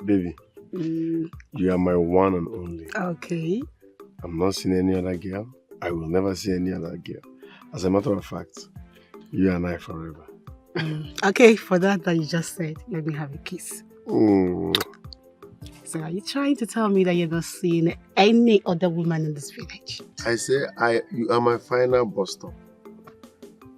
Baby, you are my one and only. Okay. I'm not seeing any other girl. I will never see any other girl. As a matter of fact, you and I forever. Okay, for that you just said, let me have a kiss. Mm. So are you trying to tell me that you're not seeing any other woman in this village? I say you are my final bus stop.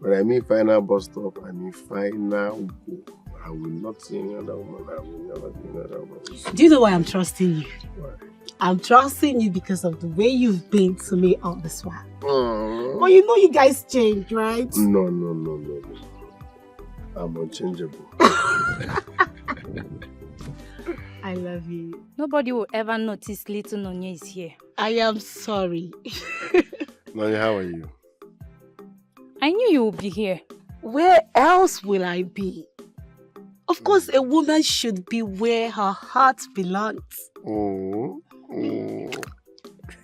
When I mean final bus stop, I mean final go. I will not see any other woman. I will never see any other woman. Do you know why I'm trusting you? Why? I'm trusting you because of the way you've been to me all this while. But you know you guys changed, right? No. I'm unchangeable. I love you. Nobody will ever notice little Nonya is here. I am sorry. Nonya, how are you? I knew you would be here. Where else will I be? Of course, a woman should be where her heart belongs.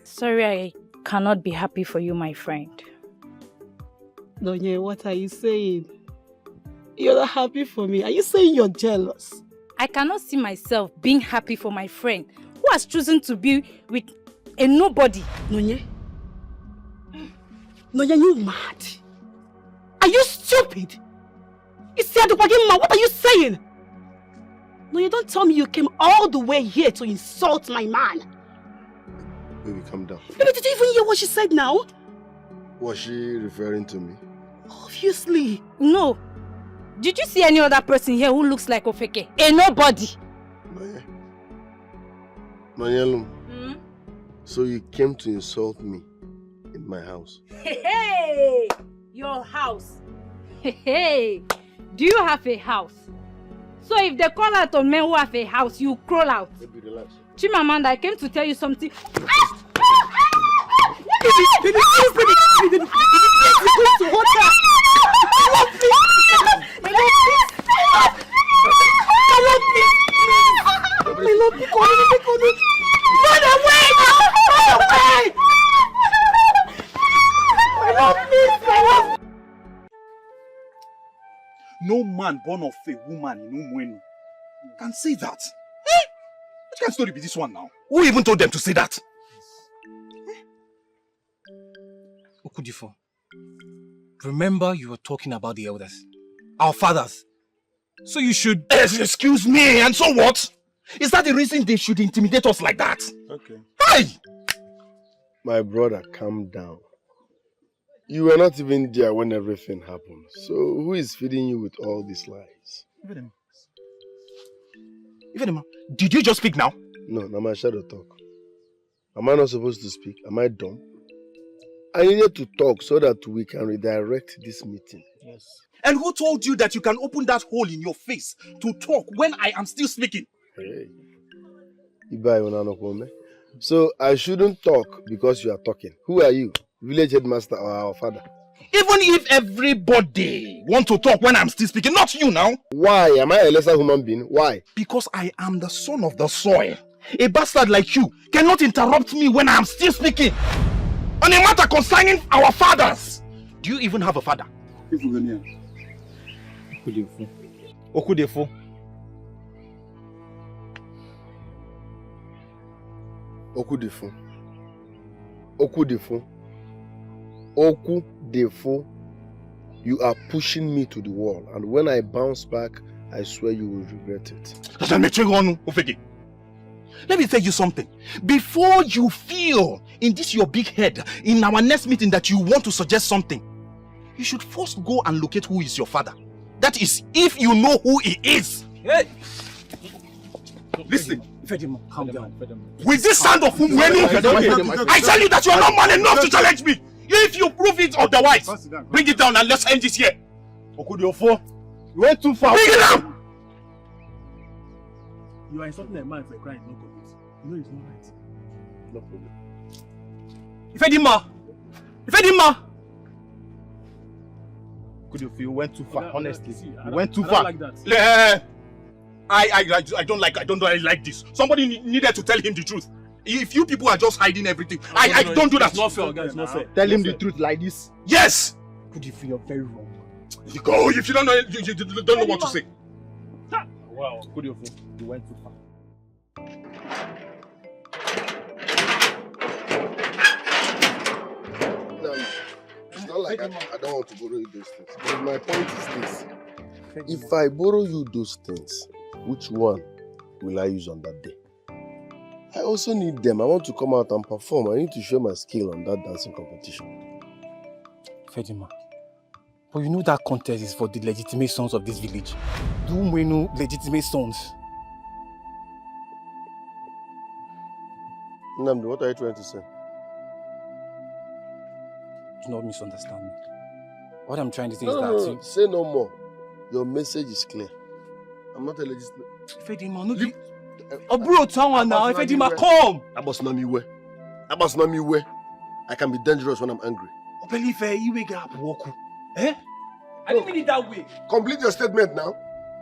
Sorry, I cannot be happy for you, my friend. Nonya, what are you saying? You're not happy for me. Are you saying you're jealous? I cannot see myself being happy for my friend who has chosen to be with a nobody. Nonya, you mad? Are you stupid? What are you saying? Nonya, don't tell me you came all the way here to insult my man. Baby, calm down. Baby, did you even hear what she said now? Was she referring to me? Obviously. No. Did you see any other person here who looks like Ofeke? A nobody. Nonya, so you came to insult me in my house? Hey, your house. Hey, do you have a house? So if they call out on men who have a house, you crawl out. Baby, relax. Chimamanda, I came to tell you something. No man born of a woman in Umwenu can say that. What kind of story be this one now? Who even told them to say that? Okudifo, remember you were talking about the elders, our fathers. So you should... Excuse me, and so what? Is that the reason they should intimidate us like that? Okay. Hey! My brother, calm down. You were not even there when everything happened. So who is feeding you with all these lies? Ifedema, did you just speak now? No, my shadow talk. Am I not supposed to speak? Am I dumb? I needed to talk so that we can redirect this meeting. Yes. And who told you that you can open that hole in your face to talk when I am still speaking? Hey. So I shouldn't talk because you are talking. Who are you? Village headmaster or our father? Even if everybody want to talk when I'm still speaking, not you now. Why? Am I a lesser human being? Why? Because I am the son of the soil. A bastard like you cannot interrupt me when I am still speaking. On a matter concerning our fathers. Do you even have a father? Okudefo. Okudefo, you are pushing me to the wall, and when I bounce back, I swear you will regret it. Let me tell you something. Before you feel in this your big head, in our next meeting that you want to suggest something, you should first go and locate who is your father. That is, if you know who he is. Hey! Listen. Calm down. With this sound of Umwenu, I tell you that you are not man enough to challenge me. If you prove it otherwise, bring it down and let's end this here. Okudefo, you went too far. Bring it down! You are insulting a man for a crime no commit. You know it's not right. No problem. Ifedima! You went too far, honestly. You went too I far. don't like that. I don't like this. Somebody needed to tell him the truth. If you people are just hiding everything, I don't do that. It's not fair, guys. It's not fair. Tell him the truth like this. Yes. Okudifo, you're very wrong. You go. If you don't know, you don't know what to say. Wow. Okudifo, you went too far. No, it's not like I don't want to borrow you those things. But my point is this. If I borrow you those things, which one will I use on that day? I also need them. I want to come out and perform. I need to show my skill on that dancing competition. Fedima, but you know that contest is for the legitimate sons of this village. Do we know legitimate sons? Namdi, what are you trying to say? Do not misunderstand me. What I'm trying to say No, is that... say no more. Your message is clear. I'm not a legitimate... Fedima, no... Oh, bro, someone now. Fedima, come! I must not me where. I can be dangerous when I'm angry. Believe you wake up, walk. Eh? I didn't mean it that way. Complete your statement now.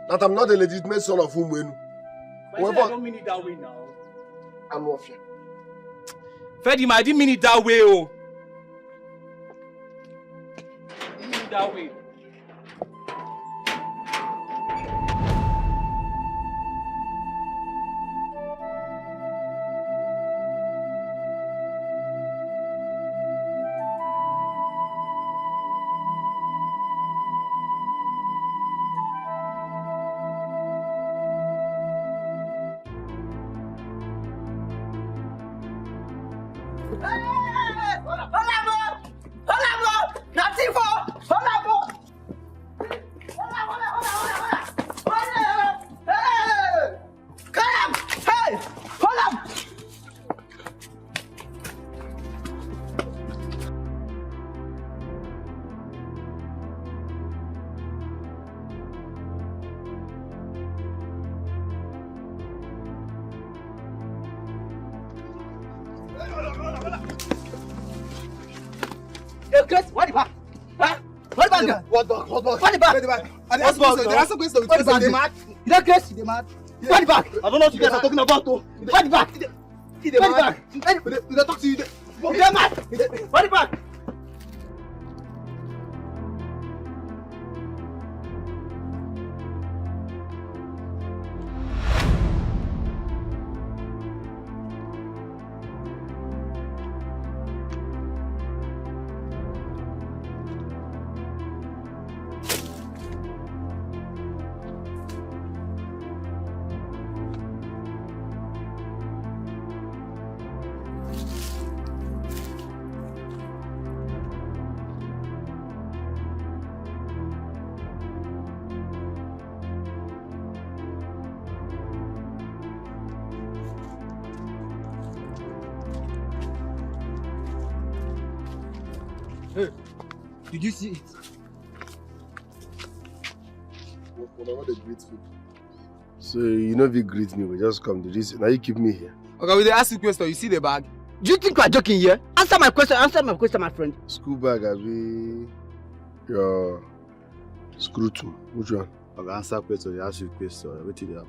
That I'm not a legitimate son of Umwenu. I don't mean it that way now. I'm off here. Fedima, I didn't mean it that way, oh. I didn't mean it that way. What the back? What the back? What the back? What the back? What's the back? You don't guess the mad. What the back? I don't know what you guys are talking about. What the back? What the back? We don't talk to you. What the back? What the back? Hey, did you see it? What they greet me. So you know if you greet me, we just come to this. Now you keep me here. Okay, we ask you a question. You see the bag? Do you think we are joking here? Answer my question, my friend. School bag, Abi. Your scrutum. Which one? Okay, answer question. You ask you question. What did happen?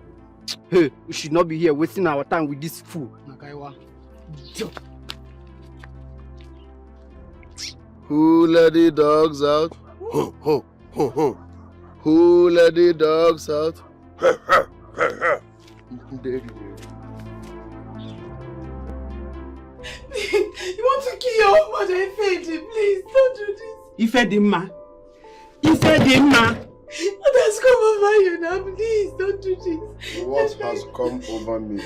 Hey, we should not be here wasting our time with this fool. Nakaiwa. Who let the dogs out? Ho, ho, ho, ho. Who let the dogs out? You want to kill your mother, Ifedi? Please, don't do this. Ifedima. Ifedima. What has come over you now? Please, don't do this. What has come over me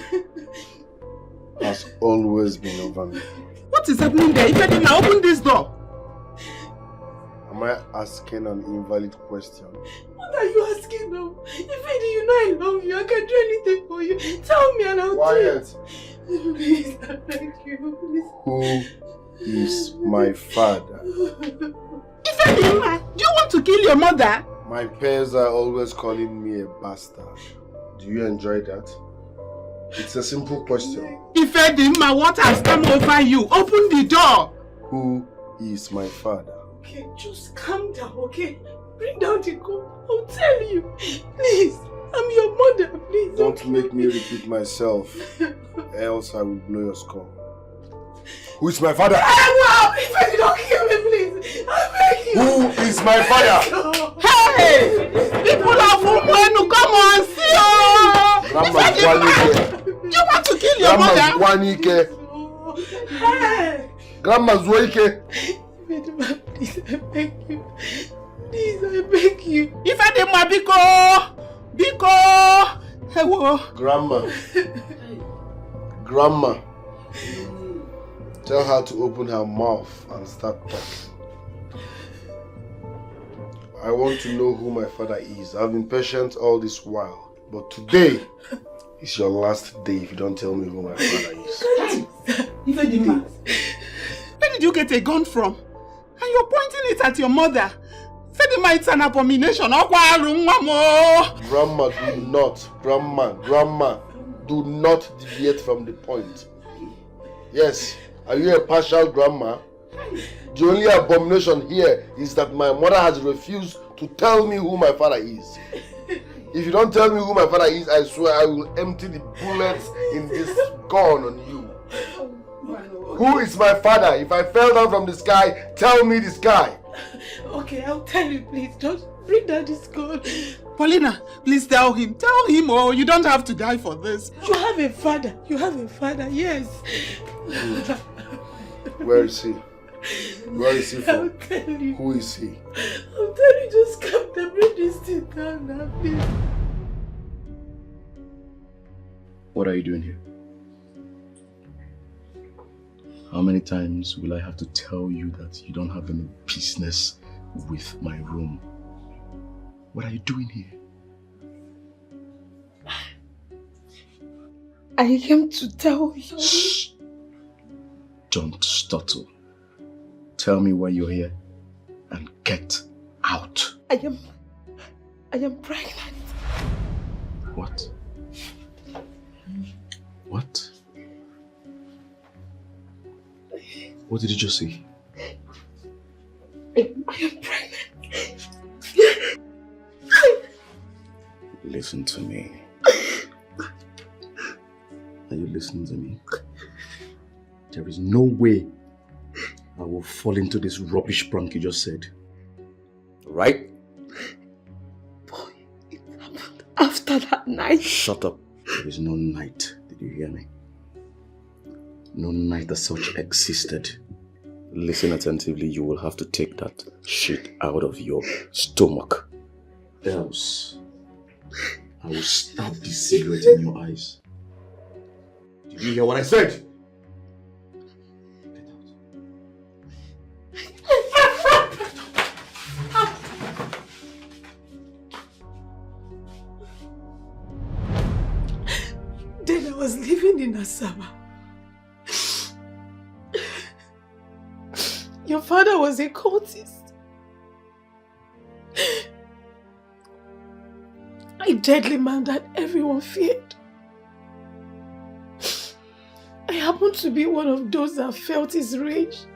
has always been over me. What is happening there? Ifedima, open this door. Am I asking an invalid question? What are you asking now? Ifedi, you know I love you. I can do anything for you. Tell me and I'll do it. Please, I beg you, please. Who is my father? Ifedima, do you want to kill your mother? My peers are always calling me a bastard. Do you enjoy that? It's a simple question. Ifedima, what has come over you? Open the door. Who is my father? Okay, just calm down, okay? Bring down the gun. I'll tell you. Please, I'm your mother, please. Don't make me repeat myself, else I will blow your skull. Who is my father? Wow! If you don't kill me, please. I beg you. Who is my father? Hey! People of Umwenu, come on, see you! You want to kill your mother? Grandma's Hey! Grandma's Wike. Bedima, please, I beg you. Please, I beg you. If I did my Biko! Hello. Grandma. Tell her to open her mouth and start talking. I want to know who my father is. I've been patient all this while. But today is your last day if you don't tell me who my father is. Bedima, where did you get a gun from? And you're pointing it at your mother. Bedima, it's an abomination. Grandma, do not deviate from the point. Yes, are you a partial grandma? The only abomination here is that my mother has refused to tell me who my father is. If you don't tell me who my father is, I swear I will empty the bullets in this gun on you. Who is my father? If I fell down from the sky, tell me the sky. Okay, I'll tell you, please. Don't bring down this gun. Paulina, please tell him. Tell him, or you don't have to die for this. You have a father. You have a father, yes. Where is he? Where is he from? I'll tell you. Who is he? I'll tell you, just come to bring this thing down now, please. What are you doing here? How many times will I have to tell you that you don't have any business with my room? What are you doing here? I came to tell you. Shh! Don't stutter. Tell me why you're here and get out. I am pregnant. What? What? What did you just say? I am pregnant. Listen to me. Are you listening to me? There is no way I will fall into this rubbish prank you just said. Right? Boy, it happened after that night. Shut up. There is no night. Did you hear me? No night as such existed. Listen attentively. You will have to take that shit out of your stomach. Else, I will stab this cigarette in your eyes. Did you hear what I said? Then I was living in Asaba. Your father was a cultist. A deadly man that everyone feared. I happened to be one of those that felt his rage.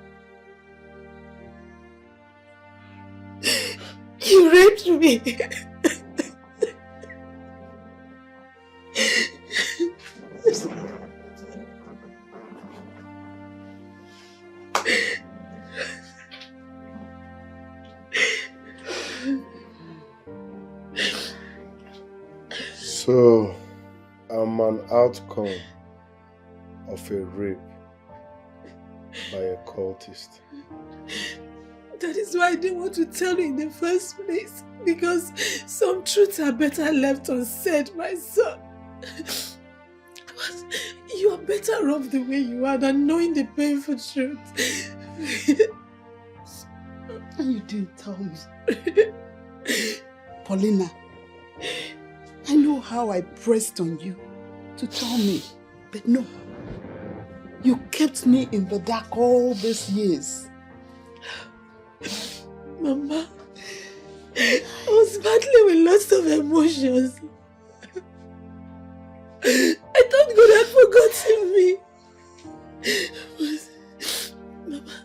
He raped me. So, I'm an outcome of a rape by a cultist. That is why I didn't want to tell you in the first place. Because some truths are better left unsaid, my son. But you are better off the way you are than knowing the painful truth. And you didn't tell me. Paulina, I know how I pressed on you to tell me, but no. You kept me in the dark all these years. Mama, I was battling with lots of emotions. I thought God had forgotten me. But, Mama,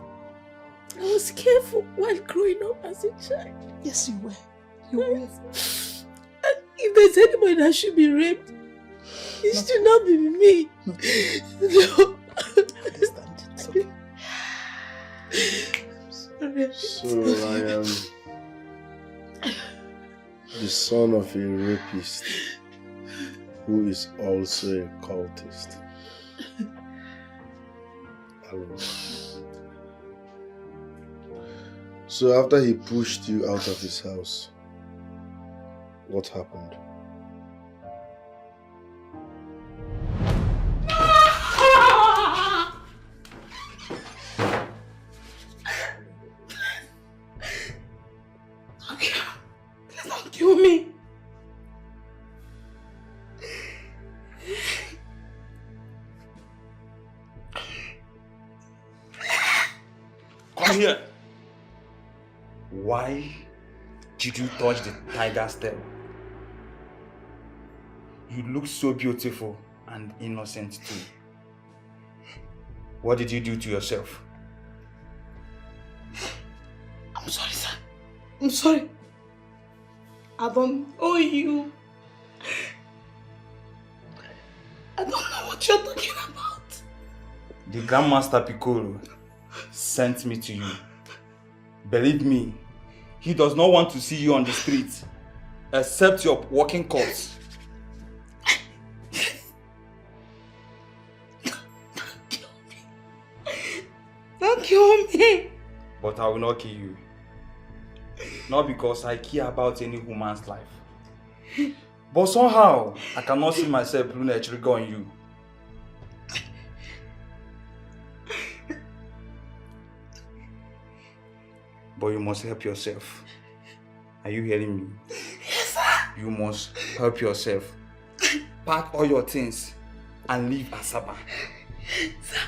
I was careful while growing up as a child. Yes, you were. You were. And if there's anybody that should be raped, it should not be me. No. I understand. It's okay. So I am the son of a rapist who is also a cultist. Alone. So after he pushed you out of his house, what happened? Please don't kill me. Come here. Why did you touch the tiger's tail? You look so beautiful and innocent too. What did you do to yourself? I'm sorry, sir. I'm sorry. I don't owe you. I don't know what you're talking about. The Grandmaster Piccolo sent me to you. Believe me, he does not want to see you on the street, except your walking corpse. Don't kill me. But I will not kill you. Not because I care about any woman's life. But somehow, I cannot see myself pulling a trigger on you. But you must help yourself. Are you hearing me? Yes, sir. You must help yourself. Pack all your things and leave Asaba. Sir.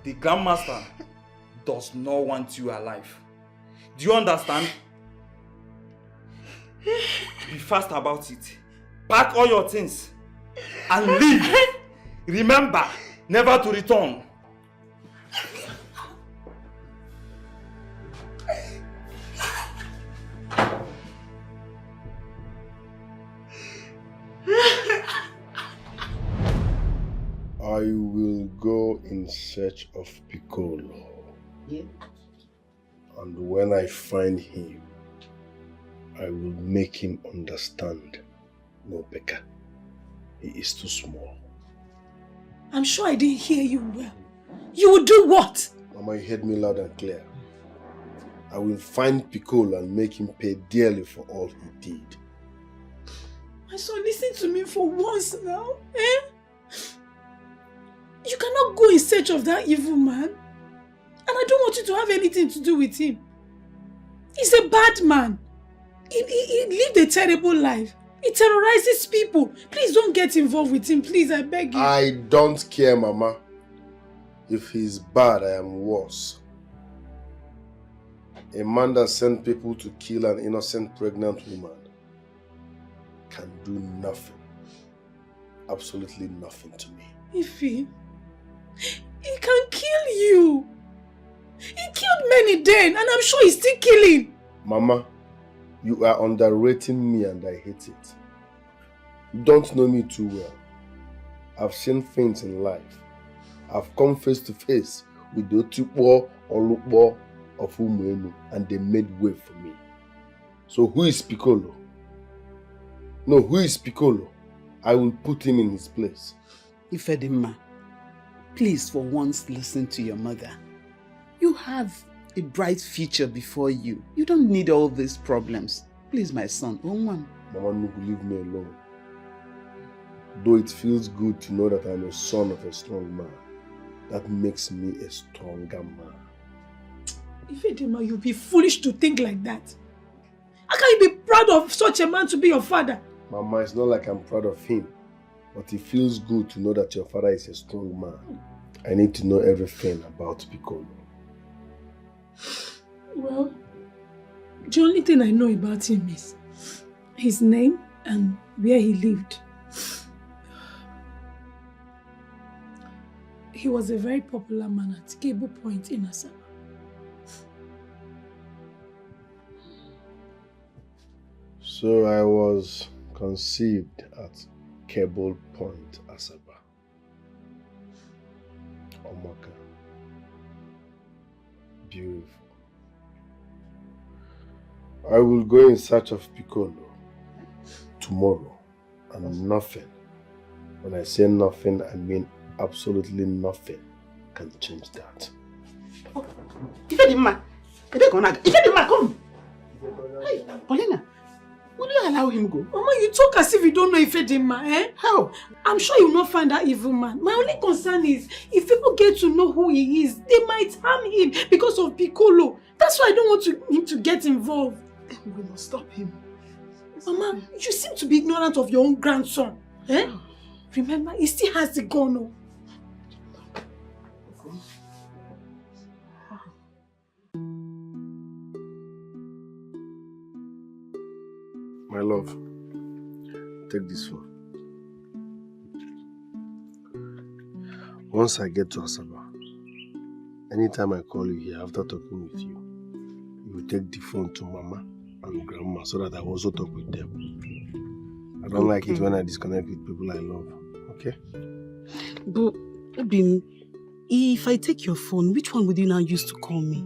The Grandmaster does not want you alive. Do you understand? Be fast about it. Pack all your things and leave. Remember, never to return. I will go in search of Piccolo. Yeah. And when I find him, I will make him understand. No, Becca. He is too small. I'm sure I didn't hear you well. You will do what? Mama, you heard me loud and clear. I will find Piccolo and make him pay dearly for all he did. My son, listen to me for once now. Eh? You cannot go in search of that evil man. And I don't want you to have anything to do with him. He's a bad man. He lived a terrible life. He terrorizes people. Please don't get involved with him, please, I beg you. I don't care, Mama. If he's bad, I am worse. A man that sent people to kill an innocent pregnant woman can do nothing. Absolutely nothing to me. Ify, he can kill you. He killed many then, and I'm sure he's still killing. Mama, you are underrating me and I hate it. You don't know me too well. I've seen things in life. I've come face to face with the Otukbo or Lukbo of Umuenu and they made way for me. So who is Piccolo? No, who is Piccolo? I will put him in his place. Ifedima, please for once listen to your mother. You have a bright future before you. You don't need all these problems. Please, my son, Mama, leave me alone. Though it feels good to know that I'm a son of a strong man, that makes me a stronger man. Ifedima, you'll be foolish to think like that. How can you be proud of such a man to be your father? Mama, it's not like I'm proud of him, but it feels good to know that your father is a strong man. I need to know everything about Piccolo. Well, the only thing I know about him is his name and where he lived. He was a very popular man at Cable Point in Asaba. So I was conceived at Cable Point, Asaba. Omaka. Beautiful. I will go in search of Piccolo tomorrow, and nothing When I say nothing, I mean absolutely nothing can change that. Oh, Ifedima, come. Hey, Paulina, will you allow him go? Mama, you talk as if you don't know Ifedima, eh? How? I'm sure you will not find that evil man. My only concern is, if people get to know who he is, they might harm him because of Piccolo. That's why I don't want him to get involved. We must stop him. Mama, you seem to be ignorant of your own grandson. Eh? Remember, he still has the gun. Oh. My love, take this phone. Once I get to Asaba, anytime I call you here after talking with you, you will take the phone to Mama and Grandma so that I will also talk with them. I don't like it when I disconnect with people I love, okay? But, Obin, if I take your phone, which one would you now use to call me?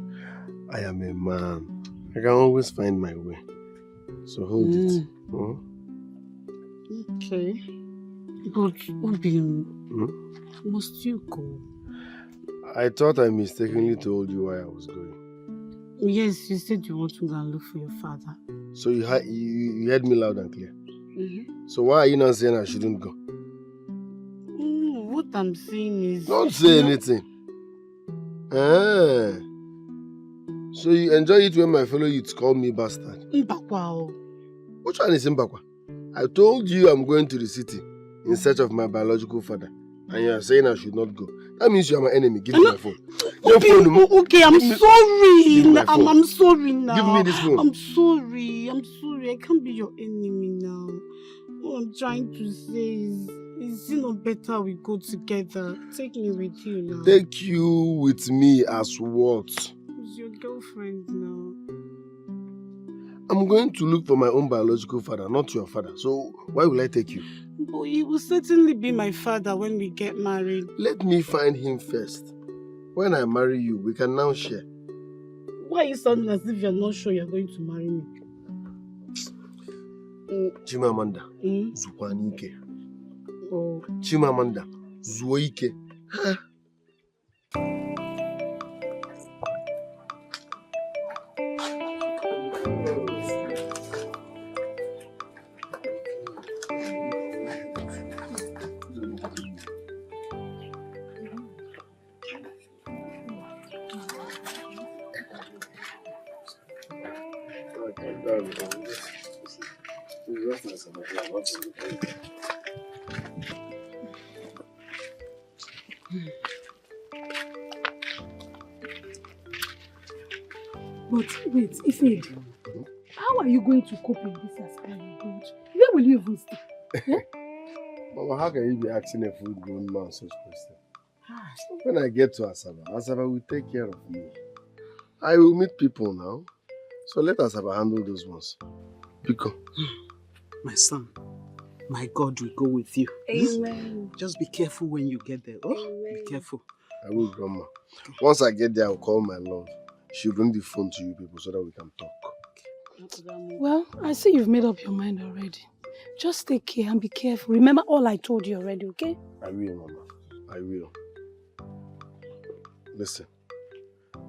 I am a man. I can always find my way. So hold it. Okay. But, Obin, must you go? I thought I mistakenly told you why I was going. Yes, you said you want to go and look for your father. So you heard me loud and clear? So why are you not saying I shouldn't go? What I'm saying is... Don't say anything. So you enjoy it when my fellow youths call me bastard? Mbakwa. Which one is Mbakwa? I told you I'm going to the city in search of my biological father. And you are saying I should not go. That means you are my enemy. Give me my phone. Okay, I'm sorry. I'm sorry now. Give me this phone. I'm sorry. I can't be your enemy now. What I'm trying to say is it not better we go together? Take me with you now. Take you with me as what? Who's your girlfriend now? I'm going to look for my own biological father, not your father. So why will I take you? But he will certainly be my father when we get married. Let me find him first. When I marry you, we can now share. Why are you sounding as if you're not sure you're going to marry me? Chimamanda, Zukwanike. Oh. Chimamanda, Zuoike. Huh? But wait, Ifed, how are you going to cope with this aspiring God? Where will you even stay? Mama, how can you be asking a full-grown man such question? When I get to Asaba will take care of me. I will meet people now. So let Asaba handle those ones. Pico. My son, my God will go with you. Amen. Just be careful when you get there. Oh, be careful. I will, Grandma. Once I get there, I'll call my love. She'll bring the phone to you people so that we can talk. Well, I see you've made up your mind already. Just take care and be careful. Remember all I told you already, okay? I will, Mama. I will. Listen.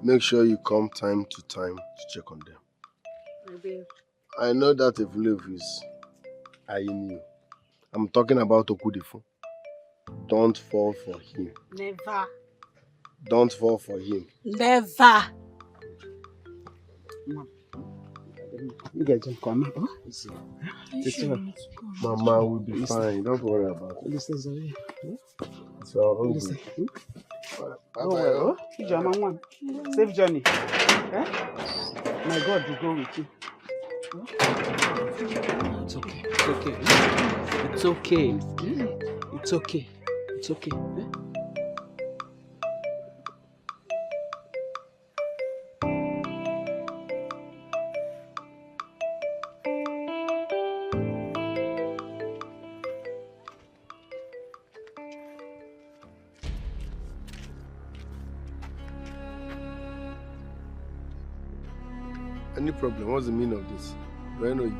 Make sure you come time to time to check on them. I will. I know that if love is eyeing you. I'm talking about Okudifo. Don't fall for him. Never. Don't fall for him. Never. You guys don't come. Mama will be fine. Don't worry about it. So, bye-bye. Safe journey. My God will go with you. It's okay. It's okay. It's okay. It's okay. It's okay. Any problem? What's the meaning of this? Do I know you?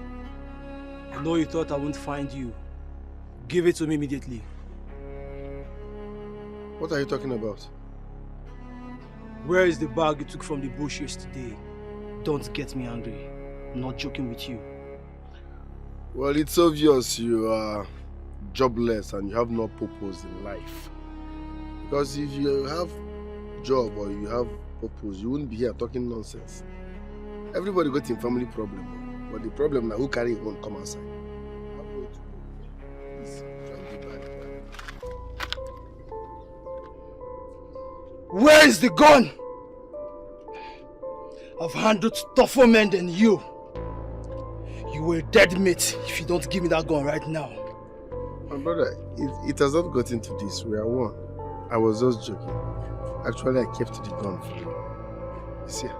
I know you thought I won't find you. Give it to me immediately. What are you talking about? Where is the bag you took from the bush yesterday? Don't get me angry. I'm not joking with you. Well, it's obvious you are jobless and you have no purpose in life. Because if you have job or you have purpose, you wouldn't be here talking nonsense. Everybody got a family problem, but the problem now who carry it won't come outside. Where is the gun? I've handled tougher men than you. You were a dead mate if you don't give me that gun right now. My brother, it has not gotten to this. We are one. I was just joking. Actually, I kept the gun for you. It's here.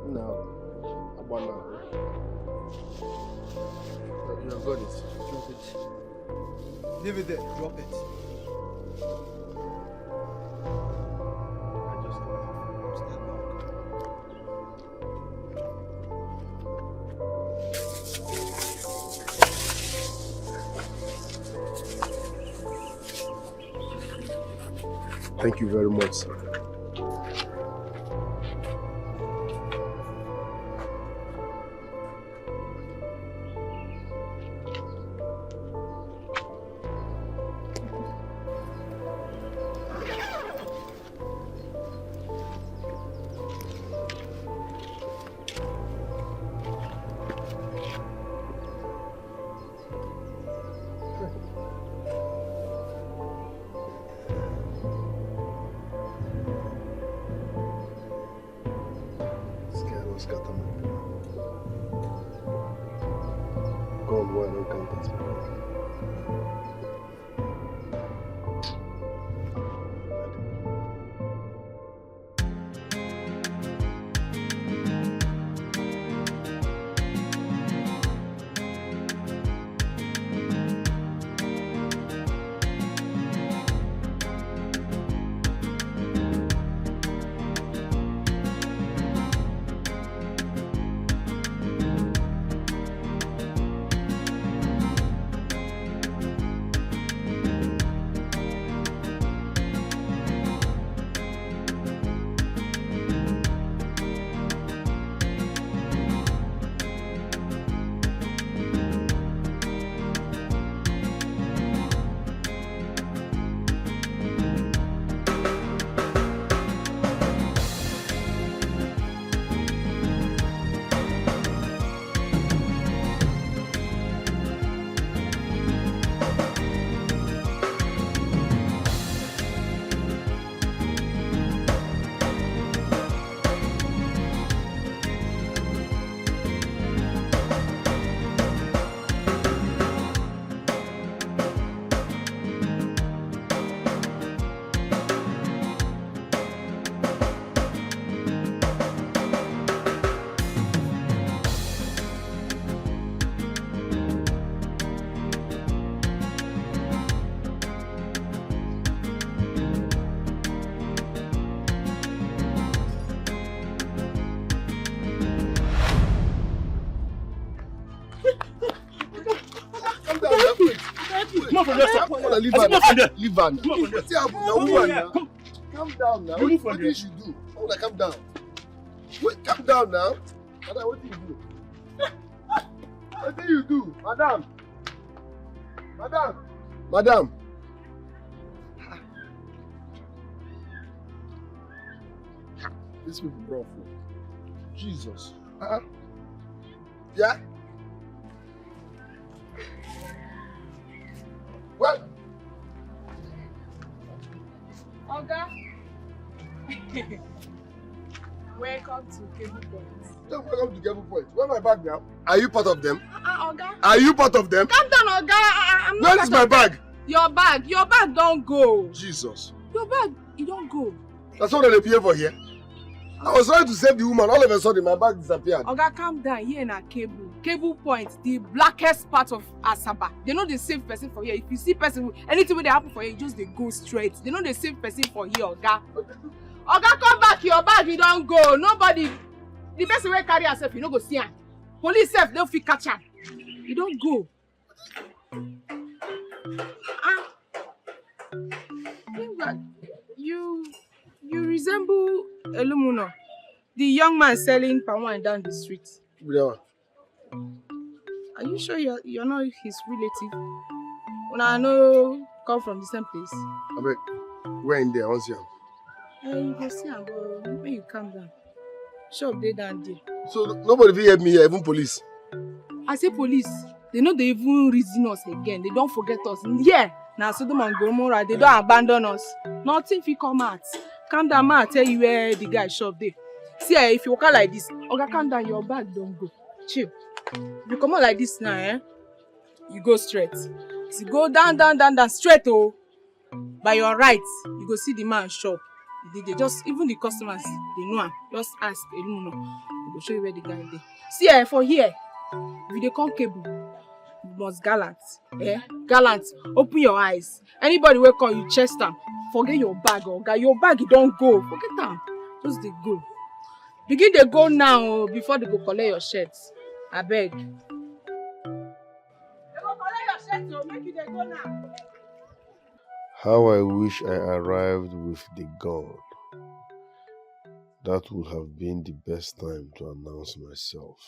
Now, Abana. You have got it. Drop it. Leave it there. Drop it. Thank you very much, sir. Leave her now. Leave her now. Calm down now. What did you do? Oh, like, calm down. Wait, calm down now. Madam, what did you do? What did you do? Madam. Madam. Madam. These people brought food. Jesus. Yeah? What? Oga. Welcome to Cable Point. Welcome to Cable Point. Where's my bag now? Are you part of them? Oga. Are you part of them? Calm down, Oga. I'm not. Where is my bag? Your bag don't go. Jesus. Your bag, it don't go. That's what they pay for here. I was trying to save the woman. All of a sudden, my bag disappeared. Oga, calm down. Here in a Cable Point, the blackest part of Asaba. They know the safe person for here. If you see person, anything that happen for here, just they go straight. They know the safe person for here, Oga. Oga, come back. Your bag, you don't go. Nobody. The person will carry herself, you don't go see her. Police self, they'll fit catch her. You don't go. You resemble Elumuno, the young man selling palm wine down the street. Yeah. Are you sure you're not his relative? When I know come from the same place. I beg, we're in there, I want to see him. You go see him, but when you calm down. Shop dey down there. So nobody will help me here, even police? I say police. They know they even reason us again. They don't forget us. Yeah, now Sodom and Gomorrah, they don't abandon us. Nothing fit come out. Calm down, man. I tell you where the guy shop there. See, if you walk out like this, okay, calm down, your bag don't go. Chill. If you come out like this now, you go straight. So you go down, straight, oh. By your right, you go see the man shop. They just, even the customers, they know him. Just ask Elumuno. He will show you where the guy is. See, for here, if they come cable, you must gallant. Gallant. Open your eyes. Anybody will call you chest them. Forget your bag, okay? Your bag, you don't go. Forget them. Just they go. Begin they go now before they go collect your shirts. I beg. They go collect your shirts, so make you they go now. How I wish I arrived with the gun. That would have been the best time to announce myself.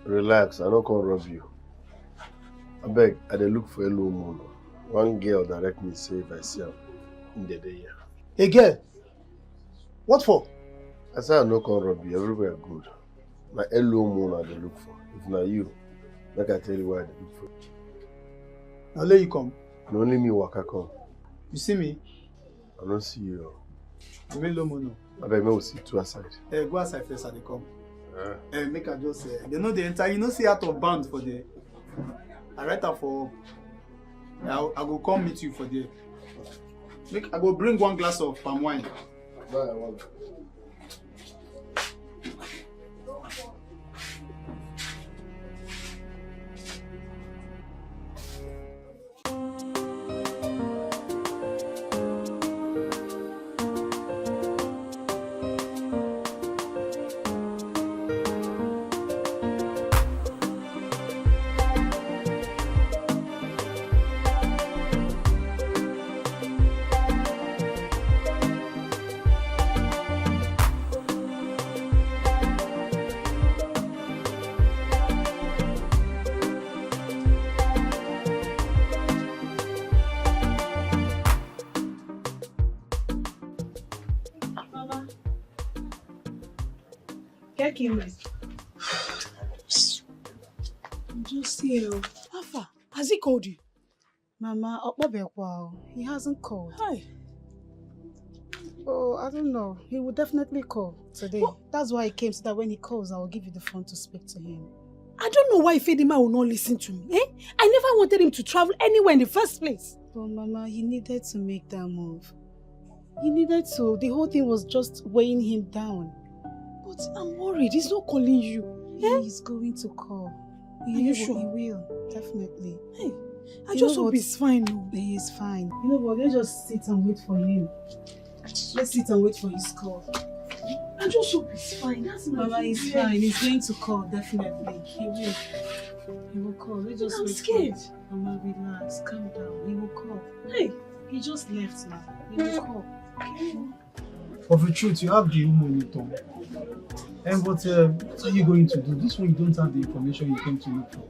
Relax, I don't come rob you. I beg, I dey look for a low moon. One girl direct me say if I see her in the day. A girl? What for? I said I no come rob you, everywhere good. My hello moon I dey look for. If not you, like I tell you why I dey look for. Now let you come. No only me waka come. You see me? I don't see you. I'm a low moon. I beg, me will sit two aside. Go aside first and they come. Make her just they know the entire, you know, see out of bound for the. I write her for. I go come meet you for the. I go bring one glass of palm wine. Just here. Alpha, has he called you? Mama, he hasn't called. Hi. Oh, I don't know. He will definitely call today. What? That's why he came, so that when he calls, I will give you the phone to speak to him. I don't know why Fedima will not listen to me. I never wanted him to travel anywhere in the first place. But Mama, he needed to make that move. He needed to. The whole thing was just weighing him down. But I'm worried. He's not calling you. He's going to call. Are you sure? He will, definitely. Hey, I just hope he's fine. He is fine. You know what? Let's just sit and wait for him. Let's sit and wait for his call. I just hope he's fine. That's my Mama, he's fine. He's going to call, definitely. He will. He will call. Let's just wait. I'm scared. Mama, relax. Calm down. He will call. Hey, he just left now. He will call. Okay. Of the truth, you have the monitor. And what are you going to do? This one you don't have the information you came to look for.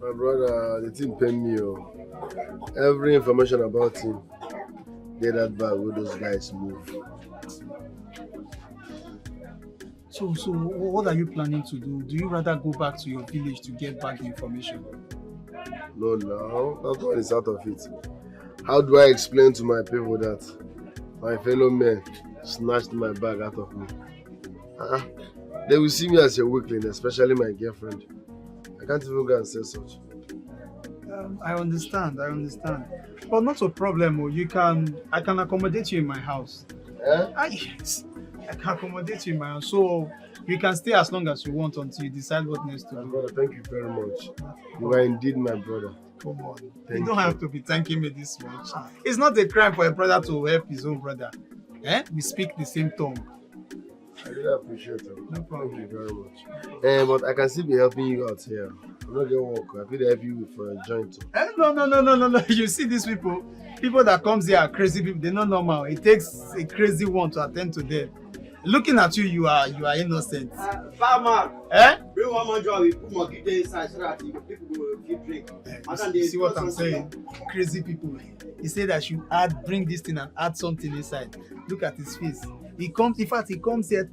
My brother, the thing pain me. Oh. Every information about him, get that bag where those guys move. So what are you planning to do? Do you rather go back to your village to get back the information? No, that one is out of it. How do I explain to my people that my fellow men snatched my bag out of me? They will see me as a weakling, especially my girlfriend. I can't even go and say such. I understand. But not a problem. I can accommodate you in my house. Yes, I can accommodate you in my house. So you can stay as long as you want until you decide what next to do. Brother, thank you very much. You are indeed my brother. Come on. You don't have to be thanking me this much. It's not a crime for a brother to help his own brother. We speak the same tongue. I really appreciate it. No problem. Thank you very much. But I can still be helping you out here. I'm not going to work. I could help you for a joint. No. You see these people that comes here are crazy people. They're not normal. It takes a crazy one to attend to them. Looking at you, you are innocent. Farmer. Bring one more job. We put more guitar inside so that people will keep drinking. You see what I'm saying? Crazy people. He said I should bring this thing and add something inside. Look at his face. He comes here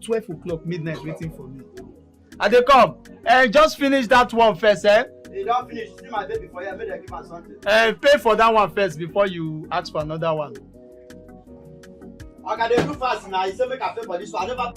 12 o'clock midnight waiting for me. And they come. Just finish that one first, You don't finish. See my baby for you. I made her give her something. Pay for that one first before you ask for another one. Okay, they do fast now. You say make I pay for this one. I never.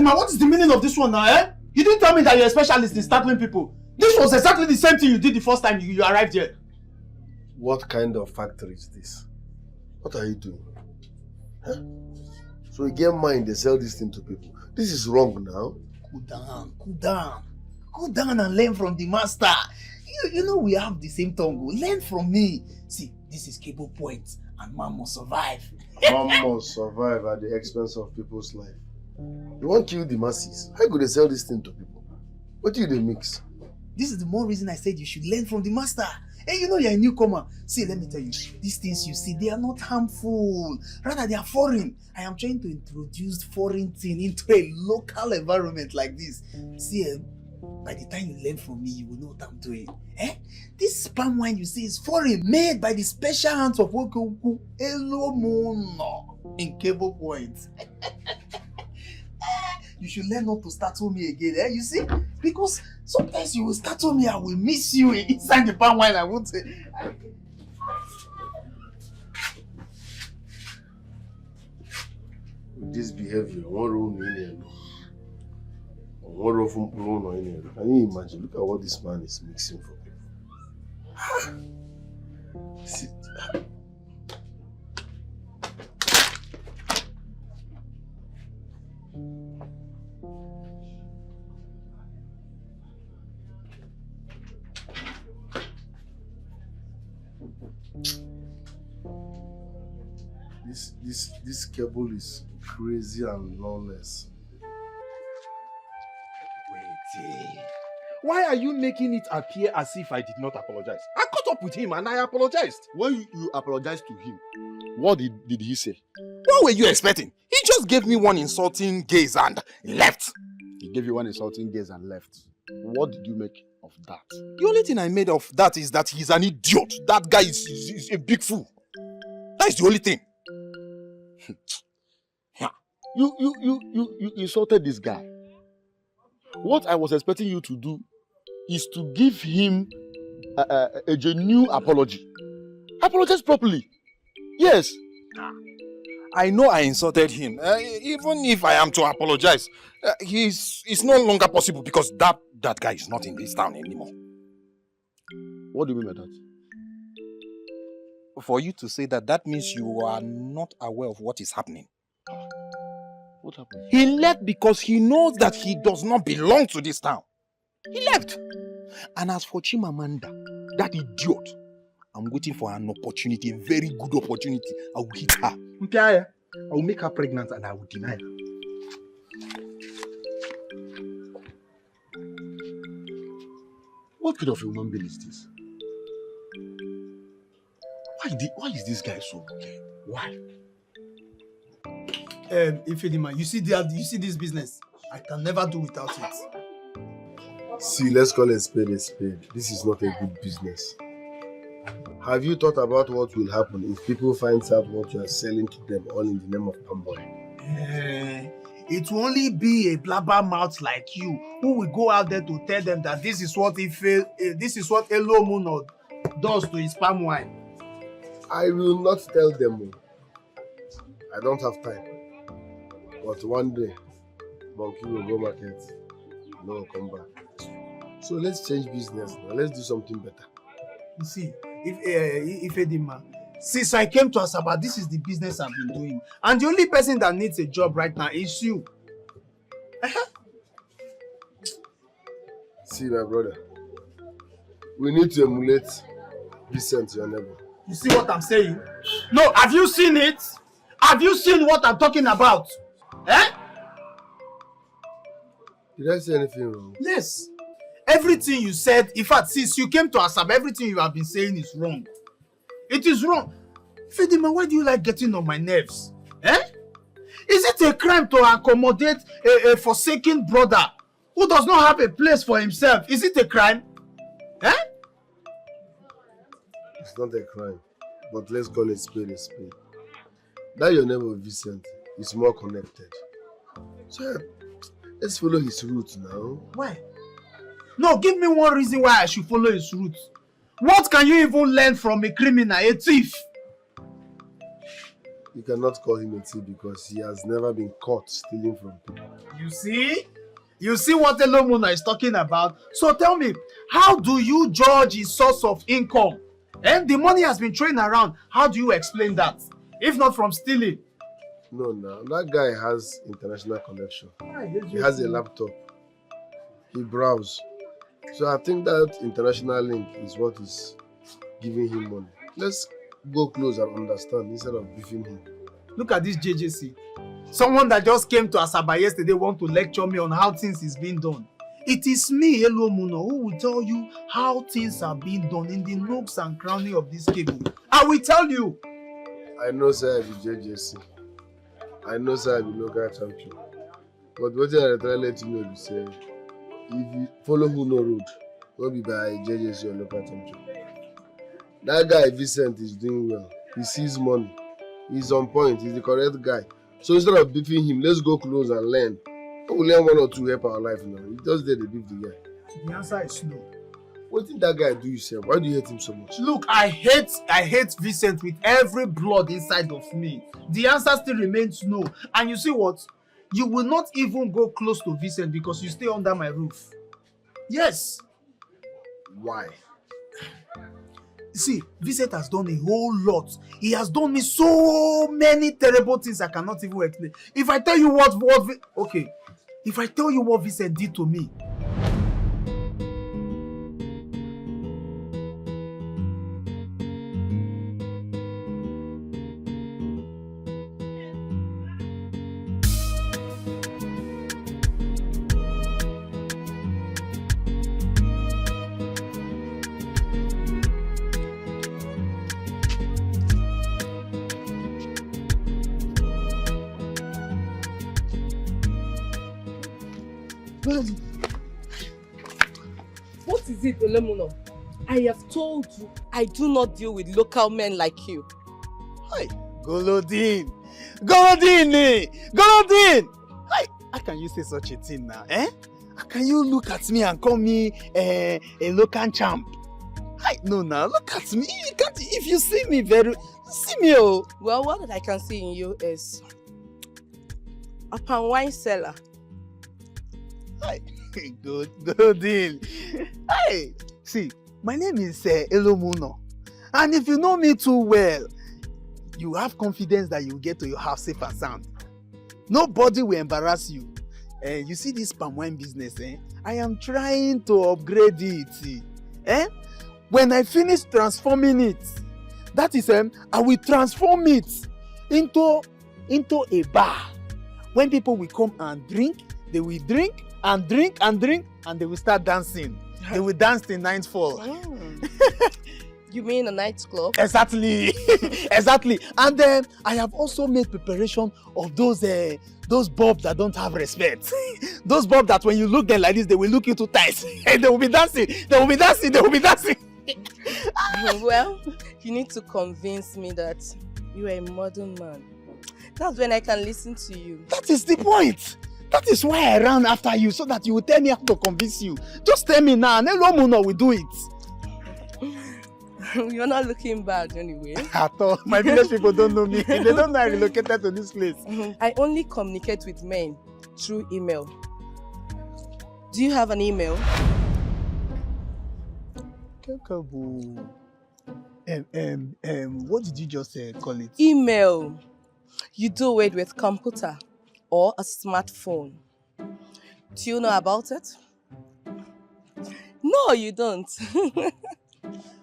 What is the meaning of this one now, You didn't tell me that you're a specialist in startling people. This was exactly the same thing you did the first time you arrived here. What kind of factory is this? What are you doing? So you get mind, they sell this thing to people. This is wrong now. Cool down and learn from the master. You know we have the same tongue. Learn from me. See, this is cable point and man must survive. Man must survive at the expense of people's life. You want to kill the masses. How could they sell this thing to people? What do they mix? This is the more reason I said you should learn from the master. Hey, you know you're a newcomer. See, let me tell you, these things you see, they are not harmful. Rather, they are foreign. I am trying to introduce foreign thing into a local environment like this. See, by the time you learn from me, you will know what I'm doing. This palm wine you see is foreign, made by the special hands of Wokoku Elomono in Cable Point. You should learn not to startle me again, You see? Because sometimes you will startle me, I will miss you inside the palm wine. I won't say. With this behavior, one room in here. One room in here. Can you imagine? Look at what this man is mixing for people. See. This cable is crazy and lawless. Wait. Why are you making it appear as if I did not apologize? I caught up with him and I apologized. When you apologized to him, what did he say? What were you expecting? He just gave me one insulting gaze and left. He gave you one insulting gaze and left. What did you make of that? The only thing I made of that is that he's an idiot. That guy is a big fool. That is the only thing. You insulted this guy. What I was expecting you to do is to give him a genuine apology. Apologize properly. Yes. I know I insulted him. Even if I am to apologize, it's no longer possible because that guy is not in this town anymore. What do you mean by that? For you to say that means you are not aware of what is happening. What happened? He left because he knows that he does not belong to this town. He left. And as for Chimamanda, that idiot, I'm waiting for an opportunity, a very good opportunity. I will hit her. I will make her pregnant and I will deny her. What kind of a human being is this? Why is this guy so wicked? Why? Ifedima, you see this business? I can never do without it. See, let's call a spade a spade. This is not a good business. Have you thought about what will happen if people find out what you are selling to them all in the name of Pamboy? It will only be a blabber mouth like you who will go out there to tell them that this is what Elo Muno does to his palm wine. I will not tell them. I don't have time. But one day, Monkey will go market. No one will come back. So let's change business now. Let's do something better. You see, if Edima, since I came to Asaba, this is the business I've been doing. And the only person that needs a job right now is you. See, my brother, we need to emulate Vincent, your neighbor. You see what I'm saying? No, have you seen it? Have you seen what I'm talking about? Did I say anything wrong? Yes. Everything you said, in fact, since you came to Asaba, everything you have been saying is wrong. It is wrong. Fedima, why do you like getting on my nerves? Is it a crime to accommodate a forsaken brother who does not have a place for himself? Is it a crime? It's not a crime, but let's call it spade a spade. That your neighbor Vincent is more connected. So let's follow his route now. Why? No, give me one reason why I should follow his route. What can you even learn from a criminal, a thief? You cannot call him a thief because he has never been caught stealing from people. You see? You see what Elomuna is talking about? So tell me, how do you judge his source of income? And the money has been thrown around. How do you explain that? If not from stealing. No, that guy has international connection. He has a laptop. He browses. So I think that international link is what is giving him money. Let's go close and understand instead of beefing him. Look at this JJC. Someone that just came to Asaba yesterday want to lecture me on how things is being done. It is me, Elo Muno, who will tell you how things are being done in the nooks and crannies of this cable. I will tell you. I know, sir, I be JJC. I know, sir, I be local champion. But what I try to let you know is say, if you follow who no road, don't be by JJC or local champion. That guy, Vincent, is doing well. He sees money. He's on point. He's the correct guy. So instead of beefing him, let's go close and learn. We'll learn one or two help our life now. He just did the beef the guy. The answer is no. What did that guy do yourself? Why do you hate him so much? Look, I hate Vincent with every blood inside of me. The answer still remains no. And you see what? You will not even go close to Vincent because you stay under my roof. Yes. Why? See, Vincent has done a whole lot. He has done me so many terrible things I cannot even explain. If I tell you if I tell you what Vincent did to me, What is it, Olemuno? I have told you, I do not deal with local men like you. Hi, Golodin! Golodin! Golodin! Hi, how can you say such a thing now, eh? How can you look at me and call me a local champ? Hi, no, now, look at me. You can't, if you see me see me, oh. Well, what I can see in you is a palm wine seller. Hi, good deal. Hi, see, my name is Elomuno. And if you know me too well, you have confidence that you will get to your house safe and sound. Nobody will embarrass you. You see this palm wine business, I am trying to upgrade it. When I finish transforming it, that is, I will transform it into a bar. When people will come and drink, they will drink and drink and drink, and they will start dancing. They will dance till nightfall. You mean a nightclub? Exactly, exactly. And then I have also made preparation of those bulbs that don't have respect. Those bulbs that when you look them like this, they will look you too tight. And they will be dancing. They will be dancing. They will be dancing. Well, you need to convince me that you are a modern man. That's when I can listen to you. That is the point. That is why I ran after you, so that you will tell me how to convince you. Just tell me now, and Elomuno will do it. You're not looking bad anyway. At all. My village people don't know me. They don't know I relocated to this place. I only communicate with men through email. Do you have an email? What did you just call it? Email. You do it with computer or a smartphone. Do you know about it? No, you don't.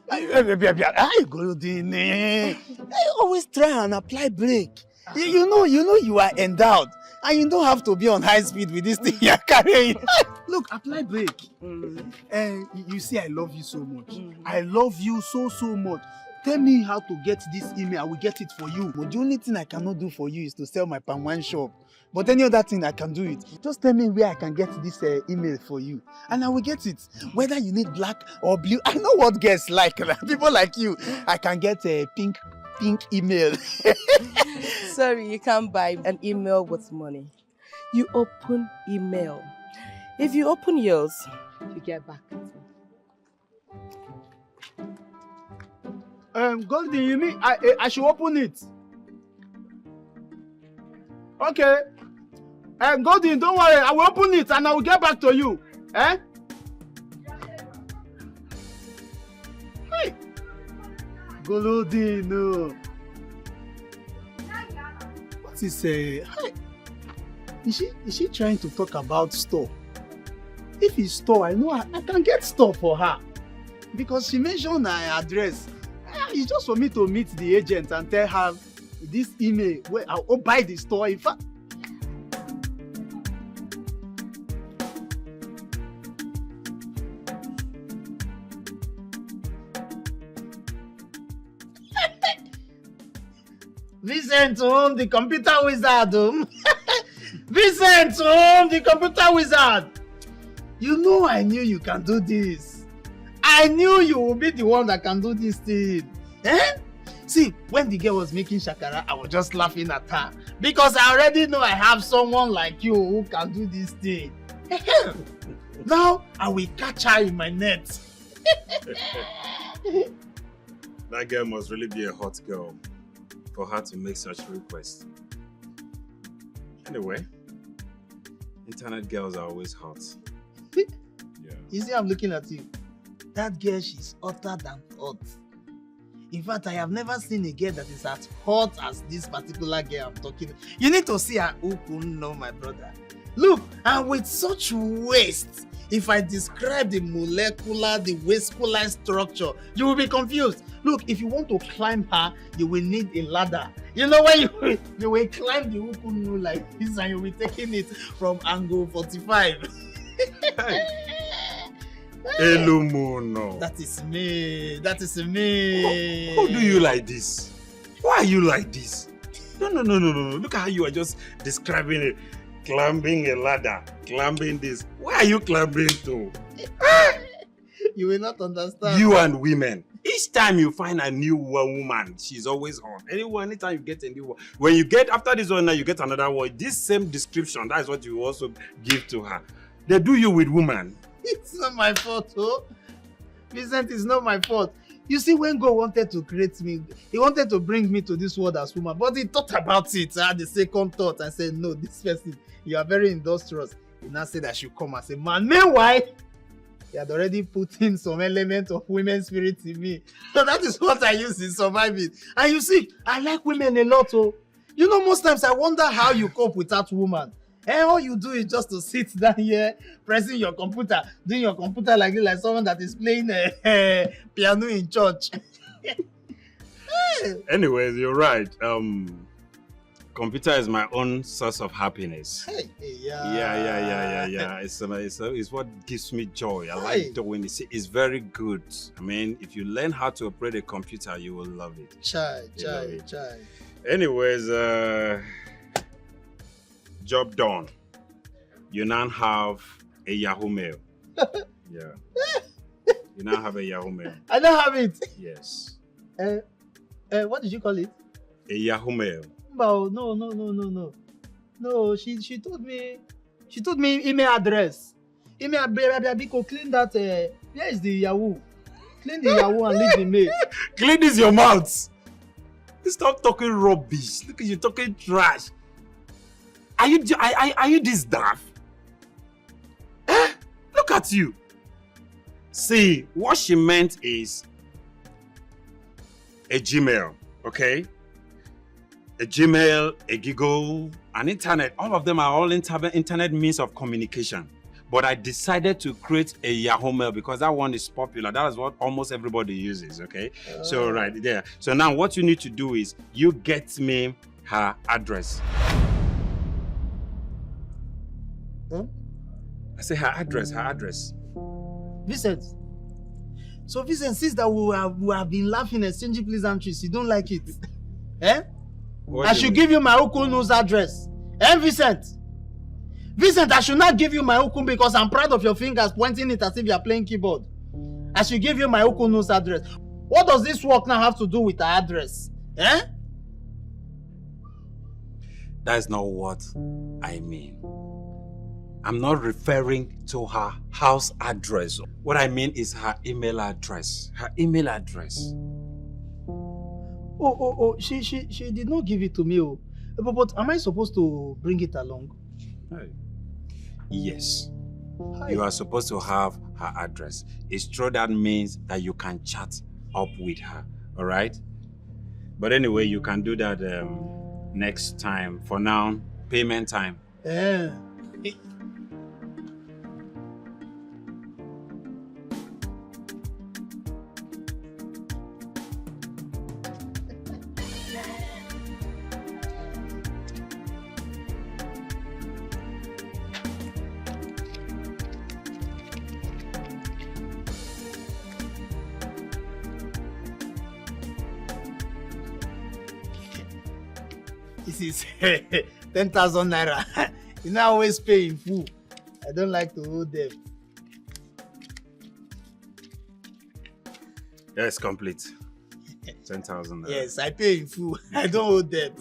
I always try and apply brake. You know you are endowed, and you don't have to be on high speed with this thing you're carrying. Look, apply brake. You see, I love you so much. I love you so much. Tell me how to get this email. I will get it for you. But the only thing I cannot do for you is to sell my palm wine shop. But any other thing I can do it. Just tell me where I can get this email for you, and I will get it. Whether you need black or blue, I know what girls like. People like you, I can get a pink email. Sorry, you can't buy an email with money. You open email. If you open yours, you get back. Golden, you mean I should open it? Okay. Golden, don't worry. I will open it and I will get back to you. Eh? Hey. Golden, no. What is hey? Is she trying to talk about store? If it's store, I know I can get store for her. Because she mentioned her address. It's just for me to meet the agent and tell her this email where I'll buy the store. In fact, Vincent, the computer wizard. Vincent, the computer wizard. You know I knew you can do this. I knew you would be the one that can do this thing. Eh? See, when the girl was making shakara, I was just laughing at her. Because I already know I have someone like you who can do this thing. Now, I will catch her in my net. That girl must really be a hot girl for her to make such requests. Anyway, internet girls are always hot. Yeah. You see, I'm looking at you. That girl, she's hotter than hot. In fact, I have never seen a girl that is as hot as this particular girl I'm talking. You need to see her. No, my brother. Look, and with such waist, if I describe the vascular structure, you will be confused. Look, if you want to climb her, you will need a ladder. You know when you will climb the ukunu like this, and you will be taking it from angle 45. Elomuno. That is me. That is me. How do you like this? Why are you like this? No. Look at how you are just describing it. Climbing a ladder, climbing this. Where are you climbing to? You will not understand. You and women. Each time you find a new woman, she's always on. Anytime you get a new one. When you get, after this one, now you get another one. This same description, that is what you also give to her. They do you with woman. It's not my fault, oh. Vincent, it's not my fault. You see, when God wanted to create me, he wanted to bring me to this world as woman, but he thought about it. I had the second thought and said, no, this person, you are very industrious. He now said I should come as a man. Meanwhile, he had already put in some element of women's spirit in me. So that is what I use in surviving. And you see, I like women a lot, oh. You know, most times I wonder how you cope with that woman. And all you do is just to sit down here, pressing your computer, doing your computer like this, like someone that is playing piano in church. Anyways, you're right. Computer is my own source of happiness. Hey, Yeah. It's what gives me joy. I like doing it. It's very good. I mean, if you learn how to operate a computer, you will love it. Chai. Anyways, job done. You now have a Yahoo Mail. Yeah. You now have a Yahoo Mail. I don't have it. Yes. What did you call it? A Yahoo Mail. No. No, she told me email address. Email address. Clean that. Where is the Yahoo? Clean the Yahoo and leave the mail. Clean this your mouth. Stop talking rubbish. Look at you talking trash. Are you this daft? Look at you. See, what she meant is a Gmail, okay? A Gmail, a Giggle, an internet. All of them are all internet means of communication. But I decided to create a Yahoo Mail because that one is popular. That is what almost everybody uses, okay? So right there. So now what you need to do is you get me her address. Huh? I say her address. Vincent. So Vincent, since that we have been laughing, exchanging pleasantries, you don't like it? I should give you my Ukunu's address. Vincent? Vincent, I should not give you my Ukun because I'm proud of your fingers pointing it as if you are playing keyboard. I should give you my Ukunu's address. What does this work now have to do with her address? That's not what I mean. I'm not referring to her house address. What I mean is her email address. Her email address. She did not give it to me. But am I supposed to bring it along? Yes. You are supposed to have her address. It's true that means that you can chat up with her. All right? But anyway, you can do that next time. For now, payment time. This is 10,000 naira. You now always pay in full. I don't like to owe them. Yes, complete. 10,000 naira. Yes, I pay in full. I don't owe them.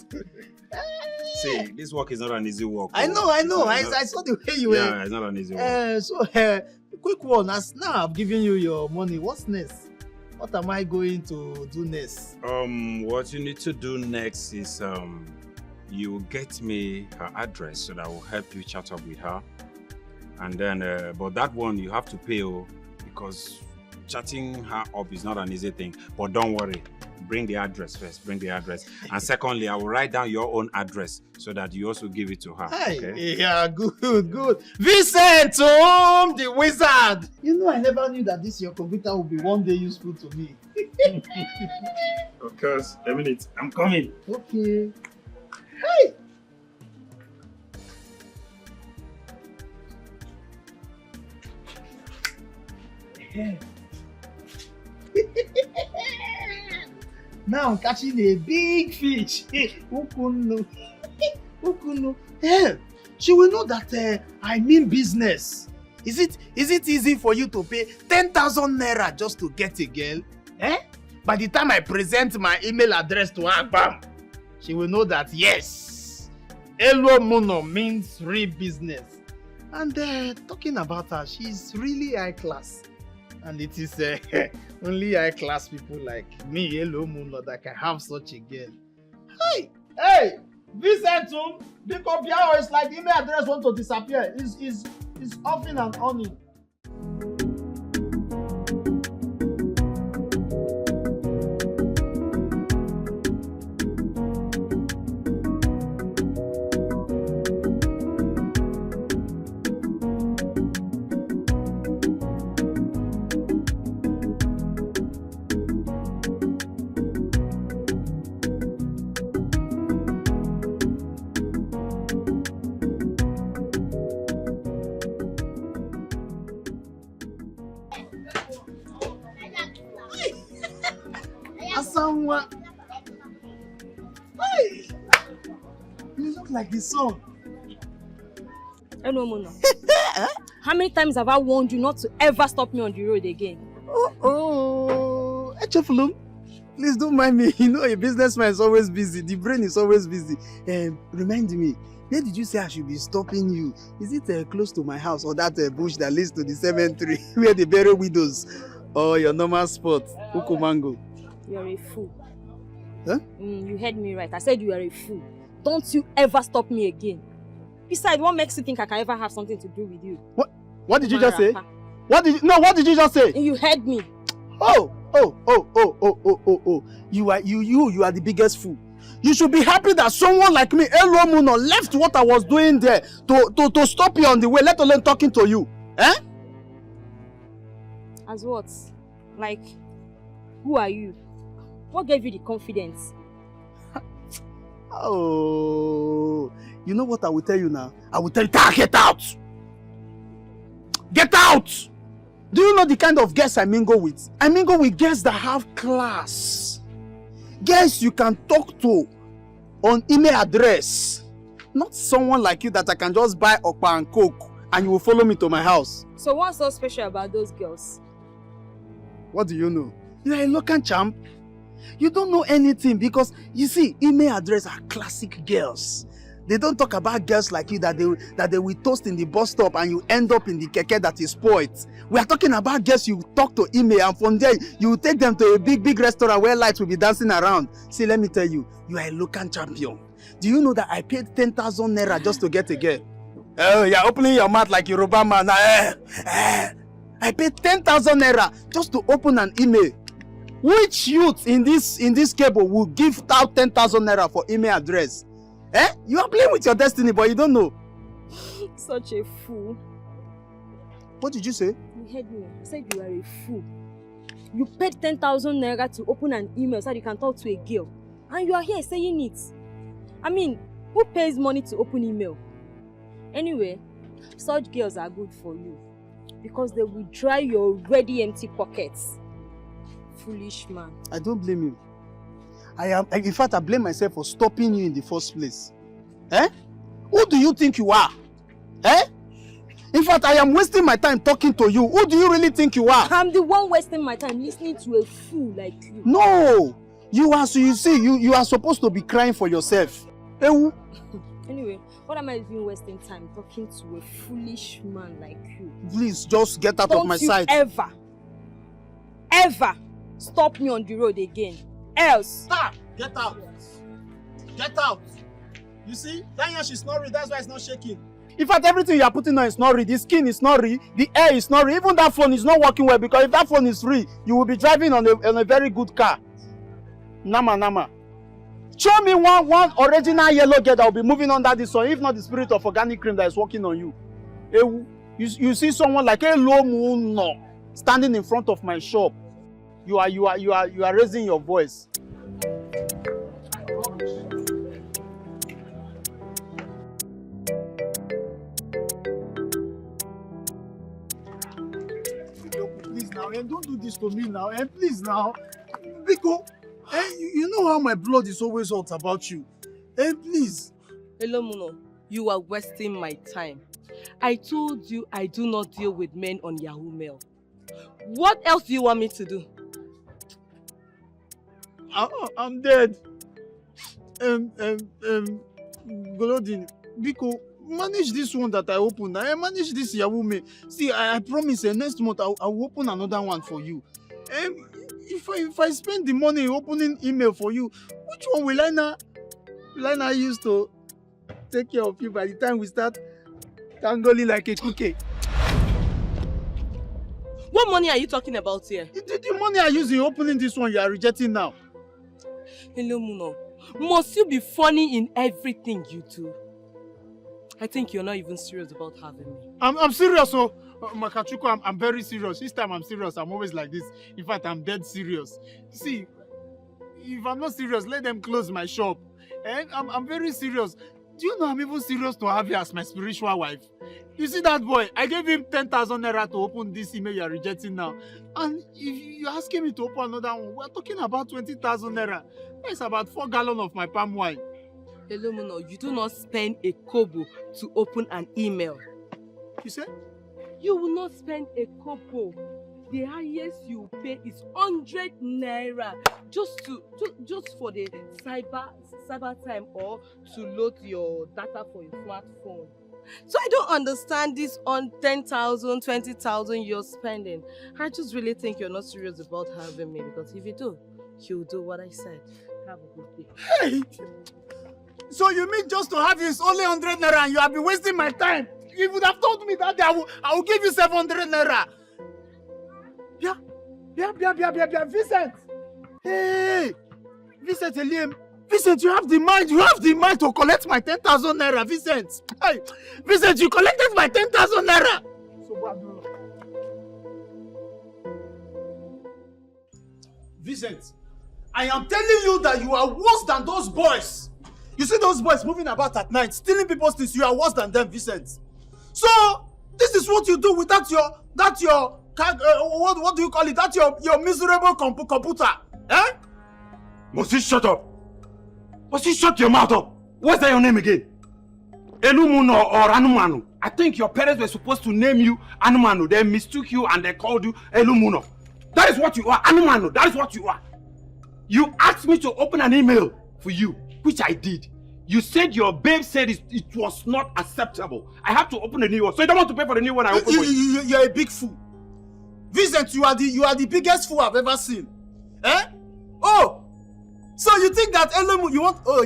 See, this work is not an easy work. I know. I saw the way you were. Yeah, it's not an easy work. Quick one. As now I've given you your money. What's next? What am I going to do next? What you need to do next is you get me her address so that will help you chat up with her. And then, but that one you have to pay because chatting her up is not an easy thing. But don't worry, bring the address first. Bring the address. And secondly, I will write down your own address so that you also give it to her. Okay? Yeah, good. Vincent, the wizard. You know, I never knew that this your computer would be one day useful to me. Of course, a minute. I'm coming. Okay. Hey! Now I'm catching a big fish. Ukunu. she will know that I mean business. Is it easy for you to pay 10,000 naira just to get a girl? Eh? By the time I present my email address to her, bam, she will know that yes, Elo Muno means real business. And talking about her, she's really high class. And it is only high class people like me, Elo Muno, that can have such a girl. Hey, Vicentum, pick up your it's like email address want to disappear. It's offing and on. Asanwa. Hey! You look like the sun. No, Mona. How many times have I warned you not to ever stop me on the road again? Oh, Echefulum, please don't mind me. You know, a businessman is always busy. The brain is always busy. Remind me, where did you say I should be stopping you? Is it close to my house or that bush that leads to the cemetery where they bury widows? Or your normal spot, Ukumango? You are a fool. Huh? You heard me right. I said you are a fool. Don't you ever stop me again. Besides, what makes you think I can ever have something to do with you? What did you just say? What did you just say? You heard me. Oh. You are the biggest fool. You should be happy that someone like me, Elo Muno, left what I was doing there to stop you on the way, let alone talking to you. Eh? As what? Like, who are you? What gave you the confidence? Oh, you know what I will tell you now? I will tell you, get out! Get out! Do you know the kind of girls I mingle with? I mingle with girls that have class. Girls you can talk to on email address. Not someone like you that I can just buy okpa and coke and you will follow me to my house. So what's so special about those girls? What do you know? You are a local champ. You don't know anything because, you see, email address are classic girls. They don't talk about girls like you that they will toast in the bus stop and you end up in the keke that is spoiled. We are talking about girls you talk to email and from there you take them to a big restaurant where lights will be dancing around. See, let me tell you, you are a local champion. Do you know that I paid 10,000 naira just to get a girl? Oh, you're opening your mouth like Yoruba man. I paid 10,000 naira just to open an email. Which youth in this cable will give out 10,000 naira for email address? Eh? You are playing with your destiny, but you don't know. Such a fool. What did you say? You heard me. I said you are a fool. You paid 10,000 naira to open an email so that you can talk to a girl. And you are here saying it. I mean, who pays money to open email? Anyway, such girls are good for you. Because they will dry your already empty pockets. Foolish man. I don't blame you. In fact, I blame myself for stopping you in the first place. Eh? Who do you think you are? Eh? In fact, I am wasting my time talking to you. Who do you really think you are? I'm the one wasting my time listening to a fool like you. No! You are supposed to be crying for yourself. Anyway, what am I even wasting time talking to a foolish man like you? Please, just get out of my sight. Don't you ever stop me on the road again. Else. Stop! Get out! Get out! You see? That yash is snoring, that's why it's not shaking. In fact, everything you are putting on is snoring. The skin is snoring, the air is snoring. Even that phone is not working well because if that phone is free, you will be driving on a very good car. Nama. Show me one original yellow girl that will be moving under the sun, if not the spirit of organic cream that is working on you. You see someone like Elo Muno standing in front of my shop. You are raising your voice. Please now, don't do this to me now, please now. Biko, you know how my blood is always hot about you. Please. Hello, Muno. You are wasting my time. I told you I do not deal with men on Yahoo Mail. What else do you want me to do? I'm dead. Golodin, Biko, manage this one that I opened. I manage this Yahoo Mail. See, I promise next month I will open another one for you. If I spend the money opening email for you, which one will I now use to take care of you by the time we start tangling like a cookie? What money are you talking about here? The money I use in opening this one you are rejecting now. Hello, Muno. Must you be funny in everything you do? I think you're not even serious about having me. I'm serious, so Makachuko, I'm very serious. This time I'm serious. I'm always like this. In fact, I'm dead serious. See, if I'm not serious, let them close my shop. And I'm very serious. Do you know I'm even serious to have you as my spiritual wife? You see that boy? I gave him 10,000 naira to open this email you're rejecting now. And if you're asking me to open another one, we're talking about 20,000 naira. That's about 4 gallons of my palm wine. Hello, Muno, you do not spend a kobo to open an email. You said? You will not spend a kobo. The highest you pay is 100 naira just for the cyber time or to load your data for your smartphone. So I don't understand this on 10,000, 20,000 you're spending. I just really think you're not serious about having me, because if you do, you'll do what I said. Have a good day. Hey! So you mean just to have you is only 100 naira and you have been wasting my time? You would have told me that day I will give you 700 naira. Yeah, Vincent. Hey, Vincent Eliam. Vincent, you have the mind to collect my 10,000 naira, Vincent. Hey, Vincent, you collected my 10,000 naira. So Vincent, I am telling you that you are worse than those boys. You see those boys moving about at night, stealing people's things. You are worse than them, Vincent. So this is what you do with what do you call it? That's your miserable computer. Eh? Must you shut up? Must you shut your mouth up? What's that your name again? Elumuno or Anumanu? I think your parents were supposed to name you Anumanu. They mistook you and they called you Elumuno. That is what you are, Anumanu. That is what you are. You asked me to open an email for you, which I did. You said your babe said it was not acceptable. I have to open a new one. So you don't want to pay for the new one I opened for you? You're a big fool. Vincent, you are the biggest fool I've ever seen. Eh? Oh! So you think that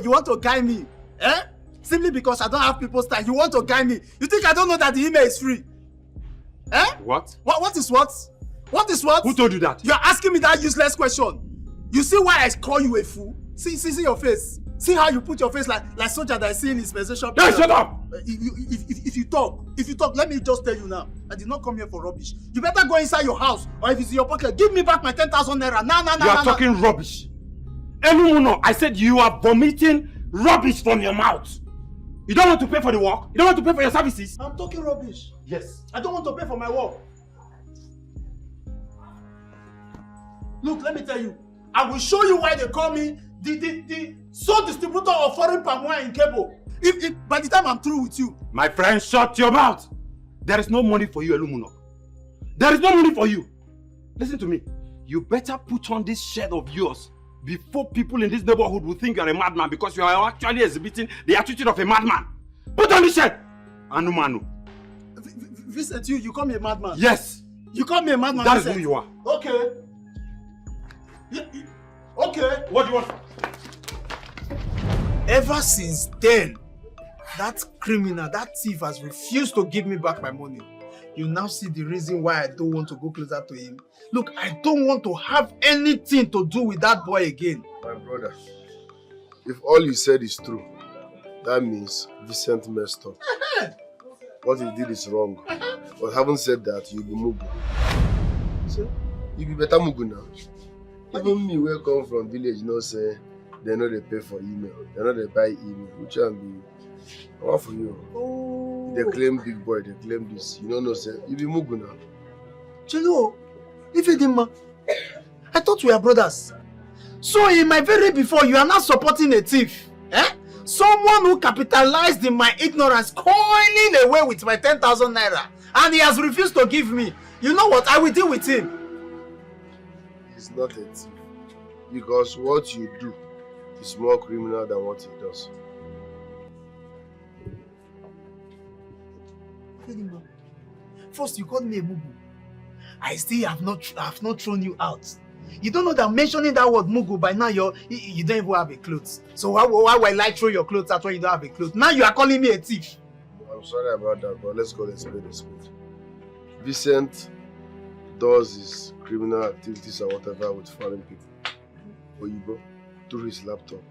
you want to guide me? Eh? Simply because I don't have people's time. You want to guide me. You think I don't know that the email is free? Eh? What? What is what? What is what? Who told you that? You're asking me that useless question. You see why I call you a fool? See your face. See how you put your face like soldier that I see in his possession. Hey, shut up! If you talk, let me just tell you now. I did not come here for rubbish. You better go inside your house, or if it's in your pocket, give me back my 10,000 naira. You are talking rubbish. Elumuno, I said you are vomiting rubbish from your mouth. You don't want to pay for the work? You don't want to pay for your services? I'm talking rubbish. Yes. I don't want to pay for my work. Look, let me tell you. I will show you why they call me the sole distributor of foreign palm wine in Kebo. If by the time I'm through with you. My friend, shut your mouth. There is no money for you, Elumuno. There is no money for you. Listen to me. You better put on this shirt of yours before people in this neighborhood will think you are a madman, because you are actually exhibiting the attitude of a madman. Put on this shirt. Anumanu. Vincent, you call me a madman? Yes. You call me a madman? That is who you are. Okay. Okay. What do you want? Ever since then, that criminal, that thief has refused to give me back my money. You now see the reason why I don't want to go closer to him. Look, I don't want to have anything to do with that boy again. My brother, if all you said is true, that means Vincent messed up. What he did is wrong. But having said that, you'll be Mugu. So, you'll be better Mugu now. Even me, where I come from village, say they know they pay for email. They know they buy email. Which one be? What for you? Oh. They claim big boy, they claim this. You don't know, say you be Mugu now. Chelo, if you didn't, I thought we were brothers. So in my very before, you are not supporting a thief. Eh? Someone who capitalized in my ignorance, coiling away with my 10,000 naira, and he has refused to give me. You know what? I will deal with him. He's not a thief. Because what you do is more criminal than what he does. First, you called me a mugu. I still have not thrown you out. You don't know that mentioning that word mugu, by now you don't even have a clothes. So why will I throw your clothes out when you don't have a clothes? Now you are calling me a thief. I'm sorry about that, but let's call it spade a spade. Vincent does his criminal activities or whatever with foreign people. Where you go? Through his laptop.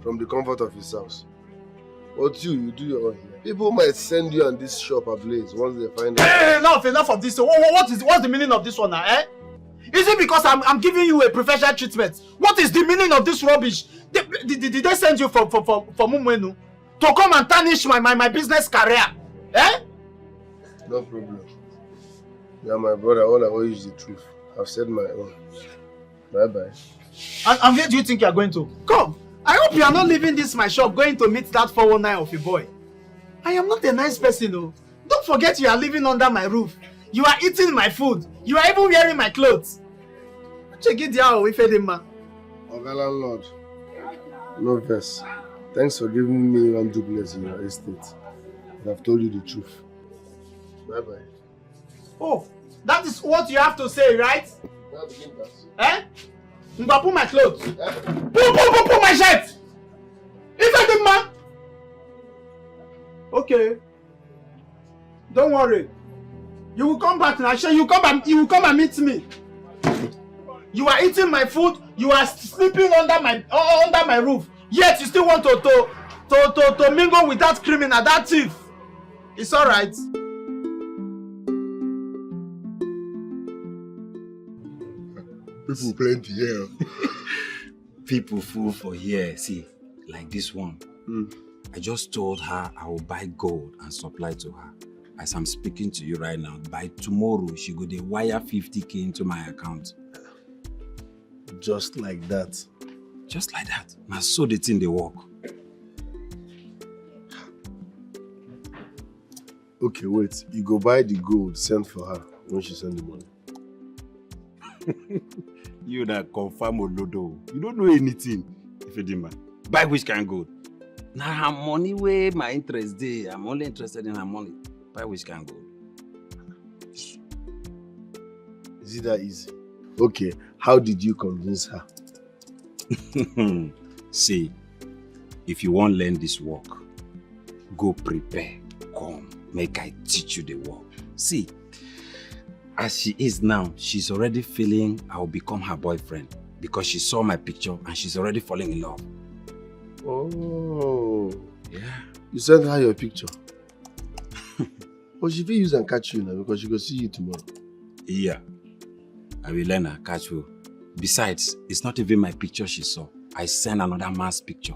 From the comfort of his house. What you do your own here. People might send you on this shop ablaze once they find out. Hey, enough of this. What's the meaning of this one now, eh? Is it because I'm giving you a professional treatment? What is the meaning of this rubbish? Did they send you from Mumwenu to come and tarnish my business career? Eh? No problem. You are my brother. All I owe you is the truth. I've said my own. Bye-bye. And where do you think you are going to? Come. I hope you are not leaving this my shop going to meet that 419 of a boy. I am not a nice person, though. Don't forget you are living under my roof. You are eating my food. You are even wearing my clothes. Check it out, Ifedema. Oga landlord, no verse. Thanks for giving me one duplex in your estate. But I've told you the truth. Bye-bye. Oh, that is what you have to say, right? Eh? Mba, pull my clothes. Pull my shirt. Ifedema. Okay. Don't worry. You will come back now. You will come and meet me. You are eating my food. You are sleeping under my roof. Yet you still want to mingle with that criminal, that thief. It's all right. People plenty here. People full for here. See, like this one. I just told her I will buy gold and supply to her. As I'm speaking to you right now, by tomorrow she go dey wire 50k into my account. Just like that. Just like that. Now so the thing they work. Okay, wait. You go buy the gold, send for her when she send the money. You that confirm Olodo. You don't know anything. If you demand. Buy which kind of gold? Now her money where my interest dey. I'm only interested in her money. Buy which kind of gold? Is it that easy? Okay, how did you convince her? See, if you want to learn this work, go prepare. Come, make I teach you the work. See, as she is now, she's already feeling I'll become her boyfriend because she saw my picture and she's already falling in love. Oh. Yeah. You sent her your picture? But she will use and catch you now because she will see you tomorrow. Yeah. I will learn her, catch you. Besides, it's not even my picture she saw. I sent another man's picture.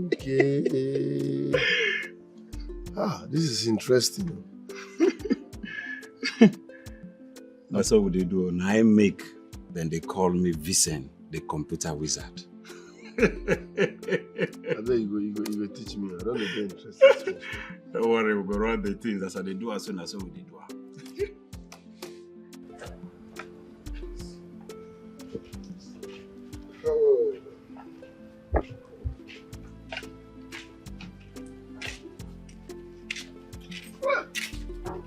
Okay. This is interesting. That's what they do. Now I make, then they call me Vincent, the computer wizard. I know you go teach me. I don't get interested. Don't worry, we'll go run the things. That's how they do as soon as we do.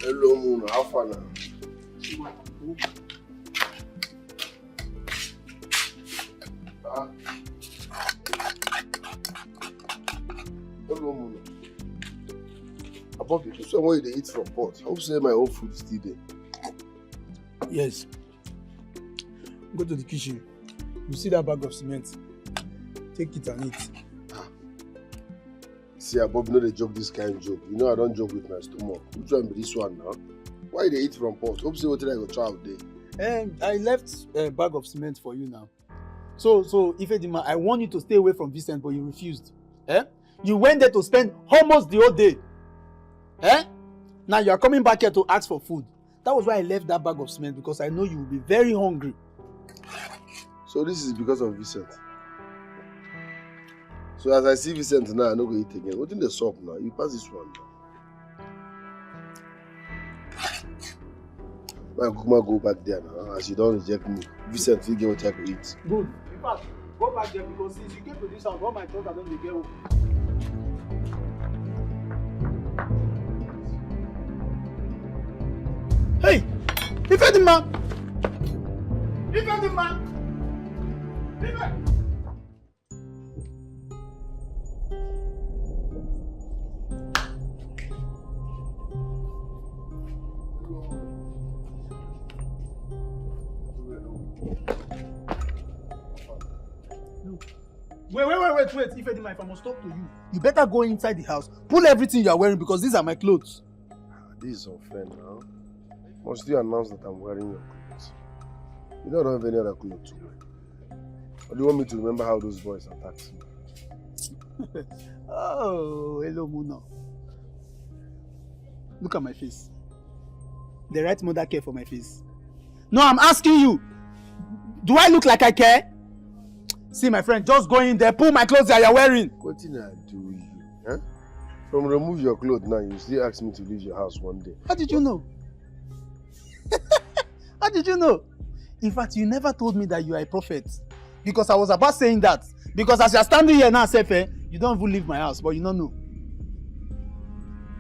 Hello, Moon. How far now? Hello, Moon. Above you, somewhere they eat from pot. I hope say my own food is still there. Yes. Go to the kitchen. You see that bag of cement? Take it and eat. See, Bob, no they joke this kind of joke. You know I don't joke with my stomach. Which one be this one now? Why they eat from pot? Hope say what I go try out there. I left a bag of cement for you now. So Ifedima, I want you to stay away from Vincent, but you refused. You went there to spend almost the whole day. Now you are coming back here to ask for food. That was why I left that bag of cement, because I know you will be very hungry. So this is because of Vincent? So as I see Vincent now, I no go eat again. What in the soup now? You pass this one now. I go back there now. As you don't reject me, Vincent, you get what I can eat. Good. In fact, go back there because since you came to this house, all my thoughts are going to get home. Hey! Ife the man! Ife the man! Ife! Wait, Ifedima, if I must talk to you, you better go inside the house, pull everything you are wearing because these are my clothes. This is unfair now. Must you announce that I'm wearing your clothes? You don't have any other clothes to wear. Or do you want me to remember how those boys attacked me? Oh, hello, Muno. Look at my face. The right mother care for my face. No, I'm asking you. Do I look like I care? See, my friend, just go in there, pull my clothes that you're wearing. What did I do with you? Huh? From remove your clothes now, you still ask me to leave your house one day. How did you know? How did you know? In fact, you never told me that you are a prophet. Because I was about saying that. Because as you're standing here now, Sefe, you don't even leave my house, but you don't know.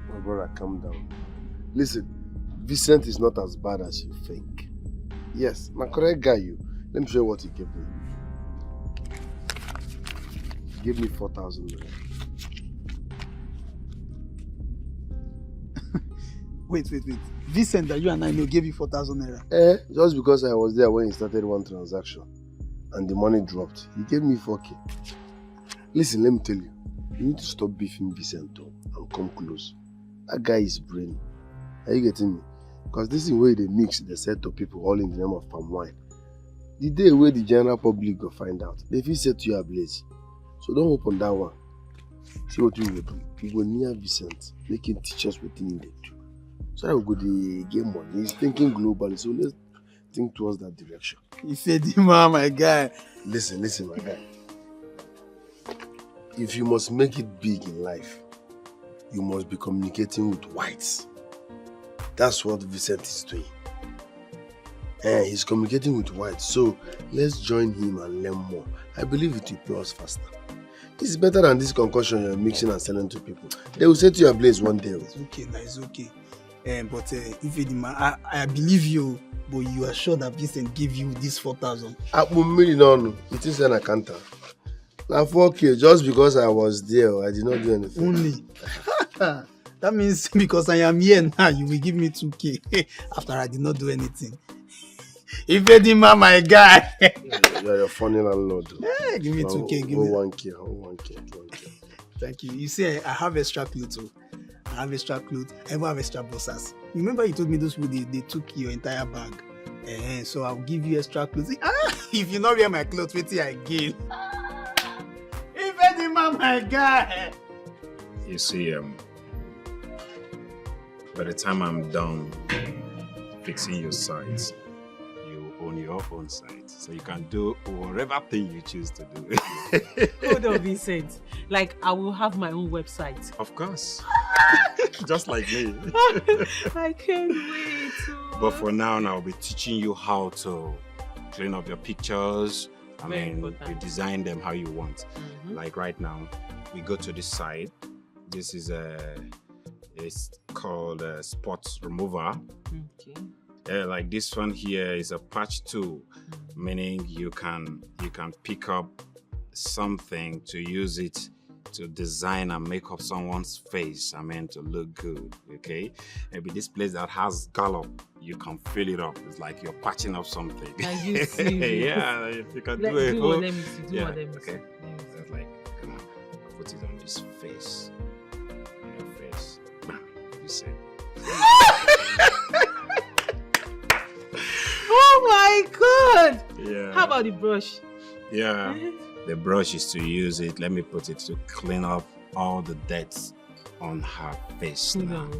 My brother, calm down. Listen, Vincent is not as bad as you think. Yes, my correct guy you. Let me show you what he gave me. Give me 4,000 naira. Wait. Vincent that you and I know gave you 4,000 naira. Just because I was there when he started one transaction and the money dropped, he gave me 4K. Listen, let me tell you, you need to stop beefing Vincent and come close. That guy is brainy. Are you getting me? Because this is where they mix the set of people all in the name of palm wine. The day where the general public go find out, they feel set you ablaze. So don't open that one. See what you will do. You go near Vincent, make him teach us what he need to do. So that we go to get money. He's thinking globally, so let's think towards that direction. Ifedima, my guy. Listen, my guy. If you must make it big in life, you must be communicating with whites. That's what Vincent is doing. He's communicating with whites, so let's join him and learn more. I believe it will pay us faster. This is better than this concoction you're mixing and selling to people. They will set you ablaze one day. It's okay. But Ifedima, I believe you, but you are sure that Vincent gave you this 4,000? No. It is an account. Now 4K, just because I was there, I did not do anything. Only? That means because I am here now, you will give me 2K after I did not do anything. Ifedima, my guy. You're a funny landlord. Yeah, give me 2K. Give me 1K. Thank you. You see, I have extra clothes. I have extra clothes. I even have extra boxers. Remember you told me those people, they took your entire bag. So I'll give you extra clothes. If you not wear my clothes, wait till I gain. Ifedima, my guy. You see, by the time I'm done fixing your sides, you own your own site. So you can do whatever thing you choose to do. Hold on, Vincent. Like, I will have my own website. Of course. Just like me. I can't wait. But for now, I'll be teaching you how to clean up your pictures. We design them how you want. Like right now, we go to this side. This is it's called a spot remover. Okay. Like this one here is a patch tool, meaning you can pick up something to use it to design and make up someone's face, to look good, okay? Maybe this place that has gallop, you can fill it up. It's like you're patching up something. Are you serious? Yeah, you can do it. Do what Okay. That's like, come on, put it on this face. On your face. Bam, you say. Oh my God! Yeah. How about the brush? Yeah. The brush is to use it. Let me put it to clean up all the dirt on her face. Hold on.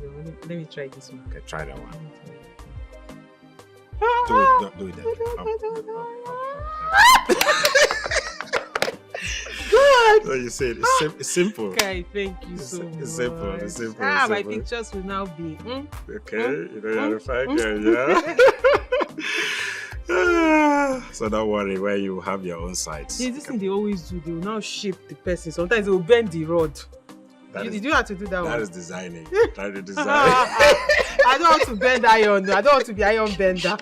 Let me try this one. Okay, try that one. Do it. God! So you said it's simple. Okay, thank you so much. It's simple. It's simple. Ah, it's my simple. pictures will now be. Okay, you know you're a fine girl, yeah? So don't worry, where you have your own sites. See, this thing they always do, they will now shape the person. Sometimes they will bend the rod. Did you have to do that one? That is designing. That is design. I don't want to bend iron. I don't want to be iron bender.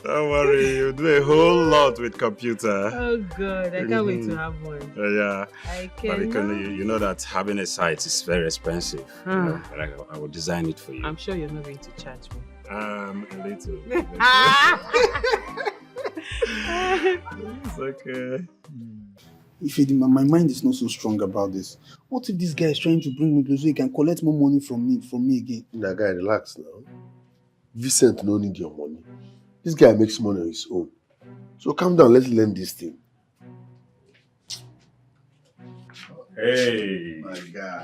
Don't worry, you do a whole lot with computer. Oh God, I can't wait to have one. Yeah. I But can. you know that having a site is very expensive. You know, but I will design it for you. I'm sure you're not going to charge me. A little. It's okay. If my mind is not so strong about this. What if this guy is trying to bring me close so he can collect more money from me again? That guy, relax now. Vincent no need your money. This guy makes money on his own. So calm down, let's learn this thing. Hey,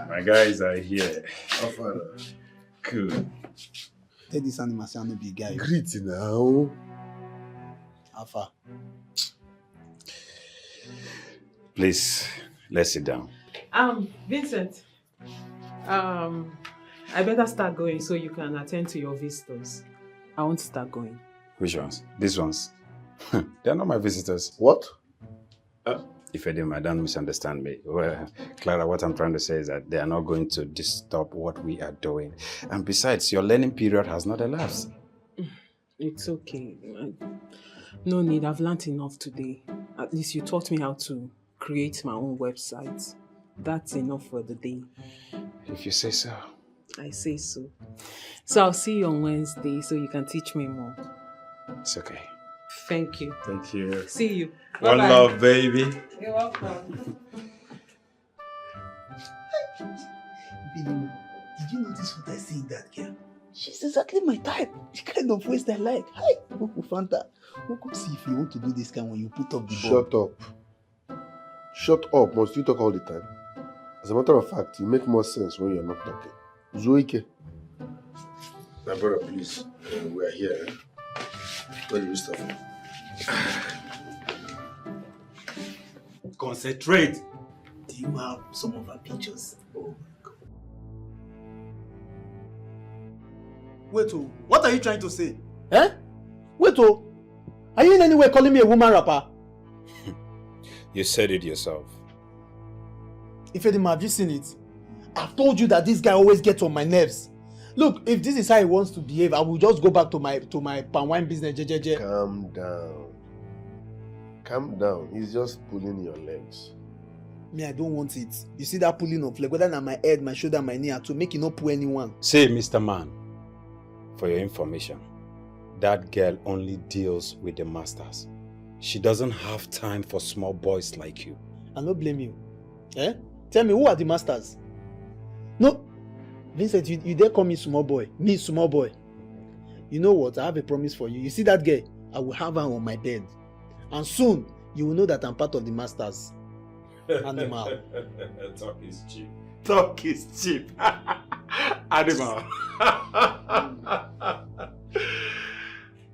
my guys are here. How far? Cool. Tell this animal say I no be guy. Greet now. How far? Please, let's sit down. Vincent. I better start going so you can attend to your visitors. I want to start going. Which ones? These ones? They're not my visitors. What? If I don't misunderstand me. Well, Clara, what I'm trying to say is that they are not going to disturb what we are doing. And besides, your learning period has not elapsed. It's okay. No need. I've learned enough today. At least you taught me how to create my own website. That's enough for the day. If you say so. I say so. So I'll see you on Wednesday so you can teach me more. It's okay. Thank you. Thank you. See you. One Bye-bye. love, baby. You're welcome. Did you notice what I see in that girl? She's exactly my type. The kind of waist I like. Hi, Fanta. Who could see if you want to do this kind when you put up the ball? Shut up. Shut up. Must you talk all the time? As a matter of fact, you make more sense when you're not talking. Zoike. My brother, please. We are here. Where do we start from? Concentrate. Do you have some of her pictures? Oh my God. Wait, what are you trying to say? Eh? Wait, are you in any way calling me a woman rapper? You said it yourself. Ifedima, have you seen it? I've told you that this guy always gets on my nerves. Look, if this is how he wants to behave, I will just go back to my palm wine business, JJJ. Calm down. Calm down. He's just pulling your legs. Me, I don't want it. You see that pulling of leg, whether na my head, my shoulder, my knee, to make it not pull anyone. Say, Mr. Man, for your information, that girl only deals with the masters. She doesn't have time for small boys like you. I don't blame you. Eh? Tell me, who are the masters? No. Vincent, you dare call me small boy. Me, small boy. You know what? I have a promise for you. You see that girl? I will have her on my bed. And soon, you will know that I'm part of the masters. Animal. Talk is cheap. Talk is cheap. Animal.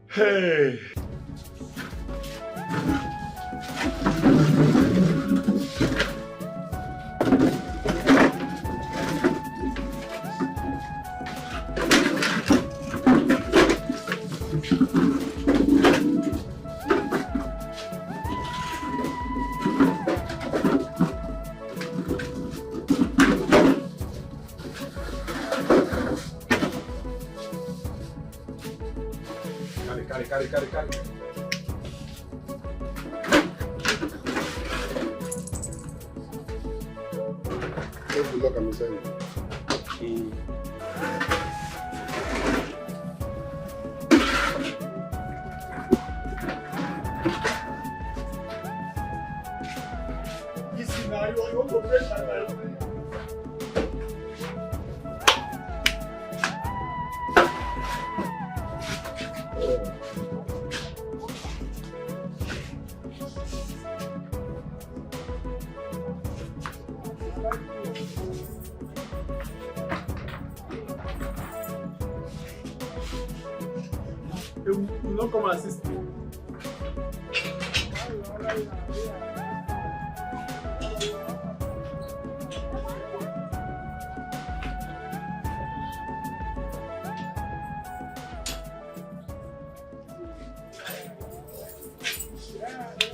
Hey. Carry. Good luck, I'm saying. Listen now, you want to break my life. You don't come and assist me.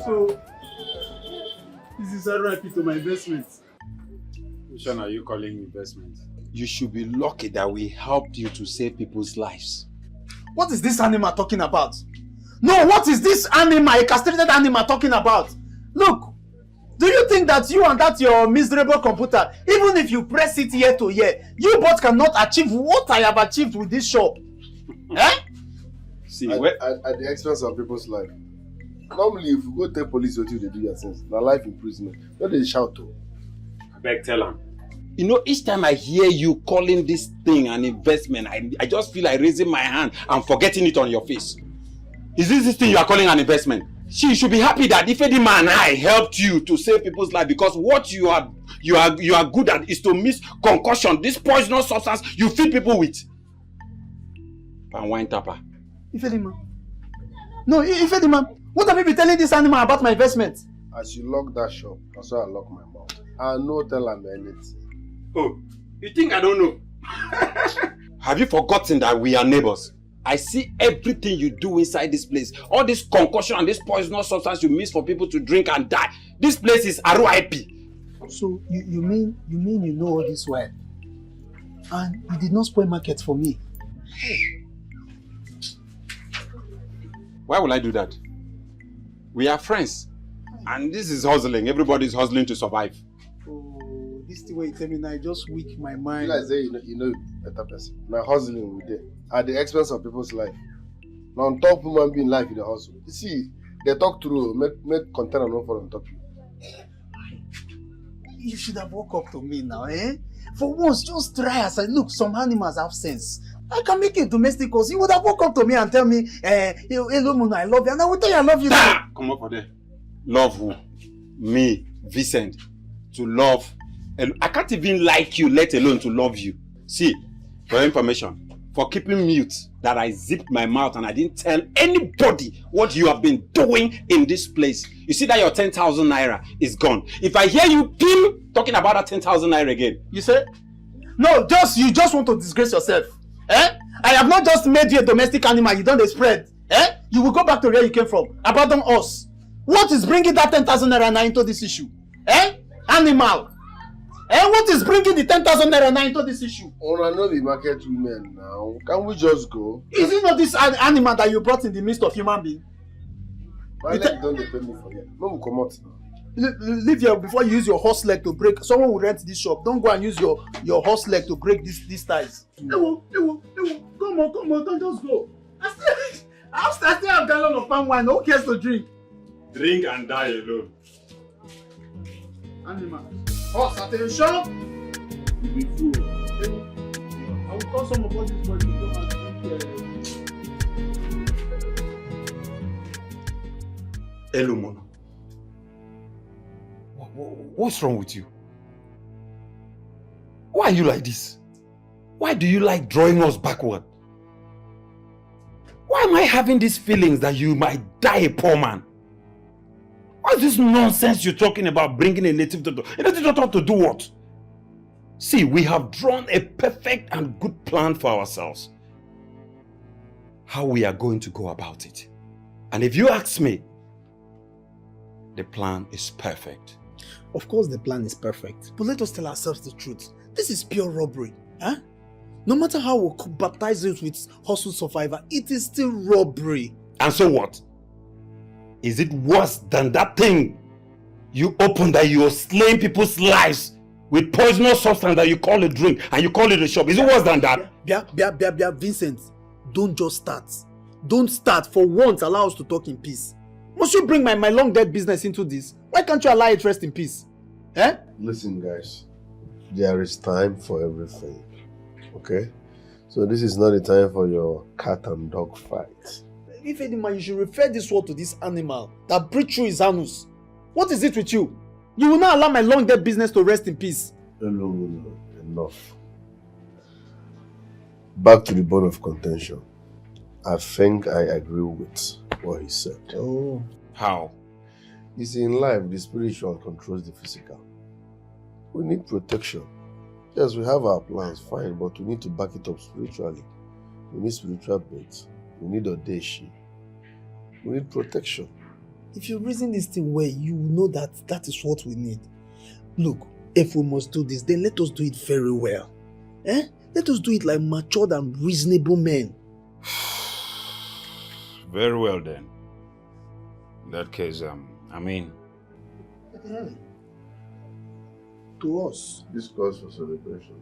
So, this is RIP to my investment. Which one are you calling investment? You should be lucky that we helped you to save people's lives. What is this animal talking about? No, what is this animal, a castrated animal talking about? Look, do you think that you and that your miserable computer, even if you press it year to year, you both cannot achieve what I have achieved with this shop? Eh? See, at the expense of people's life. Normally, if you go tell police what you do your sins, na life imprisonment. Don't they shout to? I beg, tell him. You know, each time I hear you calling this thing an investment, I just feel like raising my hand and forgetting it on your face. Is this thing you are calling an investment? You should be happy that Ifedima and I helped you to save people's life, because what you are good at is to mix concussion, this poisonous substance you feed people with. And wine tapper. Ifedima. No, Ifedima. What have you been telling this animal about my investment? As you lock that shop, that's why I lock my mouth. I no tell him anything. Oh, you think I don't know? Have you forgotten that we are neighbors? I see everything you do inside this place. All this concussion and this poisonous substance you mix for people to drink and die. This place is RIP. So you mean you know all this well? And you did not spoil market for me? Why will I do that? We are friends. And this is hustling. Everybody is hustling to survive. Oh, this thing where you tell me now, I just weak my mind. You guys say you know better person. Now hustling with them at the expense of people's life. Now on top human being life in the hustle. You see, they talk through, make content and not fall on top of you. You should have woke up to me now, eh? For once, just try as I look. Some animals have sense. I can make it domestic cause you would have woke up to me and tell me, hello Mona, I love you. And I will tell you I love you. Come up for there. Love who? Me, Vincent. To love. I can't even like you, let alone to love you. See, for your information, for keeping mute, that I zipped my mouth and I didn't tell anybody what you have been doing in this place. You see that your 10,000 naira is gone. If I hear you talking about that 10,000 naira again. You say? No, you just want to disgrace yourself. Eh? I have not just made you a domestic animal, you don't spread. Eh? You will go back to where you came from. Abandon us. What is bringing that 10,000 naira now into this issue? Eh? Animal. Eh? What is bringing the 10,000 naira now into this issue? Oh, I know the market women now. Can we just go? Is it not this animal that you brought in the midst of human beings? Why don't they pay me for it? No, we come out now. Leave here before you use your horse leg to break. Someone will rent this shop. Don't go and use your horse leg to break these ties. Ewo, come on, don't just go. I still have a gallon of palm wine. Who cares to drink? Drink and die alone. Animal. Horse, attention. You be fool. I will call some of all these boys to come and drink. Hello, Mona. What's wrong with you? Why are you like this? Why do you like drawing us backward? Why am I having these feelings that you might die a poor man? What's this nonsense you're talking about bringing a native doctor? A native doctor to do what? See, we have drawn a perfect and good plan for ourselves. How we are going to go about it. And if you ask me, the plan is perfect. Of course the plan is perfect. But let us tell ourselves the truth. This is pure robbery. Huh? No matter how we could baptize it with hustle survivor, it is still robbery. And so what? Is it worse than that thing you opened that you are slaying people's lives with poisonous substance that you call a drink and you call it a shop? Is it worse than that? Vincent, don't just start. Don't start. For once, allow us to talk in peace. Must you bring my long dead business into this? Why can't you allow it rest in peace? Eh? Listen, guys. There is time for everything. Okay? So this is not the time for your cat and dog fight. If any man, you should refer this word to this animal that breathed through his anus. What is it with you? You will not allow my long dead business to rest in peace. No. Enough. Back to the bone of contention. I think I agree with what he said. Oh. How? You see, in life, the spiritual controls the physical. We need protection. Yes, we have our plans, fine, but we need to back it up spiritually. We need spiritual bait. We need audacious. We need protection. If you reason this thing well, you know that that is what we need. Look, if we must do this, then let us do it very well. Let us do it like matured and reasonable men. Very well then. In that case, To us. This calls for celebration.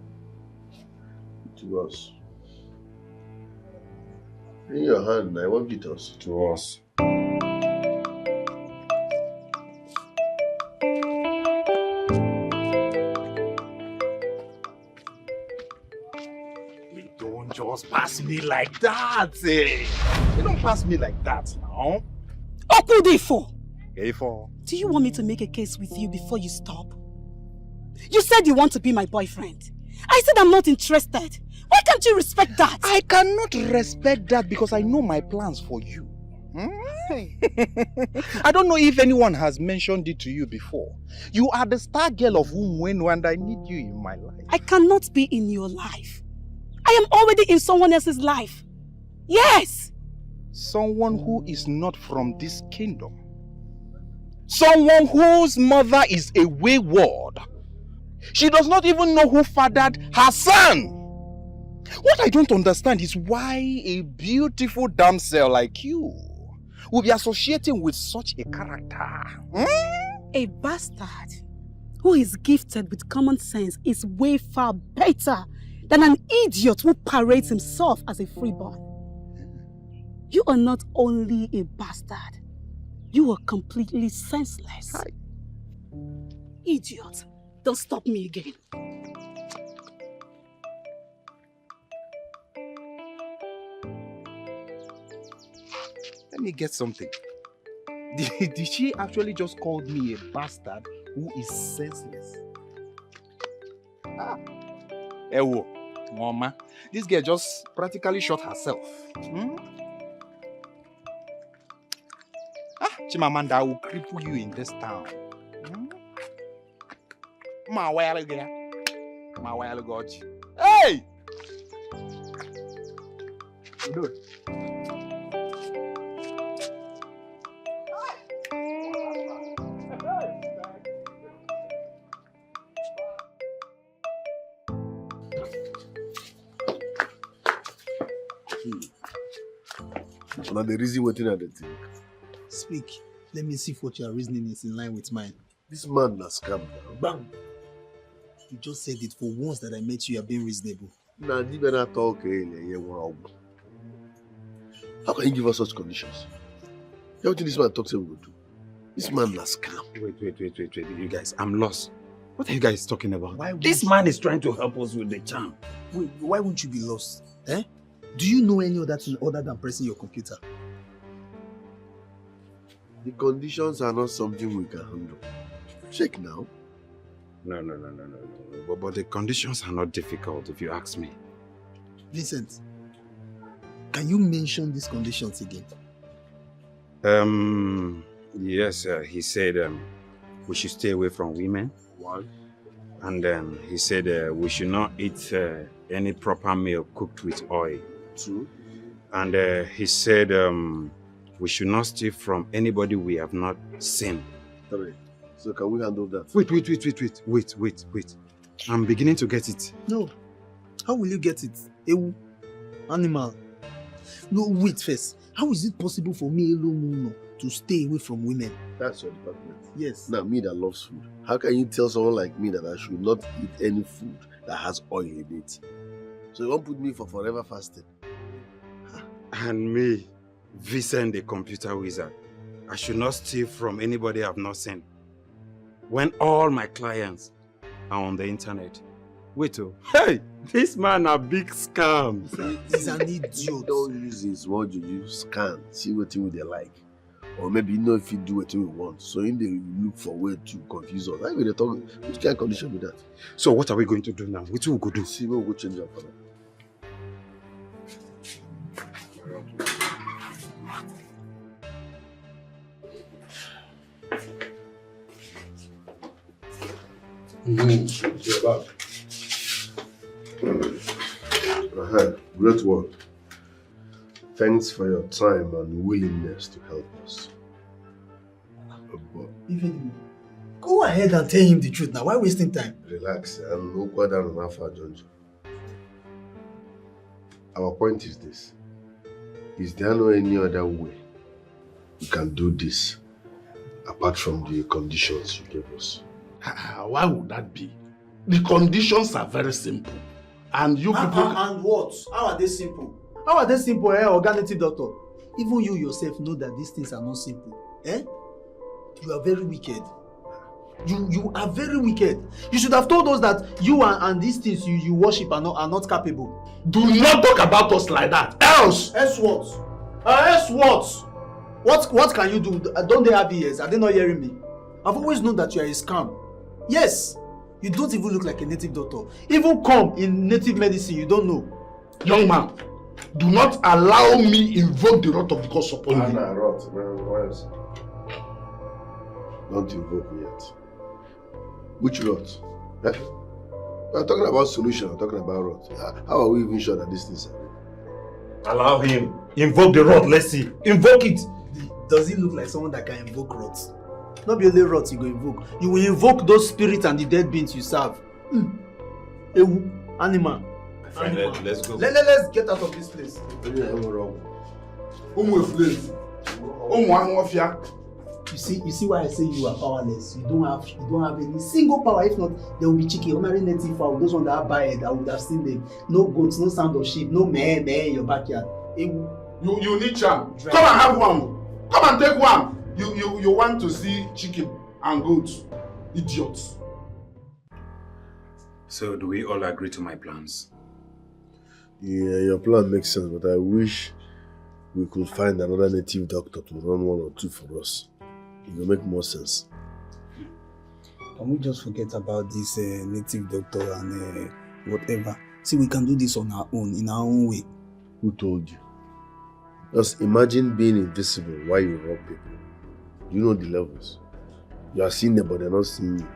To us. In your hand, I won't get us. To us. Don't just pass me like that, eh? You don't pass me like that now. Okudifo! Ifo. Do you want me to make a case with you before you stop? You said you want to be my boyfriend. I said I'm not interested. Why can't you respect that? I cannot respect that because I know my plans for you. I don't know if anyone has mentioned it to you before. You are the star girl of whom and I need you in my life. I cannot be in your life. I am already in someone else's life. Yes! Someone who is not from this kingdom. Someone whose mother is a wayward. She does not even know who fathered her son. What I don't understand is why a beautiful damsel like you will be associating with such a character. A bastard who is gifted with common sense is way far better than an idiot who parades himself as a freeborn. You are not only a bastard, you are completely senseless. Idiot, don't stop me again. Let me get something. Did she actually just call me a bastard who is senseless? Ewo, mama, this girl just practically shot herself. Chimamanda, I will cripple you in this town. Ma while ago. Hey! Good. Now the reason waiting at the thing. Speak. Let me see if what your reasoning is in line with mine. This man has scammed. Bang! You just said it for once that I met you are being reasonable. Now, how can you give us such conditions? Everything this man talks about we will do. This man has scammed. Wait, you guys, I'm lost. What are you guys talking about? This man is trying to help us with the charm. Wait, why won't you be lost? Do you know any other thing other than pressing your computer? The conditions are not something we can handle. Check now. No. But the conditions are not difficult if you ask me. Vincent, can you mention these conditions again? Yes, he said we should stay away from women. One. And then he said we should not eat any proper meal cooked with oil. Two. And he said we should not steal from anybody we have not seen. Three. So can we handle that? Wait. I'm beginning to get it. No. How will you get it? Ewu. Animal. No, wait first. How is it possible for me alone to stay away from women? That's your department. Yes. Now, me that loves food. How can you tell someone like me that I should not eat any food that has oil in it? So you won't put me for forever fasting. And me, Vincent the computer wizard, I should not steal from anybody I've not seen. When all my clients are on the internet. Wait, hey, this man a big scam. He's an idiot. Don't use his word, you use scan. See what they like. Or maybe you know if you do what you want. So in there you look for way to confuse us. Like we talk, which kind of condition with that? So what are we going to do now? Which will go do? See, we'll go change our color. Great work. Thanks for your time and willingness to help us. Go ahead and tell him the truth now. Why wasting time? Relax, I'm no quarter than half a John. Our point is this. Is there no any other way we can do this apart from the conditions you gave us? Why would that be? The conditions are very simple. And you people... And what? How are they simple? How are they simple, Organic doctor? Even you yourself know that these things are not simple. Eh? You are very wicked. You are very wicked. You should have told us that you and these things you worship are not capable. Do not talk about us like that. Else! Else what? Else what? What can you do? Don't they have ears? Are they not hearing me? I've always known that you are a scam. Yes. You don't even look like a native doctor. Even come in native medicine, you don't know. Young man, do not allow me invoke the wrath of the gods upon you. Wrath, man. Don't invoke me yet. Which wrath? Eh? We're talking about solution, we're talking about wrath. How are we even sure that these things are? Allow him. Invoke the wrath, let's see. Invoke it. Does he look like someone that can invoke wrath? Not be only wrath you go invoke. You will invoke those spirits and the dead beings you serve. Animal. Let's go. Let's get out of this place. You see why I say you are powerless. You don't have any single power. If not, there will be chicken, ordinary native fowl. Those ones that have bad, I would have seen them. No goats, no sound of sheep, no meh in your backyard. You need charm. Come and have one. Come and take one. You want to see chicken and goats. Idiots. So do we all agree to my plans? Yeah, your plan makes sense, but I wish we could find another native doctor to run one or two for us. It will make more sense. Can we just forget about this native doctor and whatever? See, we can do this on our own, in our own way. Who told you? Just imagine being invisible while you rob people. You know the levels. You are seeing them, but they're not seeing you.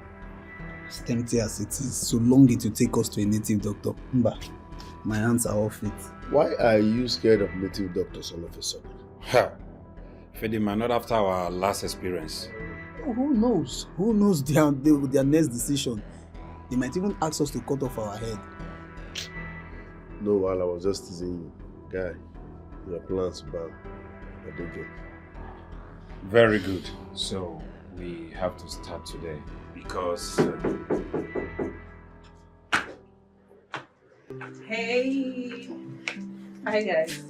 As tempting as it is, so long it will take us to a native doctor. Mba, my hands are off it. Why are you scared of native doctors all of a sudden? Ha! Fedima, not after our last experience. Oh, who knows? Who knows their next decision? They might even ask us to cut off our head. No, while I was just teasing you. Guy, your plans bad. I don't get. Very good. So, we have to start today because... Hey! Hi, guys.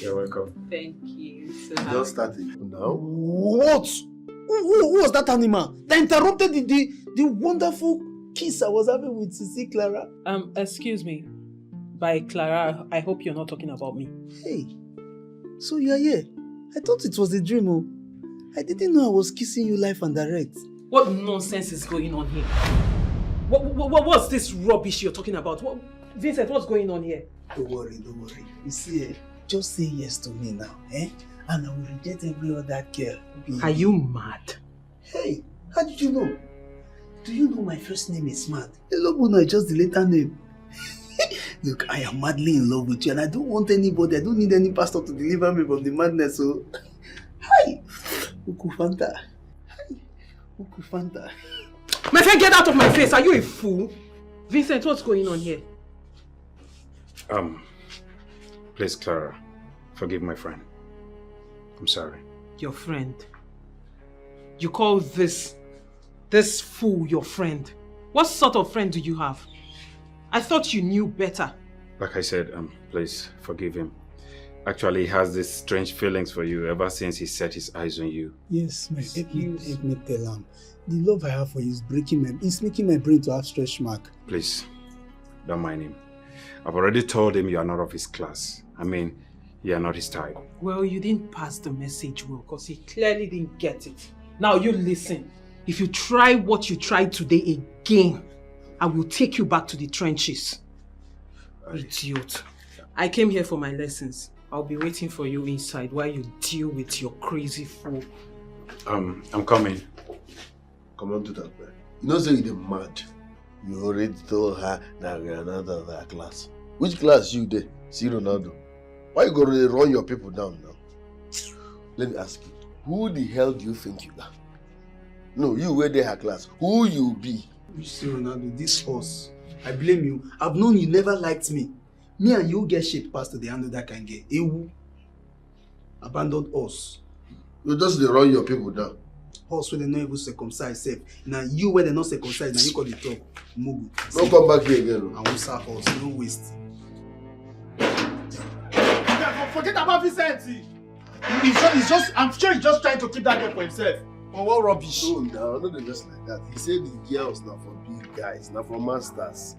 You're welcome. Thank you. So Just started now. What? Who was that animal that interrupted the wonderful kiss I was having with Sisi Clara? Excuse me. By Clara, I hope you're not talking about me. Hey, so you're here. I thought it was a dream. Oh. I didn't know I was kissing you live and direct. What nonsense is going on here? What's this rubbish you're talking about? Vincent, what's going on here? Don't worry. You see, just say yes to me now, eh? And I will reject every other girl. Are you mad? Hey, how did you know? Do you know my first name is Mad? Hello, Bono, is just the later name. Look, I am madly in love with you and I don't want anybody, I don't need any pastor to deliver me from the madness, so... Hi! Ukufanta. Hi! Ukufanta. My friend, get out of my face! Are you a fool? Vincent, what's going on here? Please, Clara, forgive my friend. I'm sorry. Your friend? You call this fool your friend? What sort of friend do you have? I thought you knew better. Like I said, please forgive him. Actually, he has these strange feelings for you ever since he set his eyes on you. Yes, help me tell him. The love I have for you is it's making my brain to have stretch mark. Please, don't mind him. I've already told him you are not of his class. I mean, you are not his type. Well, you didn't pass the message well, because he clearly didn't get it. Now you listen. If you try what you tried today again, I will take you back to the trenches. Idiot. I came here for my lessons. I'll be waiting for you inside while you deal with your crazy fool. I'm coming. Come on to that, man. You know, say you're mad. You already told her that we're another of that class. Which class you there? See Ronaldo. Why you gonna run your people down now? Let me ask you. Who the hell do you think you are? No, you were there her class. Who you be? You see, Ronaldo, this horse. I blame you. I've known you never liked me. Me and you get shit past to the handle that can get. Ewu abandoned us. You just dey run your people down. Horse where they not even circumcised self. Now you where they not circumcised, now you call the talk. Mugu. Don't come back here again. I won't serve horse, don't waste. Forget about Vicente. He's just, I'm sure he's just trying to keep that girl for himself. Or what rubbish? No, not just like that. He said the girls not for big guys, not for masters.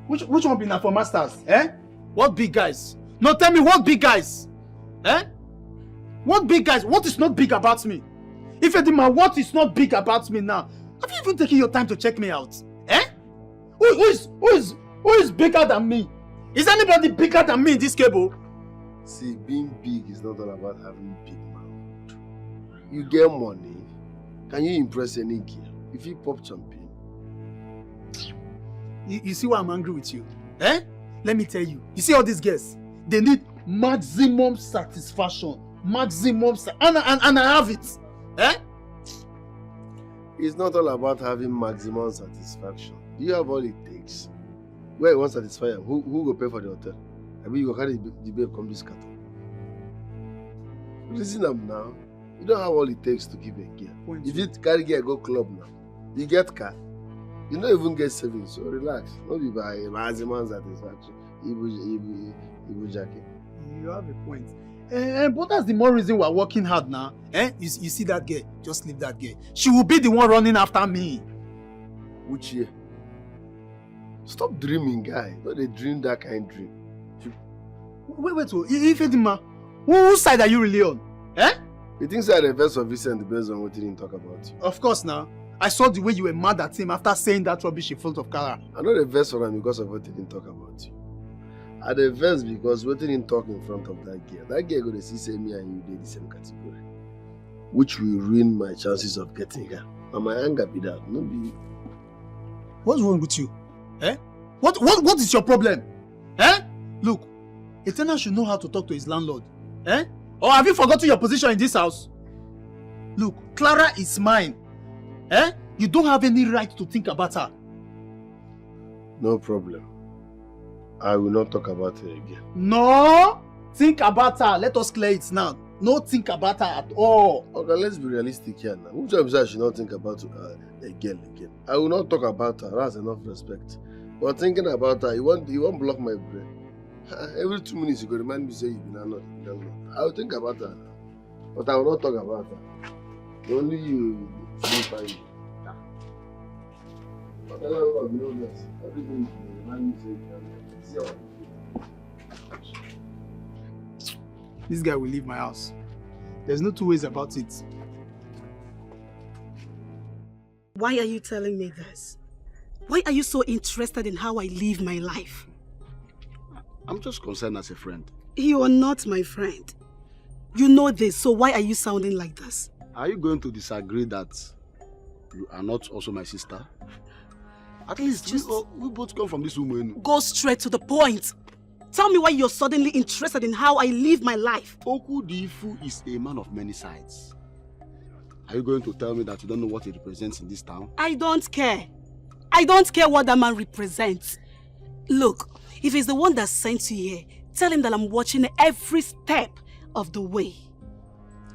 Which one be now for masters? Eh? What big guys? No, tell me what big guys? Eh? What big guys? What is not big about me? If Edima, what is not big about me now? Have you even taken your time to check me out? Eh? Who is bigger than me? Is anybody bigger than me in this cable? See, being big is not all about having big mouth. You get money, can you impress any girl? If you pop champagne. You see why I'm angry with you? Eh? Let me tell you. You see all these girls? They need maximum satisfaction. And I have it. Eh? It's not all about having maximum satisfaction. Do you have all it takes? Where you want to satisfy them? Who will pay for the hotel? I mean, you will carry the babe come this cattle. Listen up now. You don't have all it takes to keep a girl. If you carry girl go club now, you get car. You don't even get savings, so relax. Don't be by maximum satisfaction. Ibu jacket. You have a point. But that's the more reason we're working hard now. Eh? You see that girl? Just leave that girl. She will be the one running after me. Which year? Stop dreaming, guy. Don't they dream that kind of dream. Wait. If Edima, whose side are you really on? Eh? You think I reverse for Vicente based on what he didn't talk about you? Of course now. I saw the way you were mad at him after saying that rubbish in front of Clara. I not reverse for him because of what he didn't talk about you. I reverse because what he didn't talk in front of that girl. That girl gonna see say me and you did the same category. Which will ruin my chances of getting her. And my anger be that, no be. What's wrong with you? Eh? What is your problem? Eh? Look, a tenant should know how to talk to his landlord. Eh? Or have you forgotten your position in this house? Look, Clara is mine. Eh? You don't have any right to think about her. No problem. I will not talk about her again. No! Think about her. Let us clear it now. No think about her at all. Okay, let's be realistic here now. Which of us I should not think about a girl again? I will not talk about her. That's enough respect. But thinking about her, you won't block my brain. Every 2 minutes you go remind me say you be not. I will think about her. But I will not talk about her. Only you will find me. But I don't know this. Everything you remind me say you can. This guy will leave my house. There's no two ways about it. Why are you telling me this? Why are you so interested in how I live my life? I'm just concerned as a friend. You are not my friend. You know this, so why are you sounding like this? Are you going to disagree that you are not also my sister? At least we both come from this woman. Go straight to the point. Tell me why you're suddenly interested in how I live my life. Okudifu is a man of many sides. Are you going to tell me that you don't know what he represents in this town? I don't care. I don't care what that man represents. Look, if he's the one that sent you here, tell him that I'm watching every step of the way.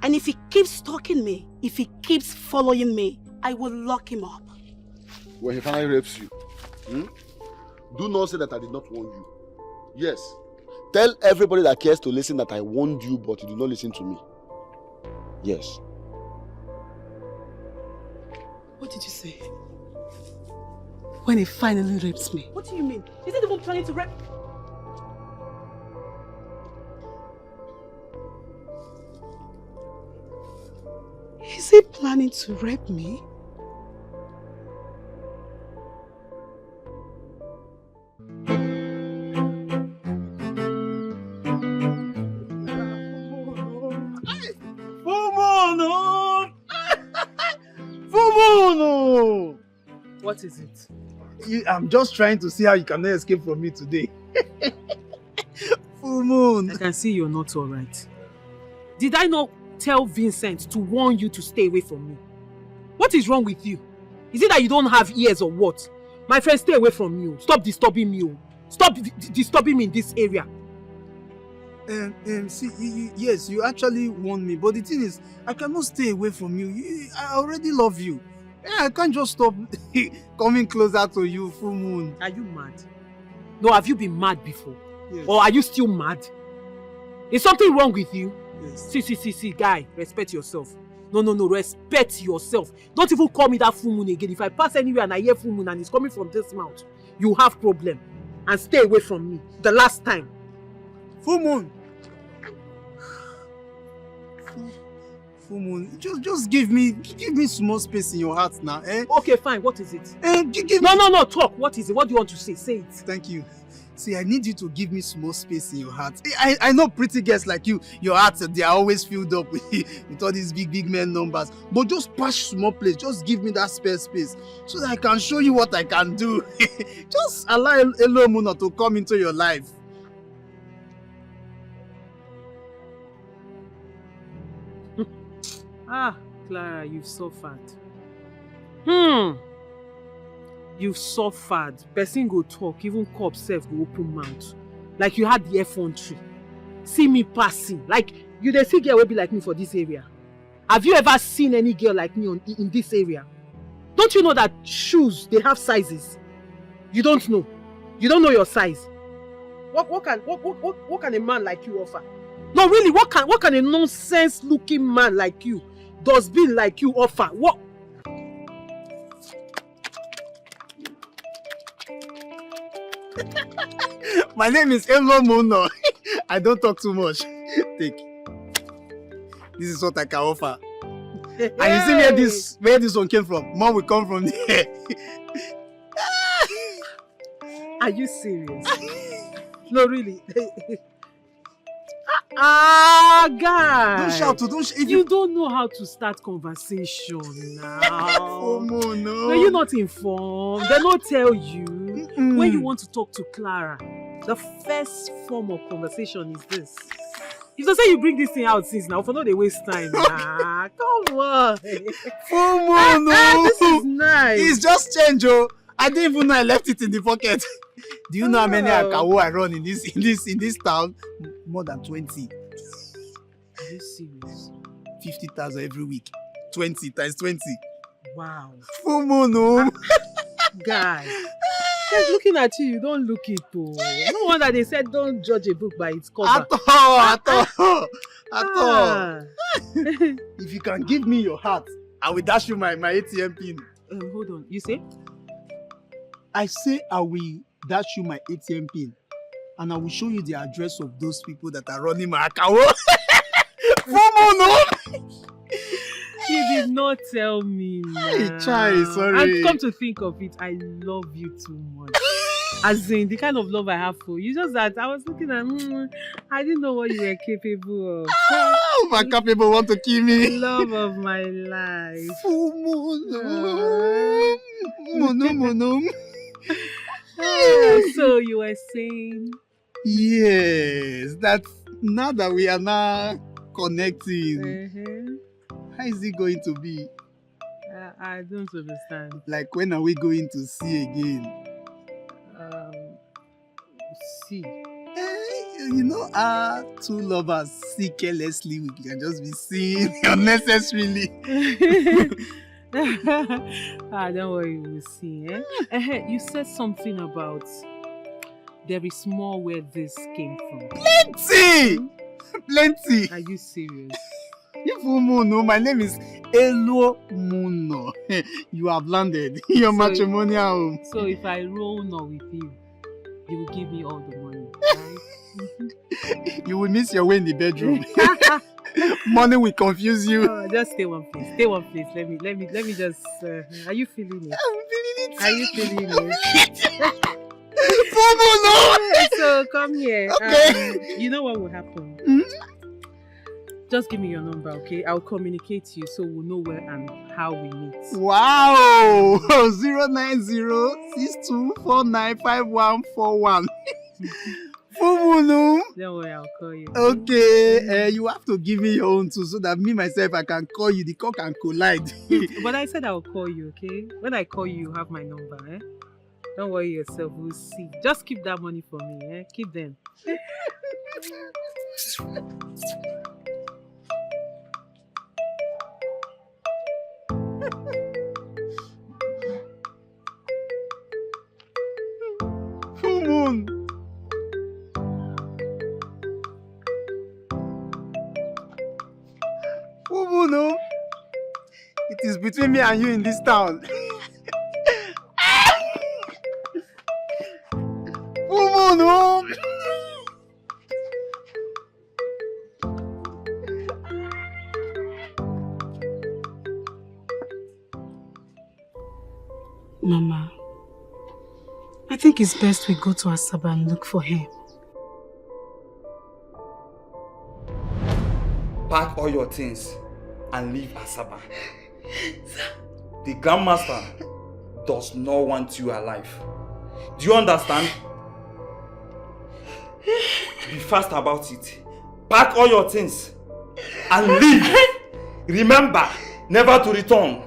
And if he keeps stalking me, if he keeps following me, I will lock him up. When he finally rapes you, do not say that I did not warn you. Yes. Tell everybody that cares to listen that I warned you, but you did not listen to me. Yes. What did you say? When he finally rapes me. What do you mean? Is he the one planning to rape? Is he planning to rape me? What is it? I'm just trying to see how you cannot escape from me today. Full moon. I can see you're not alright. Did I not tell Vincent to warn you to stay away from me. What is wrong with you? Is it that you don't have ears or what? My friend, stay away from me. Stop disturbing me. Stop disturbing me in this area. See, yes, you actually warned me, but the thing is, I cannot stay away from you. I already love you. I can't just stop coming closer to you, full moon. Are you mad? No, have you been mad before? Yes. Or are you still mad? Is something wrong with you? Yes. See, guy, respect yourself. No, respect yourself. Don't even call me that full moon again. If I pass anywhere and I hear full moon and it's coming from this mouth, you have problem. And stay away from me. The last time. Full moon. Full moon. Just give me small space in your heart now, eh? Okay, fine. What is it? No, talk. What is it? What do you want to say? Say it. Thank you. See, I need you to give me small space in your heart. I know pretty girls like you, your hearts, they are always filled up with all these big men numbers. But just pass small place. Just give me that spare space so that I can show you what I can do. Just allow Elo Muna to come into your life. Clara, you've suffered. You've suffered. Person go talk, even cop self go open mouth. Like you had the effrontery. See me passing. Like you dey see girl will be like me for this area. Have you ever seen any girl like me in this area? Don't you know that shoes, they have sizes? You don't know. You don't know your size. What can a man like you offer? No, really, what can a nonsense looking man like you, dustbin like you offer? What? My name is Elo Muno. I don't talk too much. Take. This is what I can offer. And you see where this one came from? Mom will come from there. Are you serious? No, really. Guy. Don't shout. You don't know how to start conversation now. Oh, no. No, you're not informed. They don't tell you. When you want to talk to Clara, the first form of conversation is this. If they say you bring this thing out since now, for no they waste time. Come on. This is nice. It's just change, oh. I didn't even know I left it in the pocket. Do you know how many akawo I run in this town? More than 20. Are you serious? 50,000 every week. 20 times 20. Wow. Full moon, no. Guy. Just looking at you, you don't look it though. No wonder they said don't judge a book by its cover. At all. If you can give me your heart, I will dash you my ATM pin. Hold on. You say? I say I will dash you my ATM pin. And I will show you the address of those people that are running my account. You did not tell me. Sorry. And come to think of it, I love you too much. As in, the kind of love I have for you. Just that I was looking at, I didn't know what you were capable of. Oh, my capable want to kill me. Love of my life. So you were saying? Yes, that now that we are now connecting, how is it going to be? I don't understand. Like when are we going to see again? See? You know, two lovers see carelessly, we can just be seeing unnecessarily. Don't worry, we'll see. You said something about there is more where this came from. Plenty! Are you serious? If you know, my name is Elo Muno. You have landed in your matrimonial home. So if I roll no with you, you will give me all the money, right? You will miss your way in the bedroom. Money will confuse you. Just stay one place. Stay one place. Let me just. Are you feeling it? I'm feeling it. Are you feeling it? No. So come here. Okay. You know what will happen? Just give me your number, okay? I'll communicate to you so we'll know where and how we meet. Wow! 090-6249-5141. Full moon. Don't worry, I'll call you. Okay, you have to give me your own too, so that me myself I can call you. The call can collide. But I said I'll call you, okay? When I call you, you have my number, eh? Don't worry yourself, we'll see. Just keep that money for me, eh? Keep them. Full moon. Full moon, no? It is between me and you in this town. Full moon, no? Mama, I think it's best we go to Asaba and look for him. Pack all your things and leave Asaba. The Grandmaster does not want you alive. Do you understand? Be fast about it. Pack all your things and leave. Remember, never to return.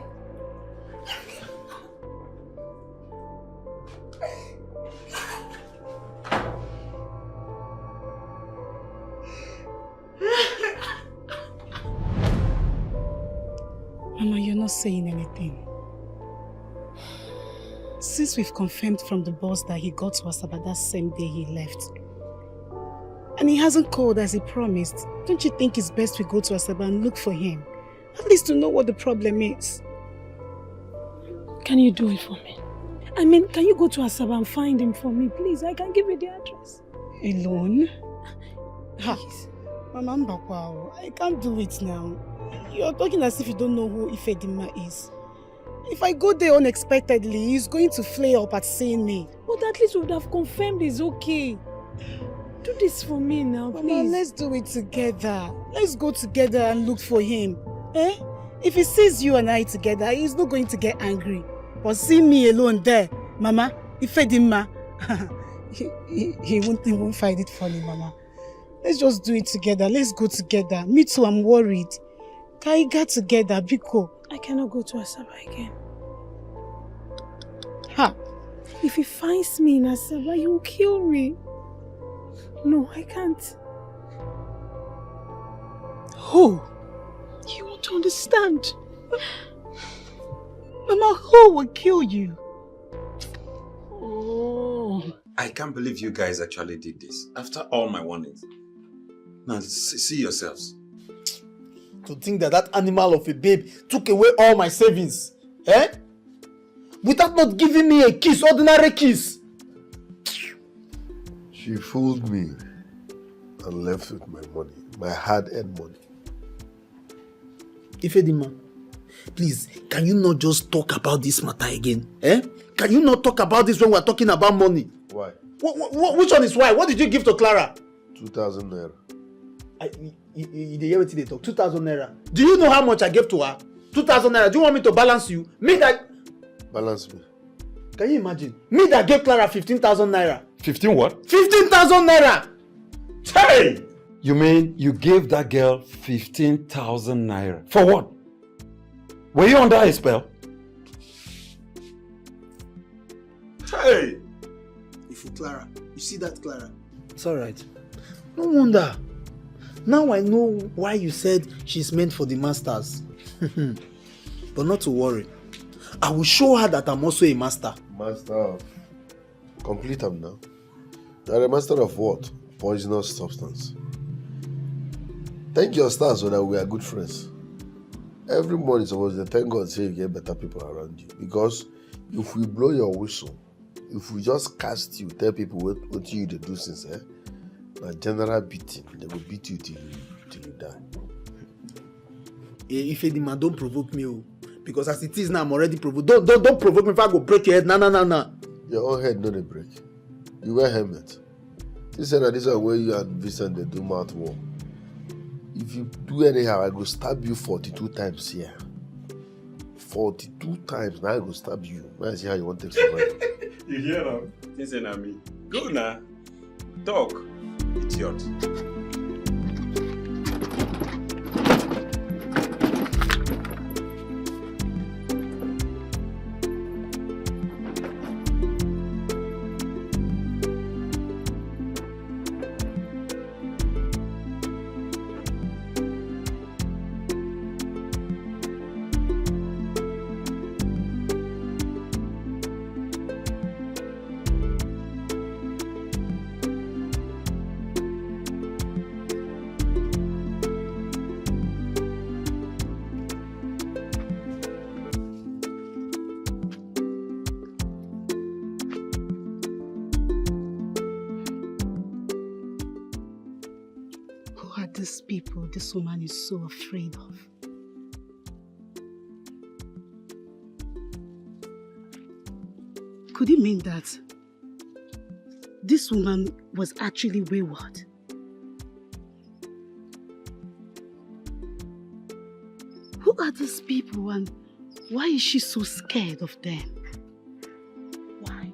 Mama, you're not saying anything. Since we've confirmed from the boss that he got to Asaba that same day he left, and he hasn't called as he promised, don't you think it's best we go to Asaba and look for him? At least to know what the problem is. Can you do it for me? I mean, can you go to Asaba and find him for me, please? I can give you the address. Alone? Ha! Mama Mbakwa, I can't do it now. You're talking as if you don't know who Ifedima is. If I go there unexpectedly, he's going to flare up at seeing me. But at least we would have confirmed he's okay. Do this for me now, please. Mama, let's do it together. Let's go together and look for him. Eh? If he sees you and I together, he's not going to get angry. But see me alone there, Mama, Ifedima, he won't even find it funny, Mama. Let's just do it together. Let's go together. Me too, I'm worried. Kaiga together, Biko. I cannot go to Asaba again. Ha! If he finds me in Asaba, he will kill me. No, I can't. Who? You won't understand. Mama, who will kill you? Oh. I can't believe you guys actually did this. After all my warnings. Now, see yourselves. To think that that animal of a babe took away all my savings. Eh? Without not giving me a kiss, ordinary kiss. She fooled me and left with my money, my hard-earned money. Ifedima, please, can you not just talk about this matter again? Eh? Can you not talk about this when we're talking about money? Why? Which one is why? What did you give to Clara? 2,000 naira. You hear what they talk? 2,000 naira. Do you know how much I gave to her? 2,000 naira. Do you want me to balance you? Me that... Balance me. Can you imagine? Me that gave Clara 15,000 naira. 15 what? 15,000 naira! Hey! You mean you gave that girl 15,000 naira? For what? Were you under a spell? Hey! If you Clara, you see that, Clara? It's alright. No wonder. Now I know why you said she's meant for the masters. But not to worry. I will show her that I'm also a master. Master of... Complete them now. You're a master of what? Poisonous substance. Thank your stars so that we are good friends. Every morning supposed to thank God say you get better people around you. Because if we blow your whistle, if we just cast you, tell people what you do since, eh? A general beating, they will beat you till you die. Ifedima, don't provoke me, because as it is now, I'm already provoked. Don't provoke me if I go break your head. No. Your own head no dey break. You wear helmet. You said that this is where you and Vincent they do mouth war. If you do anyhow, I go stab you 42 times here. 42 times. Now I go stab you. Now see how you want to survive. You hear them? Listen at me. Go now. Talk. Idiot. Who are these people this woman is so afraid of? Could it mean that this woman was actually wayward? Who are these people and why is she so scared of them? Why?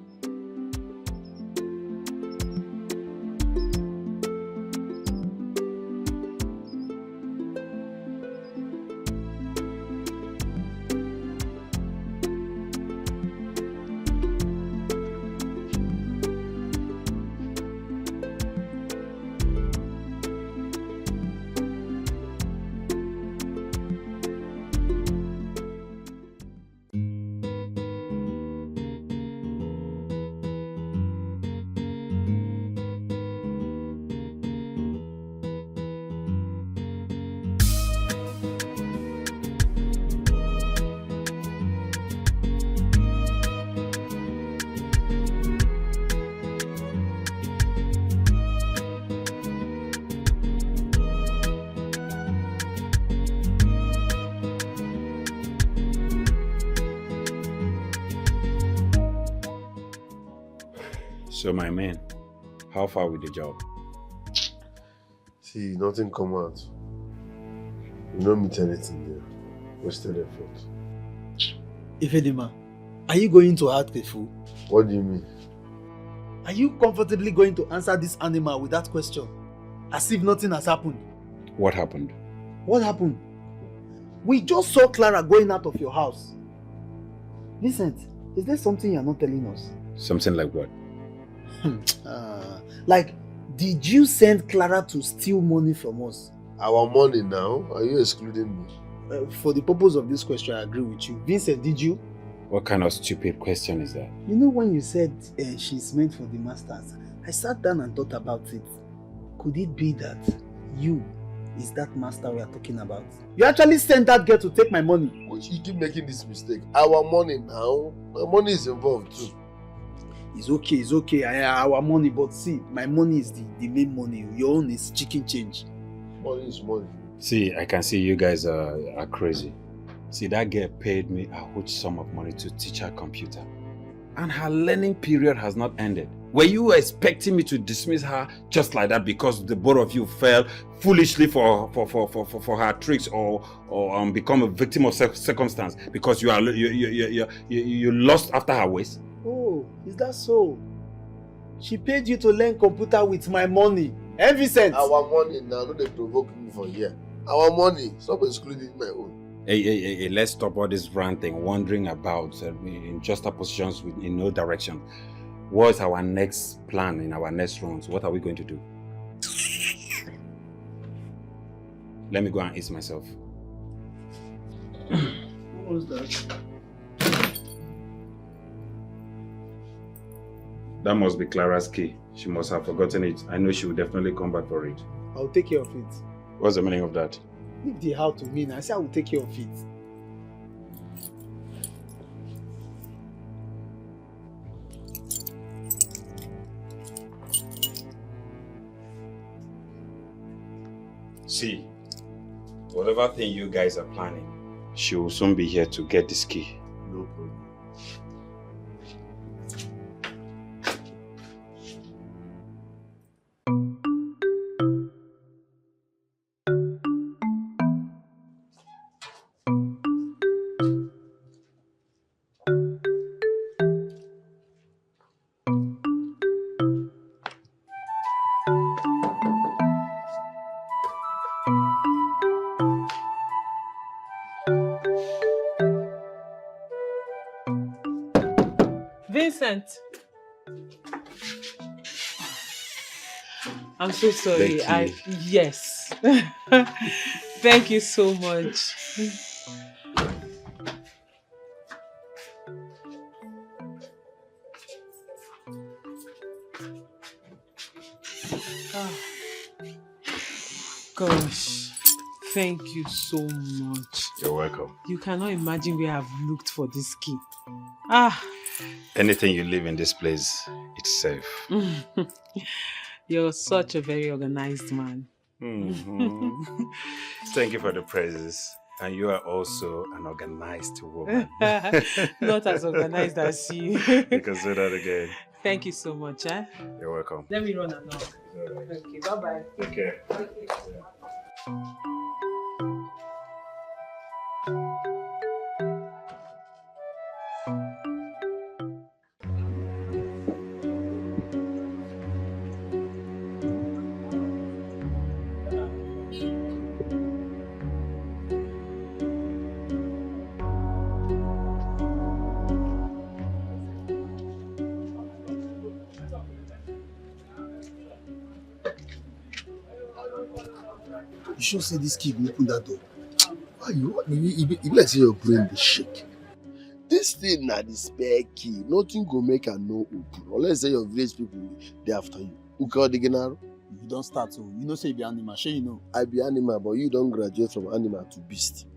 So my man, how far with the job? See, nothing come out. We don't meet anything there. Wasted effort. Ifedima, are you going to act a fool? What do you mean? Are you comfortably going to answer this animal with that question? As if nothing has happened. What happened? What happened? We just saw Clara going out of your house. Vincent, is there something you're not telling us? Something like what? Like, did you send Clara to steal money from us? Our money now? Are you excluding me? For the purpose of this question, I agree with you. Vincent, did you? What kind of stupid question is that? You know when you said she's meant for the masters, I sat down and thought about it. Could it be that you is that master we are talking about? You actually sent that girl to take my money. You keep making this mistake. Our money now? My money is involved too. It's okay. Our money, but see, my money is the main money. Your own is chicken change. Money is money. See, I can see you guys are crazy. See, that girl paid me a huge sum of money to teach her computer. And her learning period has not ended. Were you expecting me to dismiss her just like that because the both of you fell foolishly for her tricks or become a victim of circumstance because you lost after her ways? Oh, is that so? She paid you to learn computer with my money. Eh, Vincent? Our money now, no, they provoke me for here. Our money, stop excluding my own. Hey, let's stop all this ranting, wandering about in juxtapositions in no direction. What is our next plan in our next rounds? What are we going to do? Let me go and ease myself. What was that? That must be Clara's key. She must have forgotten it. I know she will definitely come back for it. I'll take care of it. What's the meaning of that? Leave the how to me. I say I will take care of it. See, whatever thing you guys are planning, she will soon be here to get this key. No problem. Vincent. I'm so sorry. Thank you. Yes. Thank you so much. Gosh, thank you so much. You're welcome. You cannot imagine where I've looked for this key. Anything you leave in this place, it's safe. You're such a very organized man. Mm-hmm. Thank you for the praises. And you are also an organized woman. Not as organized as you. You can say that again. Thank you so much. You're welcome. Let me run along. Okay, bye-bye. Take care. You should see this kid open that door. Why you be like say your brain dey shake. This thing na the spare key. Nothing go make her no open. Unless say your village people dey after you. You don't start so. You know say you be animal. Sure you know. I be animal, but you don't graduate from animal to beast.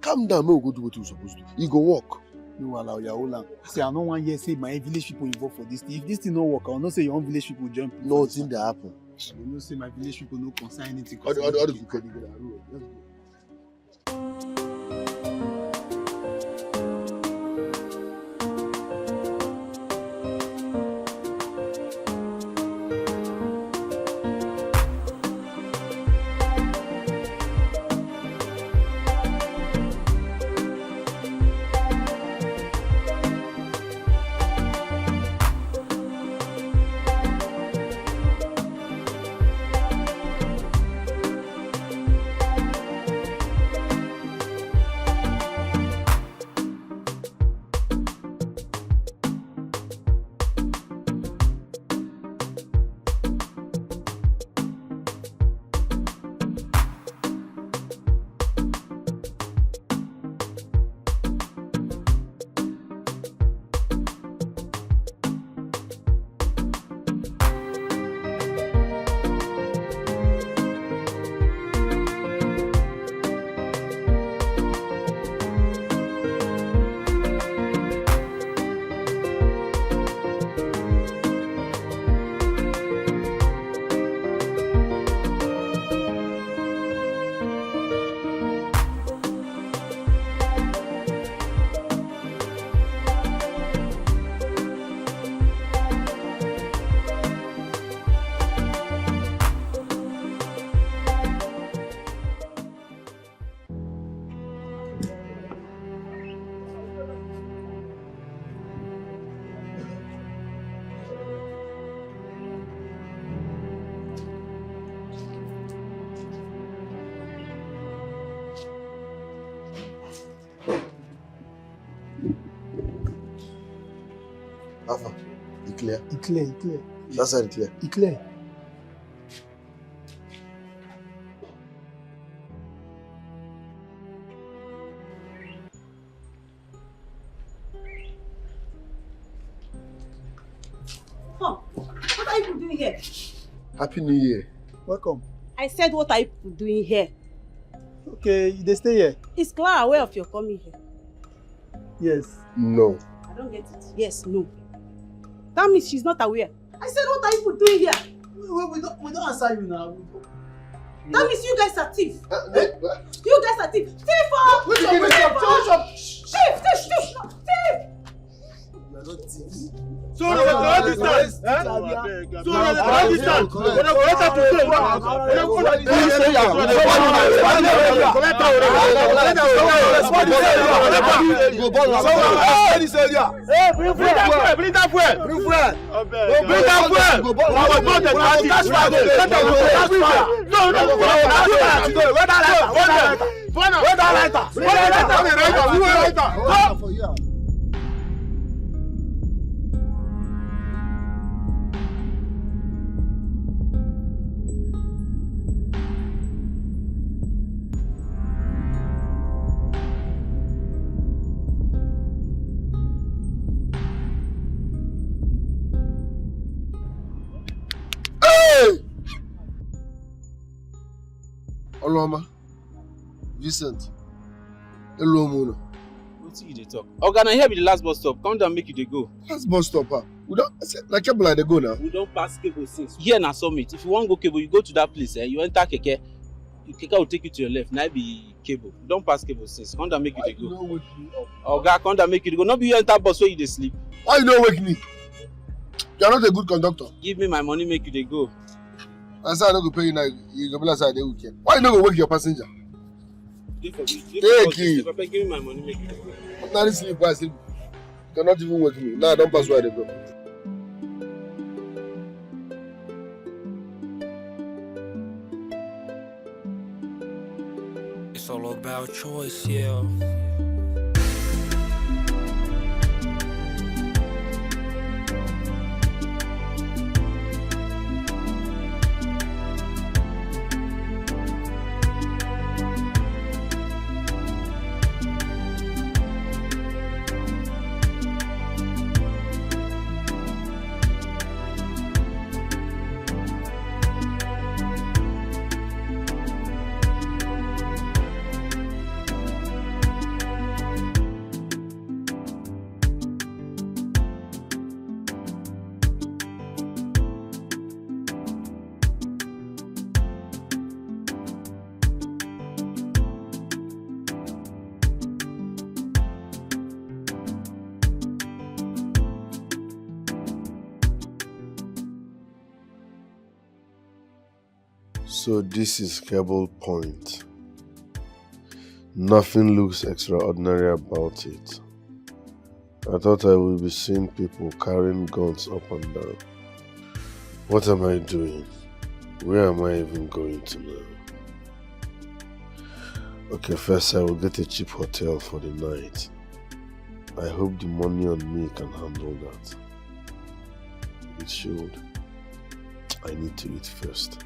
Calm down, make we go do what you supposed to. You go walk. No allow your whole land. See, I no wan hear say my village people involved for this thing. If this thing no work, I will not say your own village people jump. Nothing that happen. You know say my village people no concern anything. All the people can get a Let's go. Alpha, it clear? It clear. That side clear? It clear. Oh, what are you doing here? Happy New Year. Welcome. I said, what are you doing here? Okay, they stay here. Is Clara aware of your coming here? Yes. No. I don't get it. Yes, no. That means she's not aware. I said, what are you doing here? We don't answer you now. That means you guys are thieves. You guys are thieves. Thief! Thief! You are not thieves. So the distance. So the distance. When I go to bring that fuel. Oloma, Vincent, hello Mona. What you dey talk? Oga, na here be the last bus stop. Come down, make you dey go. Last bus stop, we don't like cable like they go now. We don't pass cable since. Here na summit. If you want go cable, you go to that place. You enter keke. Keke will take you to your left. Now be cable. We don't pass cable since. Come down, make you dey go. Wake me up. Oga, come down, make you dey go. No be you enter bus where you dey sleep. Why you don't wake me? You are not a good conductor. Give me my money, make you dey go. I say I don't go pay you now. You go be like say I dey weekend. Why you not go wake your passenger? Take it. Papa, give me my money, make you dey go. Ordinary sleep, I sleep. You cannot even wake me. Now I don't pass where they go. It's all about choice, yeah. So this is Cable Point. Nothing looks extraordinary about it. I thought I would be seeing people carrying guns up and down. What am I doing? Where am I even going to now? Okay, first I will get a cheap hotel for the night. I hope the money on me can handle that. It should. I need to eat first.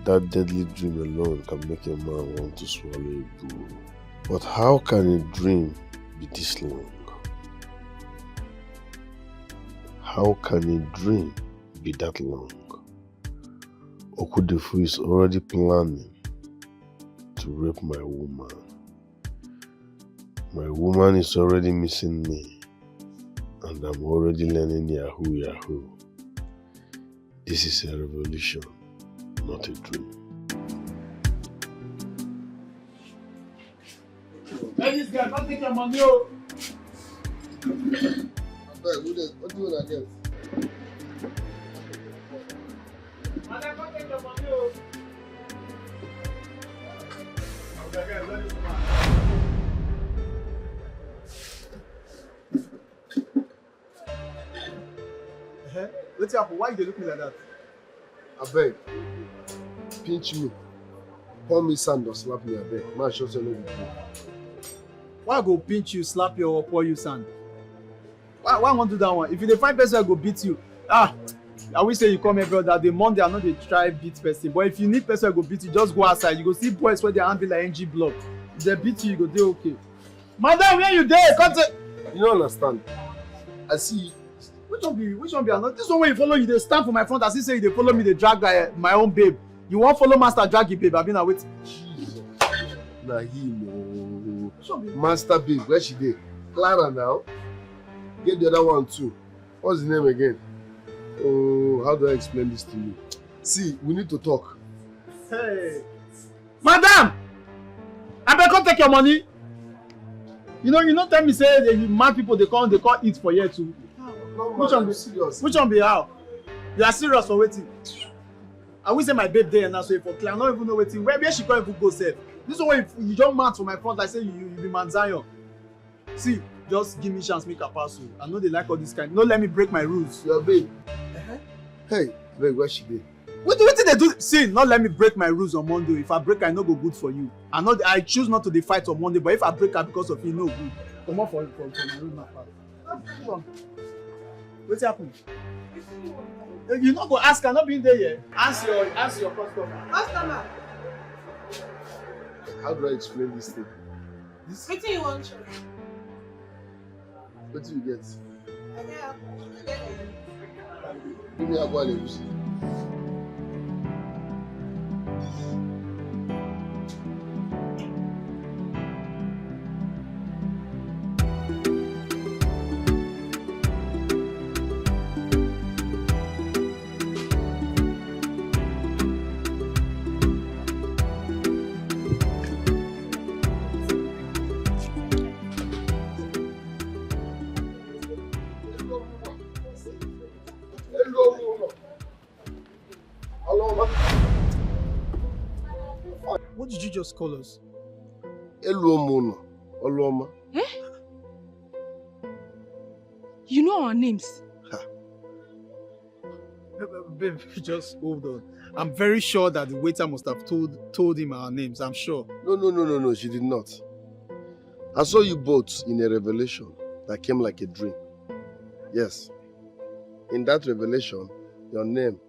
That deadly dream alone can make a man want to swallow a bull. But how can a dream be this long? How can a dream be that long? Okudefu is already planning to rape my woman. My woman is already missing me, and I'm already learning Yahoo Yahoo. This is a revolution, not a dream. Hey, this guy, don't take your money, oh. What do you want to get? Madam, don't take your money, oh. Okay, guys, let this man. What's up? Why you look me like that? I beg. Pinch me. Pour me sand or slap me, I beg. Man, show you no be true. Why I go pinch you, slap you, or pour you sand? Why I want to do that one? If you dey find person, I go beat you. I will say you come every other day. Monday, I know they try beat person. But if you need person, I go beat you. Just go outside. You go see boys where their hand be like NG block. If they beat you, you go dey okay. Madam, where you there? Come to... You don't understand. I see. Which one be another? This one where you follow, you dey stand for my front. As you say, you dey follow me, they drag my own babe. You want follow master drag you, babe? I been wait. Jesus. Nah, Master babe, where she dey? Clara now. Get the other one too. What's the name again? Oh, how do I explain this to you? See, we need to talk. Hey, madam! I better come take your money. You know, tell me say the mad people they come eat for here too. No, which one be serious? Which one be how? You are serious for waiting. I will say my babe there now, so for Clara, I don't even know waiting. Where she can't even go safe. This one you don't mad for my front, like say you be man Zion. See, just give me chance, make a pass. I know they like all this kind. No, let me break my rules. Your babe. Hey, babe, where she be? What did they do? See, not let me break my rules on Monday. If I break, I no go good for you. I choose not to fight on Monday, but if I break her because of you, no good. Come on for my rules, not fast. What's happening? You not go ask her, not being there yet. Ask your customer. Customer. How do I explain this thing? What do you want? What do you get? Give me a boil. What did you just call us? Eluomono. Oluoma. Eh? You know our names? Babe, just hold on. I'm very sure that the waiter must have told him our names. I'm sure. No, she did not. I saw you both in a revelation that came like a dream. Yes. In that revelation, your name,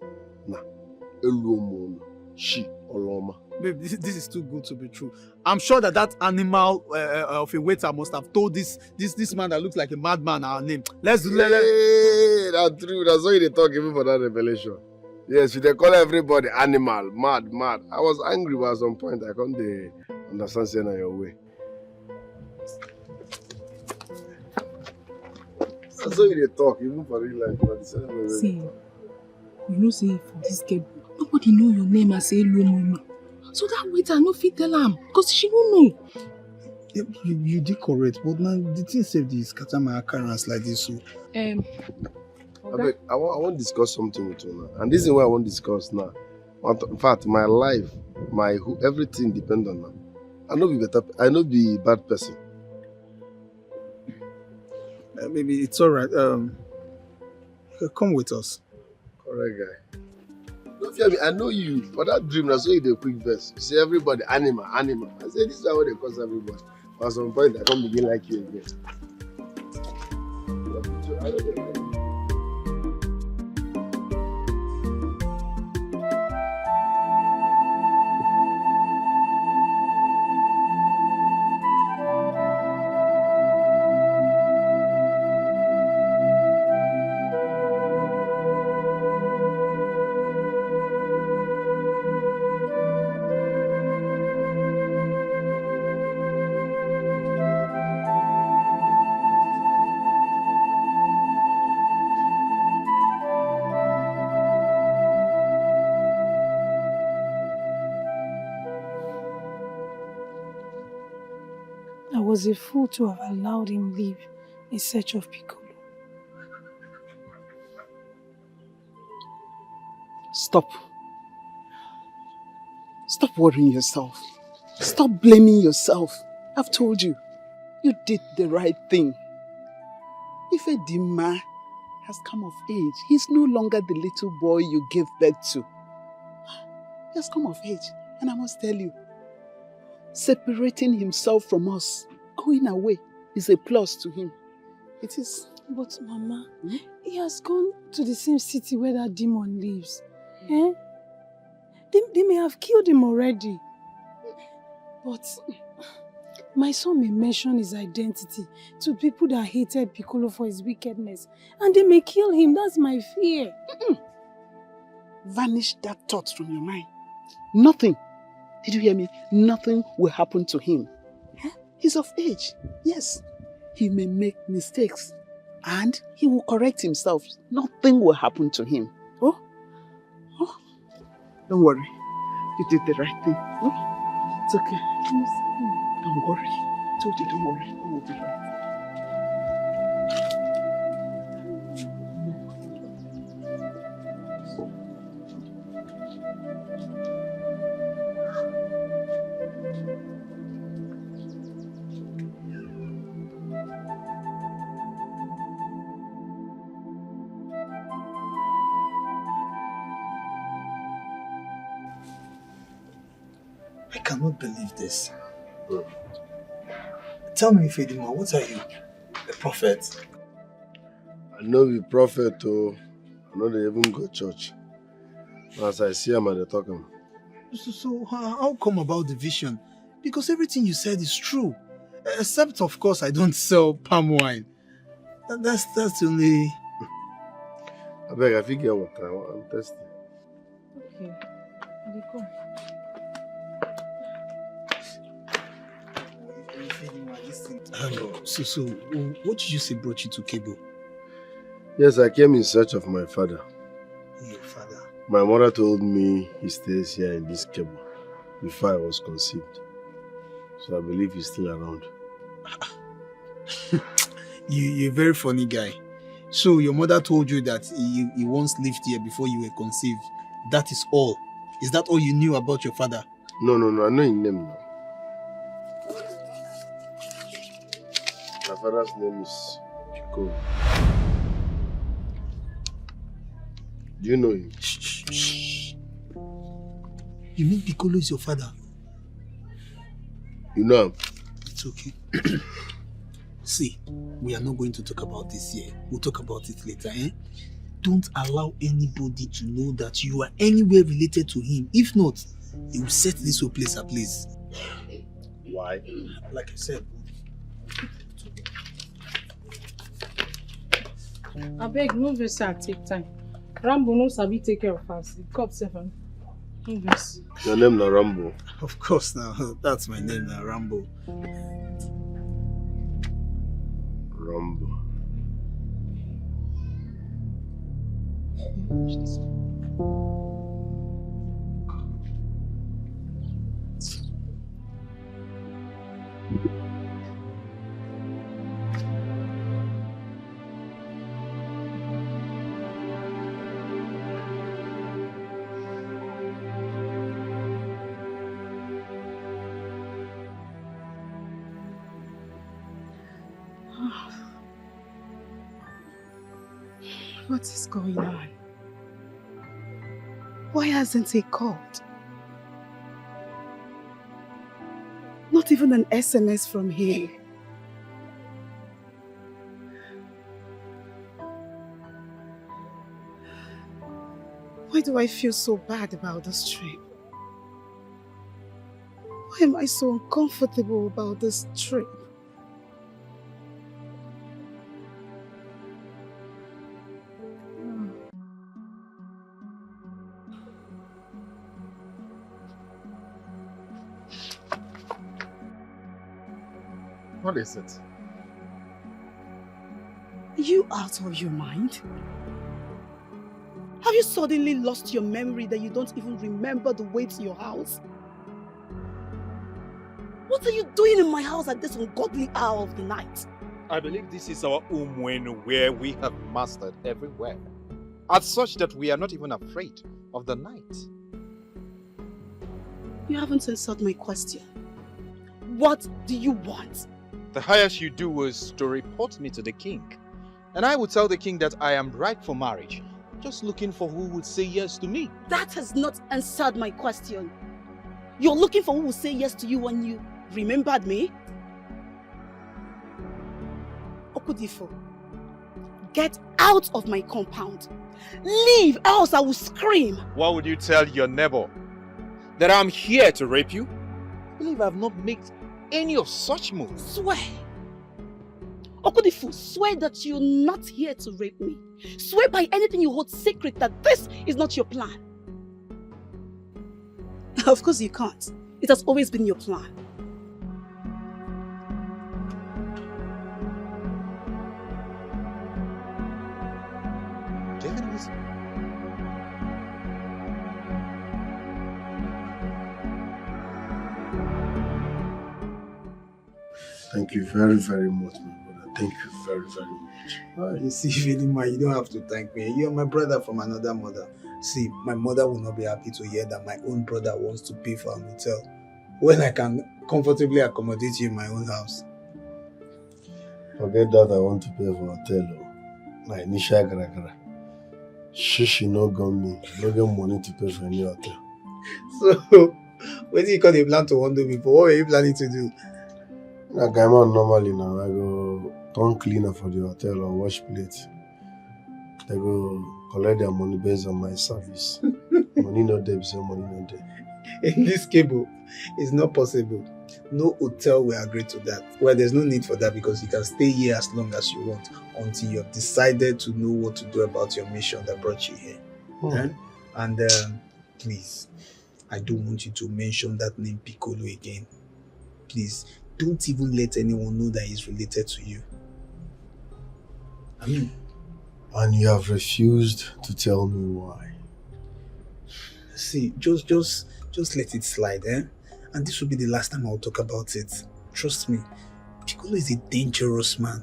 Eluomono, she, Oloma. Babe, this is too good to be true. I'm sure that animal of a waiter must have told this man that looks like a madman our name. Let's do it. Hey, that's true. That's why they talk even for that revelation. Yes, they call everybody animal, mad. I was angry, but at some point I can't understand saying your way. That's why they talk even for real life. See, you know, say for this game, nobody know your name as Eluomono. So that waiter no fit tell am because she don't know. You did correct, but now the thing say this scatter my occurrence like this. So. I want to discuss something with you now, and this is what I want to discuss now. In fact, my life, everything depends on her. I know be bad person. Maybe it's all right. Come with us. Correct guy. Don't fear me, I know you. For that dream, that's why you did a quick verse. You say everybody, animal. I say this is how they call everybody. But at some point, I can't begin like you again. I was a fool to have allowed him leave in search of Piccolo. Stop. Stop worrying yourself. Stop blaming yourself. I've told you, you did the right thing. Ifedima has come of age. He's no longer the little boy you gave birth to. He has come of age, and I must tell you, separating himself from us, going away, is a plus to him. It is. But Mama, he has gone to the same city where that demon lives. Eh? They may have killed him already. But my son may mention his identity to people that hated Piccolo for his wickedness. And they may kill him. That's my fear. Vanish that thought from your mind. Nothing. Did you hear me? Nothing will happen to him. He's of age. Yes. He may make mistakes. And he will correct himself. Nothing will happen to him. Oh? Don't worry. You did the right thing. Oh? It's okay. Don't worry. I told you, don't worry. All will be right. I cannot believe this. Tell me, Fedima, what are you? A prophet? I know you prophet, oh. I know they even go to church. As I see him, they're talking. So how come about the vision? Because everything you said is true. Except, of course, I don't sell palm wine. That's the only... I beg, I figure what I'm thirsty. Okay. I will come. So what did you say brought you to Kebo? Yes, I came in search of my father. Your father? My mother told me he stays here in this Kebo before I was conceived. So I believe he's still around. You're a very funny guy. So your mother told you that he once lived here before you were conceived. That is all. Is that all you knew about your father? No, I know his name now. My father's name is Pico. Do you know him? Shh. You mean Piccolo is your father? You know him? It's okay. See, we are not going to talk about this here. We'll talk about it later, eh? Don't allow anybody to know that you are anywhere related to him. If not, he will set this whole place ablaze. Why? Like I said. I beg, no verse and take time. Rambo no sabi take care of us. The cop 7. No verse. Your name na Rambo? Of course now. That's my name now, Rambo. Rambo. What is going on? Why hasn't he called? Not even an SMS from him. Why do I feel so bad about this trip? Why am I so uncomfortable about this trip? What is it? Are you out of your mind? Have you suddenly lost your memory that you don't even remember the way to your house? What are you doing in my house at this ungodly hour of the night? I believe this is our Umwenu, where we have mastered everywhere. As such that we are not even afraid of the night. You haven't answered my question. What do you want? The highest you do was to report me to the king. And I would tell the king that I am ripe for marriage. Just looking for who would say yes to me. That has not answered my question. You're looking for who will say yes to you when you remembered me? Okudifo, get out of my compound. Leave, else I will scream. What would you tell your neighbor? That I'm here to rape you? I believe I have not made any of such moves. Swear. Okudifo, swear that you're not here to rape me. Swear by anything you hold secret that this is not your plan. Of course you can't. It has always been your plan. Thank you very, very much, my brother. Thank you very, very much. Oh, you see, Vilima, you don't have to thank me. You're my brother from another mother. See, my mother will not be happy to hear that my own brother wants to pay for a hotel when I can comfortably accommodate you in my own house. Forget that I want to pay for hotel. My initial gara. She no got me. No get money to pay for any hotel. So, when you call the plan to undo before, what were you planning to do? Like I'm on normally now. I go turn cleaner for the hotel or wash plates. They go collect their money based on my service. Money no debt, so money no debt. In this cable, it's not possible. No hotel will agree to that. Well, there's no need for that because you can stay here as long as you want until you have decided to know what to do about your mission that brought you here. And please, I don't want you to mention that name Piccolo again. Please, don't even let anyone know that he's related to you. I mean, and you have refused to tell me why. See, just let it slide, eh? And this will be the last time I'll talk about it. Trust me, Piccolo is a dangerous man.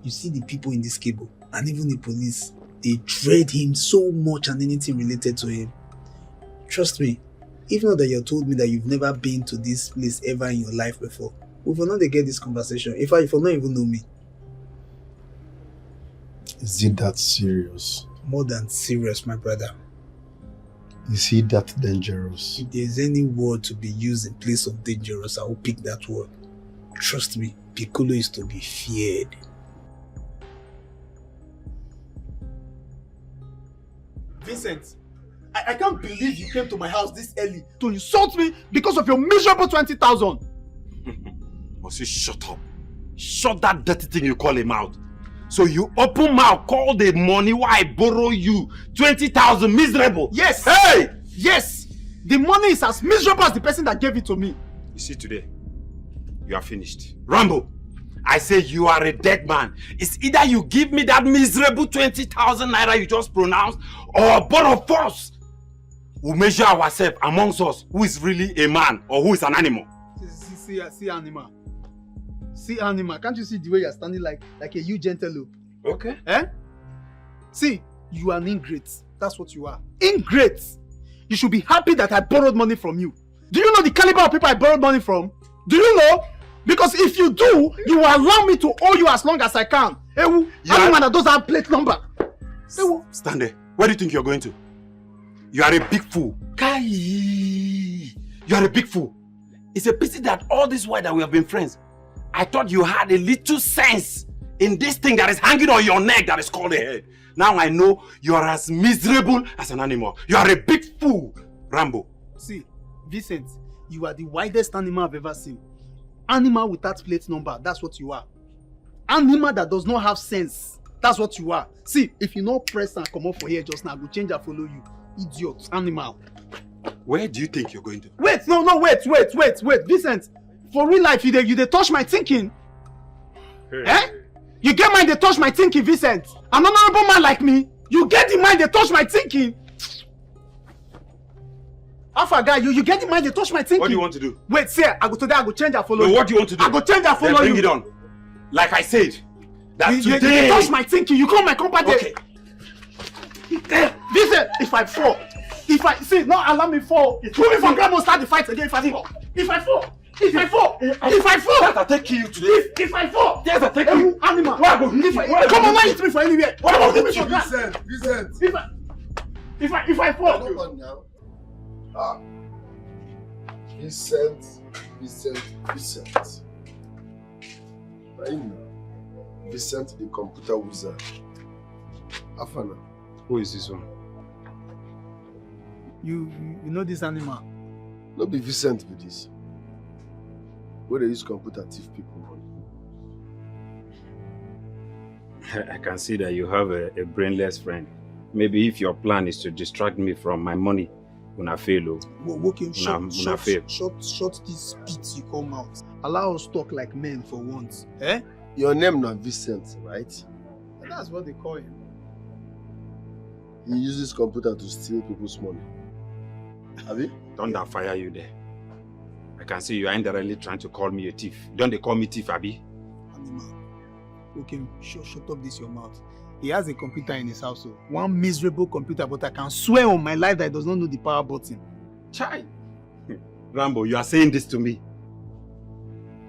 You see the people in this cable, and even the police, they dread him so much and anything related to him. Trust me, If not that you told me that you've never been to this place ever in your life before, we will not get this conversation. In fact, you will not even know me. Is it that serious? More than serious, my brother. Is he that dangerous? If there's any word to be used in place of dangerous, I will pick that word. Trust me, Piccolo is to be feared. Vincent, I can't believe you came to my house this early to insult me because of your miserable 20,000. Must you shut up? Shut that dirty thing you call a mouth. So you open mouth, call the money why I borrow you 20,000 miserable. Yes. Hey! Yes. The money is as miserable as the person that gave it to me. You see today, you are finished. Rambo, I say you are a dead man. It's either you give me that miserable 20,000 naira you just pronounced, or both of us will measure ourselves amongst us who is really a man or who is an animal. See animal. See animal. Can't you see the way you're standing like a huge antelope? Okay. Eh? See, you are an ingrate. That's what you are. Ingrate. You should be happy that I borrowed money from you. Do you know the caliber of people I borrowed money from? Do you know? Because if you do, you will allow me to owe you as long as I can. Anyone that doesn't have plate number. Stand there. Where do you think you're going to? You are a big fool. Kai! You are a big fool. It's a pity that all this while that we have been friends, I thought you had a little sense in this thing that is hanging on your neck that is called a head. Now I know you are as miserable as an animal. You are a big fool, Rambo. See, Vincent, you are the widest animal I've ever seen. Animal without plate number, that's what you are. Animal that does not have sense, that's what you are. See, if you not press and come up for here just now, I will change and follow you. Idiot, animal. Where do you think you're going to? Wait, wait, Vincent. For real life, you dey touch my thinking. Hey. Eh? You get mind they touch my thinking, Vincent. An honorable man like me, you get the mind they touch my thinking. Alpha guy, you get the mind they touch my thinking. What do you want to do? Wait, see, I go change and follow you. What do you want to do? I go change and follow then you. Bring it on. Like I said, that you today. You touch my thinking. You call my company. Okay. Vincent, if I fall, not allow me fall. Throw me from ground and start the fight again. If I fall. If I fall. Yes, I take you today. If I fall. Yes, I take you. Animal. Where I go hit you? Come on, man, hit me for anywhere. Where I go hit you? Vincent. If I fall. Come on now. Vincent. Right now. Vincent the computer wizard. Afana. Who is this one? You know this animal? No be Vincent with this. Where they use computer thief people money. I can see that you have a brainless friend. Maybe if your plan is to distract me from my money, una fail. Shut this spit you come out. Allow us talk like men for once. Eh? Your name not Vincent, right? That's what they call him. He uses computer to steal people's money. Have you? Thunder fire you there. I can see you are indirectly trying to call me a thief. Don't they call me thief, Abi? Animal. Okay, shut up this your mouth. He has a computer in his house, so one miserable computer, but I can swear on my life that he does not know the power button. Chai! Rambo, you are saying this to me?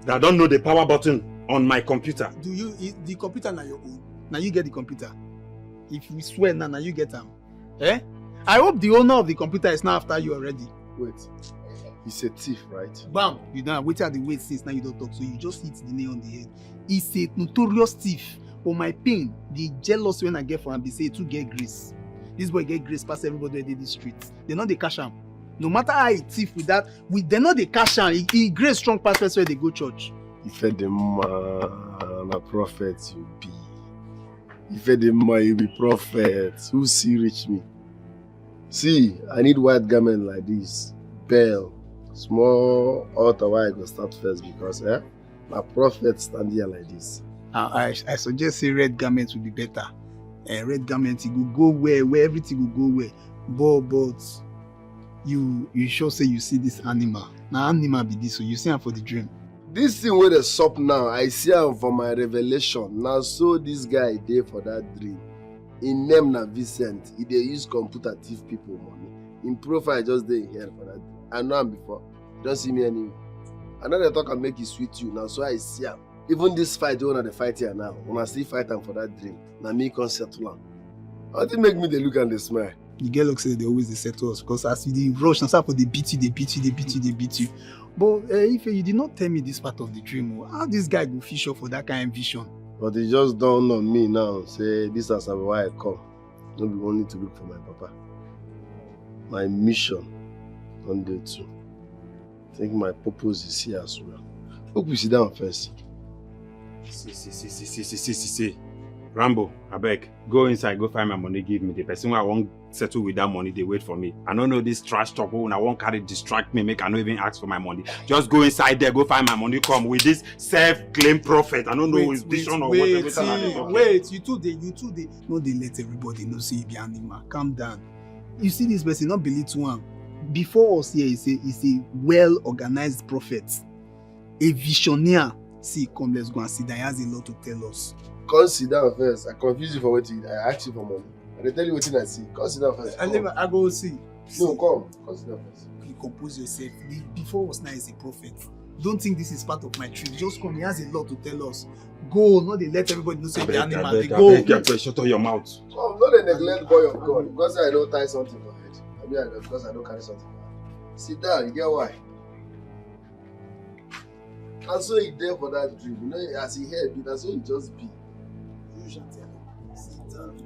That I don't know the power button on my computer? Do you, the computer now your own? Now you get the computer. If we swear now you get them. Eh? I hope the owner of the computer is now after you already. Wait. He's a thief, right? Bam! You don't wait at the wait since now you don't talk, so you just hit the nail on the head. He's a notorious thief. For my pain, the jealous when I get for him, they say to get grace. This boy get grace past everybody in the streets. They know they cash him. No matter how he thief with that, they know they cash him. He grace strong past first where they go church. If the man a prophet you be. If the man you be prophet, who see reach me? See, I need white garment like this. Bell. Small altar where I go start first because my prophet stand here like this. I suggest say red garment will be better. Red garment it will go where everything will go where. But you sure say you see this animal. Now animal be this, so you see him for the dream. This thing where they sup now, I see him for my revelation. Now so this guy there for that dream. In name na Vincent, he dey use computer thief people money. In profile just dey here for that dream. I know him before. You don't see me anywhere. I know they talk and make it sweet you now, so I see him. Even this fight, you want to fight here now. When I still fight him for that dream, now me can't settle him. How do you make me they look and they smile? The girl looks like they always they settle us because as you rush and start for they beat you. But if you did not tell me this part of the dream, how this guy go fish up for that kind of vision? But it just dawned on me now. Say this is why I come. Not be only to look for my papa. My mission on day 2. I think my purpose is here as well. Hope we sit down first. See. Rambo, I beg, go inside, go find my money, give me. The person who I won't settle with that money, they wait for me. I don't know this trash talk, when I won't carry distract me, make I not even ask for my money. Just go inside there, go find my money, come with this self-claimed prophet. I don't know his vision or whatever. Wait, you two day. No, they let everybody know say you be animal. Calm down. You see this person, not believe to one. Before us here, he's a well-organized prophet. A visionaire. See, come, let's go and sit down. He has a lot to tell us. Come sit down first. I confuse you for what I asked you for money. And they tell you what I see. Come sit down first. I go see. No, come sit down first. You compose yourself. Before us now is a prophet. Don't think this is part of my trip. Just come. He has a lot to tell us. Go. Not they let everybody know say the animal. They go. Shut up your mouth. Come, not the neglect boy of God. Because I don't tie something for head. I mean, because I don't carry something for head. Sit down. You get why? And so he there for that dream. You know, as he heard it, that's so he just be. You shall tell him. Sit down.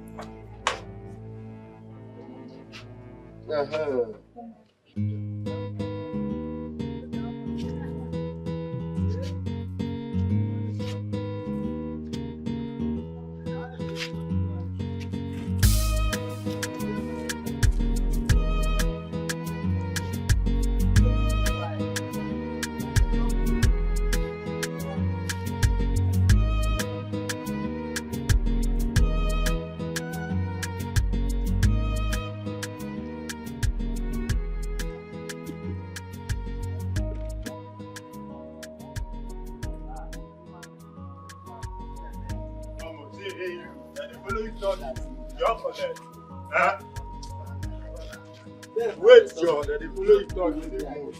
Wait, John, they follow you talk in the mood.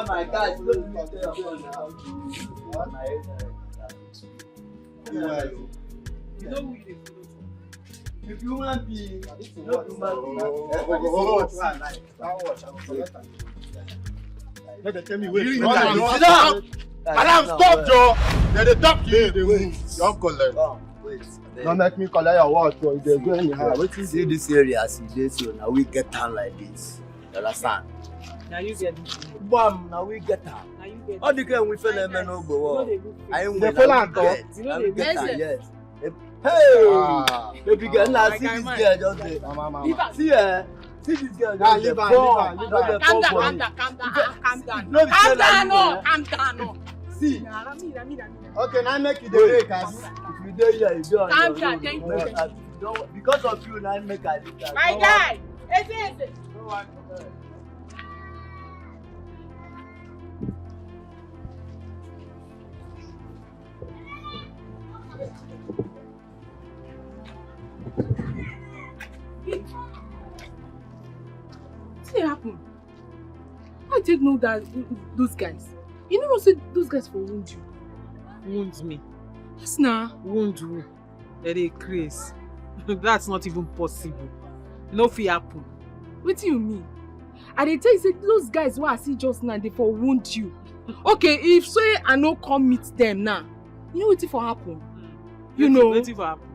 My guys, look at you know who you if you want to be tell me wait. Madam, stop, Joe. They talk to you. They move. Don't collect. Don't make me collect your watch. If they go anyhow. What is in this area? As it is, so now we get down like this. You understand? Now you get it. Bam, now we get down. All the girl we feel them no go. I am the yes. Hey, baby girl, now see this girl just there. See her. See this girl. Leave her. Calm down. See. Okay, now make it the break. If you do here, you do on calm down, thank you. Because of you, now make I leave that. My guy, it's What happened? I take note that those guys. You know, say those guys for wound you. Wound me? Yes, nah. Wound who? They craze. That's not even possible. No fear happen. What do you mean? And they tell you say those guys who I see just now, they for wound you. Okay, if say I no come meet them now, you know what for happen? You know. What for happen?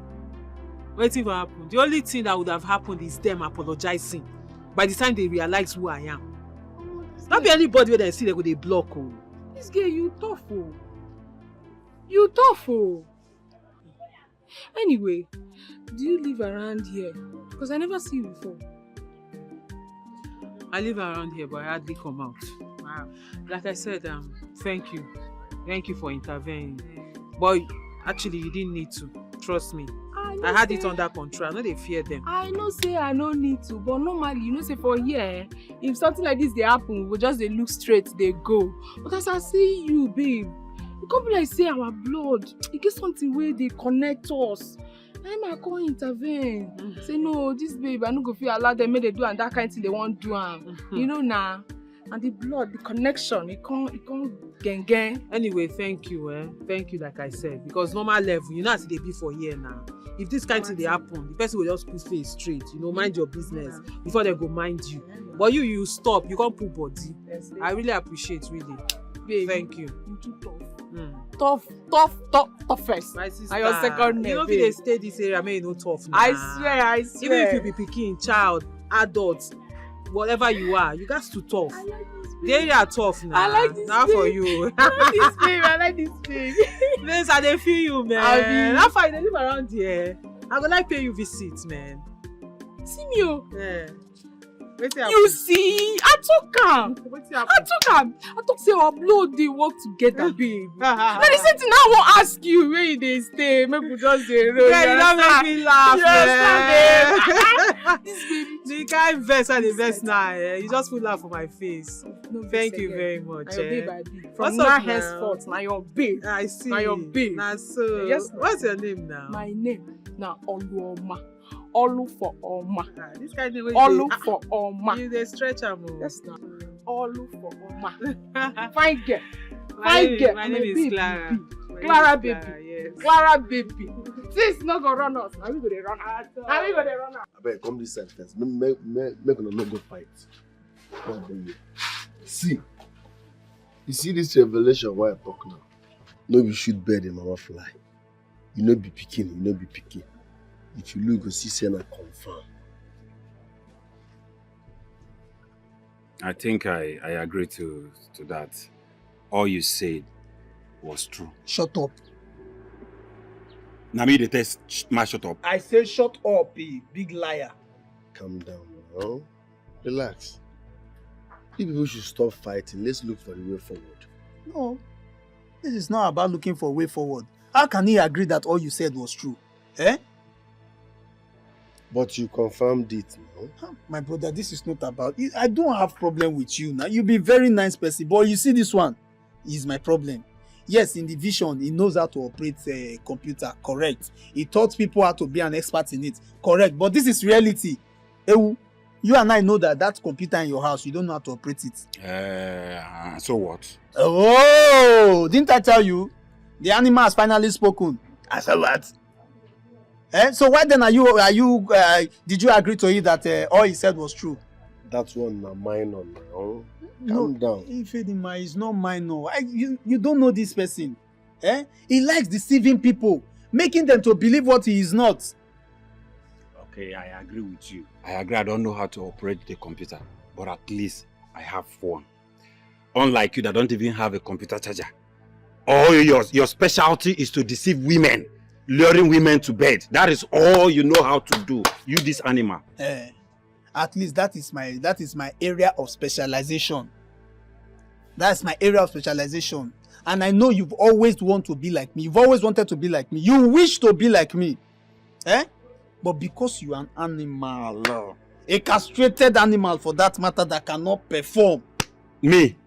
What for happen? The only thing that would have happened is them apologizing. By the time they realize who I am. Not be anybody where they see they go they block. Oh. This girl, you tough. Oh. You tough. Oh. Anyway, do you live around here? Because I never see you before. I live around here, but I hardly come out. Wow. Like I said, thank you. Thank you for intervening. But actually, you didn't need to. Trust me. I had it under control. I know they fear them. I know say I no need to, but normally, you know say for here, if something like this they happen, we just they look straight, they go. But as I see you, babe, it can't be like say our blood. It gets something where they connect us. I can't intervene. Say no, this babe, I no go fit allow them make they do and that kind of thing they won't do. You know now. And the blood, the connection, it can't gang. Anyway, thank you, Thank you, like I said. Because normal level, you know as they be for here now. If this kind of thing they happen, the person will just put face straight, mind your business before they go mind you. But you stop, you can't put body. I really appreciate, really. Babe, thank you. You too tough. Toughest. My sister. And your second name. You know if they stay this area, may you know tough now. I swear. Even if you be picking, child, adult, whatever you are, you got to tough. The area tough now. I like this now babe. for you. I like this babe. Please, I dey feel you, man. How far you live around here? I go like pay you visit, man. See me, oh. Yeah. You see, I talk am. I talk say our blood dey work together, babe. Now the same thing I wan ask you where you dey stay. Make we just dey roll. Yeah, you don't make me laugh, man. This baby. The kind verse and the verse now, you just put laugh on my face. No, thank you very much. Na your babe I be. From What's now up henceforth, na your babe. I see. Na your babe. Na so. Yes, what's your name now? My name na Oluoma. Olu for Oma. This kind of Olu for Oma. You dey stretch am. Yes, na. Olu for Oma. Fine girl. Fine girl. My name is Clara. Clara baby. Yes. Clara baby. Sis no go run us. Na we go dey run us. Na we go dey run us. Abeg, come this side first. Make una no go fight. See, you see this revelation why I talk now? No be shoot bird and mama fly. You no be pikin, you no be pikin. If you look, you see say na confirm. I think I agree to that. All you said was true. Shut up. Now me the test shut up. I say shut up, big liar. Calm down now. Relax. You people should stop fighting. Let's look for the way forward. No, this is not about looking for a way forward. How can he agree that all you said was true? Eh? But you confirmed it, no? My brother, this is not about... I don't have problem with you now. You be very nice person, but you see this one is my problem. Yes, in the vision, he knows how to operate a computer, correct. He taught people how to be an expert in it, correct. But this is reality. Ewu, you and I know that computer in your house, you don't know how to operate it. So what? Oh, didn't I tell you? The animal has finally spoken. I said what? So why then did you agree to it that all he said was true? That one na minor now. Calm down. Ifedima is not minor. You don't know this person. He likes deceiving people, making them to believe what he is not. Okay, I agree with you. I agree I don't know how to operate the computer, but at least I have one. Unlike you that don't even have a computer charger. All your specialty is to deceive women, luring women to bed. That is all you know how to do. You this animal. At least that is my area of specialization. That's my area of specialization. And I know you've always wanted to be like me. You've always wanted to be like me. You wish to be like me. But because you are an animal, a castrated animal for that matter that cannot perform. Me,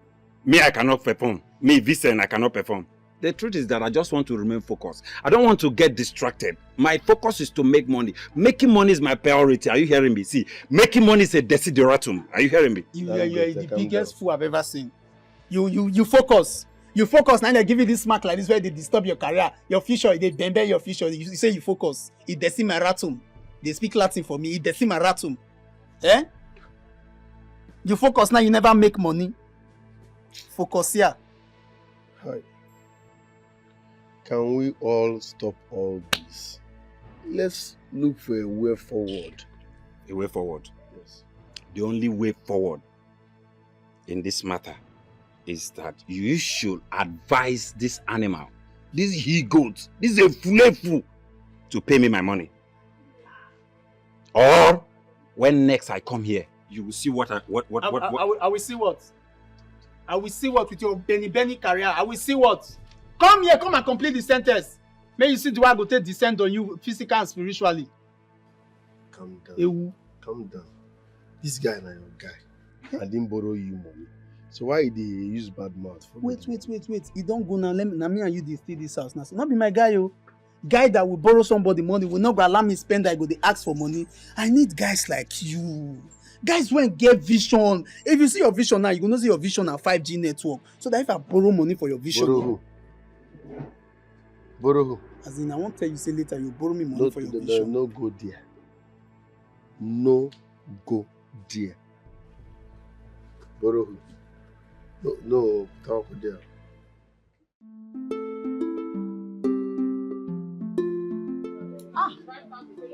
I cannot perform. Me, Vincent, I cannot perform. The truth is that I just want to remain focused. I don't want to get distracted. My focus is to make money. Making money is my priority. Are you hearing me? See, making money is a desideratum. Are you hearing me? You are the biggest fool I've ever seen. You focus. You focus, now they give you this smack like this where they disturb your career. Your future, they bend your future. You say you focus. It decimeratum. They speak Latin for me. It decimeratum. You focus now, you never make money. Focus here. Hi. Can we all stop all this? Let's look for a way forward. A way forward? Yes. The only way forward in this matter is that you should advise this animal, this he-goat, this is a fool, to pay me my money. Or when next I come here, you will see what. I will see what? I will see what with your Benny career. I will see what? Come here, come and complete the sentence. May you see the way I go take descend on you physically and spiritually. Calm down. Calm down. This guy na your guy. I didn't borrow you money. So why did he use bad mouth? Wait. He don't go now. Let me and you dey stay this house now. So not be my guy, yo. Guy that will borrow somebody money will not go allow me spend. I go dey ask for money. I need guys like you. Guys when get vision. If you see your vision now, you go know see your vision na 5G network. So that if I borrow money for your vision. Borrow who? Borrow who? As in, I won't tell you say later you borrow me money for your vision. No go there. No go there. Borrow who? No, talk there.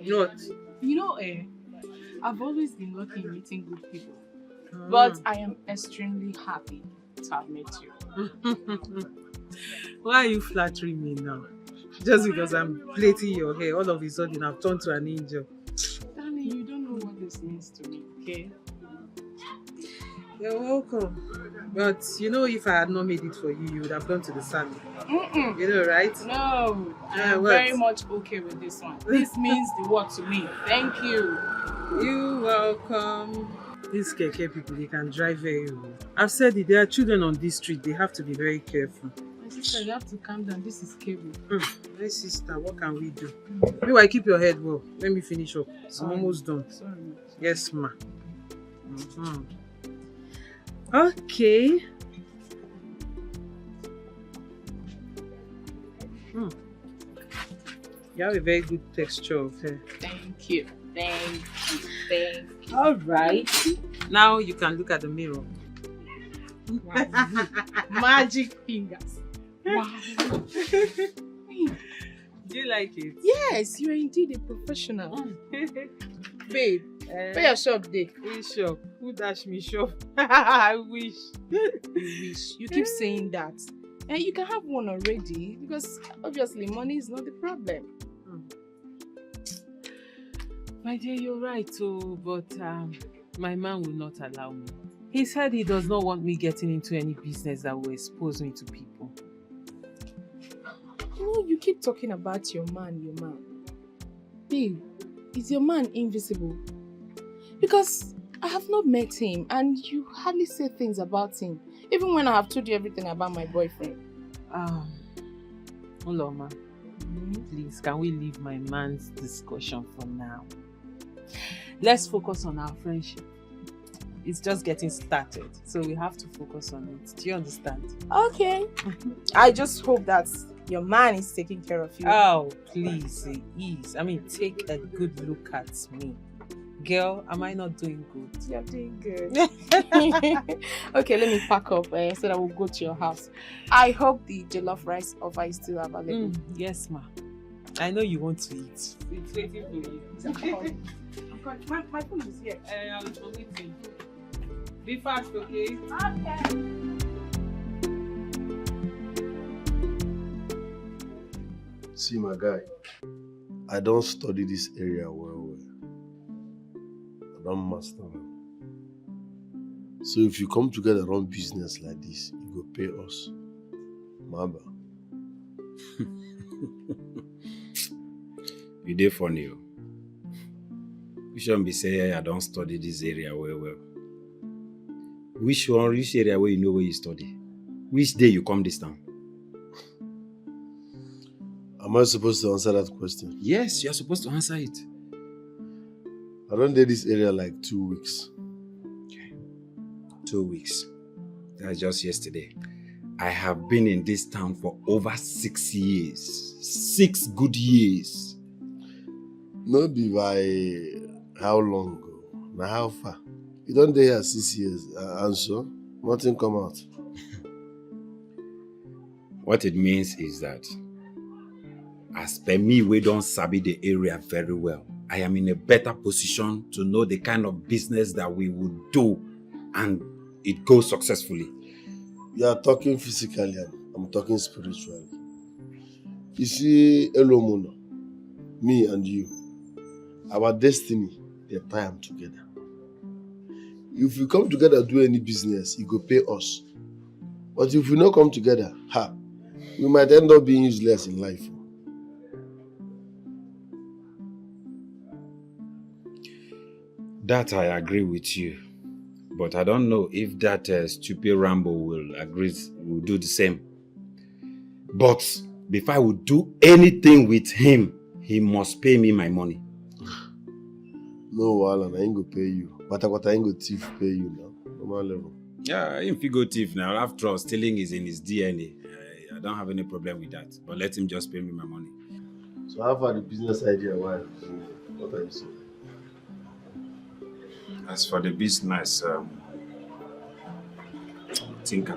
Not. You know, I've always been lucky in meeting good people. But I am extremely happy to have met you. Why are you flattering me now? Just because I'm plaiting your hair, all of a sudden I've turned to an angel. Darling, you don't know what this means to me, okay? You're welcome. But you know, if I had not made it for you, you would have gone to the salon. You know, right? No, I'm very much okay with this one. This means the world to me. Thank you. You're welcome. These keke people, they can drive very well. I've said it, there are children on this street, they have to be very careful. My sister, you have to calm down. This is cable. My sister, what can we do? Meanwhile, keep your head well. Let me finish up. I'm almost done. Sorry. Yes, ma. Okay. You have a very good texture of hair. Thank you. Thank you. Thank you. All right. Now you can look at the mirror. Wow. Magic fingers. Wow. Do you like it? Yes, you are indeed a professional. Babe, where your shop day? Which shop? Who dash me shop? I wish. You wish. You keep saying that. And you can have one already because obviously money is not the problem. My dear, you're right too, but my man will not allow me. He said he does not want me getting into any business that will expose me to people. You know, you keep talking about your man. Babe, is your man invisible? Because I have not met him and you hardly say things about him. Even when I have told you everything about my boyfriend. Uloma, please, can we leave my man's discussion for now? Let's focus on our friendship. It's just getting started, so we have to focus on it. Do you understand? Okay. I just hope that your man is taking care of you. Oh, please, he is. I mean, take a good look at me. Girl, am I not doing good? You're doing good. Okay, let me pack up so that we'll go to your house. I hope the jollof rice offer is still available. Yes, ma. I know you want to eat. It's waiting for you. I'm calling. My phone is here. I'm waiting. Be fast, okay? Okay. See, my guy, I don't study this area well. I don't master them. So if you come together run business like this, you go pay us. Maba. You dey funny. You shouldn't be saying I don't study this area well. Which area where you know where you study? Which day you come this town? Am I supposed to answer that question? Yes, you're supposed to answer it. I don't do this area like 2 weeks. Okay. 2 weeks. That's just yesterday. I have been in this town for over 6 years. 6 good years. Not be by how long ago? Now how far? You don't dey here 6 years and so nothing come out. What it means is that as per me, we don't sabi the area very well. I am in a better position to know the kind of business that we would do and it goes successfully. You are talking physically, I'm talking spiritually. You see, Elomono, me and you, our destiny, they tie them together. If we come together do any business, it go pay us. But if we not come together, we might end up being useless in life. That I agree with you. But I don't know if that stupid Rambo will do the same. But before I would do anything with him, he must pay me my money. No, Alan, I ain't gonna pay you. But I ain't gonna thief pay you now. Normal level. Yeah, if he go thief now, after all, stealing is in his DNA. I don't have any problem with that. But let him just pay me my money. So how far the business idea? Why? What are you saying? As for the business, think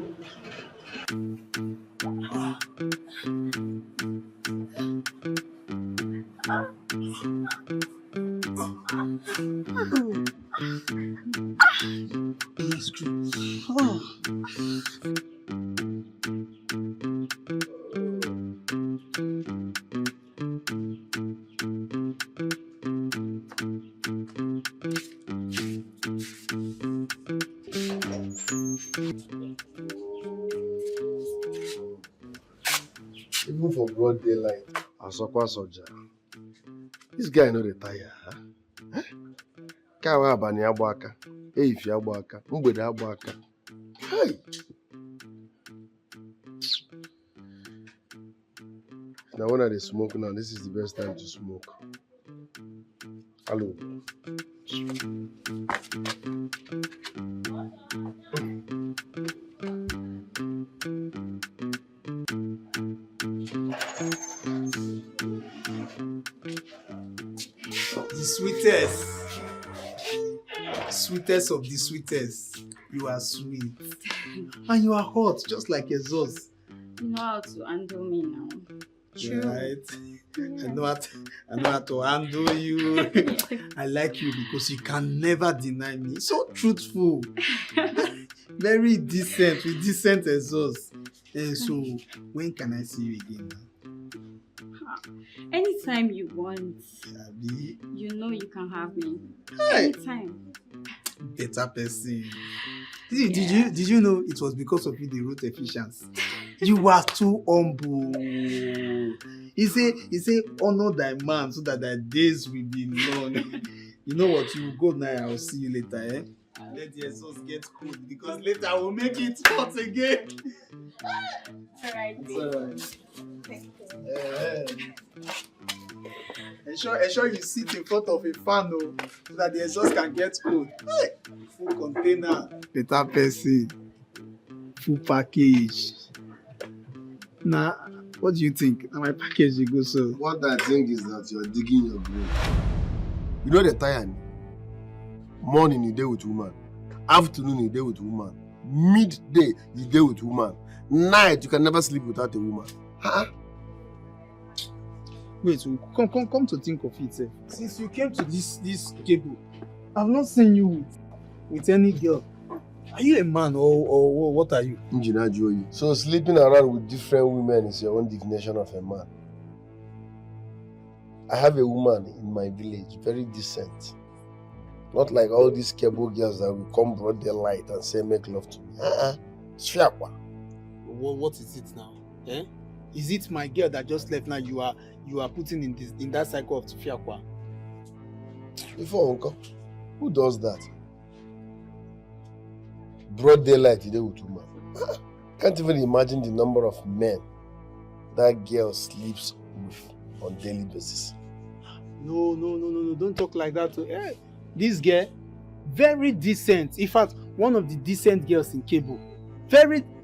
That's true. Oh. Even for broad daylight, Asokwa Soja. This guy know the tire, huh? Kawa abani abwaka, if you abwaka, mgbede abwaka. Hey! Now when they smoke now, this is the best time to smoke. Hello. The sweetest of the sweetest. You are sweet. And you are hot, just like exhaust. You know how to handle me now. True. Right? I know how to handle you. I like you because you can never deny me. So truthful. Very decent, with decent exhaust. So, when can I see you again now? Anytime you want. You know you can have me. Hey. Anytime. Better person. Did you know it was because of you they wrote Ephesians? You were too humble. He say, honor thy man so that thy days will be long. You know what? You go now. I'll see you later. Eh? Let the exhaust get cool because later I will make it hot again. Alright. Ensure you sit in front of a fan so that the exhaust can get cold. Hey, full container, better person, full package. Nah, what do you think? Now my package you go so. What I think is that you're digging your grave. You know the time. Morning you day with woman, afternoon you day with woman, midday you day with woman, night you can never sleep without a woman. Huh? Wait, come to think of it. Since you came to this cable, I've not seen you with any girl. Are you a man or what are you? Engineer Joey. So sleeping around with different women is your own definition of a man. I have a woman in my village, very decent. Not like all these cable girls that will come broad daylight and say make love to me. Fiakwa. What is it now? Eh? Is it my girl that just left now you are putting in that cycle of Fiakwa? Before uncle, who does that? Broad daylight you dey with woman. Can't even imagine the number of men that girl sleeps with on daily basis. No, don't talk like that. Hey, this girl, very decent. In fact, one of the decent girls in cable.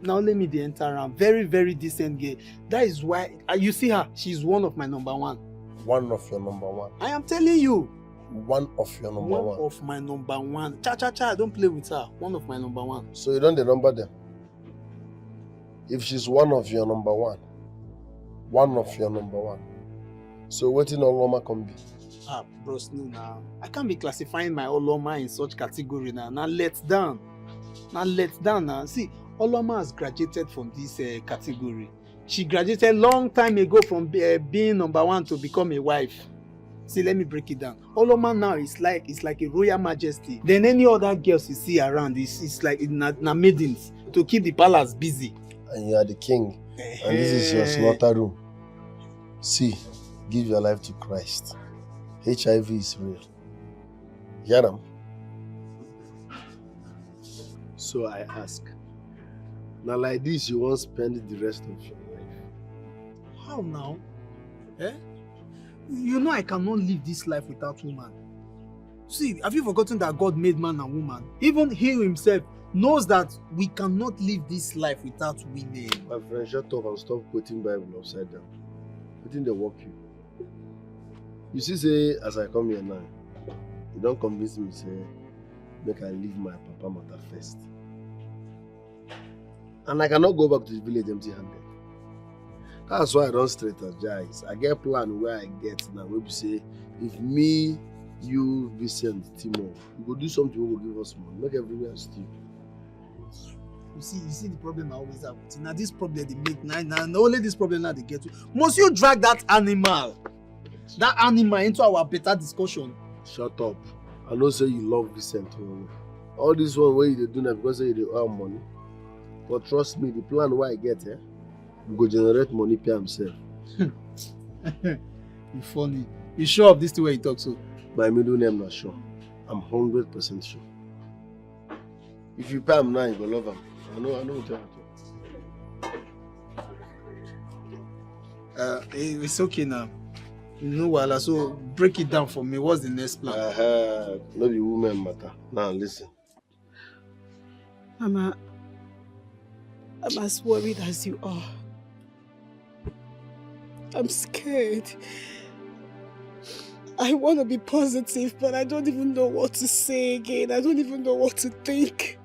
Now let me enter around. Very, very decent girl. That is why, you see her, she's one of my number one. One of your number one? I am telling you. One of your number one? One of my number one. Cha, don't play with her. One of my number one. So you don't number them? If she's one of your number one, so what in Oloma can be? Bros, no now. I can't be classifying my Oloma in such category now. Now let's down now. See, Oloma has graduated from this category. She graduated long time ago from being number one to become a wife. See, let me break it down. Oloma now is like a royal majesty. Then any other girls you see around is like na maidens to keep the palace busy. And you are the king. And this is your slaughter room. See, give your life to Christ. HIV is real. Hear them? So I ask, now like this you won't spend the rest of your life? How now? Eh? You know I cannot live this life without woman. See, have you forgotten that God made man and woman? Even he himself knows that we cannot live this life without women. My friend, shut up and stop quoting Bible upside down. I think they work you. You see, say, as I come here now, you don't convince me, say, make I leave my papa matter first. And I cannot go back to the village empty-handed. That's why I don't strategize. I get a plan where I get now. Where we say, if me, you, Vincent, Timo, we go do something, we will give us money. Make everywhere steal. You see the problem I always have. Now this problem they make now only this problem now they get to. Must you drag that animal into our better discussion? Shut up. I know say you love Vincent. All this one where you do now because say you earn money. But trust me, the plan where I get here, we go generate money per himself. You funny. You sure of this the way you talk so? My middle name not sure. I'm 100% sure. If you pay him now, you go love him. I know what you're talking. It's okay now. No wahala. So break it down for me. What's the next plan? No be woman matter. Now listen. Mama, I'm as worried as you are. I'm scared. I want to be positive, but I don't even know what to say again. I don't even know what to think.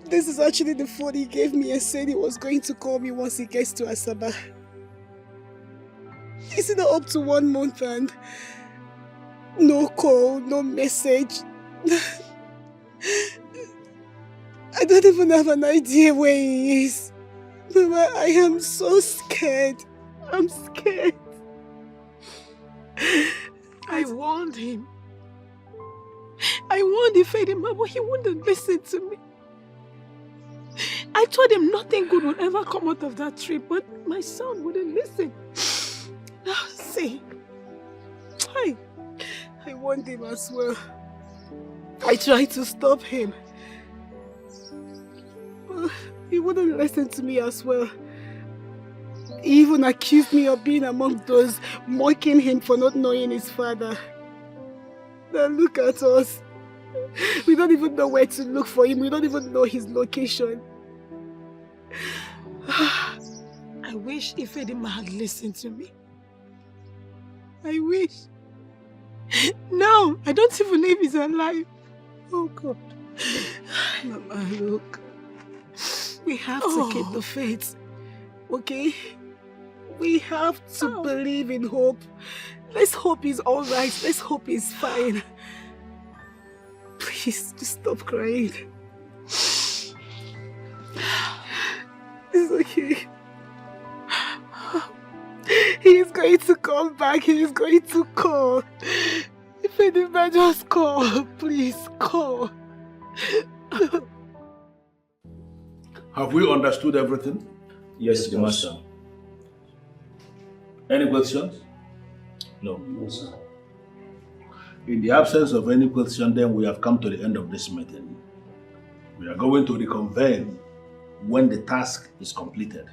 This is actually the phone he gave me and said he was going to call me once he gets to Asaba. Is it not up to 1 month and no call, no message? I don't even have an idea where he is. Mama, I am so scared. I'm scared. I warned him. I warned Ifedima, but he wouldn't listen to me. I told him nothing good would ever come out of that trip, but my son wouldn't listen. Now, see, I warned him as well. I tried to stop him. But he wouldn't listen to me as well. He even accused me of being among those mocking him for not knowing his father. Now look at us. We don't even know where to look for him. We don't even know his location. I wish Ifedima had listened to me. I wish. No, I don't even know if he's alive. Oh God. Mama, look. We have to keep the faith. Okay? We have to believe in hope. Let's hope he's alright. Let's hope he's fine. Please, just stop crying. It's okay. He's going to come back. He's going to call. If he didn't just call, please call. Have we understood everything? Yes, Master. Any questions? No, sir. In the absence of any question, then we have come to the end of this meeting. We are going to reconvene when the task is completed.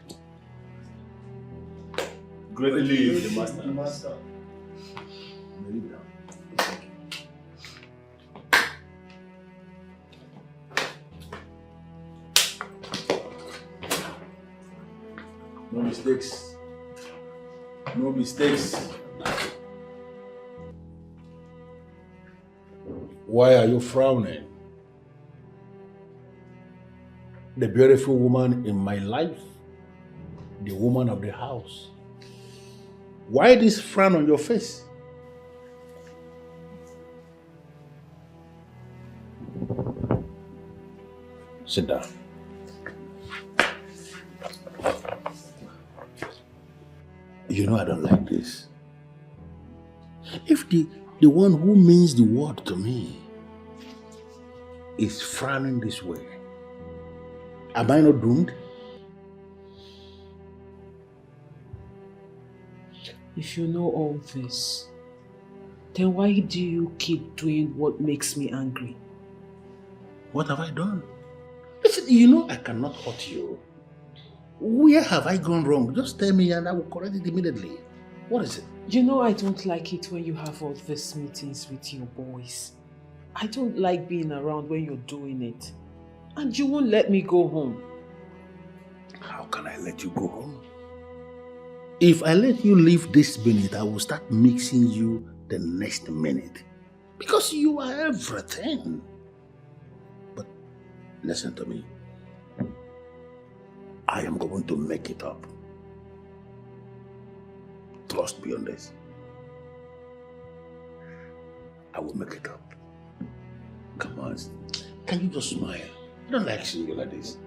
Greatly leave the Master. No mistakes. No mistakes. Why are you frowning? The beautiful woman in my life, the woman of the house. Why this frown on your face? Sit down. You know I don't like this. If the one who means the word to me is frowning this way, am I not doomed? If you know all this, then why do you keep doing what makes me angry? What have I done? Listen, you know I cannot hurt you. Where have I gone wrong? Just tell me and I will correct it immediately. What is it? You know I don't like it when you have all these meetings with your boys. I don't like being around when you're doing it. And you won't let me go home. How can I let you go home? If I let you leave this minute, I will start mixing you the next minute. Because you are everything. But listen to me. I am going to make it up. Trust me on this. I will make it up. Come on. Can you just smile? I don't like seeing you like this.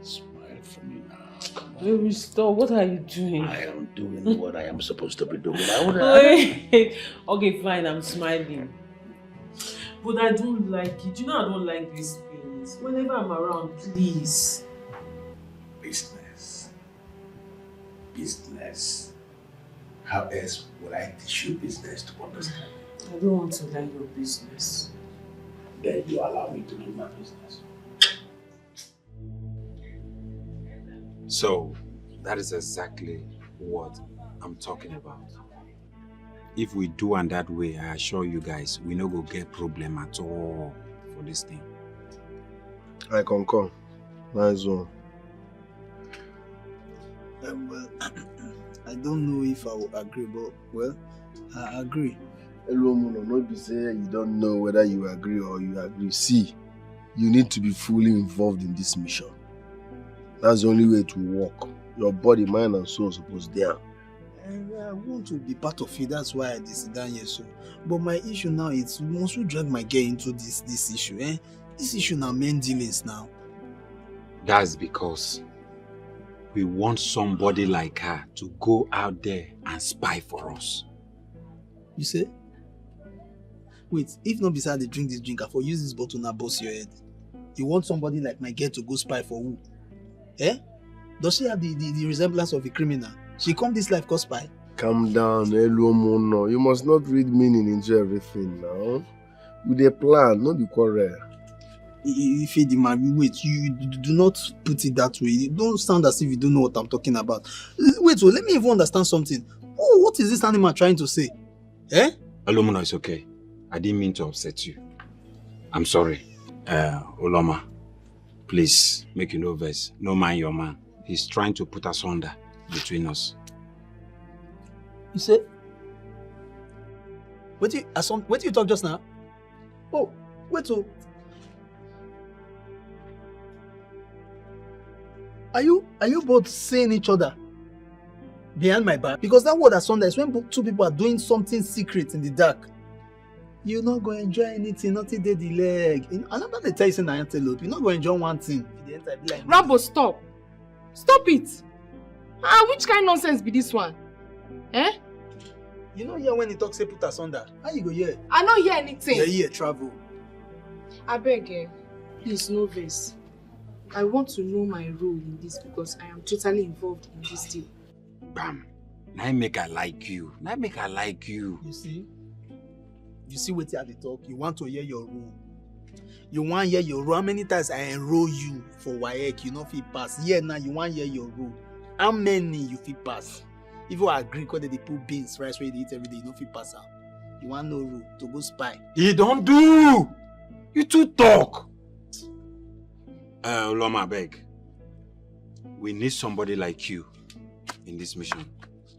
Smile for me now. Come on. Baby, stop. What are you doing? I am doing what I am supposed to be doing. Wait. Okay, fine. I'm smiling. But I don't like it. You know I don't like these things. Whenever I'm around, please. Business. Business. How else would I teach you business to understand? I don't want to learn your business. Then you allow me to do my business. So, that is exactly what I'm talking about. If we do and that way, I assure you guys, we no go get problem at all for this thing. I concur. Nice one. Well, I don't know if I will agree, but well, I agree. Hello, Mono, not be say you don't know whether you agree or you agree. See, you need to be fully involved in this mission. That's the only way to work. Your body, mind, and soul are supposed there. I want to be part of it. That's why I sit down here. So, but my issue now is once we drag my girl into this issue, this issue now main dealings now. That's because we want somebody like her to go out there and spy for us. You say? Wait, if not beside they drink this drink, I for use this bottle now bust your head. You want somebody like my girl to go spy for who? Eh? Does she have the resemblance of a criminal? She come this life cause spy? Calm down, hello, Mono. You must not read meaning into everything now. With a plan, not be quarrel. If the man, wait, you do not put it that way. You don't sound as if you don't know what I'm talking about. Wait, so let me even understand something. Oh, what is this animal trying to say? Eh? Olomona, it's okay. I didn't mean to upset you. I'm sorry. Oloma, please, make you no vex. No mind your man. He's trying to put us under between us. You say? What do you talk just now? Oh, wait, so are you both seeing each other behind my back? Because that word asunder is when two people are doing something secret in the dark. You're not going to enjoy anything, nothing dead the leg. And I'm not tell you saying antelope. You're not going to enjoy one thing. Rambo, stop. Stop it. Which kind of nonsense be this one? Eh? You know here when he talks say put asunder. How you go here? I don't hear anything. Yeah, here, travel. I beg, please no vex. I want to know my role in this because I am totally involved in this deal. Bam. Now make I like you. You see what you have to talk? You want to hear your role. You want to hear your role. How many times I enroll you for WAEC, you know if you pass? Yeah, now you want to hear your role. How many you fit pass? If you agree because they put beans, rice where they eat every day, you know fit pass out. You want no rule to go spy. He don't do. You two talk. Oloma, beg. We need somebody like you in this mission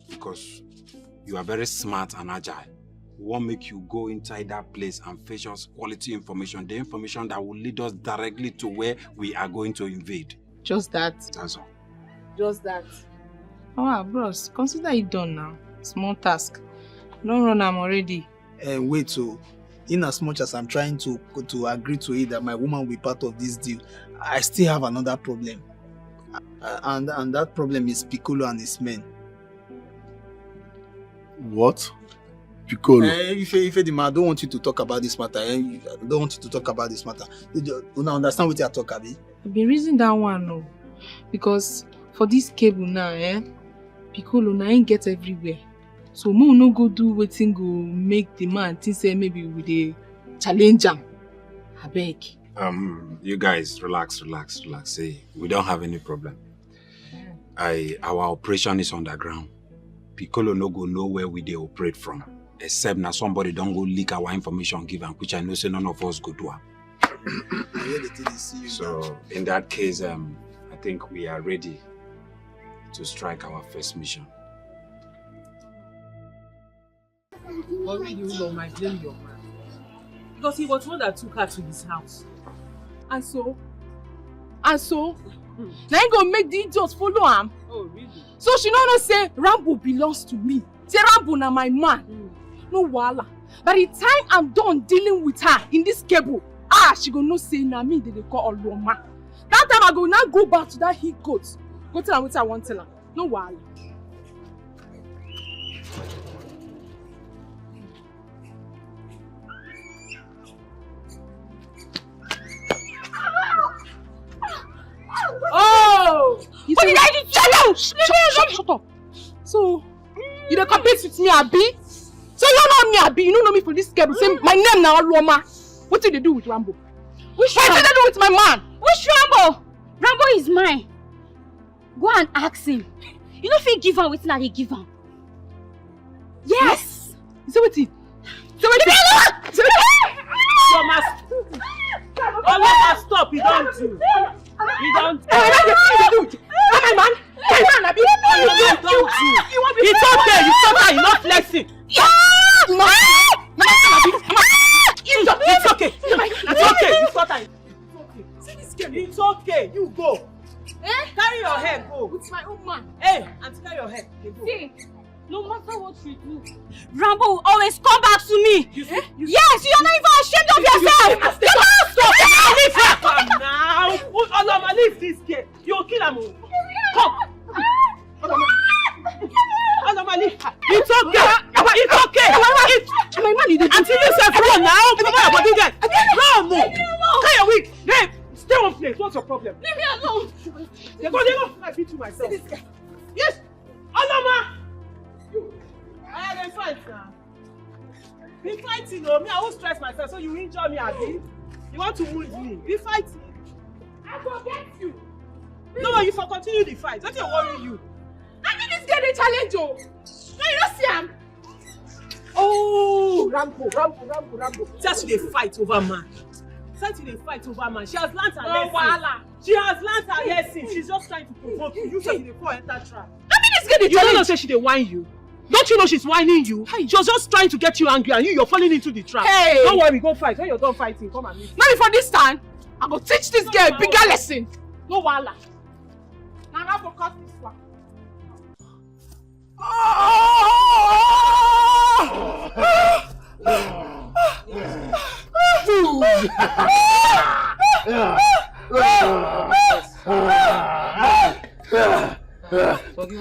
because you are very smart and agile. We won't make you go inside that place and fetch us quality information, the information that will lead us directly to where we are going to invade. Just that. That's all. Just that. Oh, bros, consider it done now. Small task. Don't run, I'm already. Wait, so in as much as I'm trying to agree to it that my woman will be part of this deal, I still have another problem. And that problem is Piccolo and his men. What? Piccolo? If the man, I don't want you to talk about this matter. I don't want you to talk about this matter. You don't understand what you are talking about? I've been reasoning that one, no. Because for this cable now, Piccolo now ain't get everywhere. So mo no go do wetin go make the man think say maybe we dey challenge am. Abeg. You guys relax. Say we don't have any problem. Our operation is underground. Piccolo no go know where we dey operate from. Except now somebody don't go leak our information give am, which I know say none of us go do am. So in that case, I think we are ready to strike our first mission. But really, you might blame your man. Because he was the one that took her to his house. And so? Now you gonna make the idiots follow him? Oh, really? So she don't say Rambo belongs to me. Say Rambo na my man. No wala. By the time I'm done dealing with her in this cable, she gonna know say na me they call Oloma. That time I go now go back to that he goat. Go tell her what I want to tell her. No wala. Oh! What did I do? Shut up! So, you dey compete with me, Abi? So you don't know me, Abi? You don't know me for this cable. Say my name now, Roma. What did they do with Rambo? What did they do with my man? Which Rambo? Rambo is mine. Go and ask him. You know if he give her wetin I dey give am. Yes. Say wetin? Oloma, stop! You don't do. You don't do. My man, Abi. You don't do. It's okay. You stop her. You're not flexing. It's okay. It's okay. You stop her. It's okay. You go. Carry your head. Go. It's my own man. Hey, and carry your head. Go. See, no matter what you do, Rambo will always come back to me. Yes, you're not even ashamed of yourself. Leave her now. Oloma, leave this girl. You'll kill her. Come. Oloma, leave her. It's okay. It's okay. My man, you did. Until you say run now. People are body girl. Run, move. Carry your wig. Hey, stay one place. What's your problem? Leave me alone. They go. I beat you myself. Yes. Oloma. I am fight now. Be fighting, me. I won't stress myself, so you injure me, Abi. You want to wound me? Be fighting. I will get you. No, you for continue the fight. Don't worry you. I mean, this girl they challenge you. No, you don't see him. Oh, Rambo. Just they fight over man. Just they fight over man. She has learned her lesson. She has learned her lesson. She's just trying to provoke you. You say they fall enter trap. I mean, this girl they challenge. You don't know say she they whine you. Don't you know she's whining you? Hey. She was just trying to get you angry and you're falling into the trap. Hey! Don't worry, go fight. When you're done fighting, come and meet me. Not before this time, I'm going to teach this girl a bigger lesson. No wala. Now I'm going to cut this one.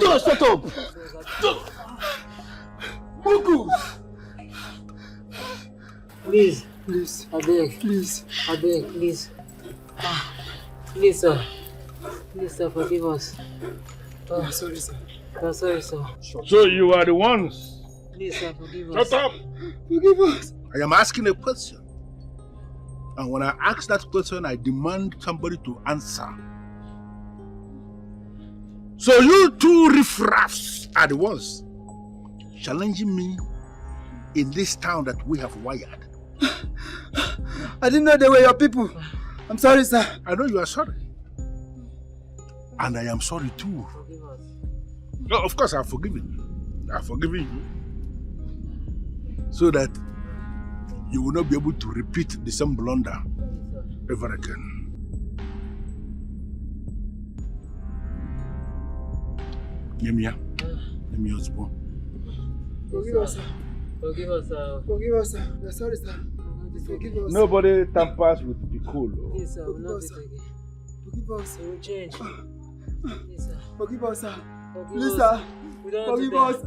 Just shut up! Please, I beg. Please, please. Please, sir. Please, sir, forgive us. I'm sorry, sir. I'm sorry, sir. So you are the ones. Please, sir, forgive us. Shut up! Forgive us. I am asking a question. And when I ask that question, I demand somebody to answer. So you two riffraffs are the ones challenging me in this town that we have wired. I didn't know they were your people. I'm sorry, sir. I know you are sorry. And I am sorry too. Forgive us. No, of course I've forgiven you. I've forgiven you. So that you will not be able to repeat the same blunder ever again. Yemia. Yemia Osbo. Forgive us, sir. Forgive us, sir. Forgive us, sir. We're sorry, sir. Forgive us. Nobody tampers with Piccolo. Please, sir. We'll not do it again. Forgive us. We will change. Please, sir. Forgive us, sir. Forgive Please, us. sir. We don't Forgive want us. to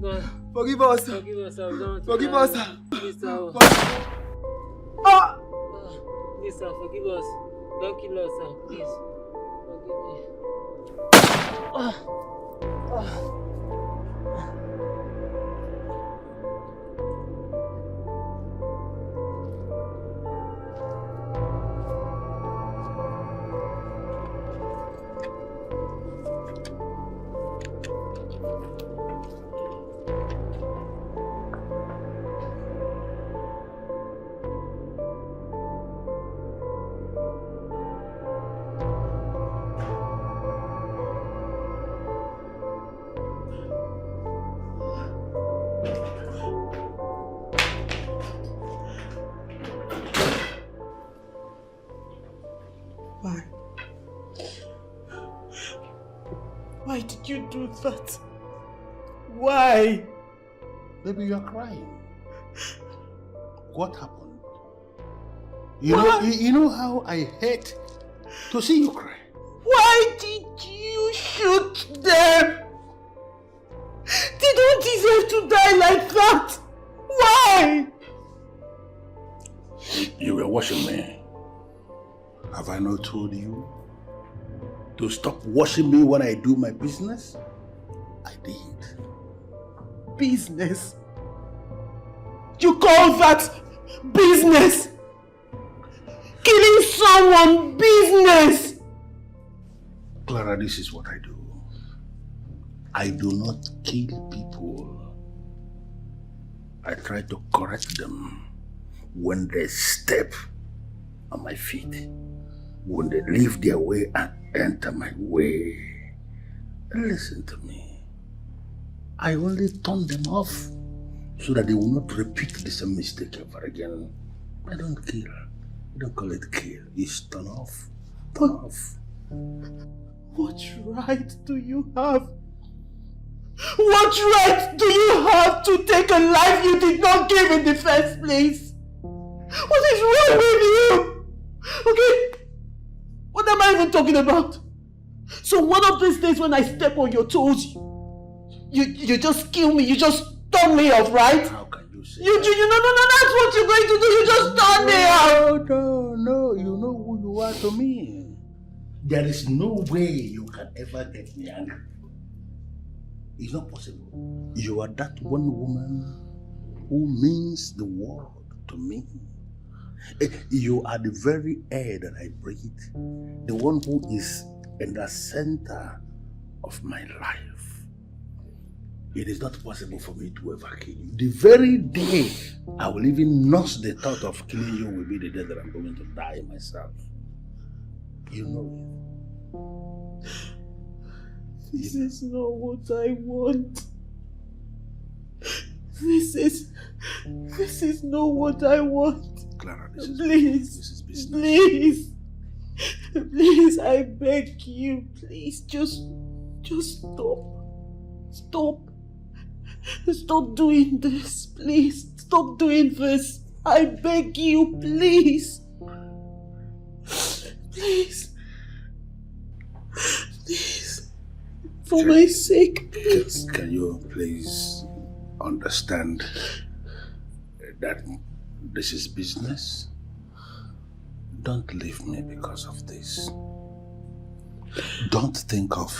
die. Forgive us. Forgive us, sir. We don't want to Forgive die. us, sir. Please, sir. Please, sir. Forgive us. Don't kill us, sir. Please. Forgive me. Why did you do that? Why? Baby, you are crying. What happened? You know how I hate to see you cry. Why did you shoot them? They don't deserve to die like that. Why? You were watching me. Have I not told you to stop watching me when I do my business? I did. Business? You call that business? Killing someone business? Clara, this is what I do. I do not kill people. I try to correct them when they step on my feet, when they leave their way and enter my way. Listen to me. I only turn them off so that they will not repeat the same mistake ever again. I don't kill. I don't call it kill. It's turn off. Turn off. What right do you have? What right do you have to take a life you did not give in the first place? What is wrong with you? Okay, what am I even talking about? So one of these days when I step on your toes, you just kill me, you just turn me off, right? How can you say no, that's what you're going to do, you just turn me off. No, you know who you are to me. There is no way you can ever get me angry. It's not possible. You are that one woman who means the world to me. You are the very air that I breathe. The one who is in the center of my life. It is not possible for me to ever kill you. The very day I will even nurse the thought of killing you will be the day that I'm going to die myself. You know it. This is not what I want. This is not what I want. Clara, Please, please, I beg you, please, just stop. Stop doing this, please. Stop doing this. I beg you, please. Please. For my sake, please. Can you please understand that this is business? Don't leave me because of this. Don't think of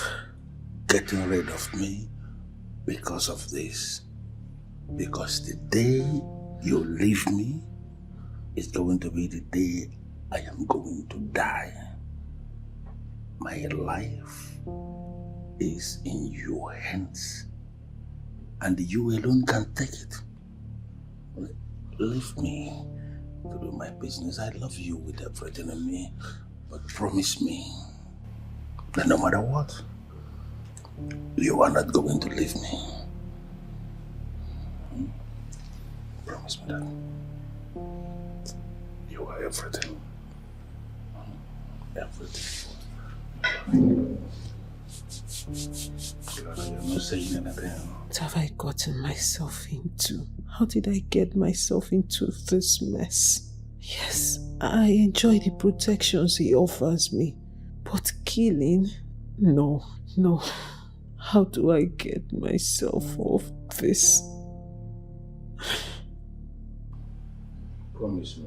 getting rid of me because of this. Because the day you leave me is going to be the day I am going to die. My life is in your hands, and you alone can take it. Leave me to do my business. I love you with everything in me, but promise me that no matter what, you are not going to leave me. Promise me that. You are everything. Everything. You're not saying anything. What have I gotten myself into? How did I get myself into this mess? Yes, I enjoy the protections he offers me, but killing? No. How do I get myself off this? Promise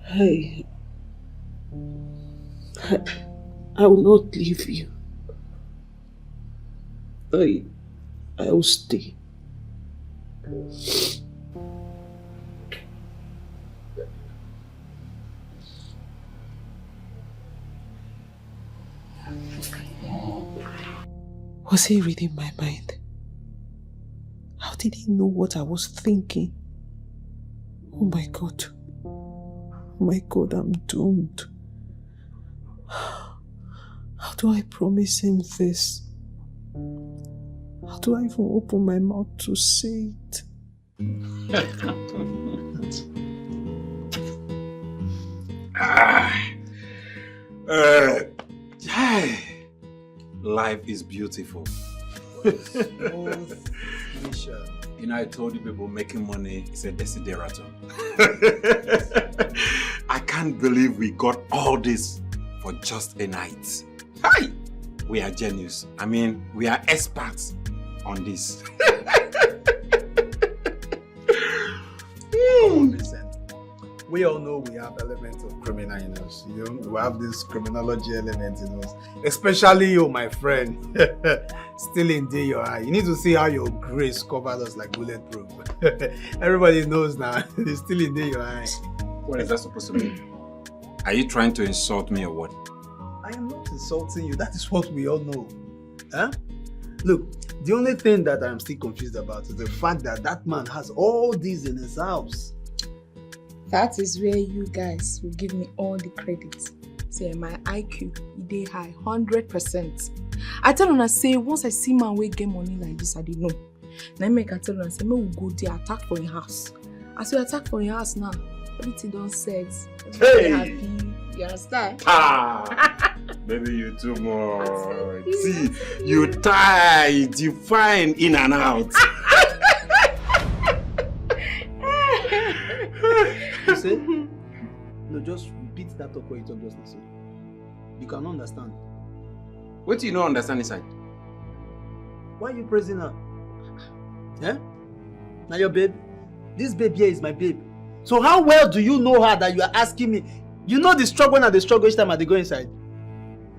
I me. will not leave you. I will stay. Was he reading my mind? How did he know what I was thinking? Oh my God. Oh my God, I'm doomed. How do I promise him this? How do I even open my mouth to say it? life is beautiful. You know, I told you people making money is a desideratum. I can't believe we got all this for just a night. Hi! We are genius. I mean, we are experts on this. Come on, listen. We all know we have elements of criminal in us. You know, we have this criminology element in us. Especially you, my friend. Still in day your eye. You need to see how your grace covered us like bulletproof. Everybody knows now. It's still in day your eye. What is that supposed to mean? Are you trying to insult me or what? I am not insulting you. That is what we all know. Huh? Look, the only thing that I'm still confused about is the fact that that man has all these in his house. That is where you guys will give me all the credit. Say my IQ, they high, 100%. I tell you, I say once I see man wey get money like this, I didn't know. Now make I tell you, I say me will go there attack for your house. As we attack for your house now, everything done set. Hey! Happy. You understand? Ah! Baby, you too much. See, you tight, you fine in and out. You say? No, just repeat that talk what you talk just now. You cannot understand. What do you not understand inside? Why are you praising her? Eh? Now your babe? This babe here is my babe. So how well do you know her that you are asking me? You know the struggle and the struggle each time I go inside.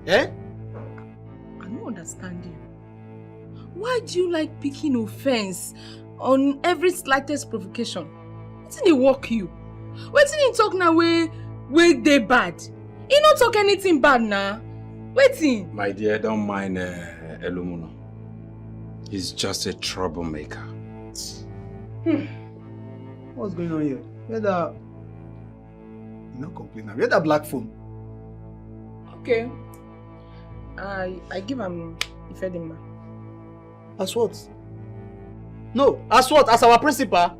Eh? I don't understand you. Why do you like picking offense on every slightest provocation? What did it work you? What did he talk now where they bad? He not talk anything bad now. Waiting. My dear, don't mind Elumuno. He's just a troublemaker. What's going on here? Where the... You not complain now. Where that black phone? Okay. I give him Ifedima. As what? No, as what? As our principal?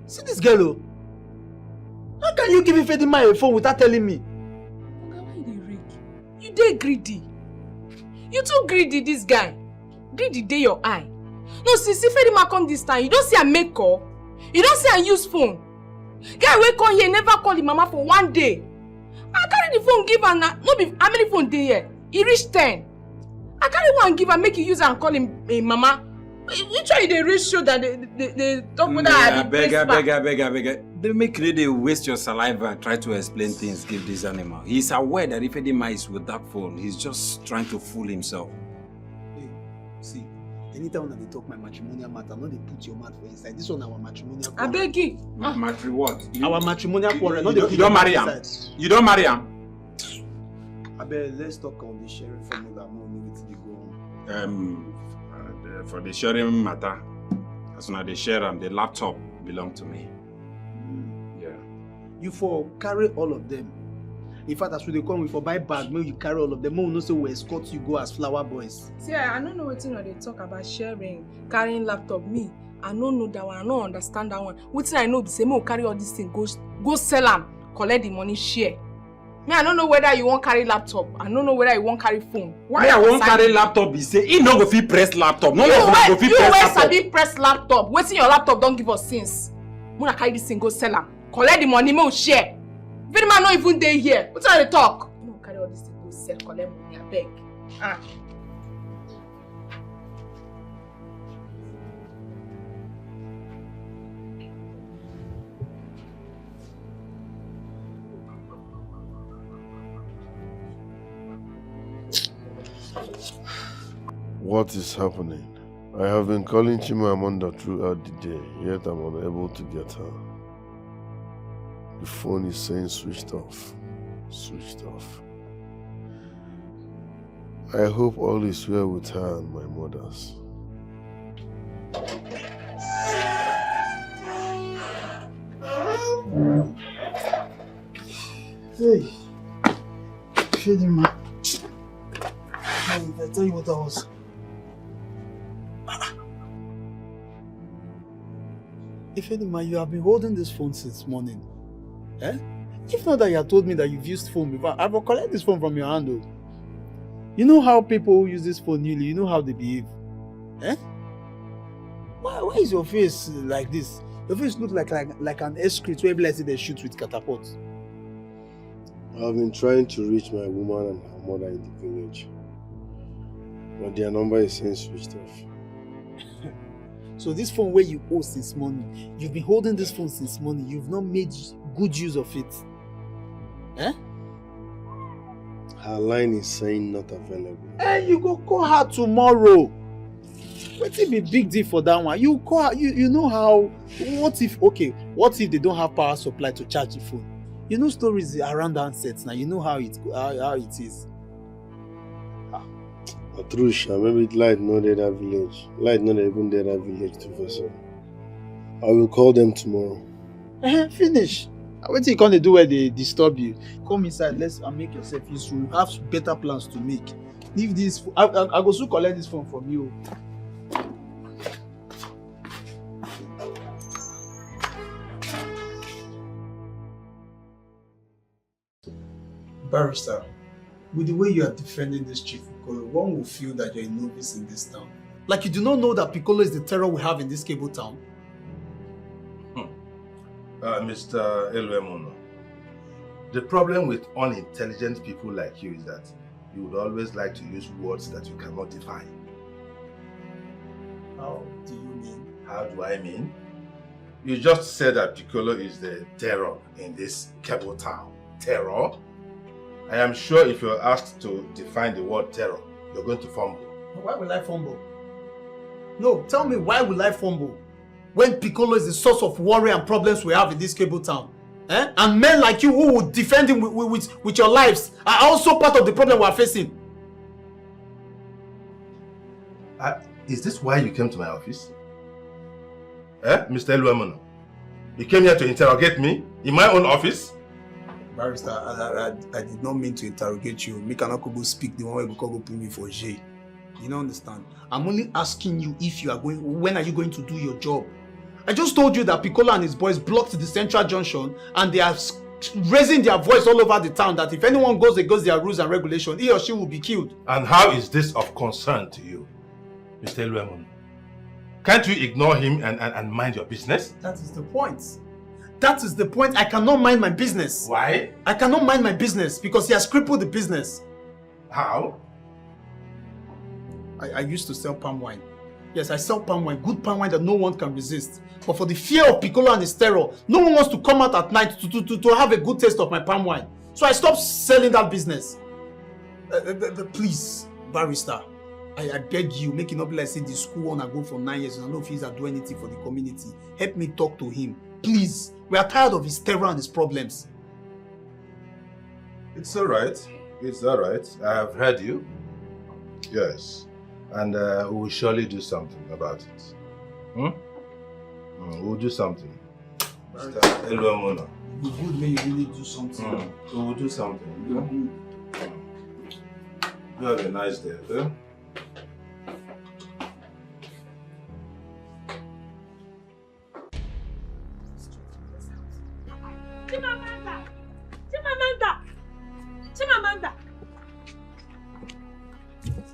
See this girl, oh. How can you give Ifedima a phone without telling me? You dey greedy. You too greedy, this guy. Greedy dey your eye. No, since Ifedima come this time, you don't see a make call. You don't see a use phone. Guy wey come here never call him mama for 1 day. I carry the phone give her now. No be how many phone dey here? He reach 10. I carry one give her make you use her and call him mama. Which one you dey reach show that they talk with her? I beg. Don't make they waste your saliva and try to explain things, give this animal. He's aware that if Ifedima is with that phone, he's just trying to fool himself. Hey, see, anytime when they talk my matrimonial matter, no they put your mouth for inside. This one our matrimonial quarrel. I beg you. Matri what? Our matrimonial quarrel. You don't marry him. You don't marry him. I beg, let's talk on the sharing formula. No need to go on. For the sharing matter, as soon as they share them, the laptop belong to me. Yeah. You for carry all of them. In fact, as we come, we for buy bag, maybe you carry all of them. We no say we escort you go as flower boys. See, I don't know what they talk about sharing, carrying laptop. Me, I don't know that one. I don't understand that one. What I know, the same will carry all these things, go sell them, collect the money, share. Me, I don't know whether you want carry laptop. I don't know whether you want carry phone. Why I won't carry laptop? He say he no go fit press laptop. No, you go fit press laptop. Sabi press laptop. Waiting your laptop don't give us since. Muna carry this thing go sell am. Collect the money, me share. Very man not even dey here. What are they talk? No carry all this thing go sell. Collect money, I beg. Ah. What is happening? I have been calling Chimamanda throughout the day, yet I'm unable to get her. The phone is saying switched off. Switched off. I hope all is well with her and my mothers. Hey, Ifedima. I tell you what I was. Ifedima, you have been holding this phone since morning. Eh? If not that you had told me that you've used phone before, I will collect this phone from your hand. You know how people who use this phone newly, you know how they behave. Eh? Why is your face like this? Your face looks like an excrete where like they shoot with catapult. I've been trying to reach my woman and her mother in the village, but their number is saying switched off. So this phone where you owe since morning, you've been holding this phone since morning, you've not made good use of it. Eh? Her line is saying not available. Hey, you go call her tomorrow. What if be big deal for that one? You call her, you know how, what if they don't have power supply to charge the phone? You know stories around handsets now, you know how it is. Atrusha, maybe light no dey that village. Light no dey even dey that village to vessel. I will call them tomorrow. Finish. What you gonna do where they disturb you? Come inside, and make yourself useful. You have better plans to make. Leave this. I go soon collect this phone from you. Barrister, with the way you are defending this chief Piccolo, one will feel that you're a novice in this town. Like you do not know that Piccolo is the terror we have in this cable town. Mr. Elwemono, the problem with unintelligent people like you is that you would always like to use words that you cannot define. How do you mean? How do I mean? You just said that Piccolo is the terror in this cable town. Terror? I am sure if you're asked to define the word terror, you're going to fumble. Why will I fumble? No, tell me, why will I fumble? When Piccolo is the source of worry and problems we have in this cable town. Eh? And men like you who would defend him with your lives are also part of the problem we are facing. Is this why you came to my office? Mr. Elwemono? You came here to interrogate me in my own office? Barrister, I did not mean to interrogate you. Me cannot go speak the one way because go put me for jail. You don't understand? I'm only asking you when are you going to do your job? I just told you that Piccolo and his boys blocked the central junction and they are raising their voice all over the town that if anyone goes against their rules and regulations, he or she will be killed. And how is this of concern to you, Mr. Elwemono? Can't you ignore him and mind your business? That is the point. That is the point. I cannot mind my business. Why? I cannot mind my business because he has crippled the business. How? I used to sell palm wine. Yes, I sell palm wine, good palm wine that no one can resist. But for the fear of Piccolo and his terror, no one wants to come out at night to have a good taste of my palm wine. So I stopped selling that business. Please, Barrister, I beg you, make it not be like say the school one I go for 9 years and I don't know if he's do anything for the community. Help me talk to him. Please, we are tired of his terror and his problems. It's alright. It's alright. I have heard you. Yes. And we will surely do something about it. We'll do something. Mr. Elwemono. Be good when you really do something. We will do something. You have a nice day, okay?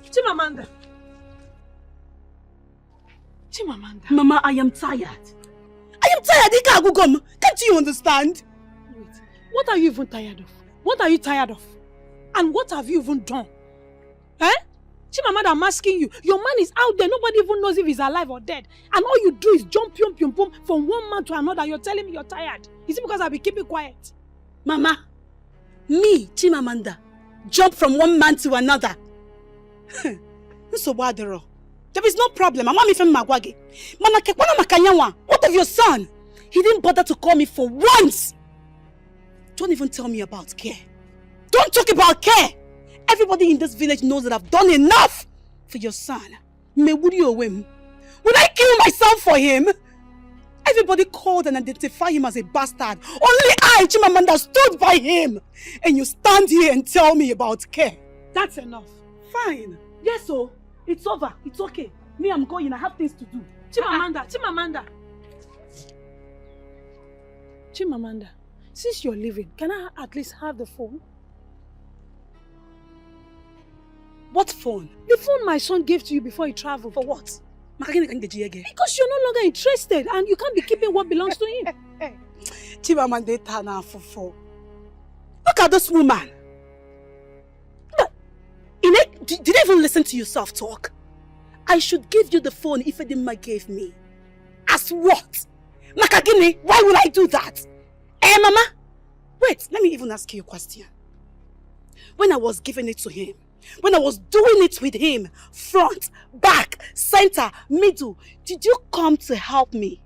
Chimamanda. Mama, I am tired. I am tired. Can't you understand? Wait, what are you even tired of? What are you tired of? And what have you even done? Eh? Chimamanda, I'm asking you. Your man is out there. Nobody even knows if he's alive or dead. And all you do is jump, from one man to another. You're telling me you're tired. Is it because I'll be keeping quiet? Mama, me, Chimamanda, jump from one man to another. There is no problem. What of your son? He didn't bother to call me for once. Don't even tell me about care. Don't talk about care. Everybody in this village knows that I've done enough for your son. Would I kill myself for him? Everybody called and identified him as a bastard. Only I, Chimamanda, stood by him. And you stand here and tell me about care. That's enough. Fine. Yes, so it's over. It's okay. Me, I'm going. I have things to do. Chimamanda, since you're leaving, can I at least have the phone? What phone? The phone my son gave to you before he traveled. For what? Because you're no longer interested and you can't be keeping what belongs to him. Look at this woman. Did you even listen to yourself talk? I should give you the phone Ifedima gave me. As what? Makagini, why would I do that? Mama? Wait, let me even ask you a question. When I was giving it to him, when I was doing it with him, front, back, center, middle, did you come to help me?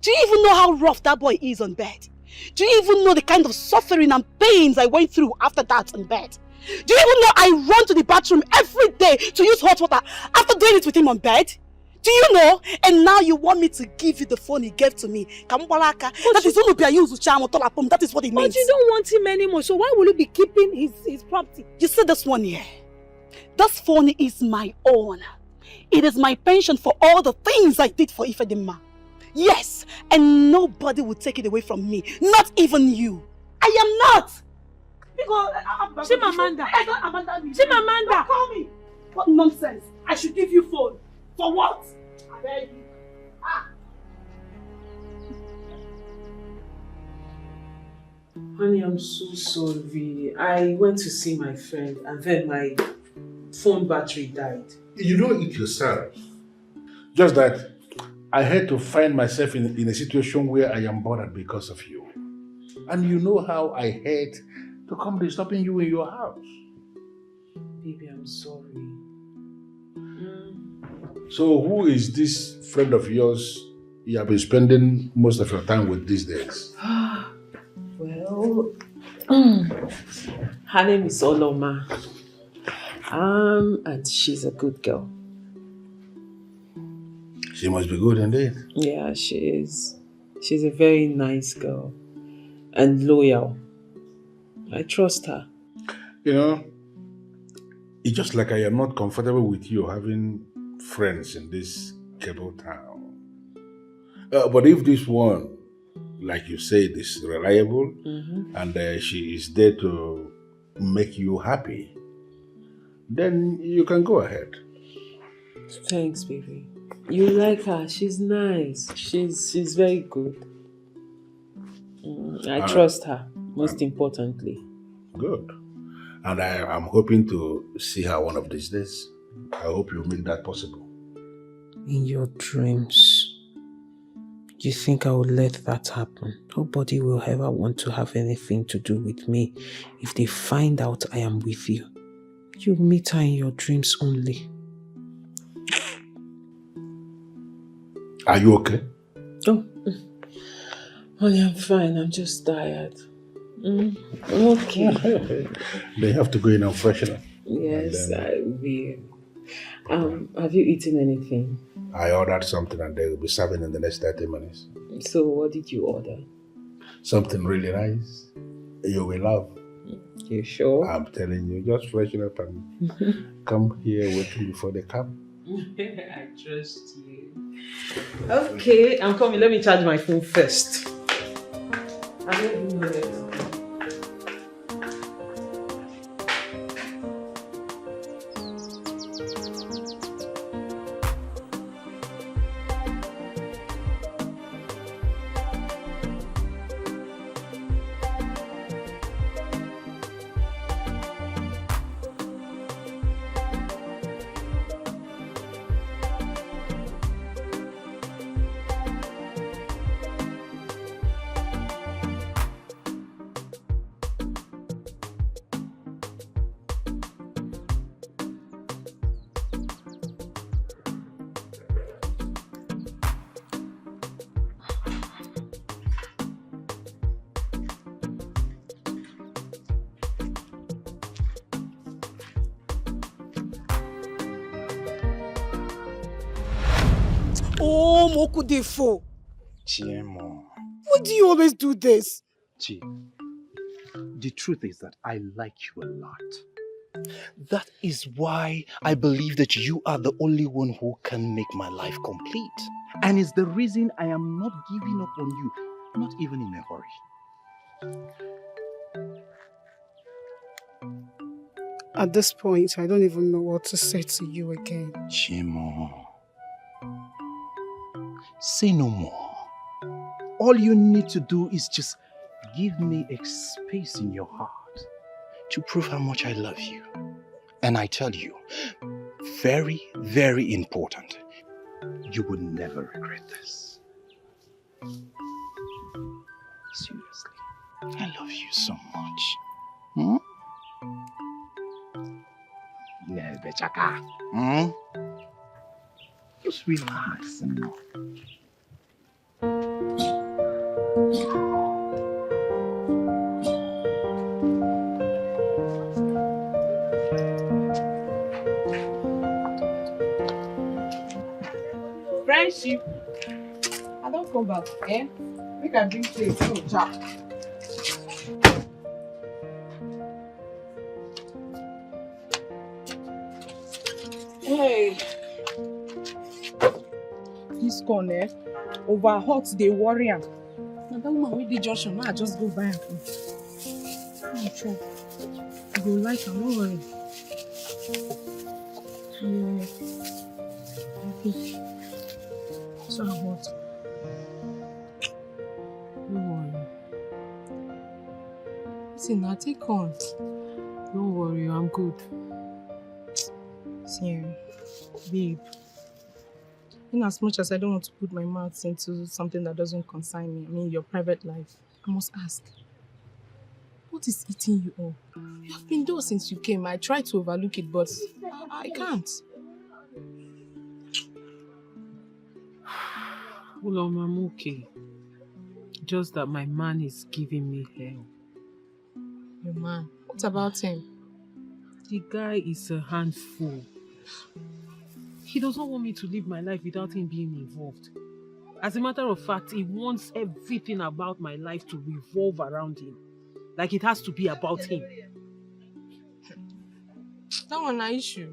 Do you even know how rough that boy is on bed? Do you even know the kind of suffering and pains I went through after that on bed? Do you even know I run to the bathroom every day to use hot water after doing it with him on bed? Do you know? And now you want me to give you the phone he gave to me. That is that is what it means. But you don't want him anymore, so why will you be keeping his property? You see this one here? This phone is my own. It is my pension for all the things I did for Ifedima. Yes, and nobody will take it away from me. Not even you. I am not. Chimamanda. Chimamanda. Call me. What nonsense. I should give you phone. For what? I beg you. Honey, I'm so sorry. I went to see my friend and then my phone battery died. You know it yourself. Just that I had to find myself in a situation where I am bothered because of you. And you know how I hate to come disturbing you in your house. Baby, I'm sorry. So who is this friend of yours you have been spending most of your time with these days? Well, her name is Oloma. And she's a good girl. She must be good indeed. Yeah, she is. She's a very nice girl and loyal. I trust her. You know, it's just like I am not comfortable with you having friends in this cable town. But if this one, like you said, is reliable and she is there to make you happy, then you can go ahead. Thanks, baby. You like her. She's nice. She's very good. I trust her, most importantly. Good. And I'm hoping to see her one of these days. I hope you make that possible. In your dreams, you think I would let that happen? Nobody will ever want to have anything to do with me if they find out I am with you. You meet her in your dreams only. Are you okay? Oh, honey, I'm fine. I'm just tired. I'm okay. They have to go in and freshen up. Yes, I will. Have you eaten anything? I ordered something and they will be serving in the next 30 minutes. So what did you order? Something really nice. You will love. You sure? I'm telling you, just freshen up and come here waiting before they come. I trust you. Okay, I'm coming. Let me charge my phone first. I don't even know where to go. Oh, Mokudefo. Chiemo. Why do you always do this? Chi, the truth is that I like you a lot. That is why I believe that you are the only one who can make my life complete. And it's the reason I am not giving up on you, not even in a hurry. At this point, I don't even know what to say to you again. Chimo, say no more. All you need to do is just give me a space in your heart to prove how much I love you. And I tell you, very, very important, you will never regret this. Seriously, I love you so much. Hmm? Hmm? Just relax. Friendship. I don't come back, eh? Make I drink plate, no jack. Hey. This corn, eh? Over hot, they worry am. Now that woman with the junction, now I just go buy am. I'm sure. You go like am, no worry. Yeah. Okay. So hot. No worry. Listen, now take on. Don't worry, I'm good. See, babe. In as much as I don't want to put my mouth into something that doesn't concern me, I mean your private life, I must ask. What is eating you up? You have been there since you came. I tried to overlook it, but I can't. Well, I'm okay. Just that my man is giving me hell. Your man? What about him? The guy is a handful. He does not want me to live my life without him being involved. As a matter of fact, he wants everything about my life to revolve around him. Like it has to be about him. That one na issue.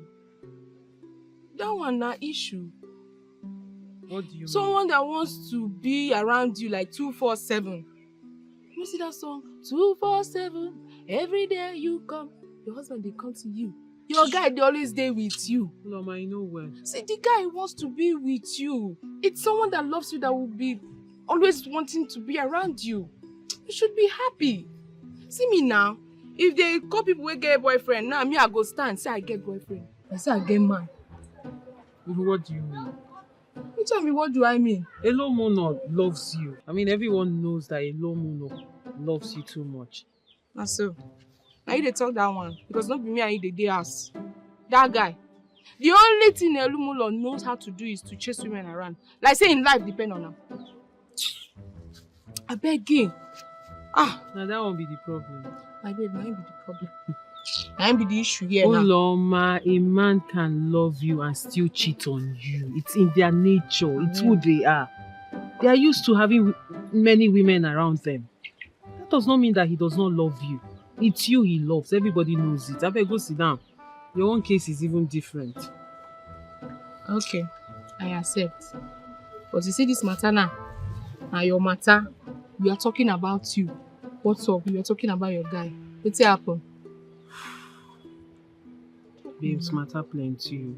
That one na issue. What do you Someone that wants to be around you like 247. You see that song? 247. Every day you come. Your husband, they come to you. Your guy, they always there with you. Mama, I know well. See, the guy wants to be with you. It's someone that loves you that will be always wanting to be around you. You should be happy. See me now. If they call people who get a boyfriend, now me I go stand, say I get boyfriend. I say I get man. What do you mean? You tell me, what do I mean? Elomono loves you. I mean, everyone knows that Elomono loves you too much. Na so. Now you dey talk that one because not be me and you dey ass. That guy. The only thing Elomono knows how to do is to chase women around. Like saying life depend on him. I beg you. Now that won't be the problem. My babe, that ain't be the problem. That ain't be the issue here now. Oloma, a man can love you and still cheat on you. It's in their nature. It's who they are. They are used to having many women around them. That does not mean that he does not love you. It's you he loves. Everybody knows it. I better go sit down. Your own case is even different. Okay, I accept. But you see this matter now, your matter, we are talking about you. What's up? We are talking about your guy. What's happened? Babes, matter plenty.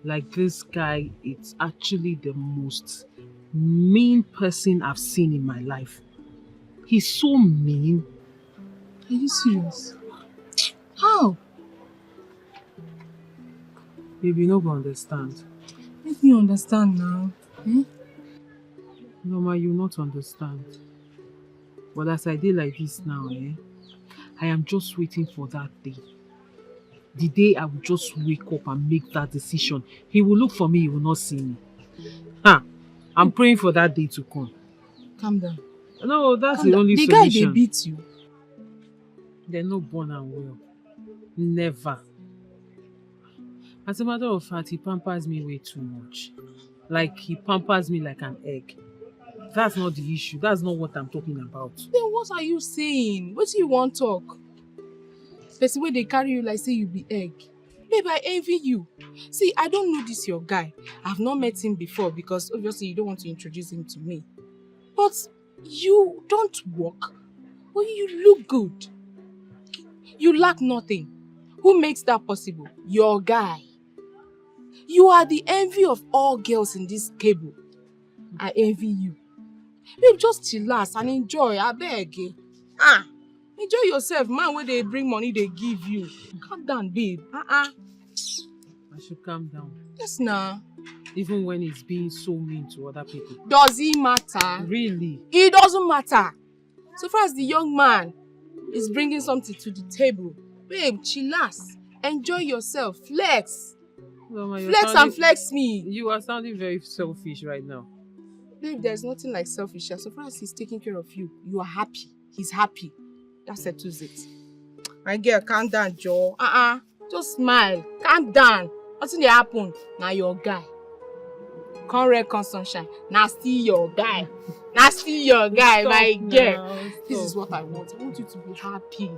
Like this guy, it's actually the most mean person I've seen in my life. He's so mean. Are you serious? How? Baby, you don't understand. Make me understand now. Eh? Norma, you not understand. But as I did like this now, I am just waiting for that day. The day I will just wake up and make that decision. He will look for me, he will not see me. I'm praying for that day to come. Calm down. No, that's the only solution. The guy, they beat you. They're not born and well. Never. As a matter of fact, he pampers me way too much. Like, he pampers me like an egg. That's not the issue. That's not what I'm talking about. Then what are you saying? What do you want to talk? Person where they carry you like say you be egg. Babe, I envy you. See, I don't know this your guy. I've not met him before because obviously you don't want to introduce him to me. But you don't work, but you look good. You lack nothing. Who makes that possible? Your guy. You are the envy of all girls in this cable. I envy you. Babe, just chillax and enjoy, I beg. Enjoy yourself, man. When they bring money, they give you. Calm down, babe. I should calm down. Yes, nah. Even when he's being so mean to other people. Does it matter? Really? It doesn't matter. So far as the young man is bringing something to the table, babe, chillax. Enjoy yourself. Flex. Mama, And flex me. You are sounding very selfish right now. Babe, there's nothing like selfish. So far as he's taking care of you, you are happy. He's happy. That settles it. My girl, calm down, Joe. Just smile. Calm down. Nothing will happen. Now your guy. Come red, come sunshine. Now still your guy. Stop my girl. now, This is what I want. I want you to be happy.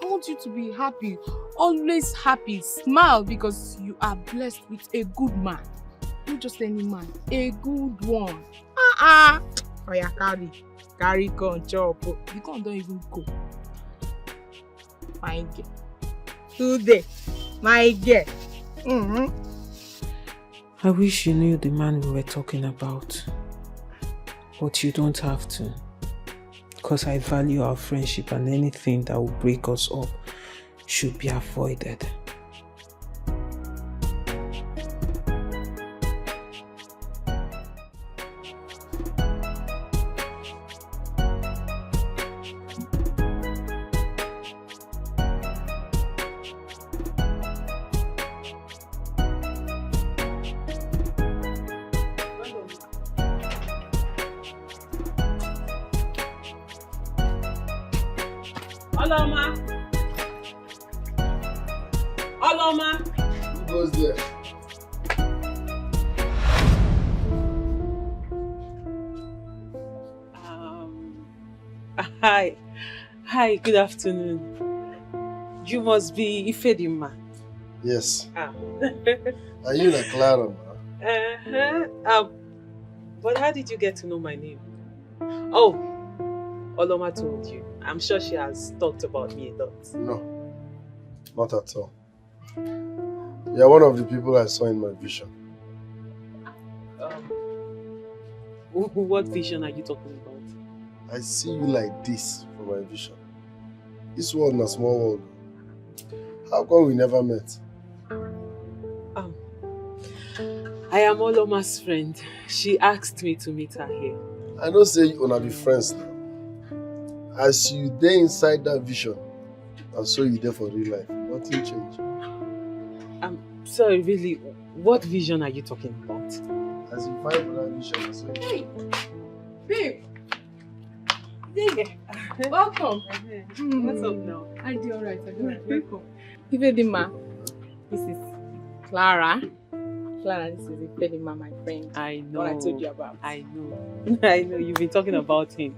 I want you to be happy. Always happy. Smile because you are blessed with a good man. Not just any man. A good one. Oh yeah, carry gun, chop. The gun don't even go. My girl. Today, my girl. I wish you knew the man we were talking about. But you don't have to. Because I value our friendship and anything that will break us up should be avoided. Who goes there? Hi, good afternoon. You must be Ifedima. Yes. Are you like Clara, ma? But how did you get to know my name? Oh, Oloma told you. I'm sure she has talked about me a lot. No, not at all. You're one of the people I saw in my vision. What vision are you talking about? I see you like this for my vision. This world is a small world. How come we never met? I am Oloma's friend. She asked me to meet her here. I don't say you wanna be friends now. As you there inside that vision, and so you there for real life. Nothing changed. Sorry, really, what vision are you talking about? As you fight for that vision, so you... Hey, babe. Welcome. What's up now? I do alright. Welcome. Ifedima, this is Clara. Clara, this is Ifedima, my friend. I know. What I told you about. I know. I know. You've been talking about him.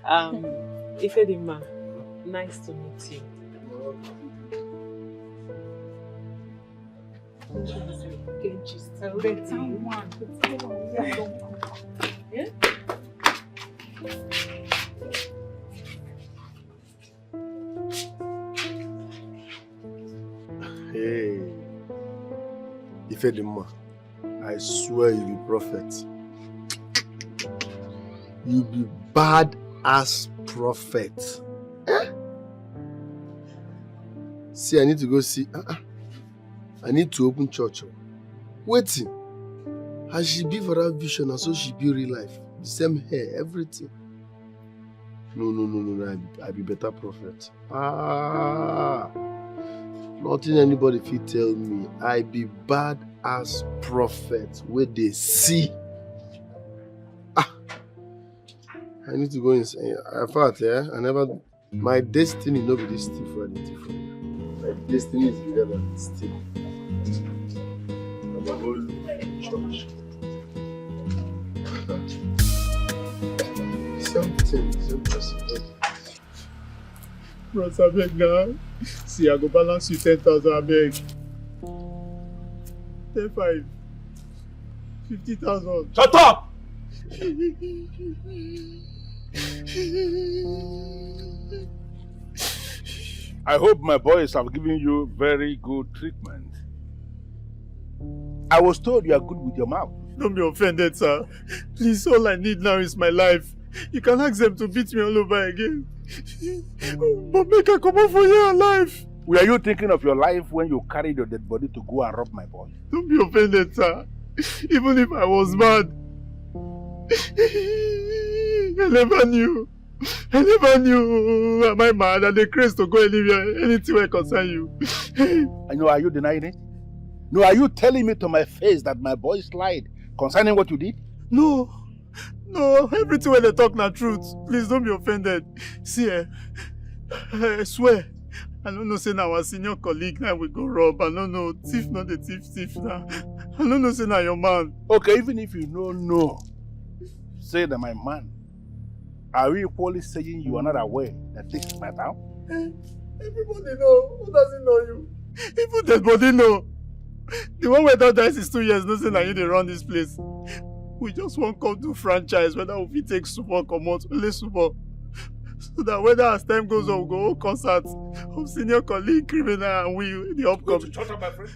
Ifedima, nice to meet you. Yeah? Hey, Ifedima, I swear you be prophet. You be bad ass prophet. Eh? See, I need to go see. I need to open church. Waiting. As she be for that vision, and so she be real life. The same hair, everything. No. I be better prophet. Nothing anybody fit tell me. I be bad ass prophet where they see. I need to go inside. I thought, my destiny no be this thing for anything for me. My destiny is bigger than this thing. I'm a whole church. Same person. Bros, I beg now. See, I go balance you 10,000, I beg. 10,500. 50,000. Shut up! I hope my boys have given you very good treatment. I was told you are good with your mouth. Don't be offended, sir. Please, all I need now is my life. You can ask them to beat me all over again. But make her come out for here alive. Were you thinking of your life when you carried your dead body to go and rob my boy? Don't be offended, sir. Even if I was mad, I never knew. Am I mad? And the craze to go anywhere, anything will concern you. I know, are you denying it? No, are you telling me to my face that my boy lied concerning what you did? No, everything when they talk na truth. Please don't be offended. See, I swear, I don't know say na our senior colleague now we go rob. I don't know, thief not the thief now. I don't know say na your man. Okay, even if you don't know, say that my man. Are we equally saying you are not aware that this is my town? Everybody know. Who doesn't know you? Even dead body know. The one where that dies is 2 years, no say na you dey run this place. We just want come do franchise, whether we take super come out, only super. So that whether as time goes on, we go hold concerts of senior colleague, criminal, and we, the upcoming. Shut up, my friend.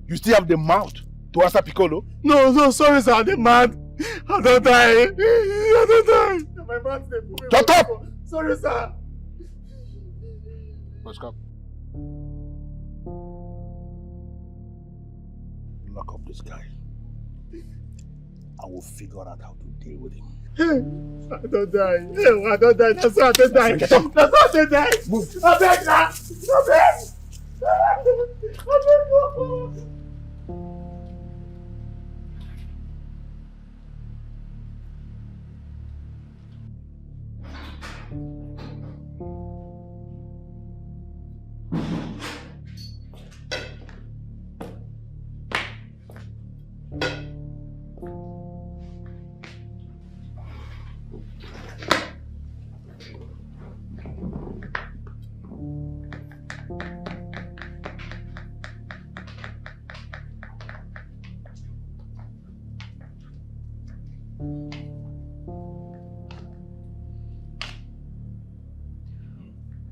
You still have the mouth to answer Piccolo? No, sorry, sir, I'm mad. I don't die. My man's there. Shut up! Sorry, sir. Let's go. Lock up this guy. I will figure out how to deal with him. I don't die. That's how I don't die. That's how I don't die. Move. I beg now.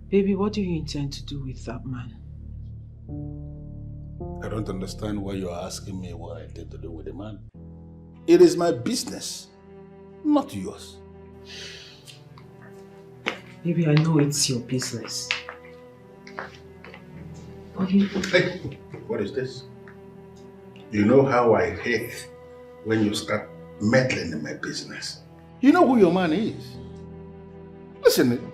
Baby, what do you intend to do with that man? I don't understand why you're asking me what I intend to do with the man. It is my business, not yours. Baby, I know it's your business. But you... Hey, what is this? You know how I hate when you start meddling in my business. You know who your man is. Listen,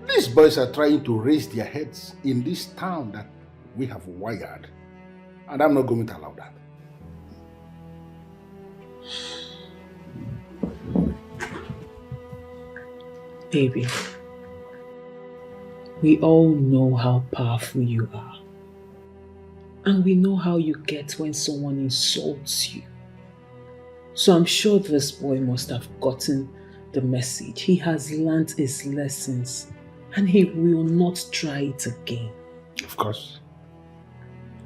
these boys are trying to raise their heads in this town that we have wired. And I'm not going to allow that. Baby, we all know how powerful you are. And we know how you get when someone insults you. So I'm sure this boy must have gotten the message. He has learned his lessons. And he will not try it again. Of course.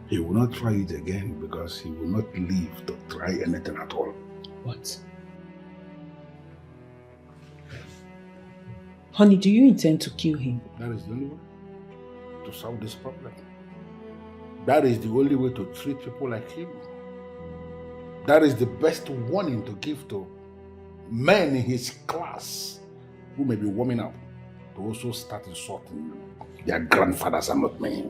He will not try it again because he will not live to try anything at all. What? Honey, do you intend to kill him? That is the only way to solve this problem. That is the only way to treat people like him. That is the best warning to give to men in his class who may be warming up to also start insulting their grandfathers and not me.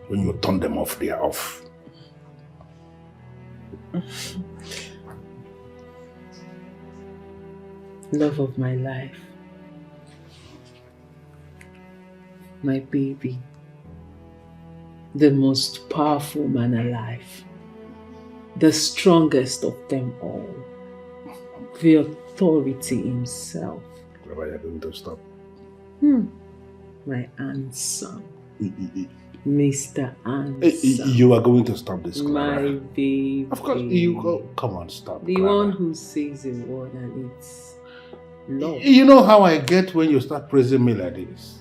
When you turn them off, they are off. Love of my life. My baby. The most powerful man alive. The strongest of them all. The authority himself. Clara, you're going to stop. My handsome. Mr. Handsome. You are going to stop this, Clara. My baby. Of course, you go. Come on, stop. The Clara. one who says a word and it's love. You know how I get when you start praising me like this?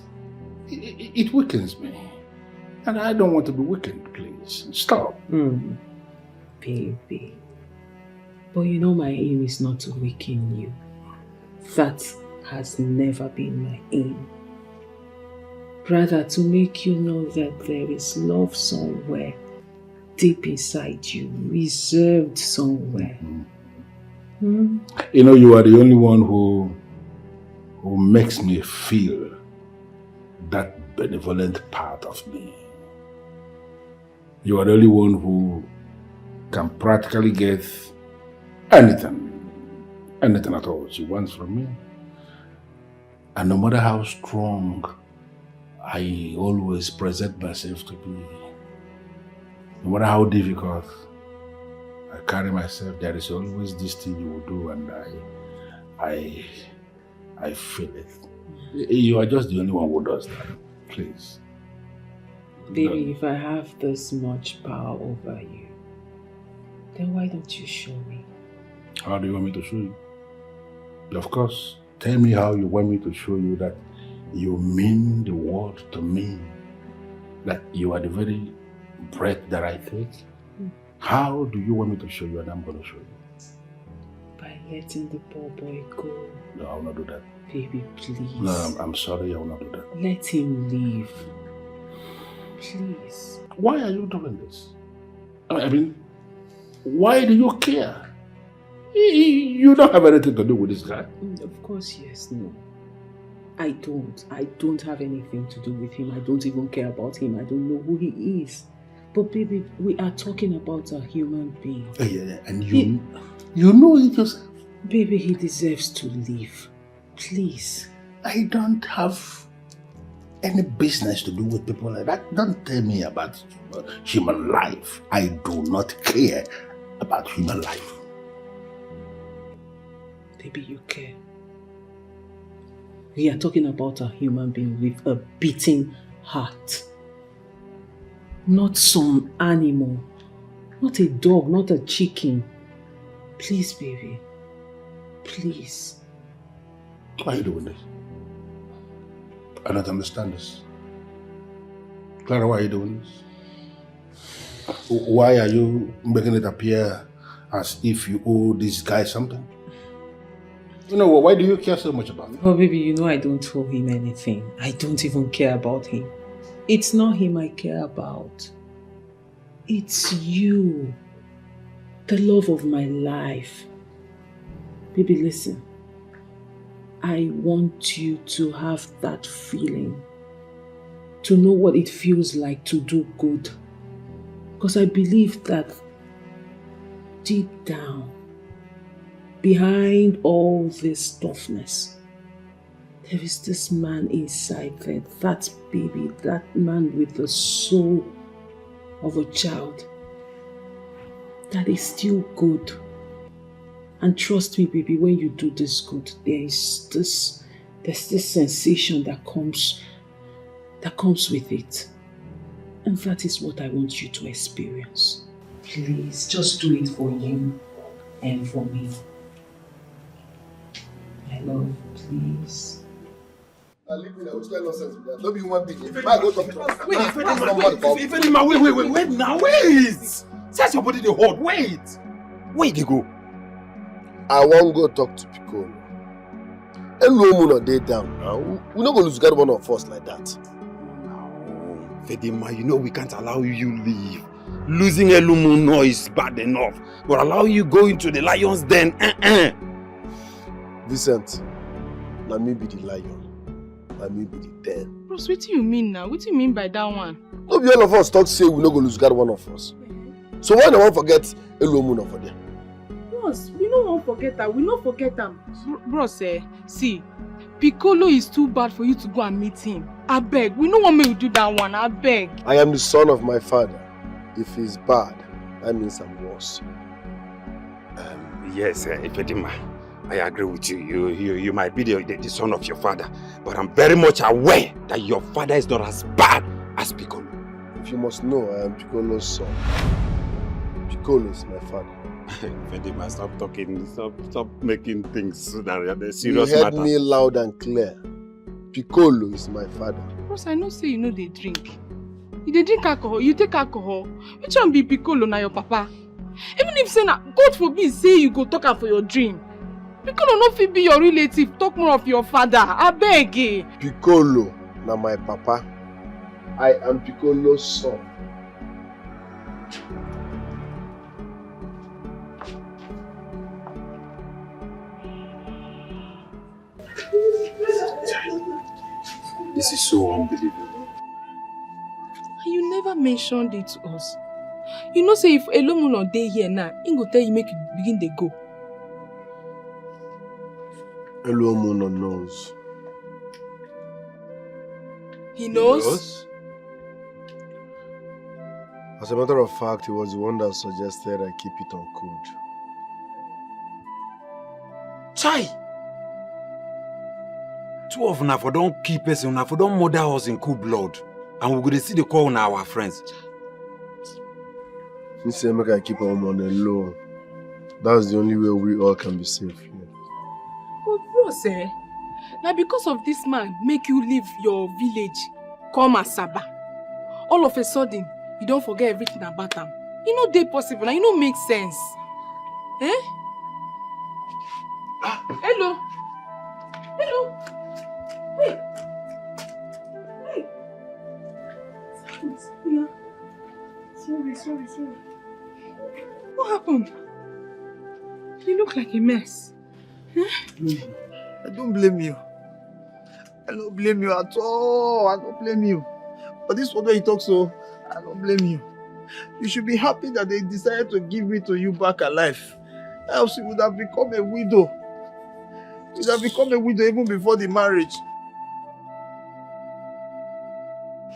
It weakens me. And I don't want to be weakened, please. Stop. Baby. But you know my aim is not to weaken you. That has never been my aim. Rather, to make you know that there is love somewhere deep inside you, reserved somewhere. You know, you are the only one who makes me feel that benevolent part of me. You are the only one who can practically get anything at all she wants from me. And no matter how strong I always present myself to be, no matter how difficult I carry myself, there is always this thing you will do, and I feel it. You are just the only one who does that. Please. Baby, if I have this much power over you, then why don't you show me? How do you want me to show you? Of course. Tell me how you want me to show you that you mean the world to me. That you are the very breath that I take. How do you want me to show you, and I'm going to show you? By letting the poor boy go. No, I will not do that. Baby, please. No, I'm sorry, I will not do that. Let him leave. Please. Why are you doing this? I mean, why do you care? You don't have anything to do with this guy. Of course, yes, no. I don't have anything to do with him. I don't even care about him. I don't know who he is. But baby, we are talking about a human being. Yeah, and you know it yourself. Baby, he deserves to live. Please. I don't have any business to do with people like that. Don't tell me about human life. I do not care about human life. Baby, you care. We are talking about a human being with a beating heart. Not some animal. Not a dog, not a chicken. Please, baby. Please. Why are you doing this? I don't understand this. Clara, why are you doing this? Why are you making it appear as if you owe this guy something? You know, why do you care so much about him? Oh, baby, you know I don't owe him anything. I don't even care about him. It's not him I care about. It's you. The love of my life. Baby, listen. I want you to have that feeling. To know what it feels like to do good. Because I believe that deep down, behind all this toughness, there is this man inside there, that baby, that man with the soul of a child that is still good. And trust me, baby, when you do this good, there's this sensation that comes with it. And that is what I want you to experience. Please, just do it for you and for me. My love, please. Wait, Set your body the hold. Wait. Where they go? I won't go talk to Piccolo. Eluomu no dey down now. We not go lose God one of us like that. Fedima, you know we can't allow you leave. Losing Eluomu no is bad enough. But allow you go into the lion's den. Vincent, let me be the lion. Let me be the den. Bros, what do you mean now? What do you mean by that one? No be all of us talk say we not go lose God one of us. So why no one forget Eluomu no for them? Bros, we no won't forget that. We not forget them. Bros, see, Piccolo is too bad for you to go and meet him. I beg. We no want me to do that one. I beg. I am the son of my father. If he's bad, that means I'm worse. Yes, Fedima. I agree with you. You might be the son of your father, but I'm very much aware that your father is not as bad as Piccolo. If you must know, I am Piccolo's son. Piccolo is my father. Fedima, stop talking. Stop making things that are serious You heard matter. me loud and clear. Piccolo is my father. Bros, I know say you know they drink. You dey drink alcohol, you take alcohol. Which one be Piccolo na your papa? Even if say na, God forbid say you go talk am for your dream. Piccolo no fit be your relative, talk more of your father. Abeg. Piccolo na my papa. I am Piccolo's son. This is so unbelievable. You never mentioned it to us. You know say if Elomo no dey here now, he go tell you make you begin dey go. Elomo no knows. He knows? As a matter of fact, he was the one that suggested I keep it on code. Chai! Two of una for don't keep us, una for don't murder us in cool blood. And we're going to see the call on our friends. He said make I keep him on the low. That's the only way we all can be safe here. But bros, now because of this man make you leave your village, come Asaba. All of a sudden, you don't forget everything about him. You know they possible, now you know make sense. Eh? Hello? Hello? Hey! Hey! Sorry. What happened? You look like a mess. I don't blame you. I don't blame you at all. I don't blame you. But this one where you talk so, I don't blame you. You should be happy that they decided to give me to you back alive. Else you would have become a widow. You would have become a widow even before the marriage.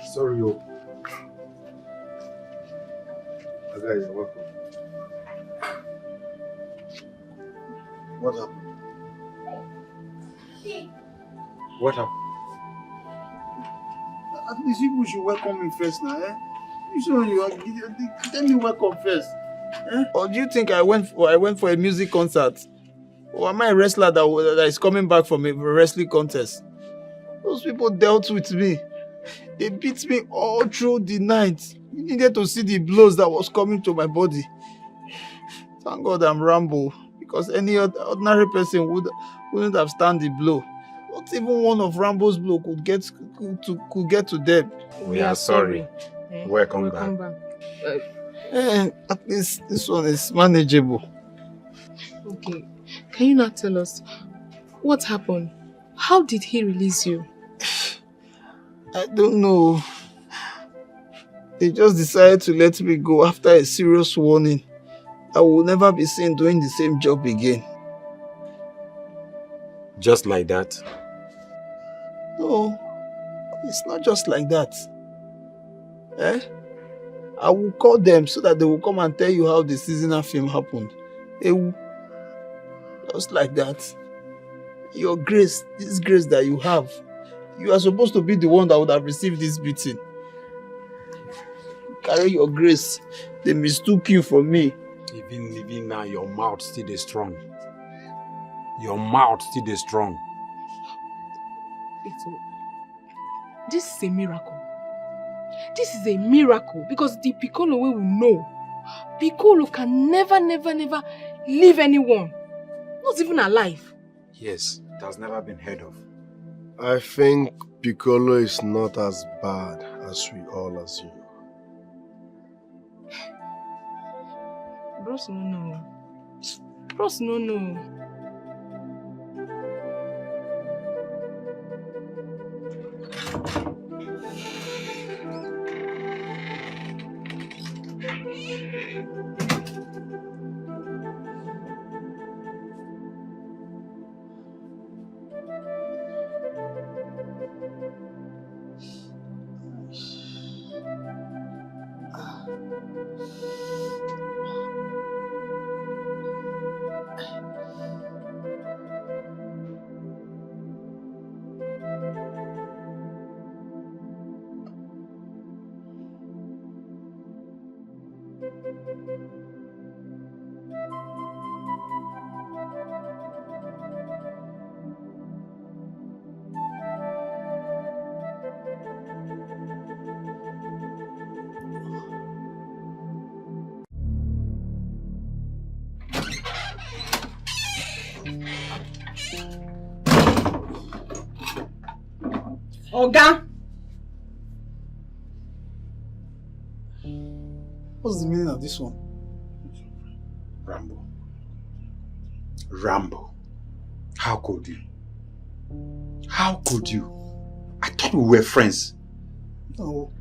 Sorry, yo. Okay, you're welcome. What happened? What happened? At least people should welcome me first now, eh? You should tell me welcome first. Eh? Or do you think I went for a music concert? Or am I a wrestler that is coming back from a wrestling contest? Those people dealt with me. They beat me all through the night. You needed to see the blows that was coming to my body. Thank God I'm Rambo, because any ordinary person wouldn't have stand the blow. Not even one of Rambo's blow could get to them. We are sorry. Welcome back. At least this one is manageable. Okay. Can you not tell us what happened? How did he release you? I don't know. They just decided to let me go after a serious warning. I will never be seen doing the same job again. Just like that? No, it's not just like that. Eh? I will call them so that they will come and tell you how the seasonal film happened. Just like that. Your grace, this grace that you have, you are supposed to be the one that would have received this beating. Carry your grace. They mistook you for me. Even now, your mouth still is strong. Your mouth still is strong. This is a miracle. This is a miracle because the Piccolo we will know. Piccolo can never leave anyone. Not even alive. Yes, it has never been heard of. I think Piccolo is not as bad as we all assume. Bros no. Bros no. Oga. What's the meaning of this one? Rambo. How could you? How could you? I thought we were friends. No.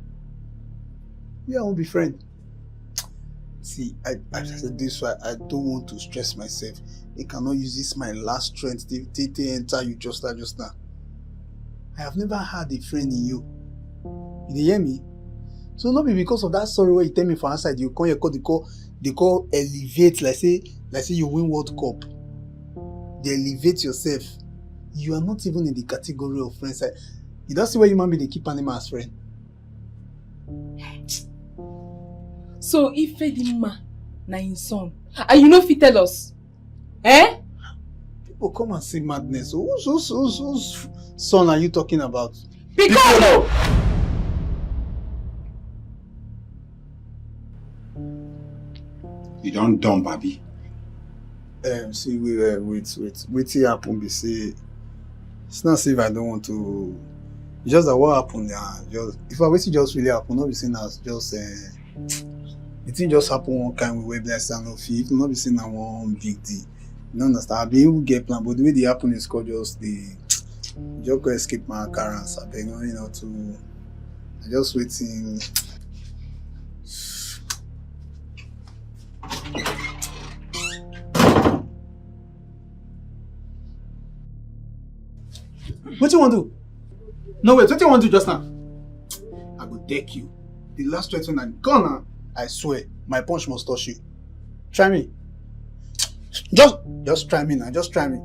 We won't be friends. See, I said this why I don't want to stress myself. I cannot use this my last strength to enter you just now. I have never had a friend in you. You hear me? So not be because of that sorry where you tell me for outside you come here they call elevate like say you win World Cup. They elevate yourself. You are not even in the category of friends. You don't see why human being they keep animal as friend. So if Fedima na him son, and you know if he tell us, eh? People come and say madness. Whose son are you talking about? Piccolo! You don't dumb, Babi. See, wait happen. Be say, it's not say if I don't want to. It's just that what happened. If I wait, just really happen. Not be seen as just. The thing just happen one kind way blessed and no fee. It will not be seen as one big deal. You don't understand? I be able to get plan, but the way they happen is called just go escape my occurrence. I beg to. I just waiting. What you want to do? No wait, what you want to do just now? I will deck you. The last threat when I'm gonna, I swear, my punch must touch you. Try me. Just try me now. Just try me.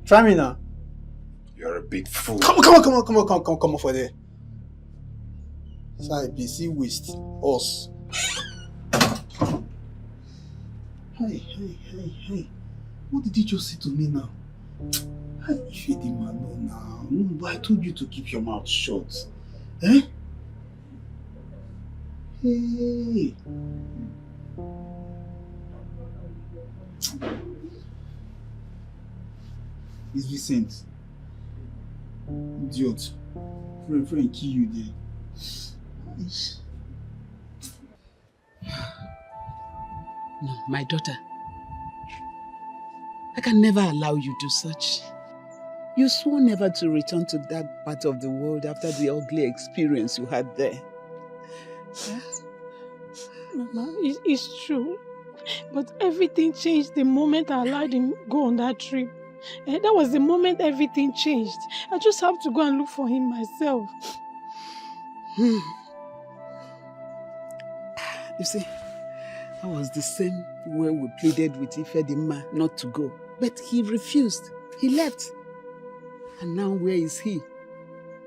Try me now. You're a big fool. Come on for there. Sorry, BC waste us. Hey. What did you just say to me now? Hey, Fedima, no now. No, but I told you to keep your mouth shut. Eh? Hey. It's Vincent. Idiot. Friend kill you there. No, my daughter. I can never allow you to do such. You swore never to return to that part of the world after the ugly experience you had there. Yeah? Mama, it's true. But everything changed the moment I allowed him go on that trip. And that was the moment everything changed. I just have to go and look for him myself. You see, that was the same way we pleaded with Ifedima not to go. But he refused. He left. And now where is he?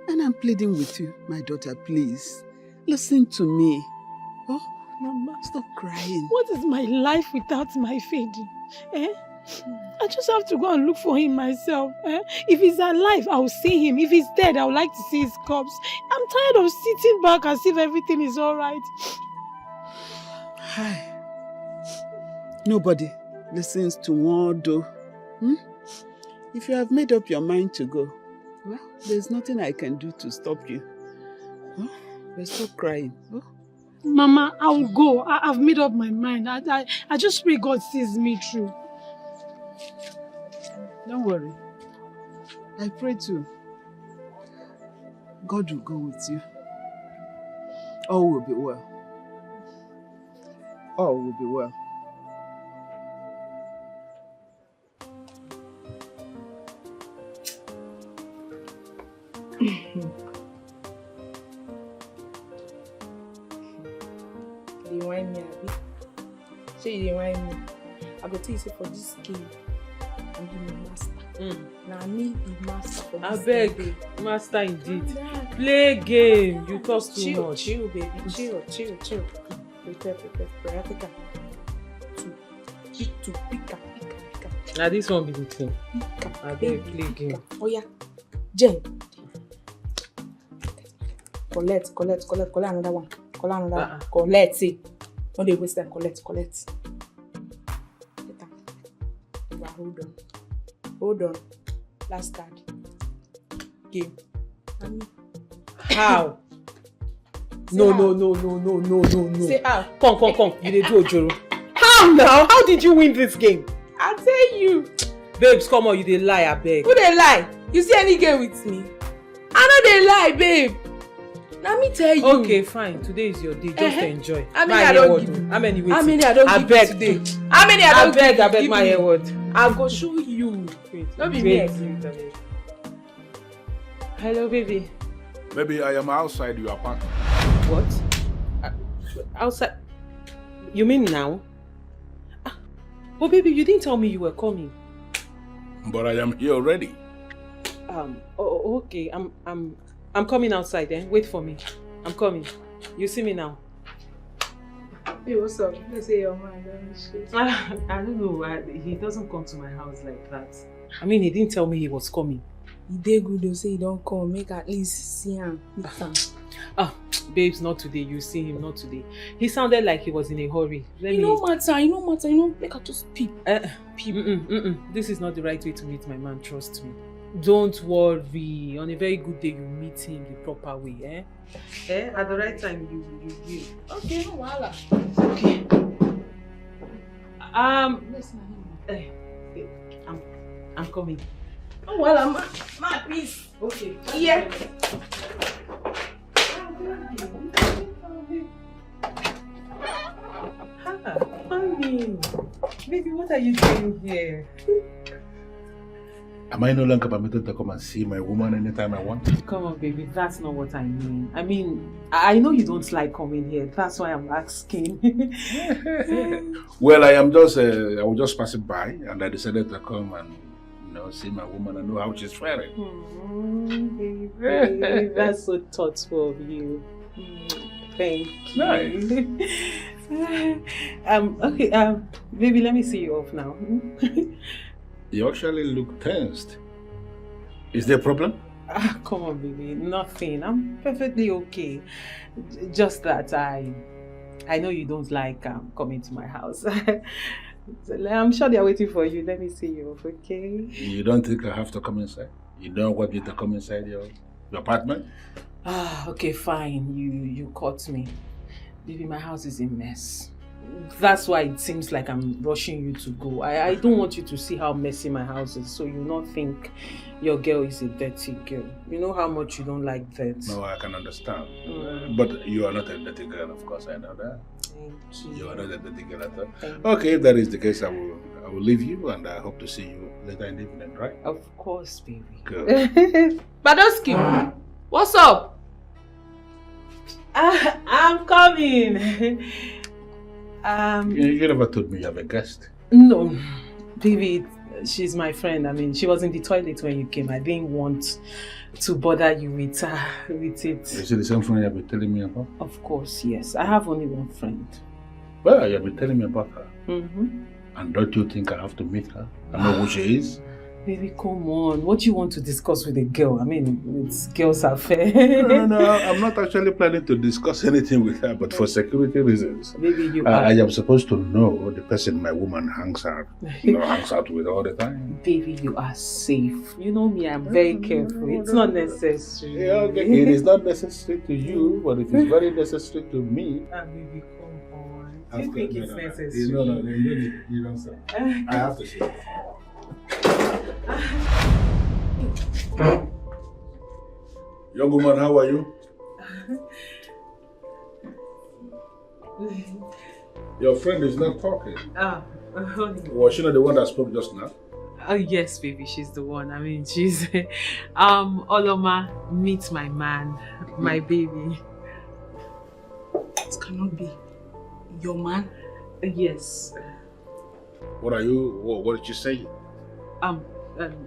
And I'm pleading with you, my daughter, please. Listen to me. Oh, Mama, stop crying. What is my life without my Fedi? Eh? I just have to go and look for him myself. Eh? If he's alive, I will see him. If he's dead, I would like to see his corpse. I'm tired of sitting back as if everything is alright. Hi. Nobody listens to Wando. If you have made up your mind to go, well, there's nothing I can do to stop you. But stop crying. Mama, I will go. I've made up my mind. I just pray God sees me through. Don't worry. I pray too. God will go with you. All will be well. All will be well. They whine me, Abi. Say they whine me. I go tell you, say for this game, I'm the master. Now me the master for this I beg, game. master indeed. Play game. You talk too much. Chill, baby. Chill. Prepare. Practical. To pick. Now this one be the thing. I beg, play game. Oh yeah. Jen. Collect another one. Collect it. Don't they waste time. Collect. Hold on. Last card. Game. How? No. Say how? Come. You dey do ojoro. How now? How did you win this game? I tell you. Babes, come on, you dey lie, abeg. Who dey lie? You see any game with me? I no dey lie, babe. Let me tell you. Okay, fine. Today is your day. Just enjoy. How many I don't give you? How many waiting? How many I don't give you today? How many I don't give you? I beg my hair word. I go show you. Don't be me. Hello, baby. Baby, I am outside your apartment. What? Outside? You mean now? Oh, baby, you didn't tell me you were coming. But I am here already. Okay. I'm coming outside then. Wait for me. I'm coming. You see me now? Hey, what's up? You say your man. I don't know. He doesn't come to my house like that. I mean, he didn't tell me he was coming. He did good to say he don't come. Make at least see him. Babes, not today. You see him, not today. He sounded like he was in a hurry. You know matter. Make her just peep. This is not the right way to meet my man, trust me. Don't worry. On a very good day, you meet him the proper way, At the right time, you will. Okay, no wahala. Okay. I'm coming. Oh, well, my peace. Okay. Yeah. Honey. Baby, what are you doing here? Am I no longer permitted to come and see my woman anytime I want? Come on, baby. That's not what I mean. I mean, I know you don't like coming here. That's why I'm asking. Well, I was just passing by and I decided to come and see my woman and know how she's faring. Baby, that's so thoughtful of you. Thank you. Nice. Okay, baby, let me see you off now. You actually look tensed. Is there a problem? Come on, baby. Nothing. I'm perfectly okay. Just that I know you don't like coming to my house. I'm sure they're waiting for you. Let me see you off, okay? You don't think I have to come inside? You don't want me to come inside your apartment? Okay, fine. You caught me. Baby, my house is a mess. That's why it seems like I'm rushing you to go. I don't want you to see how messy my house is, so you'll not think your girl is a dirty girl. You know how much you don't like that. No, I can understand. But you are not a dirty girl, of course, I know that. Thank you. You are not a dirty girl at all. Okay, if that is the case, I will leave you and I hope to see you later in the evening, right? Of course, baby. Good. Badowski, what's up? I'm coming. You never told me you have a guest. No, baby, she's my friend. I mean, she was in the toilet when you came. I didn't want to bother you with it. Is it the same friend you have been telling me about? Of course, yes. I have only one friend. Well, you have been telling me about her. Mm-hmm. And don't you think I have to meet her? I know who she is. Baby, come on. What do you want to discuss with a girl? I mean, it's girls' affair. No, I'm not actually planning to discuss anything with her, but for security reasons. Baby, you I am supposed to know the person my woman hangs out with all the time. Baby, you are safe. You know me, I'm very careful. It's not necessary. Yeah, okay. It is not necessary to you, but it is very necessary to me. Baby, come on. Do you think it's necessary? No, you don't say. I have to say. Young woman, how are you? Your friend is not talking. Was she not the one that spoke just now? Oh yes, baby, she's the one. I mean, she's Oloma, meet my man, my baby. It cannot be your man. Yes. What did you say?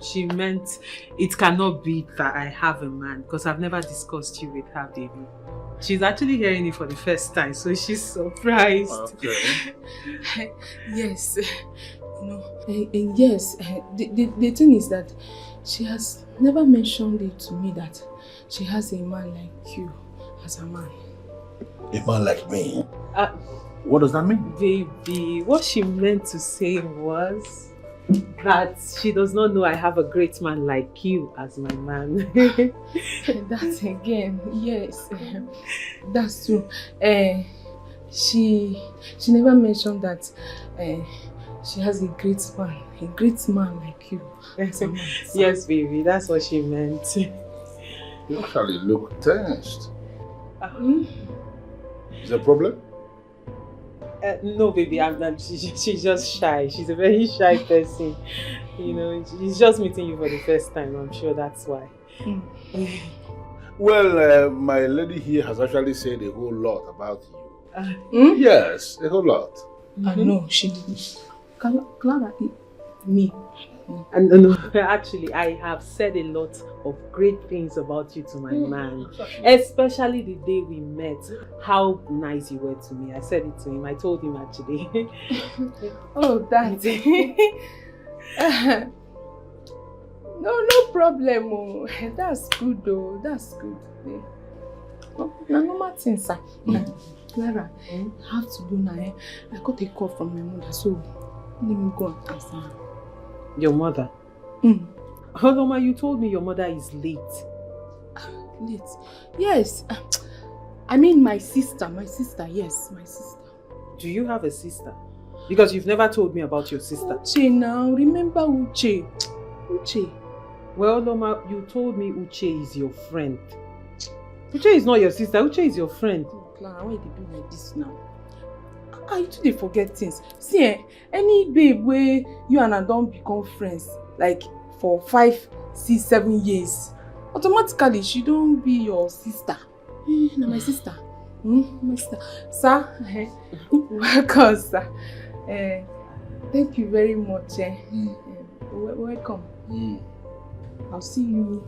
She meant it cannot be that I have a man because I've never discussed you with her, baby. She's actually hearing it for the first time, so she's surprised. Okay. Yes. Yes. The thing is that she has never mentioned it to me that she has a man like you as a man. A man like me? What does that mean? Baby, what she meant to say was that she does not know I have a great man like you as my man. That again, yes, that's true. She never mentioned that she has a great man like you. Yes, baby, that's what she meant. You actually look tensed. Is there a problem? No, baby, I'm not. She's just shy. She's a very shy person. You know, she's just meeting you for the first time. I'm sure that's why. Well, my lady here has actually said a whole lot about you. Yes, a whole lot. No, she didn't. Clara, me. And no, actually, I have said a lot of great things about you to my man. Especially the day we met. How nice you were to me. I said it to him. I told him actually. Oh, that. No problem. Oh. That's good though. That's good. No normal thing, sir. Clara, I have to go now. I got a call from my mother, so let me go and answer. Your mother? Holoma, you told me your mother is late. Late? Yes. I mean my sister. Yes, my sister. Do you have a sister? Because you've never told me about your sister. Uche now. Remember Uche. Uche. Well, Holoma, you told me Uche is your friend. Uche is not your sister. Uche is your friend. Clara, why did you do like this now? I too dey forget things. See, any babe where you and I don't become friends, like for 5, 6, 7 years, automatically she don't be your sister. No, my sister. My sister. Sir, welcome, sir. Thank you very much. Welcome. I'll see you.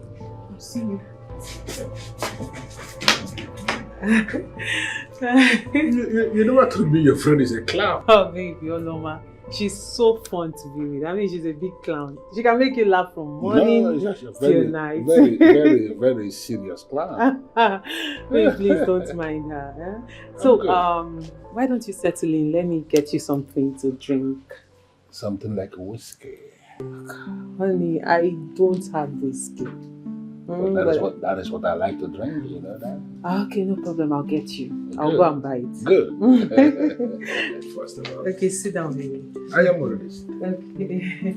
You never told me your friend is a clown. Oh, baby, Holoma. She's so fun to be with. I mean, she's a big clown. She can make you laugh from morning till night. Very serious clown. Baby, please don't mind her. So, why don't you settle in? Let me get you something to drink. Something like whiskey. Honey, I don't have whiskey. That is what I like to drink, you know that? Okay, no problem. I'll get you. I'll go and buy it. Good. First of all. Okay, sit down, baby. I am already. Okay.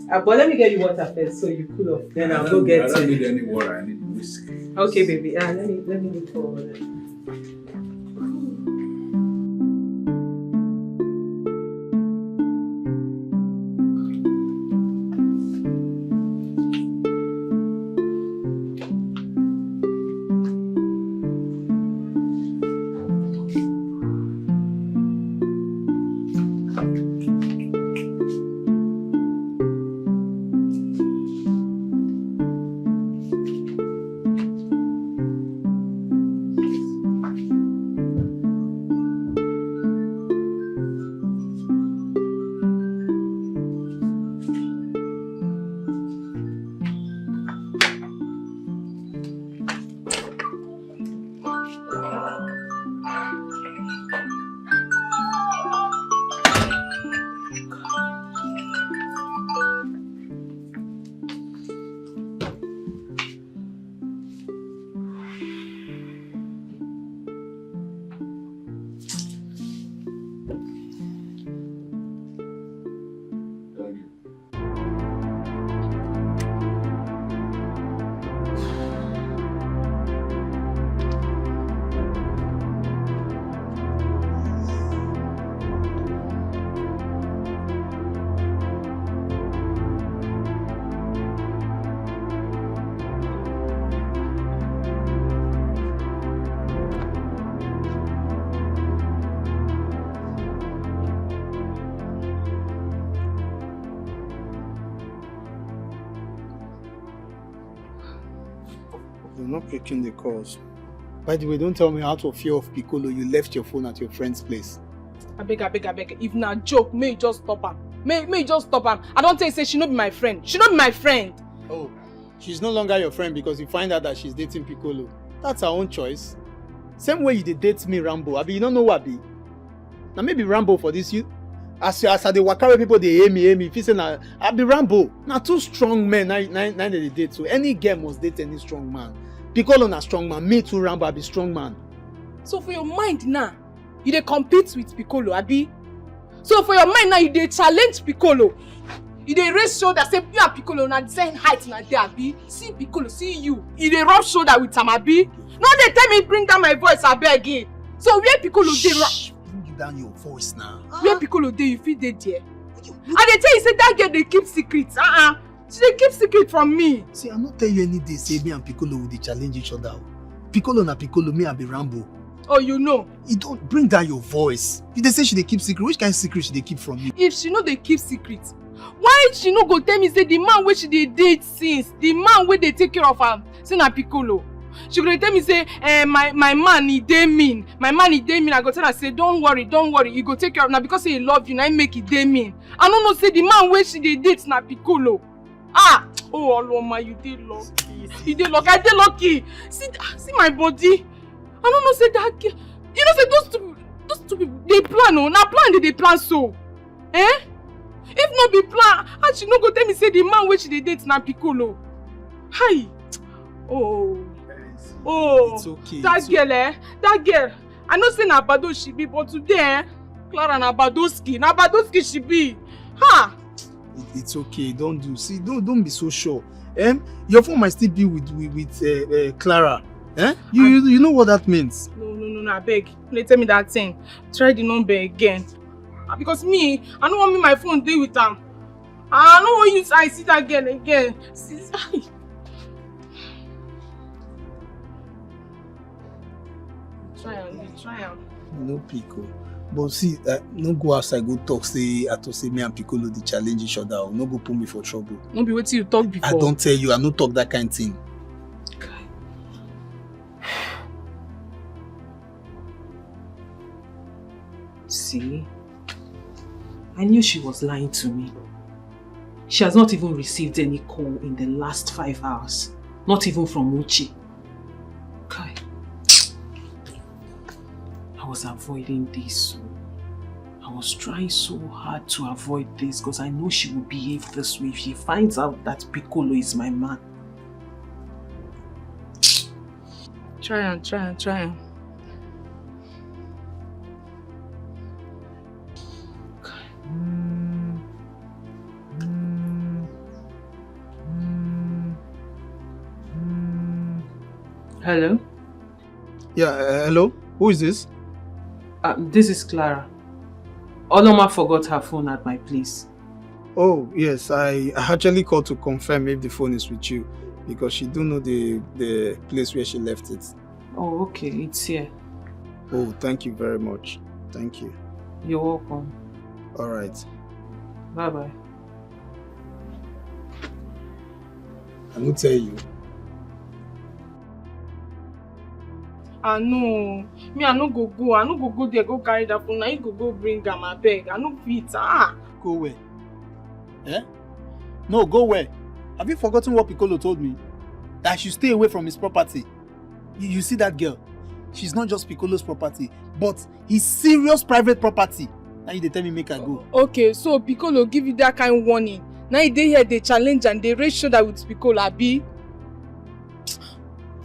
But let me get you water first so you cool off. Then I'll go get I don't need any water. I need whiskey. Okay, baby. Let me look for water. You're not picking the calls. By the way, don't tell me out of fear of Piccolo you left your phone at your friend's place. I beg. If na joke, may you just stop am. May you just stop am. I don't say she no be my friend. She no be my friend. Oh, she's no longer your friend because you find out that she's dating Piccolo. That's her own choice. Same way you did date me, Rambo. Abi, you don't know what be. Now maybe Rambo for this you. As I dey waka wey people dey hear me, feel say na I be Rambo. Na two strong men na dey date. So any girl must date any strong man. Piccolo na strong man, me too Rambo, I be strong man. So for your mind now, you dey compete with Piccolo, abi? So for your mind now, you dey challenge Piccolo. You dey raise shoulder, say you and Piccolo na the same height na there, abi? See Piccolo, see you. You dey rub shoulder with am, abi? No dey tell me bring down my voice, abeg. So where Piccolo dey? Bring down your voice now. Where Piccolo dey, you fit dey there. I dey tell you say that girl dey keep secrets. She dey keep secret from me. See, I no tell you any day say me and Piccolo will dey challenge each other. Piccolo na Piccolo, me I be Rambo. Oh, you know. You don't bring down your voice. You dey say she dey keep secret. Which kind of secret she dey keep from you? If she no dey keep secret, why she no go tell me say the man wey she dey date since, the man wey dey take care of am, say na Piccolo? She go dey tell me say, my man he dey mean. My man he dey mean. I go tell her say, don't worry, he go take care of na because say he love you, na him make he dey mean. I no know say the man wey she dey date na Piccolo. Oh Oloma, you dey lucky. You dey lucky. I dey lucky. See my body. I don't know say that girl. You know say those two people they plan oh. Na plan they plan so. If no be plan, how she no go tell me say the man wey she dey date na Piccolo? Hi. Oh. It's okay. That girl, I know say na Bado she be, but today, Clara na Badoski she be. Ha! It's okay, don't be so sure. Your phone might still be with Clara. You know what that means? No, I beg. Please tell me that thing. Try the number again. Because me, I don't want my phone deal with them. I don't want you I see that girl again. Try am. No Pico. But see, no go outside go talk say me and Piccolo dey challenge each other. No go put me for trouble. No be wetin you talk before. I don't tell you, I no talk that kind of thing. See, I knew she was lying to me. She has not even received any call in the last 5 hours. Not even from Uchi. Kai. I was avoiding this. I was trying so hard to avoid this because I know she will behave this way if she finds out that Piccolo is my man. Try am. Hello? Yeah, hello? Who is this? This is Clara. Oloma forgot her phone at my place. Oh, yes. I actually called to confirm if the phone is with you because she don't know the place where she left it. Oh, okay. It's here. Oh, thank you very much. Thank you. You're welcome. All right. Bye-bye. I will tell you. I know. Me, I no go go. I no go there, go carry that phone. Now you go bring am, abeg. I no fit. Go where? No, go where? Have you forgotten what Piccolo told me? That I should stay away from his property. You see that girl? She's not just Piccolo's property, but his serious private property. Now you tell me make her go. Okay, so Piccolo give you that kind of warning. Now you dey here, they challenge and they raise shoulder with Piccolo, abi?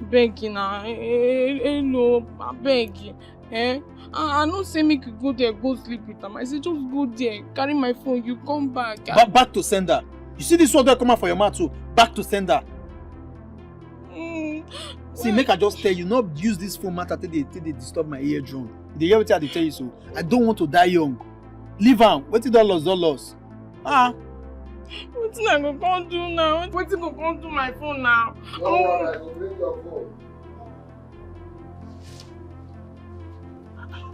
Beg you now. Hello, I beg you. I no say make you go there, go sleep with them. I say just go there, carry my phone, you come back. Back to sender. You see this one that come out for your mouth too. Back to sender. See, make I just tell you, not use this phone matter till they disturb my eardrum. They hear what I tell you so. I don't want to die young. Leave am. Wetin don loss. Wetin I go come do now? Wetin go come do my phone now? I go bring your phone.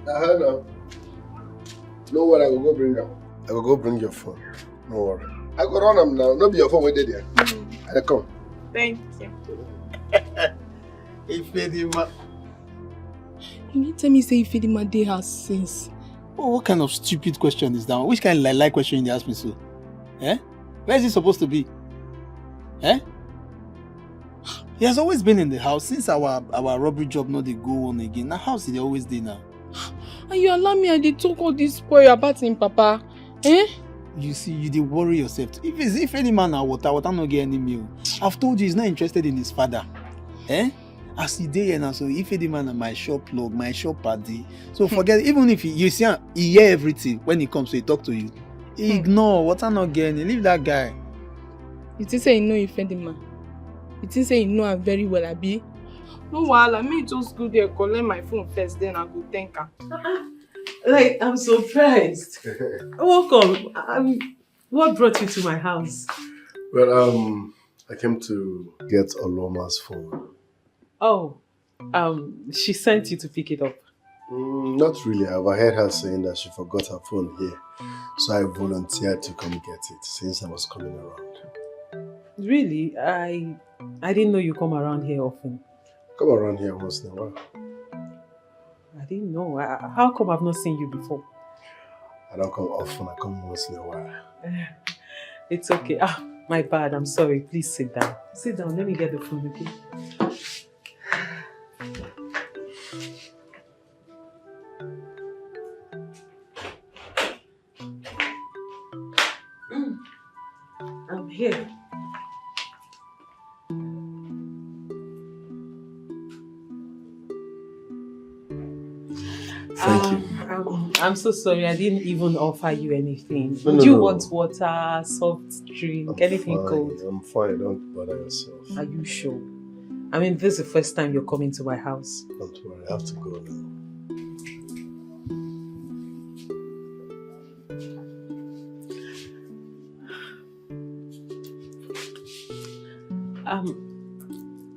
No. No worry, I will go bring am. I will go bring your phone. No worry. I go run am now. No be your phone wey dey there. I come. Thank you. Ifedima. You need tell me say Ifedima dey house since. Oh, what kind of stupid question is that one? Which kind of like question you ask me so? Where is he supposed to be? He has always been in the house since our robbery job not they go on again. Now house he always there now. And you allow me and they talk all this spoil about him, Papa. Eh? You see, you dey worry yourself. If any man na water no get any meal. I've told you he's not interested in his father. Eh? As he dey here now, so if any man na my shop plug, my shop party. So forget, even if you see he hear everything when he comes to talk to you. Ignore, water not get any. Leave that guy. You think say you know Ife man? You think say you know her very well, abi? No wahala, me just go there, collect my phone first, then I go thank her. Like, I'm surprised. Welcome. What brought you to my house? Well, I came to get Oloma's phone. Oh, she sent you to pick it up. Not really. I overheard her saying that she forgot her phone here. So I volunteered to come get it since I was coming around. Really? I didn't know you come around here often. Come around here once in a while. I didn't know. How come I've not seen you before? I don't come often. I come once in a while. It's okay. My bad. I'm sorry. Please sit down. Sit down. Let me get the phone, okay? I'm here. Thank you. I'm so sorry. I didn't even offer you anything. No, Would no, you no. want water, soft drink, anything cold? I'm fine. Don't bother yourself. Are you sure? I mean, this is the first time you're coming to my house. Don't worry. I have to go now.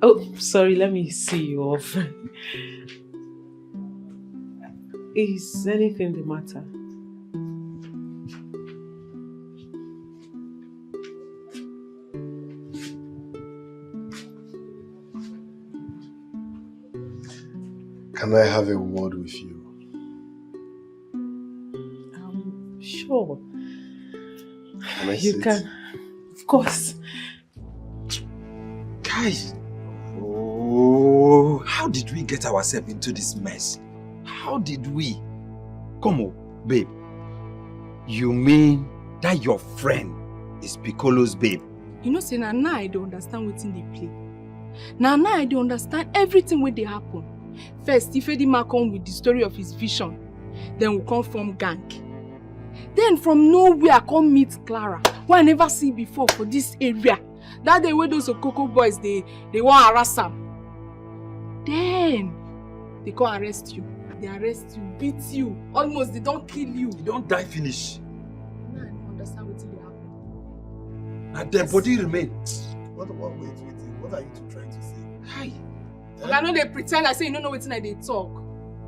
Oh, sorry. Let me see you off. Is anything the matter? Can I have a word with you? Sure. Can I You sit? can. Of course. Guys, oh, how did we get ourselves into this mess? How did we? Come on, babe. You mean that your friend is Piccolo's babe? You know, say now I don't understand wetin dey play. Now I don't understand everything wey dey happen. First, Ifedima come with the story of his vision. Then we come from gang. Then from nowhere I come meet Clara, who I never see before for this area. That day when those Okoko boys they want harass am. Then they come arrest you. They arrest you, beat you, almost they don't kill you. You don't die finish. Now I don't understand wetin dey happen. And their body remain. Wait. What are you two trying to say? Hi. I know they pretend I say you don't know wetin I dey talk.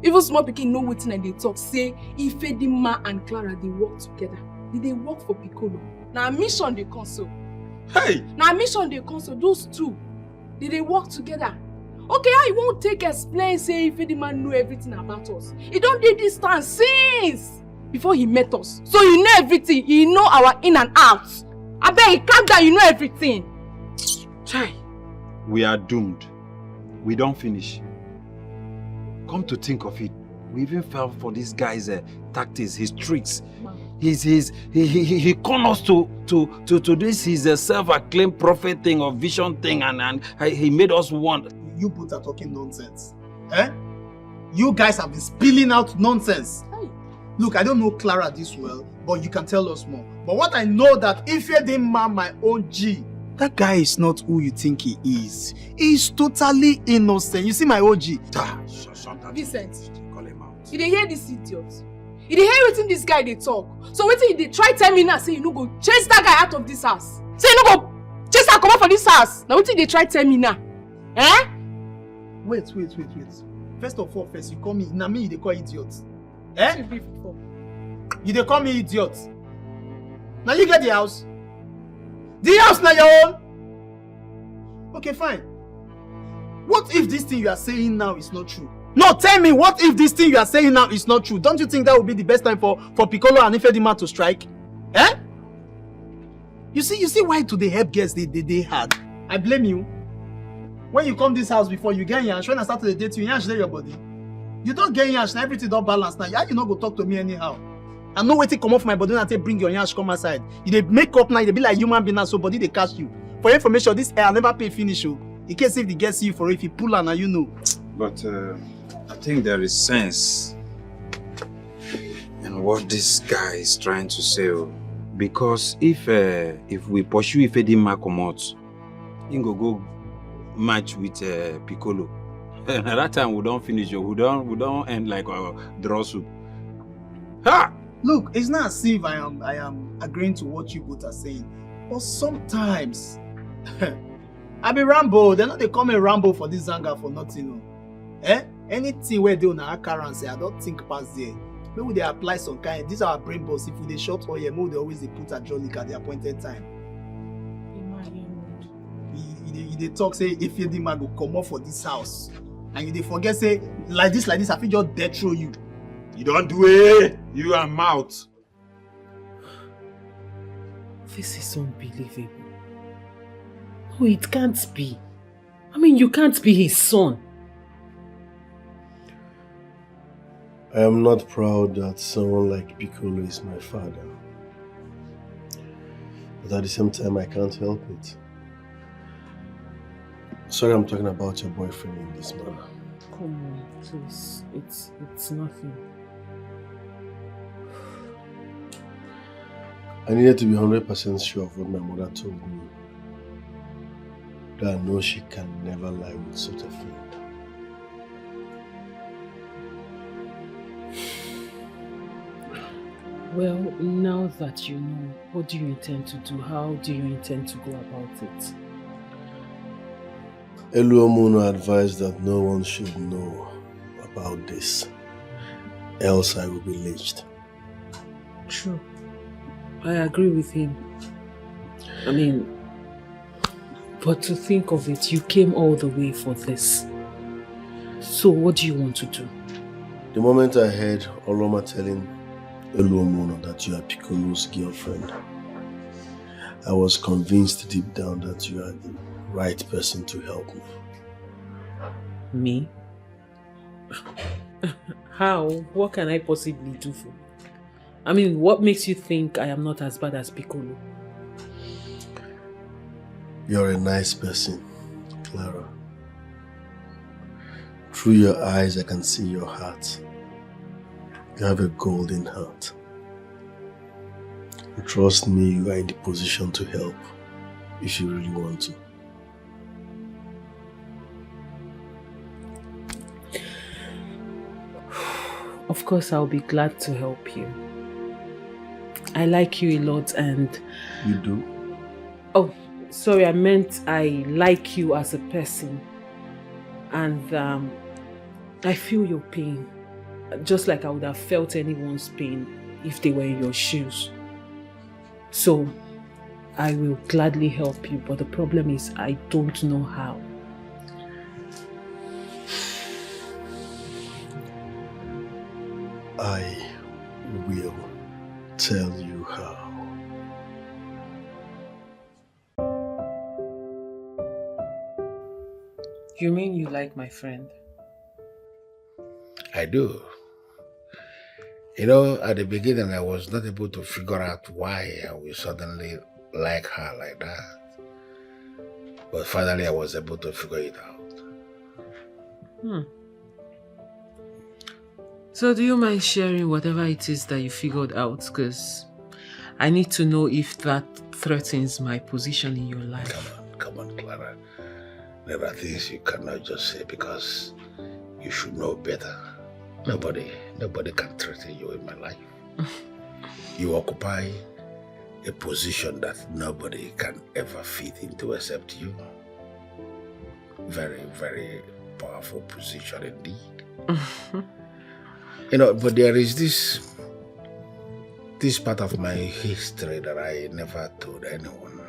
Even small pikin know wetin I dey talk. Say Ifedima and Clara they work together. They work for Piccolo. Now mission they console. Hey. Now mission they console. Those two, they work together. Okay, how you won't take explain say Ifedima know everything about us. He don't do this time since before he met us. So you know everything. You know our in and out. I bet he calm down. You know everything. Try. We are doomed. We don't finish. Come to think of it, we even fell for this guy's tactics, his tricks. He conned us to this his self-acclaimed prophet thing or vision thing, and he made us want. You both are talking nonsense. Eh? You guys have been spilling out nonsense. Look, I don't know Clara this well, but you can tell us more. But what I know that Ifedima, my OG, that guy is not who you think he is. He's totally innocent. You see my OG? Vincent, you dey hear this idiot? You dey hear wetin this guy dey talk? So wetin you dey try tell me now say you no go chase that guy out of this house? Say you no go chase am comot for this house? Na wetin you dey try tell me now? Eh? Wait. First of all, you call me, na me you dey call idiot. Eh? You dey call me idiot. Now you get the house. The house na your own. Okay, fine. What if this thing you are saying now is not true? No, tell me, what if this thing you are saying now is not true? Don't you think that would be the best time for Piccolo and Ifedima to strike? Eh? You see why to the help girls they hard? I blame you. When you come this house before, you get yansh. When I start to date you, yansh there your body. You don't get yansh, now everything don't balance now. You not go talk to me anyhow. I know wetin come off my body and say bring your yansh come outside. You dey make up now, you dey be like human being now, so body dey catch you. For your information, this hair never pay finish. Oh. In case if they get you for it, if you pull her now, you know. But I think there is sense in what this guy is trying to say. Because if we pursue Ifedima Komot, he go match with Piccolo. At that time we don't finish. We don't end like draw soup. Ha! Look, it's not as if I am agreeing to what you both are saying, but sometimes I be Rambo. They're not they call me Rambo for this Zanga for nothing. Eh? Anything where they on our currency, I don't think past there. Maybe they apply some kind. These are our brain boss. If they short or maybe they always put a jolly at the appointed time. They talk say if you demand go come up for this house, and you they forget say like this, I feel just death throw you. You don't do it. You are mouth. This is unbelievable. No, it can't be. I mean, you can't be his son. I am not proud that someone like Piccolo is my father. But at the same time, I can't help it. Sorry, I'm talking about your boyfriend in this manner. Come on, please. It's nothing. I needed to be 100% sure of what my mother told me. That I know she can never lie with such a friend. Well, now that you know, what do you intend to do? How do you intend to go about it? Eluomuno advised that no one should know about this, else I will be lynched. True. I agree with him. I mean, but to think of it, you came all the way for this. So what do you want to do? The moment I heard Oloma telling Eluomuno that you are Piccolo's girlfriend, I was convinced deep down that you are the right person to help me. Me? How? What can I possibly do for you? I mean, what makes you think I am not as bad as Piccolo? You're a nice person, Clara. Through your eyes, I can see your heart. You have a golden heart. Trust me, you are in the position to help if you really want to. Of course, I'll be glad to help you. I like you a lot and... You do? Oh, sorry, I meant I like you as a person. And I feel your pain. Just like I would have felt anyone's pain if they were in your shoes. So, I will gladly help you, but the problem is I don't know how. I will tell you how. You mean you like my friend? I do. You know, at the beginning, I was not able to figure out why I would suddenly like her like that. But finally, I was able to figure it out. So do you mind sharing whatever it is that you figured out? Because I need to know if that threatens my position in your life. Come on, Clara. There are things you cannot just say because you should know better. Nobody can threaten you in my life. You occupy a position that nobody can ever fit into except you. Very, very powerful position indeed. You know, but there is this part of my history that I never told anyone.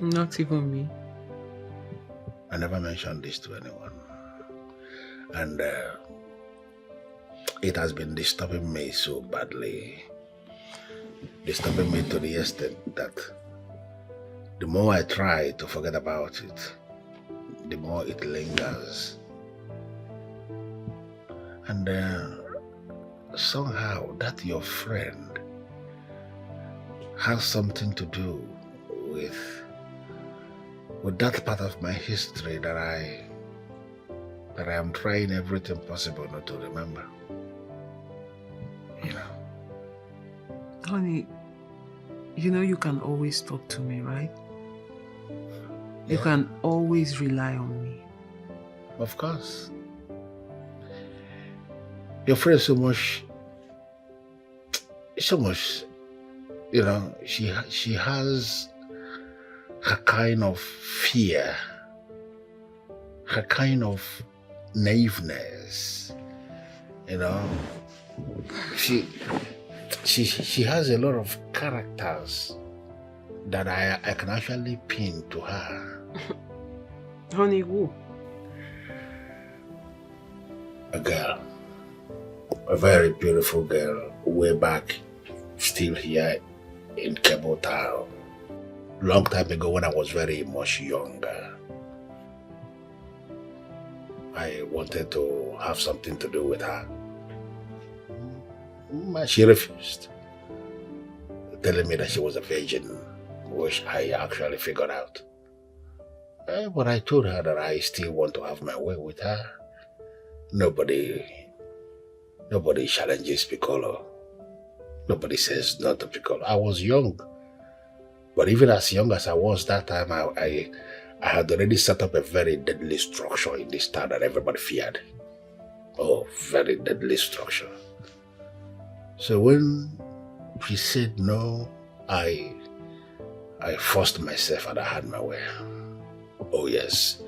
Not even me. I never mentioned this to anyone. And it has been disturbing me so badly. Disturbing me to the extent that the more I try to forget about it, the more it lingers. And somehow that your friend has something to do with that part of my history that I am trying everything possible not to remember. You know. Honey, you know you can always talk to me, right? You can always rely on me. Of course. Your friend so much, you know, she has her kind of fear, her kind of naiveness, you know. She has a lot of characters that I can actually pin to her. Honey, who? A girl. A very beautiful girl, way back, still here in Cable Town. Long time ago when I was very much younger. I wanted to have something to do with her. She refused, telling me that she was a virgin, which I actually figured out. But I told her that I still want to have my way with her. Nobody challenges Piccolo. Nobody says no to Piccolo. I was young. But even as young as I was that time, I had already set up a very deadly structure in this town that everybody feared. Oh, very deadly structure. So when she said no, I forced myself and I had my way. Oh yes,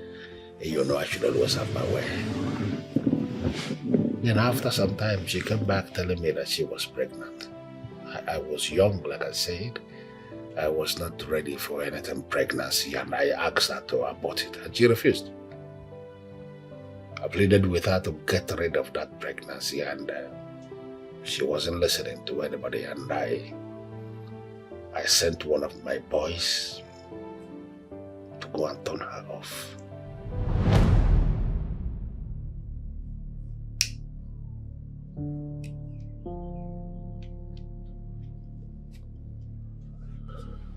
you know I should always have my way. Then after some time, she came back telling me that she was pregnant. I was young, like I said. I was not ready for anything pregnancy, and I asked her to abort it, and she refused. I pleaded with her to get rid of that pregnancy, and she wasn't listening to anybody, and I sent one of my boys to go and turn her off.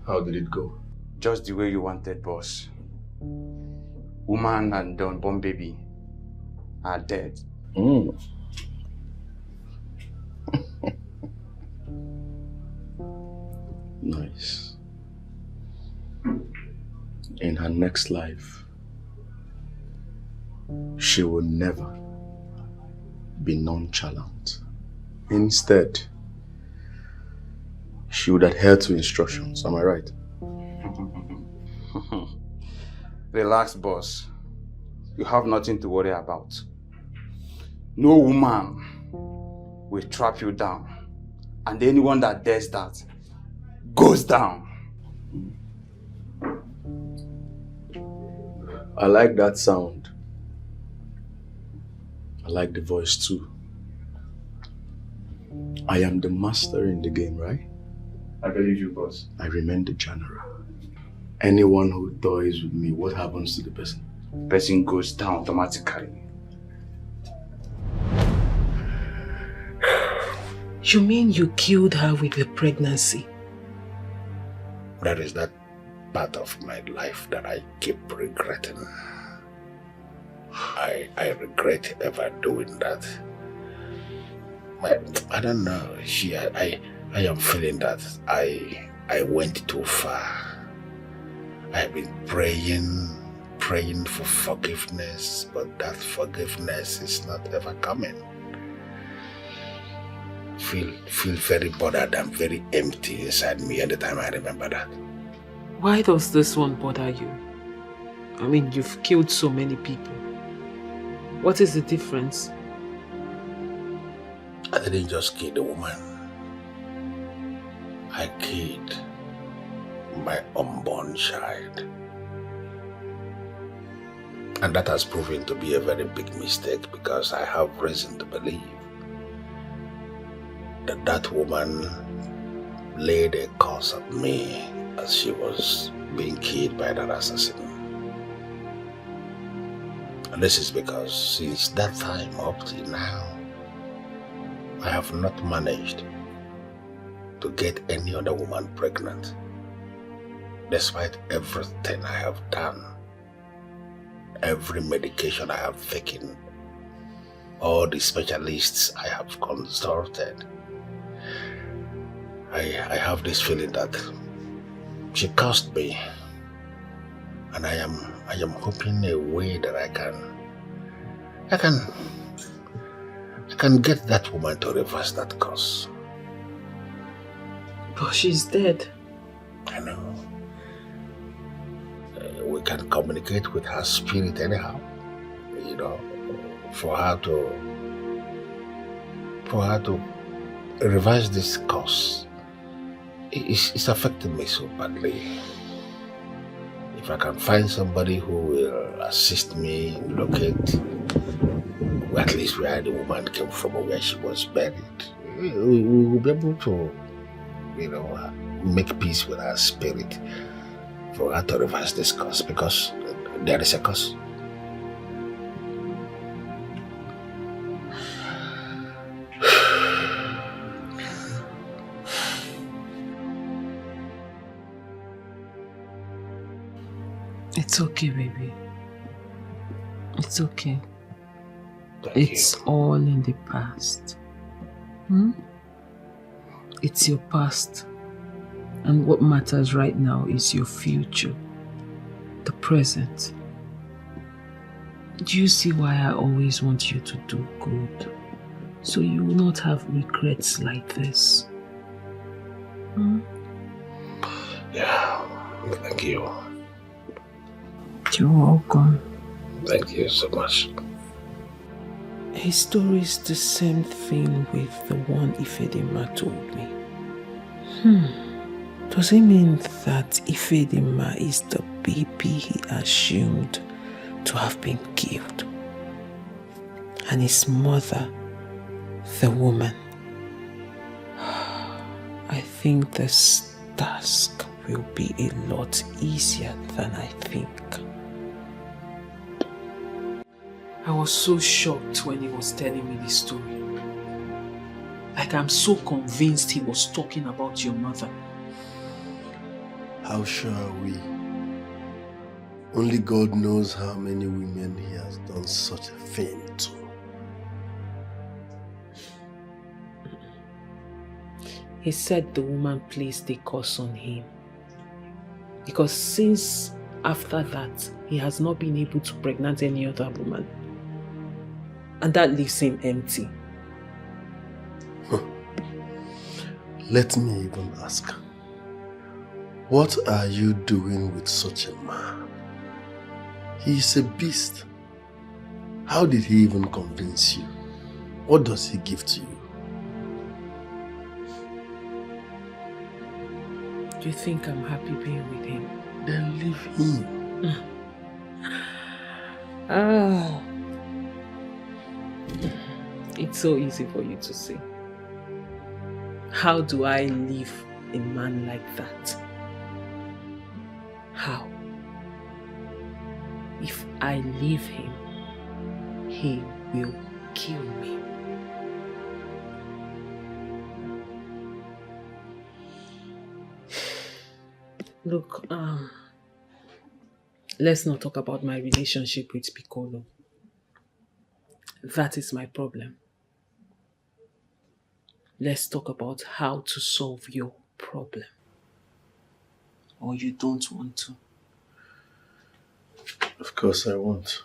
How did it go? Just the way you wanted, boss. Woman and the unborn baby are dead. Nice. In her next life, she will never be nonchalant. Instead, she would adhere to instructions. Am I right? Relax, boss. You have nothing to worry about. No woman will trap you down. And anyone that dares that goes down. I like that sound. I like the voice too. I am the master in the game, right? I believe you, boss. I remain the general. Anyone who toys with me, what happens to the person? The person goes down automatically. You mean you killed her with the pregnancy? That is that part of my life that I keep regretting. I regret ever doing that. I don't know. I am feeling that I went too far. I've been praying for forgiveness, but that forgiveness is not ever coming. Feel very bothered and very empty inside me anytime I remember that. Why does this one bother you? I mean, you've killed so many people. What is the difference? I didn't just kill the woman. I killed my unborn child. And that has proven to be a very big mistake because I have reason to believe that woman laid a curse on me as she was being killed by that assassin. And this is because since that time up till now, I have not managed to get any other woman pregnant, despite everything I have done, every medication I have taken, all the specialists I have consulted. I have this feeling that she cursed me, and I am hoping a way that I can get that woman to reverse that curse. But she's dead. I know. We can communicate with her spirit anyhow, you know, for her to reverse this curse. It's affecting me so badly. If I can find somebody who will assist me locate at least where the woman came from or where she was buried, we will be able to, you know, make peace with her spirit for her to reverse this curse, because there is a curse. It's okay, baby. It's okay. It's all in the past. It's your past. And what matters right now is your future. The present. Do you see why I always want you to do good? So you will not have regrets like this. Yeah, thank you. You're welcome. Thank you so much. His story is the same thing with the one Ifedima told me. Does it mean that Ifedima is the baby he assumed to have been killed? And his mother, the woman? I think this task will be a lot easier than I think. I was so shocked when he was telling me this story. Like, I'm so convinced he was talking about your mother. How sure are we? Only God knows how many women he has done such a thing to. He said the woman placed a curse on him. Because since after that, he has not been able to pregnant any other woman. And that leaves him empty. Let me even ask. What are you doing with such a man? He is a beast. How did he even convince you? What does he give to you? Do you think I'm happy being with him? Then leave him. It's so easy for you to say. How do I leave a man like that? How? If I leave him, he will kill me. Look, let's not talk about my relationship with Piccolo. That is my problem. Let's talk about how to solve your problem. Or you don't want to? Of course I want.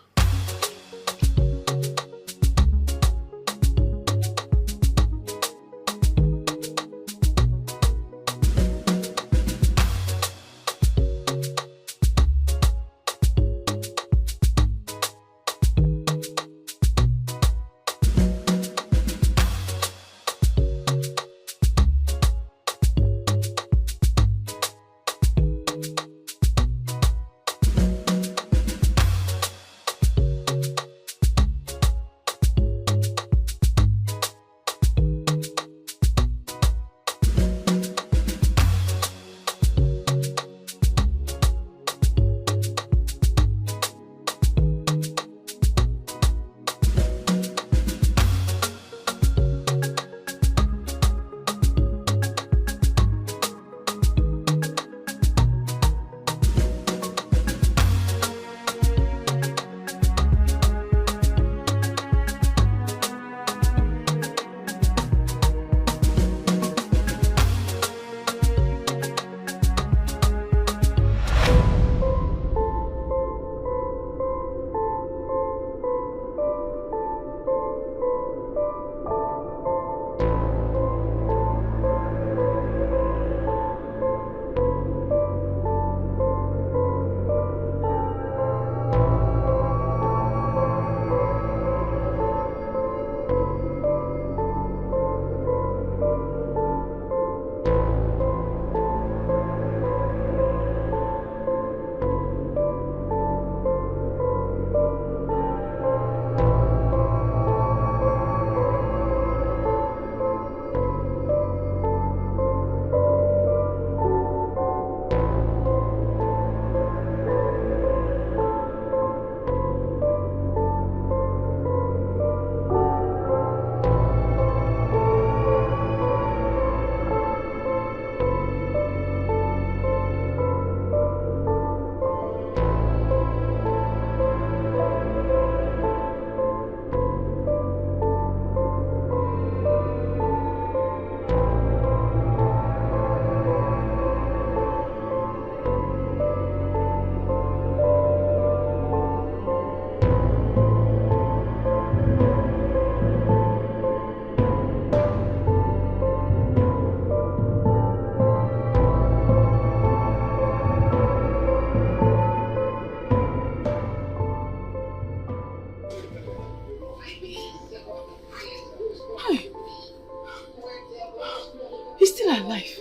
life.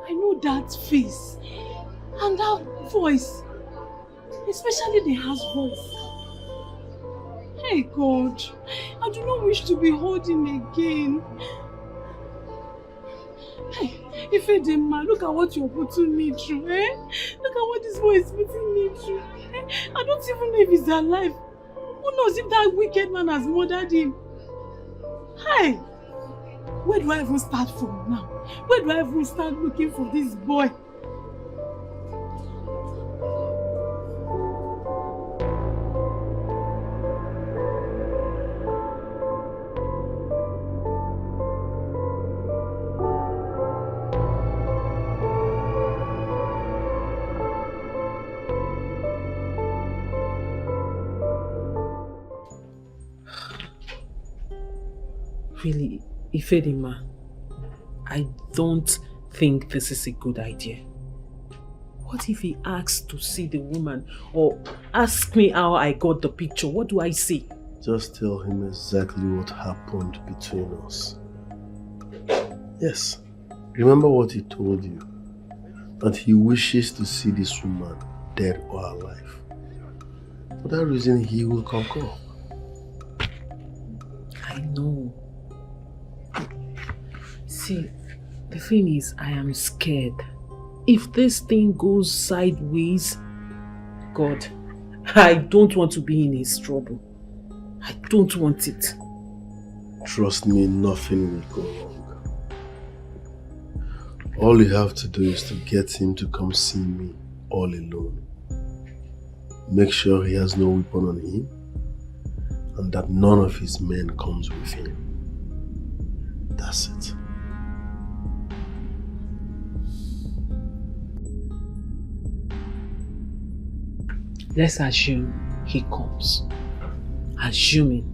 I know that face and that voice, especially the house voice. Hey God, I do not wish to behold him again. Hey, Ifedema, look at what you're putting me through, eh? Look at what this boy is putting me through. Eh? I don't even know if he's alive. Who knows if that wicked man has murdered him? Hey, where do I even start from now? Where do I even start looking for this boy? Really, Ifedima, I don't think this is a good idea. What if he asks to see the woman or ask me how I got the picture? What do I say? Just tell him exactly what happened between us. Yes. Remember what he told you. That he wishes to see this woman dead or alive. For that reason, he will concur. I know. See, the thing is, I am scared. If this thing goes sideways, God, I don't want to be in his trouble. I don't want it. Trust me, nothing will go wrong. All you have to do is to get him to come see me all alone. Make sure he has no weapon on him and that none of his men comes with him. That's it. Let's assume he comes. Assuming.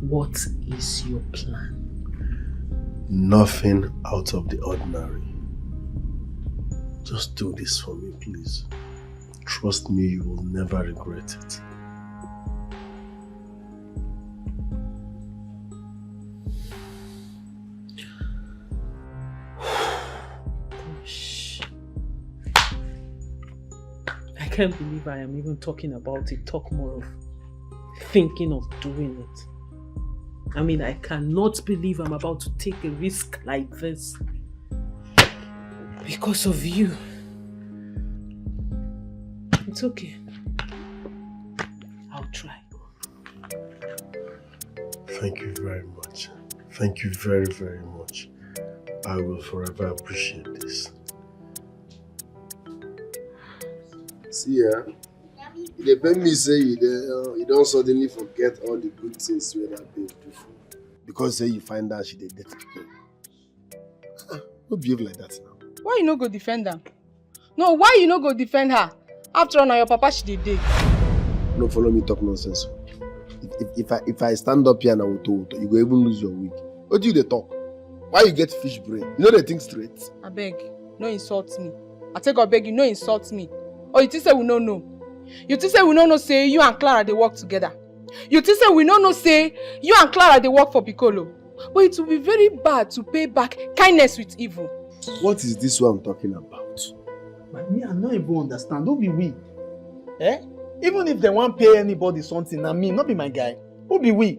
What is your plan? Nothing out of the ordinary. Just do this for me, please. Trust me, you will never regret it. Gosh. I can't believe I am even talking about it. Talk more of thinking of doing it. I mean, I cannot believe I'm about to take a risk like this. Because of you. It's okay. I'll try. Thank you very much. Thank you very, very much. I will forever appreciate this. See, they beg me say you don't suddenly forget all the good things where that babe do for you. Because say you find out she did dirty people. Don't behave like that now. Why you no go defend her? No, why you no go defend her? After all, now your papa she did. No, follow me talk nonsense. If I stand up here and I will talk, you go even lose your wig. What do you talk? Why you get fish brain? You know they think straight. I beg, no insult me. I take God beg you, no insult me. Oh, you think say we no know? You think say we no know say you and Clara they work together? You think say we no know say you and Clara they work for Piccolo? But it will be very bad to pay back kindness with evil. What is this one I'm talking about? But me, I don't even understand. Don't be we. Eh? Even if they want pay anybody something, na me, not be my guy. Who be we?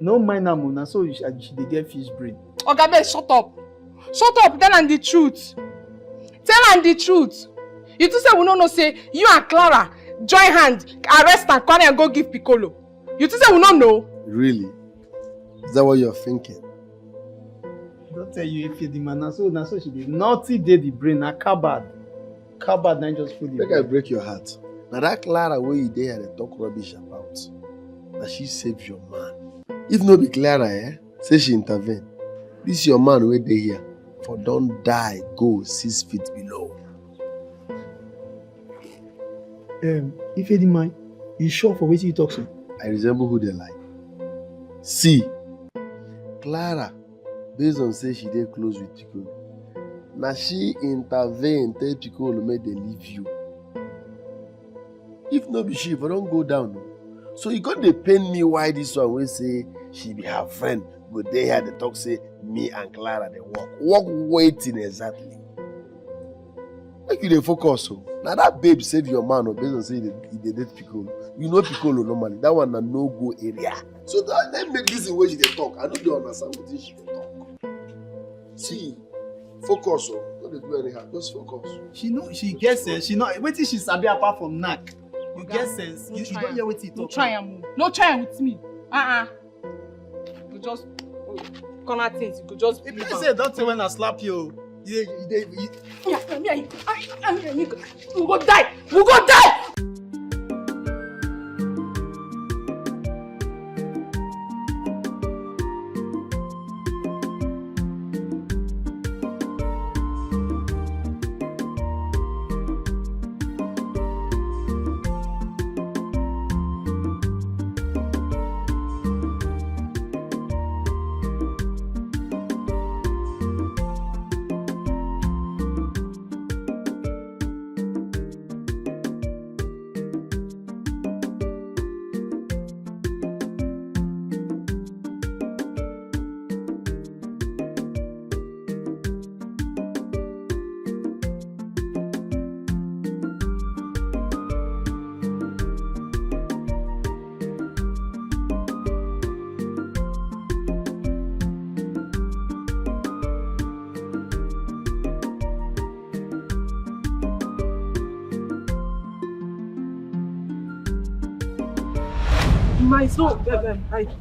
No mind na mona, so they get fish brain. Oga beg, shut up. Shut up, tell am the truth. Tell am the truth. You two say we no know say you and Clara join hand, arrest and carry and go give Piccolo. You two say we no know. Really? Is that what you're thinking? Don't tell you if the man, na so she did. Naughty day the brain, na cupboard. Cupboard, na just food. Make I break your heart. Now that Clara where you there they talk rubbish about. Now she saved your man. If no be Clara, say she intervene. This your man where they here. For don't die, go 6 feet below. If you mind, you sure for what you talk so? I resemble who they like. See, Clara, based on say she dey close with Piccolo. Now she intervene, tell Piccolo make they leave you. If no be she, if I don't go down. So you got to pain me why this one will say she be her friend. But they had the talk say, me and Clara, they walk. Walk waiting exactly. Make you dey focus. So. Now that babe save your man based on say they date Piccolo. You know Piccolo normally. That one a no-go area. So that make this the way she dey talk. I don't understand what she dey talk. See, focus. Don't do anyhow. Just focus. She know, she gets sense. She know, wait till she sabi apart from knack. You get sense. You don't hear what he talk. No try am. No try am with me. You just corner things. You could just. If you say don't say when I slap you. We go die. We go die.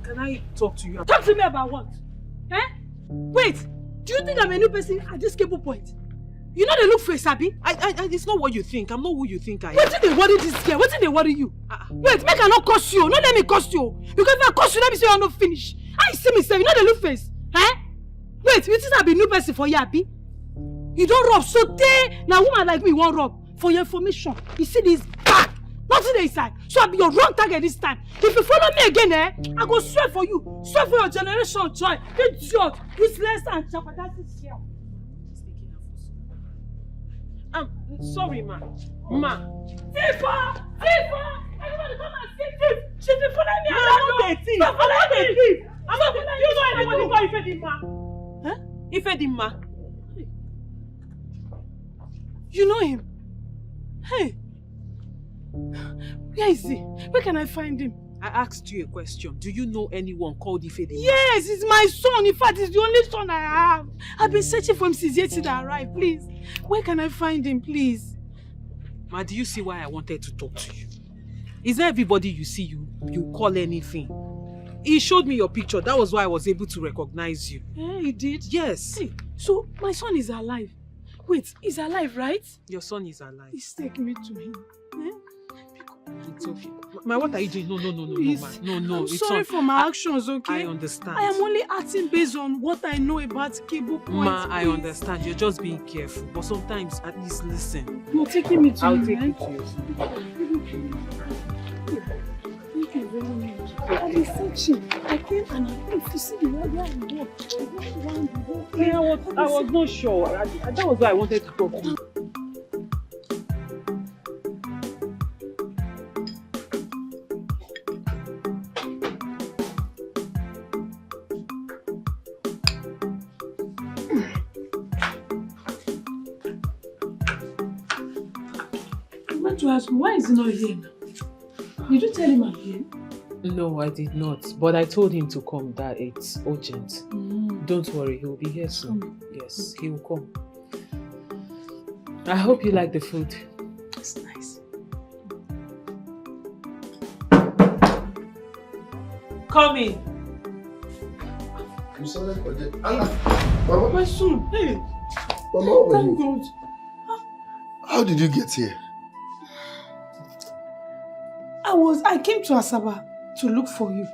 Can I talk to you? Talk to me about what? Eh? Wait, do you think I'm a new person at this cable point? You know they look face, Abi? It's not what you think. I'm not who you think I am. What did they worry this girl? What did they worry you? Wait, make I not curse you. Not let me curse you. Because if I curse you, let me say I'm not finished. I see myself. You know they look face. Eh? Wait, you think I be a new person for you, Abi? You don't rub. So they, now woman like me won't rub. For your information, you see this bag. Nothing inside. So I'll be your wrong target this time. If you follow me again, I go swear for you. Swear for your generation, joy. Idiot, useless and jeopardizing here. Sorry, ma. Ma. Tifa! Everybody come and see Tiff! She's been following me No, around. I'm not a thief. Stop following me! I'm not. Do you know anybody called Ifedima? Huh? Ifedima? You know him? Hey! Where is he? Where can I find him? I asked you a question. Do you know anyone called Ifedima? Yes, he's my son. In fact, he's the only son I have. I've been searching for him since yesterday I arrived. Please, where can I find him, please? Ma, do you see why I wanted to talk to you? Is there everybody you see you call anything? He showed me your picture. That was why I was able to recognize you. Eh, he did? Yes. Hey, so my son is alive. Wait, he's alive, right? Your son is alive. Please take me to him. Eh? It's okay. Ma, what are you doing? No, I'm it's sorry for my actions, okay? I understand. I am only acting based on what I know about cable points. Ma, I understand. You're just being careful. But sometimes, at least listen. You're taking me to I'll him, take right? you to your son. Thank you very much. I've been searching. I came and I came to see the way I walk. Yeah, I was not sure. That was why I wanted to talk to you. To ask him, why is he not here now? Did you tell him I'm here? No, I did not. But I told him to come, that it's urgent. Don't worry, he will be here soon. Yes, he will come. I hope you like the food. It's nice. Come in. You saw that project? Mama? My son, hey. Mama, how are Thank you? God. How did you get here? I came to Asaba to look for you.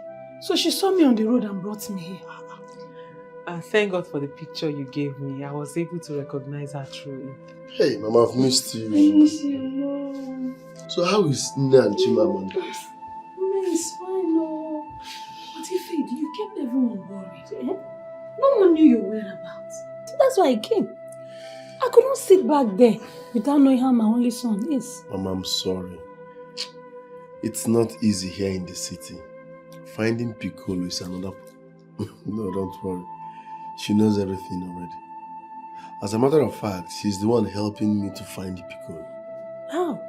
So she saw me on the road and brought me here. Thank God for the picture you gave me. I was able to recognize her through it. Hey, Mama, I've missed you. I miss you, Mom. So how is Nina and Chimamanda? Nina is fine, no. But if you kept everyone worried, eh? No one knew your whereabouts. That's why I came. I could not sit back there without knowing how my only son is. Mama, I'm sorry. It's not easy here in the city Finding Piccolo is another... No, don't worry. She knows everything already. As a matter of fact, she's the one helping me to find Piccolo. How?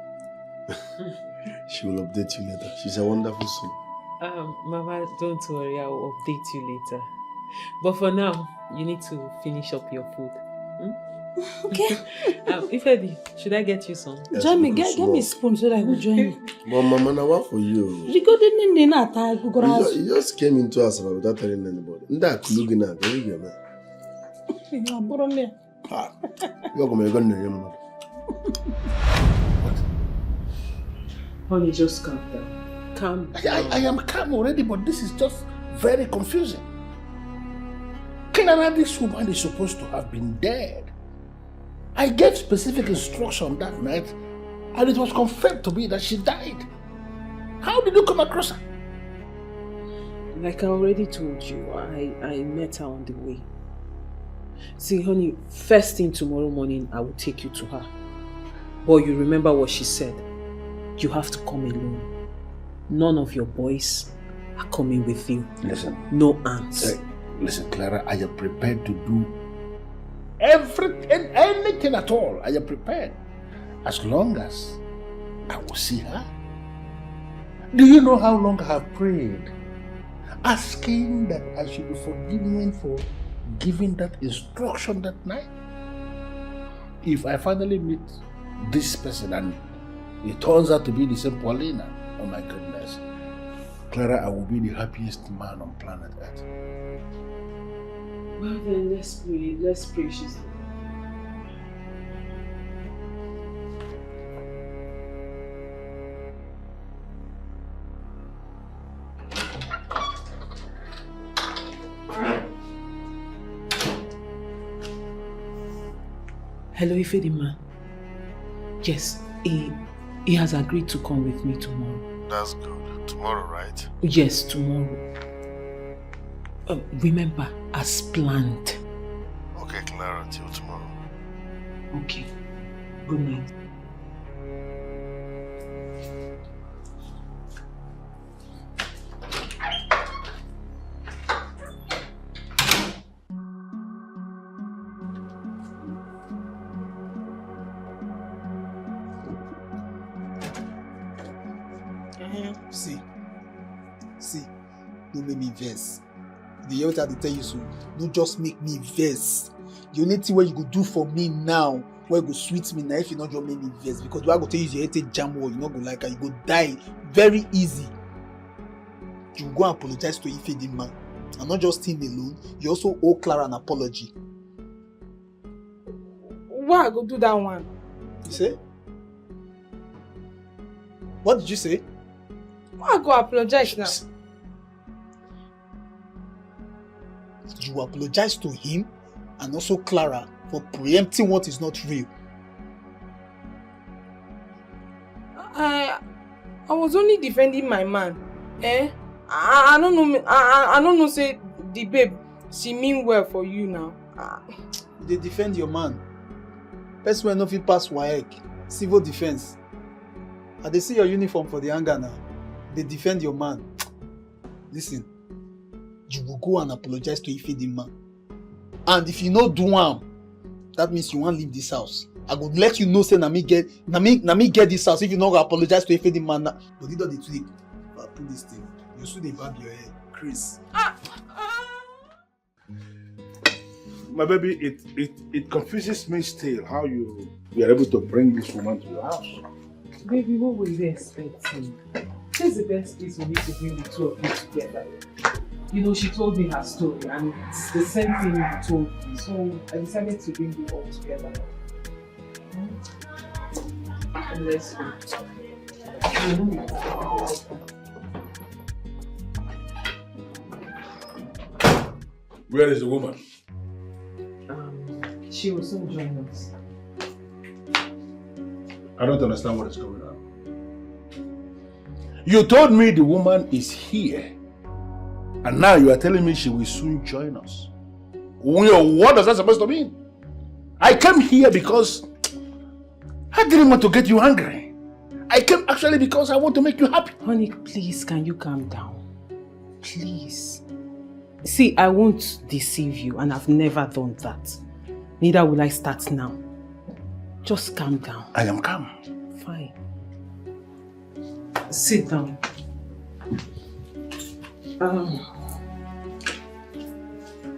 She will update you later. She's a wonderful soul. Mama, don't worry, I will update you later. But for now, you need to finish up your food. Okay. Ifedi, should I get you some? Yes, Join me, get me a spoon so that I will join you. But Mama, now what for you? You just came into us without telling anybody. Honey, just calm down. Calm down. I am calm already, but this is just very confusing. Clara, this woman is supposed to have been dead. I gave specific instruction that night, and it was confirmed to me that she died. How did you come across her? Like I already told you, I met her on the way. See, honey, first thing tomorrow morning, I will take you to her. But you remember what she said. You have to come alone. None of your boys are coming with you. Listen. No aunts. Listen, Clara, I am prepared to do everything, anything at all. I am prepared. As long as I will see her. Do you know how long I have prayed? Asking that I should be forgiven for giving that instruction that night. If I finally meet this person and it turns out to be the same Paulina, oh my goodness, Clara, I will be the happiest man on planet Earth. Well then, let's pray. Let's pray she's there. Hello, Ifedima. Yes, he has agreed to come with me tomorrow. That's good. Tomorrow, right? Yes, tomorrow. Remember, as planned. Okay, Clara, till tomorrow. Okay. Good night. See, don't make me vex. The elder they tell you so, don't just make me vex. The only thing what you go do for me now, where you go sweet me now, if you not just make me vex, because what I go tell you is your hate jam or you not go like her, you go die very easy. You go and apologize to Ife man, and not just him alone. You also owe Clara an apology. Why I go do that one? You say? What did you say? Why I go apologize now? You apologize to him and also Clara for preempting what is not real. I was only defending my man. I don't know. I don't know. Say the babe, she mean well for you now. They defend your man. Person when no fit pass WAEC, civil defense. And they see your uniform for the hangar now. They defend your man. Listen, you will go and apologize to Ifedima. And if you no do one, that means you won't leave this house. I would let you know, say, na me get this house if you not apologize to Ifedima now. But you don't the tweak. But put this thing. You should have bab your head, Chris. My baby, it confuses me still how you are able to bring this woman to your house. Baby, what were you expecting? This is the best place for me to bring the two of you together. You know, she told me her story and it's the same thing you told me. So I decided to bring you all together. And let's go. Where is the woman? She will soon join us. I don't understand what is going on. You told me the woman is here, and now you are telling me she will soon join us. What is that supposed to mean? I came here because I didn't want to get you angry. I came actually because I want to make you happy. Honey, please, can you calm down? Please. See, I won't deceive you, and I've never done that. Neither will I start now. Just calm down. I am calm. Fine. Sit down.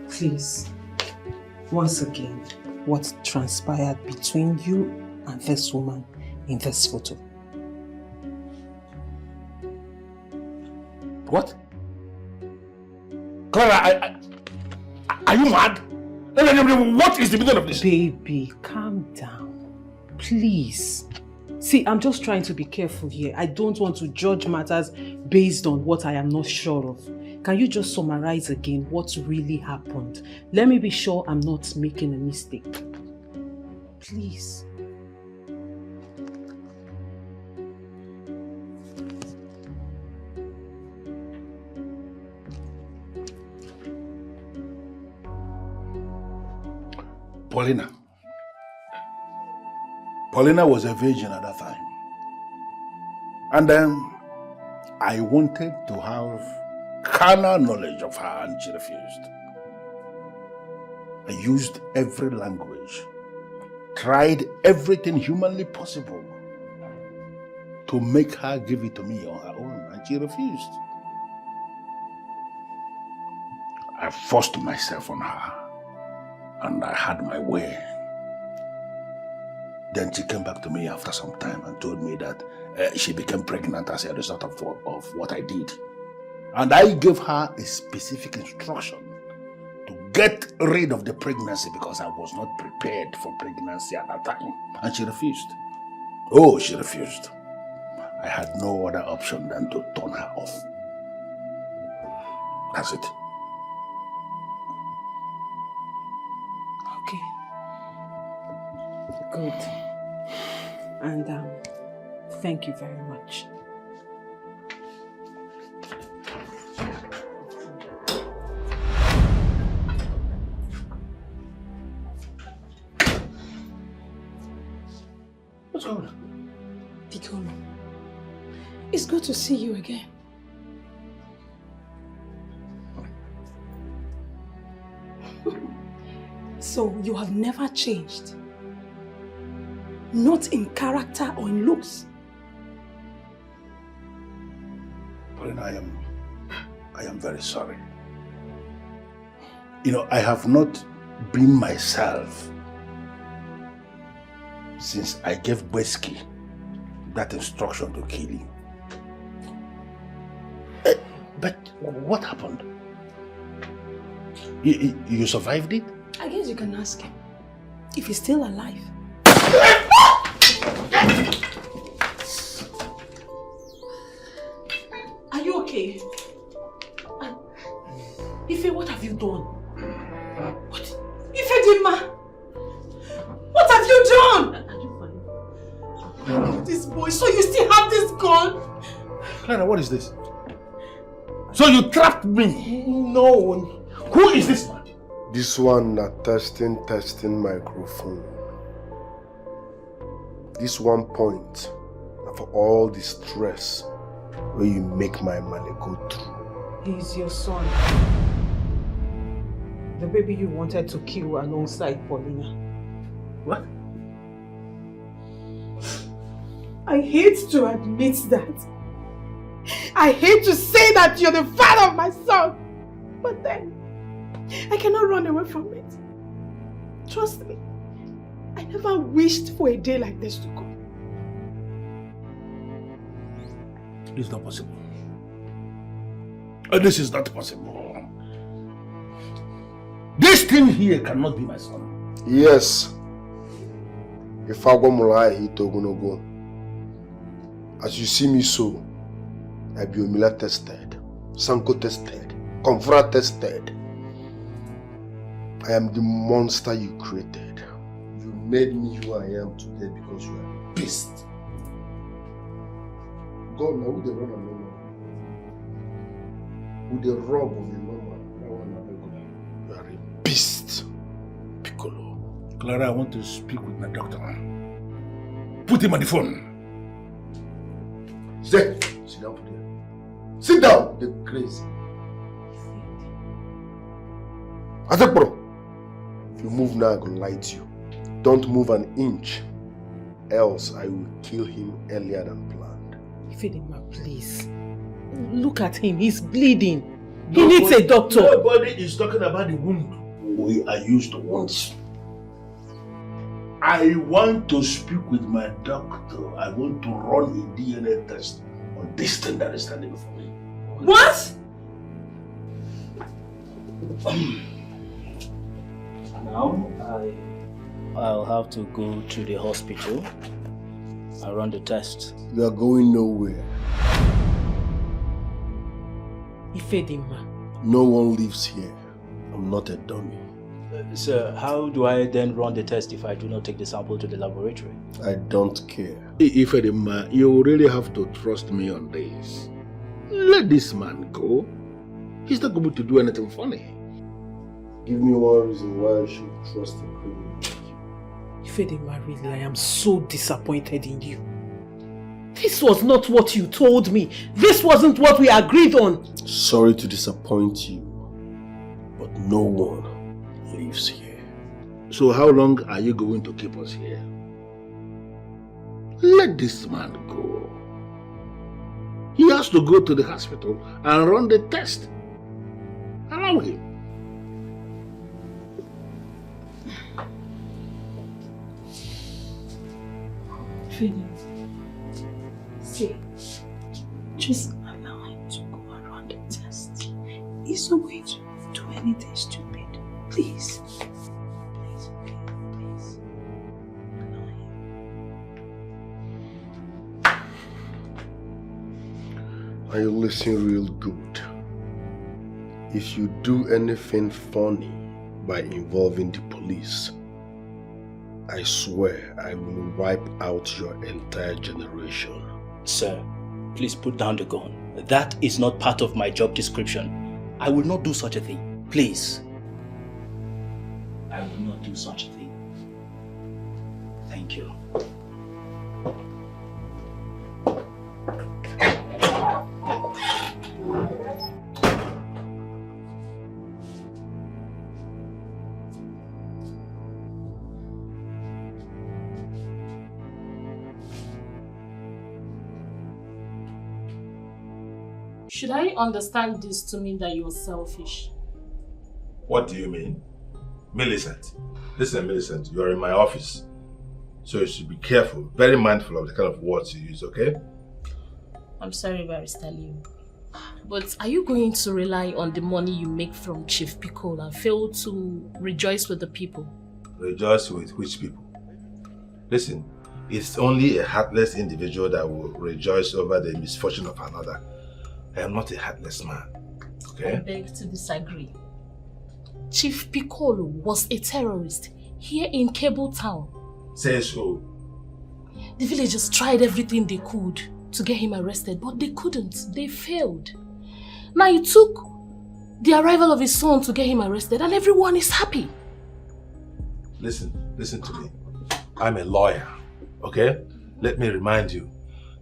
Please, once again, what transpired between you and this woman in this photo? What? Clara, are you mad? What is the meaning of this? Baby, calm down. Please. See, I'm just trying to be careful here. I don't want to judge matters based on what I am not sure of. Can you just summarize again what really happened? Let me be sure I'm not making a mistake. Please. Paulina was a virgin at that time. And then I wanted to have carnal knowledge of her and she refused. I used every language, tried everything humanly possible to make her give it to me on her own, and she refused. I forced myself on her and I had my way. Then she came back to me after some time and told me that she became pregnant as a result of what I did. And I gave her a specific instruction to get rid of the pregnancy because I was not prepared for pregnancy at that time. And she refused. Oh, she refused. I had no other option than to turn her off. That's it. Okay. Good. And thank you very much. What's going on? Piccolo, it's good to see you again. So you have never changed? Not in character or in looks? Paulina, I am very sorry. You know, I have not been myself since I gave Bweski that instruction to kill you. But what happened? You survived it? I guess you can ask him if he's still alive. Are you okay? Ife, what have you done? What? Ife Dima! What have you done? Are you fine? This boy, so you still have this gun? Clara, what is this? So you trapped me? No. Who is this man? This one na testing microphone. This one point na for all the stress where you make my money go through. He's your son. The baby you wanted to kill alongside Paulina. What? I hate to admit that. I hate to say that you're the father of my son. But then, I cannot run away from it. Trust me. I never wished for a day like this to come. It's not possible. This is not possible. This thing here cannot be my son. Yes. If I go mulai hit ogunogo. As you see me so, I be Omila tested, Sanko tested, Confra tested. I am the monster you created. You made me who I am today because you are a beast. God, now who they run a normal? Who they rob of a normal? You are a beast. Piccolo. Clara, I want to speak with my doctor. Put him on the phone. Sit down for there. Sit down, the crazy. Azekbro! If you move now, I'm gonna light you. Don't move an inch, else I will kill him earlier than planned. Ifedima, please. Look at him, he's bleeding. He needs a doctor. Nobody is talking about the wound. We are used to wounds. I want to speak with my doctor. I want to run a DNA test on this thing that is standing before me. What? Now I'll have to go to the hospital. I'll run the test. You are going nowhere. Ifedima. No one lives here. I'm not a dummy. Sir, how do I then run the test if I do not take the sample to the laboratory? I don't care. Ifedima, you really have to trust me on this. Let this man go. He's not going to do anything funny. Give me one reason why I should trust a criminal like you. Ifedima, really, I am so disappointed in you. This was not what you told me. This wasn't what we agreed on. Sorry to disappoint you, but no one lives here. So how long are you going to keep us here? Let this man go. He has to go to the hospital and run the test. Allow him. Feeling. See, just allow him to go and run the test. He's not going to do anything stupid. Please. Please, okay? Please. Allow him. And you listen real good. If you do anything funny by involving the police, I swear I will wipe out your entire generation. Sir, please put down the gun. That is not part of my job description. I will not do such a thing. Please. I will not do such a thing. Thank you. Should I understand this to mean that you're selfish? What do you mean? Millicent. Listen, Millicent, you're in my office. So you should be careful, very mindful of the kind of words you use, okay? I'm sorry, Barrister Leo. But are you going to rely on the money you make from Chief Piccolo and fail to rejoice with the people? Rejoice with which people? Listen, it's only a heartless individual that will rejoice over the misfortune of another. I am not a heartless man, okay? I beg to disagree. Chief Piccolo was a terrorist here in Cable Town. Say so. The villagers tried everything they could to get him arrested, but they couldn't. They failed. Now it took the arrival of his son to get him arrested, and everyone is happy. Listen to me. I'm a lawyer, okay? Let me remind you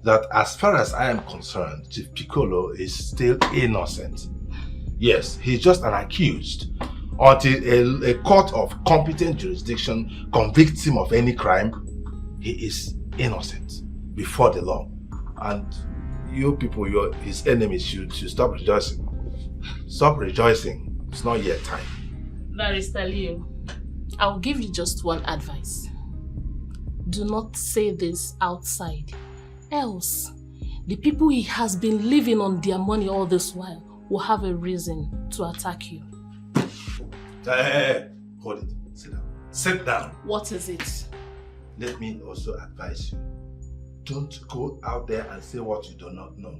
that as far as I am concerned, Chief Piccolo is still innocent. Yes, he's just an accused until a court of competent jurisdiction convicts him of any crime. He is innocent before the law. And you people, his enemies, should stop rejoicing. Stop rejoicing. It's not yet time. Barrister Leo, I'll give you just one advice. Do not say this outside. Else, the people he has been living on their money all this while will have a reason to attack you. Hey, hold it. Sit down. Sit down. What is it? Let me also advise you. Don't go out there and say what you do not know.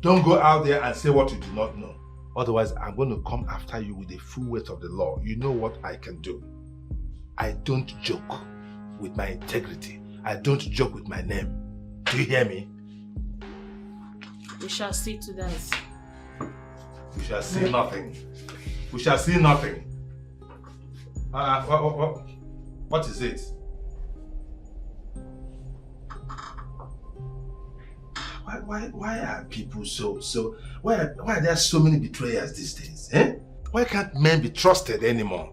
Don't go out there and say what you do not know. Otherwise, I'm going to come after you with the full weight of the law. You know what I can do. I don't joke with my integrity. I don't joke with my name. Do you hear me? We shall see to that. We shall see nothing. We shall see nothing. What is it? Why are people so why are there so many betrayers these days? Eh? Why can't men be trusted anymore?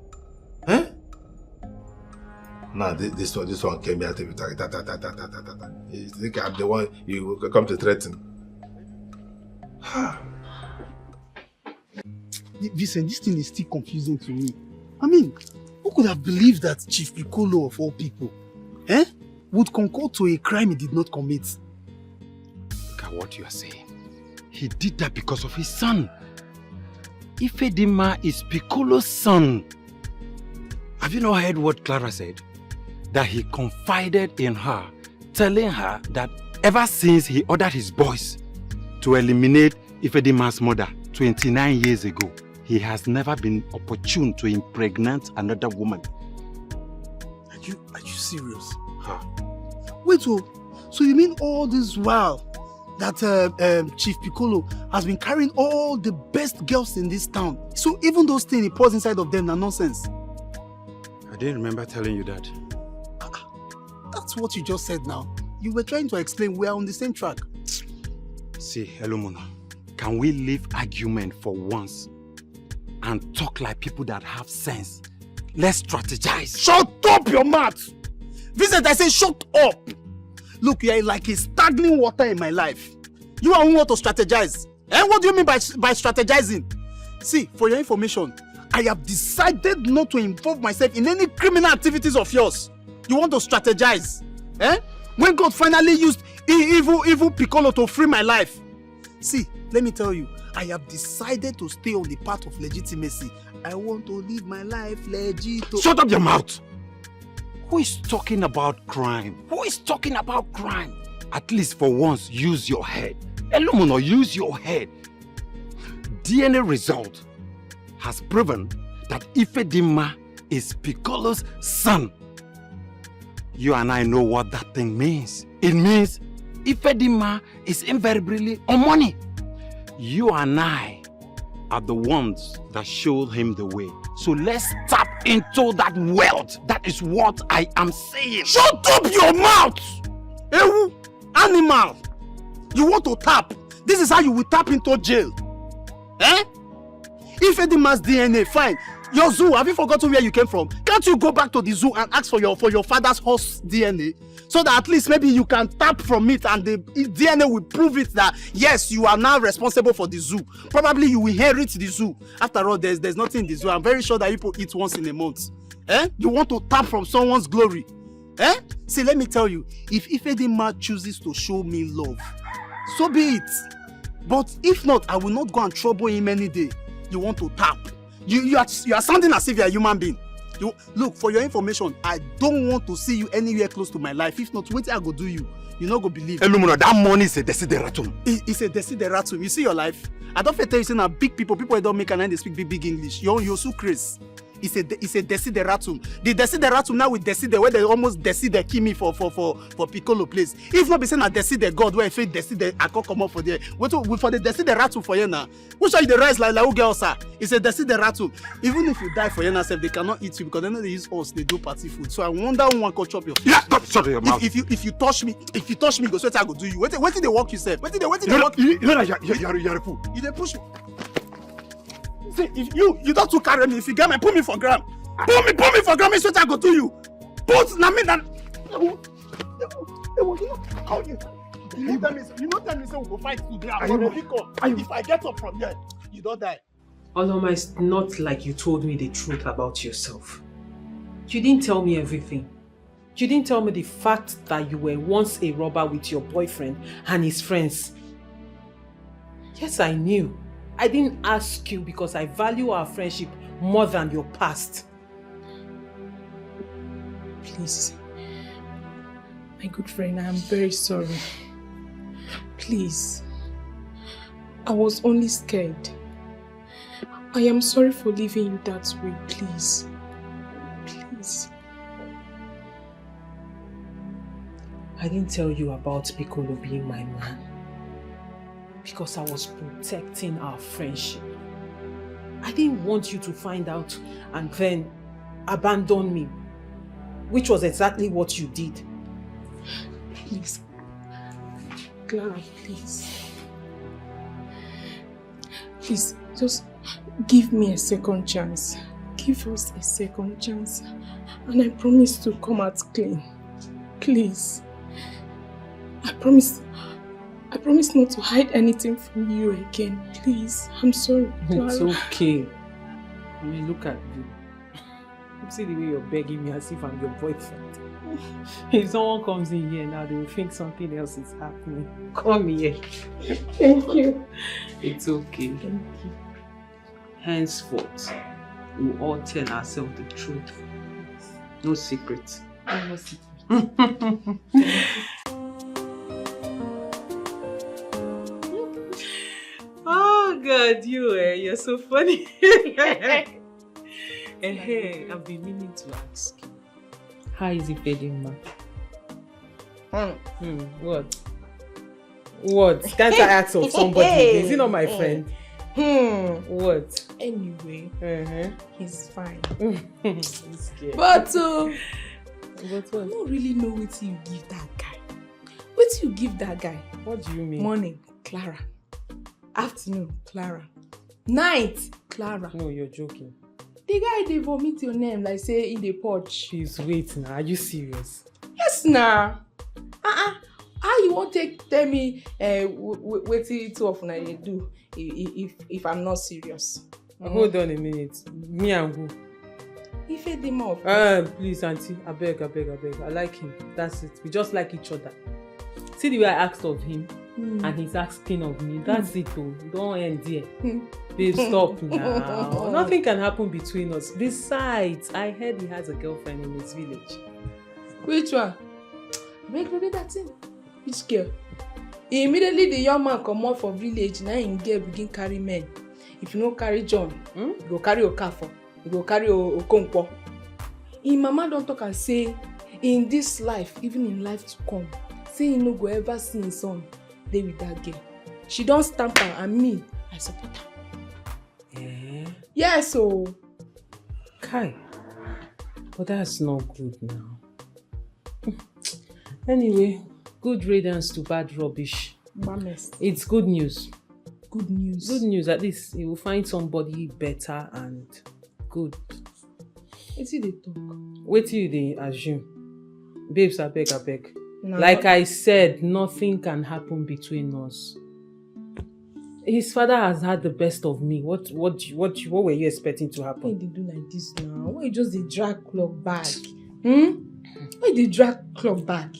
Eh? Now this one came here to be you think I'm the one you come to threaten? Vincent, this thing is still confusing to me. I mean, who could have believed that Chief Piccolo of all people, would concur to a crime he did not commit? Look at what you are saying. He did that because of his son. Ifedima is Piccolo's son. Have you not heard what Clara said? That he confided in her, telling her that ever since he ordered his boys to eliminate Ifedima's mother 29 years ago, he has never been opportune to impregnate another woman. Are you serious? Huh? Wait, so you mean all this while that Chief Piccolo has been carrying all the best girls in this town? So even those things he pours inside of them are nonsense? I didn't remember telling you that. That's what you just said now. You were trying to explain we are on the same track. See, Elumono, can we leave argument for once and talk like people that have sense? Let's strategize. Shut up your mouth! Vincent, I say shut up! Look, you are like a stagnant water in my life. You are want to strategize. What do you mean by strategizing? See, for your information, I have decided not to involve myself in any criminal activities of yours. You want to strategize? When God finally used evil Piccolo to free my life. See, let me tell you, I have decided to stay on the path of legitimacy. I want to live my life legit. Shut up your mouth! Who is talking about crime? Who is talking about crime? At least for once, use your head. Elumono, use your head. DNA result has proven that Ifedima is Piccolo's son. You and I know what that thing means. It means Ifedima is invariably on money. You and I are the ones that showed him the way. So let's tap into that wealth. That is what I am saying. Shut up your mouth! Ewu, animal! You want to tap? This is how you will tap into jail. Ifedima's DNA, fine. Your zoo, have you forgotten where you came from? Can't you go back to the zoo and ask for your father's horse DNA? So that at least maybe you can tap from it and the DNA will prove it that yes, you are now responsible for the zoo. Probably you will inherit the zoo. After all, there's nothing in the zoo. I'm very sure that people eat once in a month. You want to tap from someone's glory. See, let me tell you, if Ifedima chooses to show me love, so be it. But if not, I will not go and trouble him any day. You want to tap. You are sounding as if you are a human being. Look, for your information, I don't want to see you anywhere close to my life. If not, what I go do you? You not go believe. Elumono, that money is a desideratum. It's a desideratum. You see your life? I don't tell you saying that big people that don't make and they speak big English. You're so crazy. It's a desideratum. The desideratum now with decide where they almost decide Kimi for Piccolo place. If not be saying a decide God where if decide I can't come up for there. For the desideratum for you now. Which are the rise like who girls are? It's a desideratum. Even if you die for you now, they cannot eat you because they know they use us. They do party food. So I wonder who one can chop your food. Yeah, shut your mouth. If you touch me, go so I go do you. Wait till they walk yourself. Wait till they walk. You know that you're a fool. You they push me. See, if you don't to carry me, if you get me, put me for gram. Put me for gram, it's what I go to you. Put na me that. You tell me say we go fight today. If I get up from here, you don't die. Oloma, it's not like you told me the truth about yourself. You didn't tell me everything. You didn't tell me the fact that you were once a robber with your boyfriend and his friends. Yes, I knew. I didn't ask you because I value our friendship more than your past. Please. My good friend, I am very sorry. Please. I was only scared. I am sorry for leaving you that way, please. Please. I didn't tell you about Piccolo being my man. Because I was protecting our friendship. I didn't want you to find out and then abandon me, which was exactly what you did. Please. Clara, please. Please, just Give me a second chance. Give us a second chance. And I promise to come out clean. Please. I promise not to hide anything from you again. Please. I'm sorry. It's okay. I mean, look at you. You see the way you're begging me as if I'm your boyfriend. If someone comes in here now, they will think something else is happening. Come here. Thank you. It's okay. Thank you. Henceforth, we'll all tell ourselves the truth. No secrets. No secrets. Oh God, you're so funny. Hey, I've been meaning to ask you. How is it feeling, ma? What? What? Can't I ask of somebody? Is he not my friend? What? Anyway, he's fine. He's scared. But what? I don't really know what you give that guy. What you give that guy? What do you mean? Morning, Clara. Afternoon, Clara. Night, Clara. No, you're joking. The guy they vomit your name like say in the porch. Please wait now. Are you serious? Yes, nah. How you won't tell me what two of you do if I'm not serious? Hold on a minute. Me and who? He fed him off. Please, auntie. I beg. I like him. That's it. We just like each other. See the way I asked of him, and he's asking of me. That's it, though. Don't end there. Babe, stop now. Nothing can happen between us. Besides, I heard he has a girlfriend in his village. Which one? Make that thing. Which girl? Immediately the young man come out for village, now him girl begin carry men. If you no carry John, you go carry Okafo, you go carry Okonkwo. Him mama don talk and say, in this life, even in life to come, say he no go ever see his son dey with that girl. She don stamp her and me, I support her. Yes, so. Kai, but that's not good now. Anyway, good riddance to bad rubbish. Mames. It's good news. Good news. Good news. At least you will find somebody better and good. Wetin dey talk? Wetin you dey assume? Babes, I beg. No. Like I said, nothing can happen between us. His father has had the best of me. What were you expecting to happen? Why you do like this now? Why you just dey drag clock back? Why you dey drag clock back?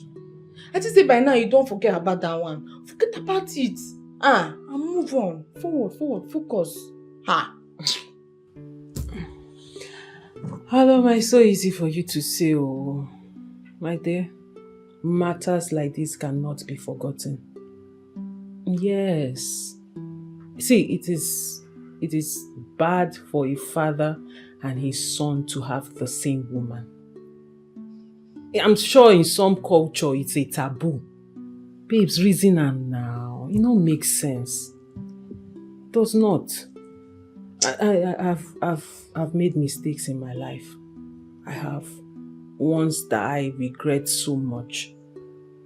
I just say by now you don't forget about that one. Forget about it. And move on. Forward, focus. How am I so easy for you to say, oh, my dear? Matters like this cannot be forgotten. Yes. See, it is bad for a father and his son to have the same woman. I'm sure in some culture it's a taboo. Babes, reason am now. It don't make sense. It does not. I've made mistakes in my life. I have. Ones that I regret so much.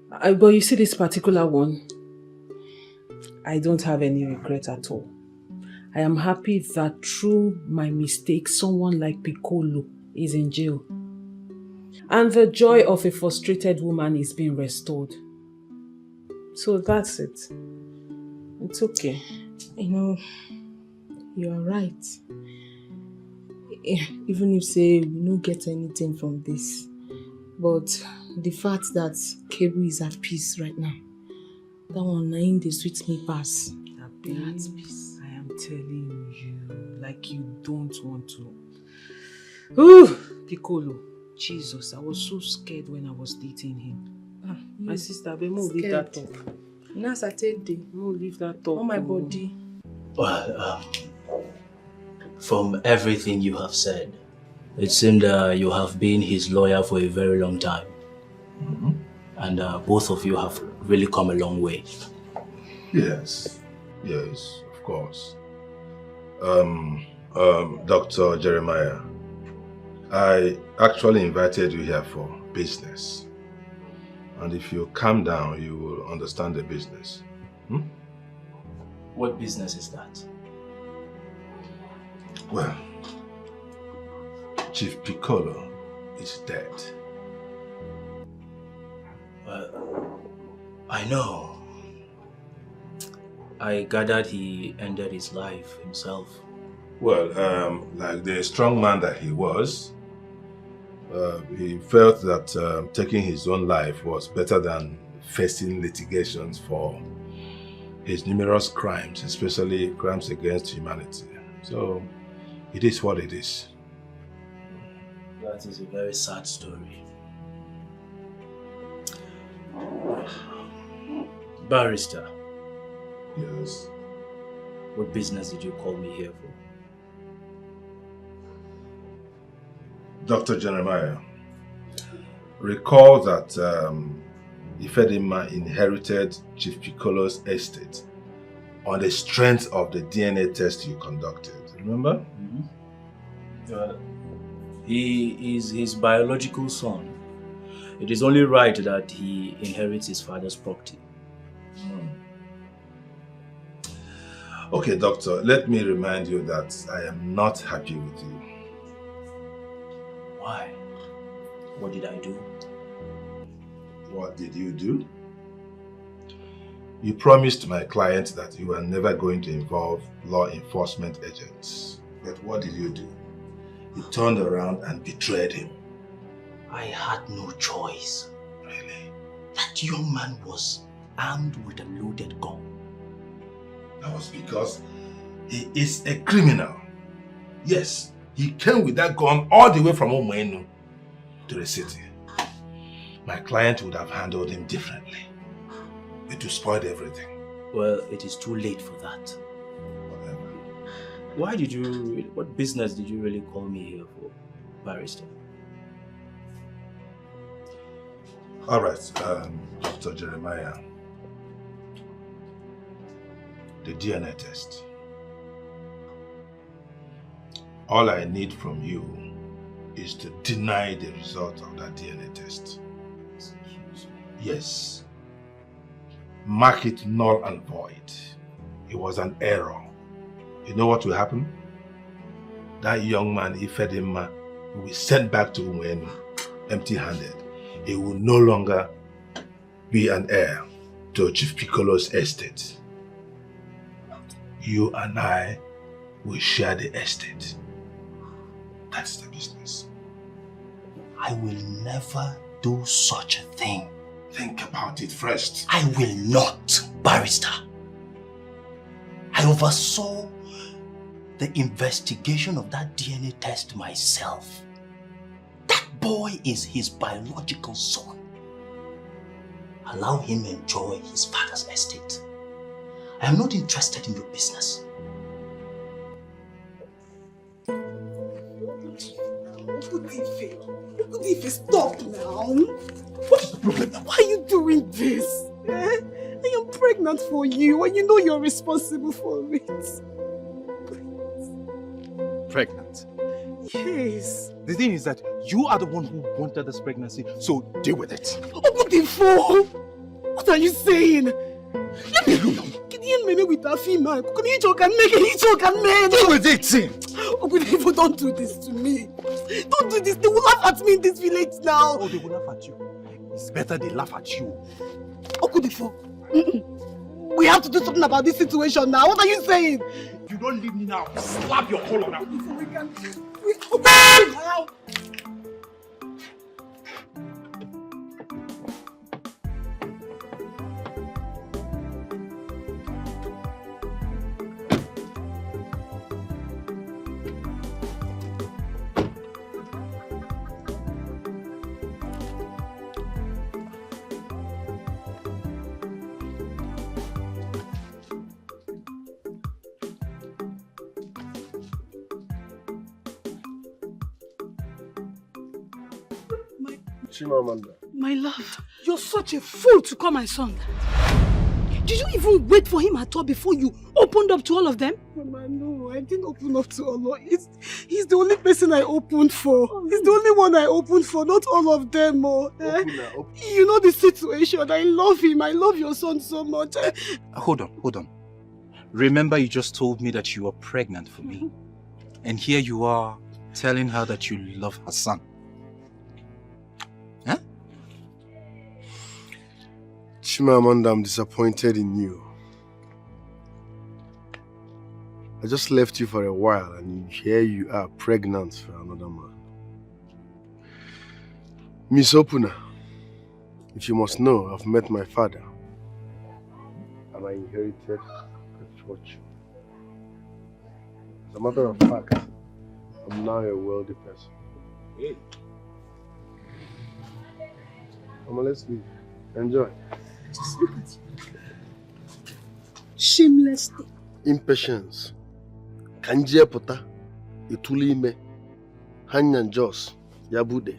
But you see this particular one, I don't have any regret at all. I am happy that through my mistake, someone like Piccolo is in jail. And the joy of a frustrated woman is being restored. So that's it. It's okay. You know, you're right. Even if say we don't get anything from this, but the fact that Kebu is at peace right now, that one nine they sweet me pass. Happy at peace. I am telling you, like you don't want to. Ooh, Piccolo, Jesus, I was so scared when I was dating him. My sister, be more leave that talk. Now Saturday. More leave that talk. On my body. Well, from everything you have said, it seemed you have been his lawyer for a very long time. And both of you have really come a long way. Yes, of course. Dr. Jeremiah, I actually invited you here for business. And if you calm down, you will understand the business. What business is that? Well, Chief Piccolo is dead. I know. I gathered he ended his life himself. Well, like the strong man that he was, he felt that taking his own life was better than facing litigations for his numerous crimes, especially crimes against humanity. So, it is what it is. That is a very sad story. Barrister. Yes? What business did you call me here for? Dr. Jeremiah, recall that Ifedima inherited Chief Piccolo's estate on the strength of the DNA test you conducted. Remember? He is his biological son. It is only right that he inherits his father's property. Okay, doctor, let me remind you that I am not happy with you. Why? What did I do? What did you do? You promised my client that you were never going to involve law enforcement agents. But what did you do? You turned around and betrayed him. I had no choice. Really? That young man was armed with a loaded gun. That was because he is a criminal. Yes, he came with that gun all the way from Omenu to the city. My client would have handled him differently. It would spoil everything. Well, it is too late for that. Whatever. What business did you really call me here for, Barrister? Alright, Dr. Jeremiah. The DNA test. All I need from you is to deny the result of that DNA test. Excuse me? Yes. Mark it null and void. It was an error. You know what will happen? That young man, Ifedima, will be sent back to Umwenu empty-handed. He will no longer be an heir to Chief Piccolo's estate. You and I will share the estate. That's the business. I will never do such a thing. Think about it first. I will not, Barrister. I oversaw the investigation of that DNA test myself. That boy is his biological son. Allow him enjoy his father's estate. I am not interested in your business. Stop now. What is the problem? Why are you doing this? I am pregnant for you and you know you're responsible for it. Pregnant? Yes. The thing is that you are the one who wanted this pregnancy, so deal with it. Obudifo! What are you saying? Let me alone. Deal with it, Tim. Obudifo, don't do this to me. Don't do this. They will laugh at me in this village now. Oh, they will laugh at you. It's better they laugh at you. Obudifo, we have to do something about this situation now. What are you saying? You don't leave me now. Slap your collar now. We can now. My love, you're such a fool to call my son. Did you even wait for him at all before you opened up to all of them? Mama, no, I didn't open up to all of them. He's the only person I opened for. He's the only one I opened for, not all of them. You know the situation. I love him. I love your son so much. Hold on. Remember you just told me that you were pregnant for me. And here you are telling her that you love her son. Huh? Chimamanda, I'm disappointed in you. I just left you for a while and here you are pregnant for another man. Miss Opuna, if you must know, I've met my father and I inherited a fortune. As a matter of fact, I'm now a wealthy person. Hey. Mama, let's leave. Enjoy. Just look at you. Shamelessly. Impatience. Kanjia pota. Itulime. Hanyan Jos. Yabude.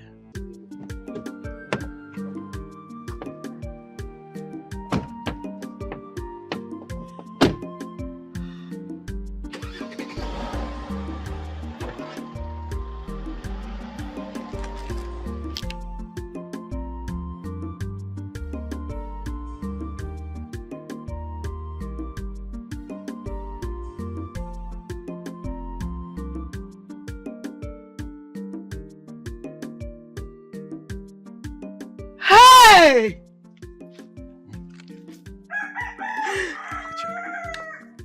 Hey!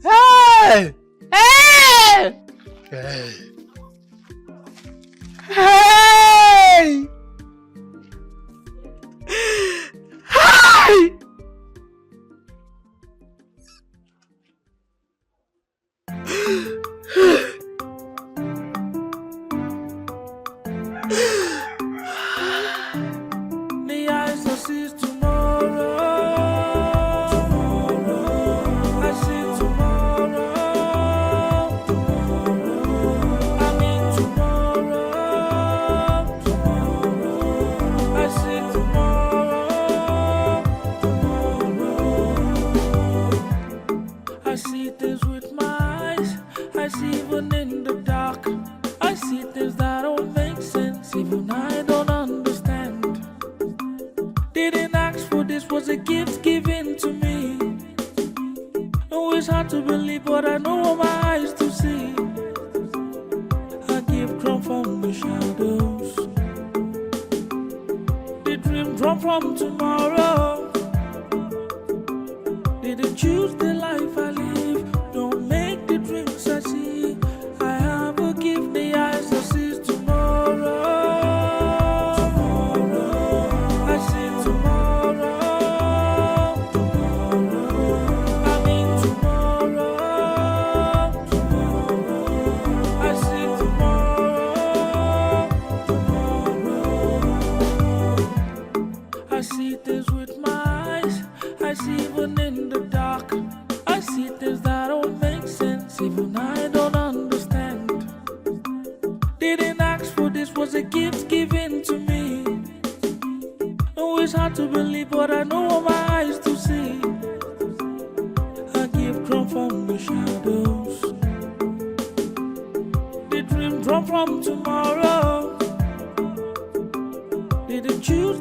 Hey! Hey! Hey! Hey! Hey! The eyes that sees tomorrow. I see tomorrow. I mean tomorrow. I see tomorrow. I see things with my eyes. I see even in the dark. I see things that don't make sense. Even I don't understand. Didn't ask for this, was a gift given to me. Always hard to believe, but I know what my eyes to see. A gift come from the shadows. The dream come from tomorrow. Didn't choose the life I live. Don't make the dreams I see. I have a gift, the eyes that sees tomorrow. I see tomorrow. I mean tomorrow. I see tomorrow. I see things with my eyes. I see even in the dark. I see things that don't make sense. Even I don't understand. Didn't ask for this, was a gift given to me. Always hard to believe, but I know what my eyes to see. A gift come from the shadows. The dream come from tomorrow. Didn't choose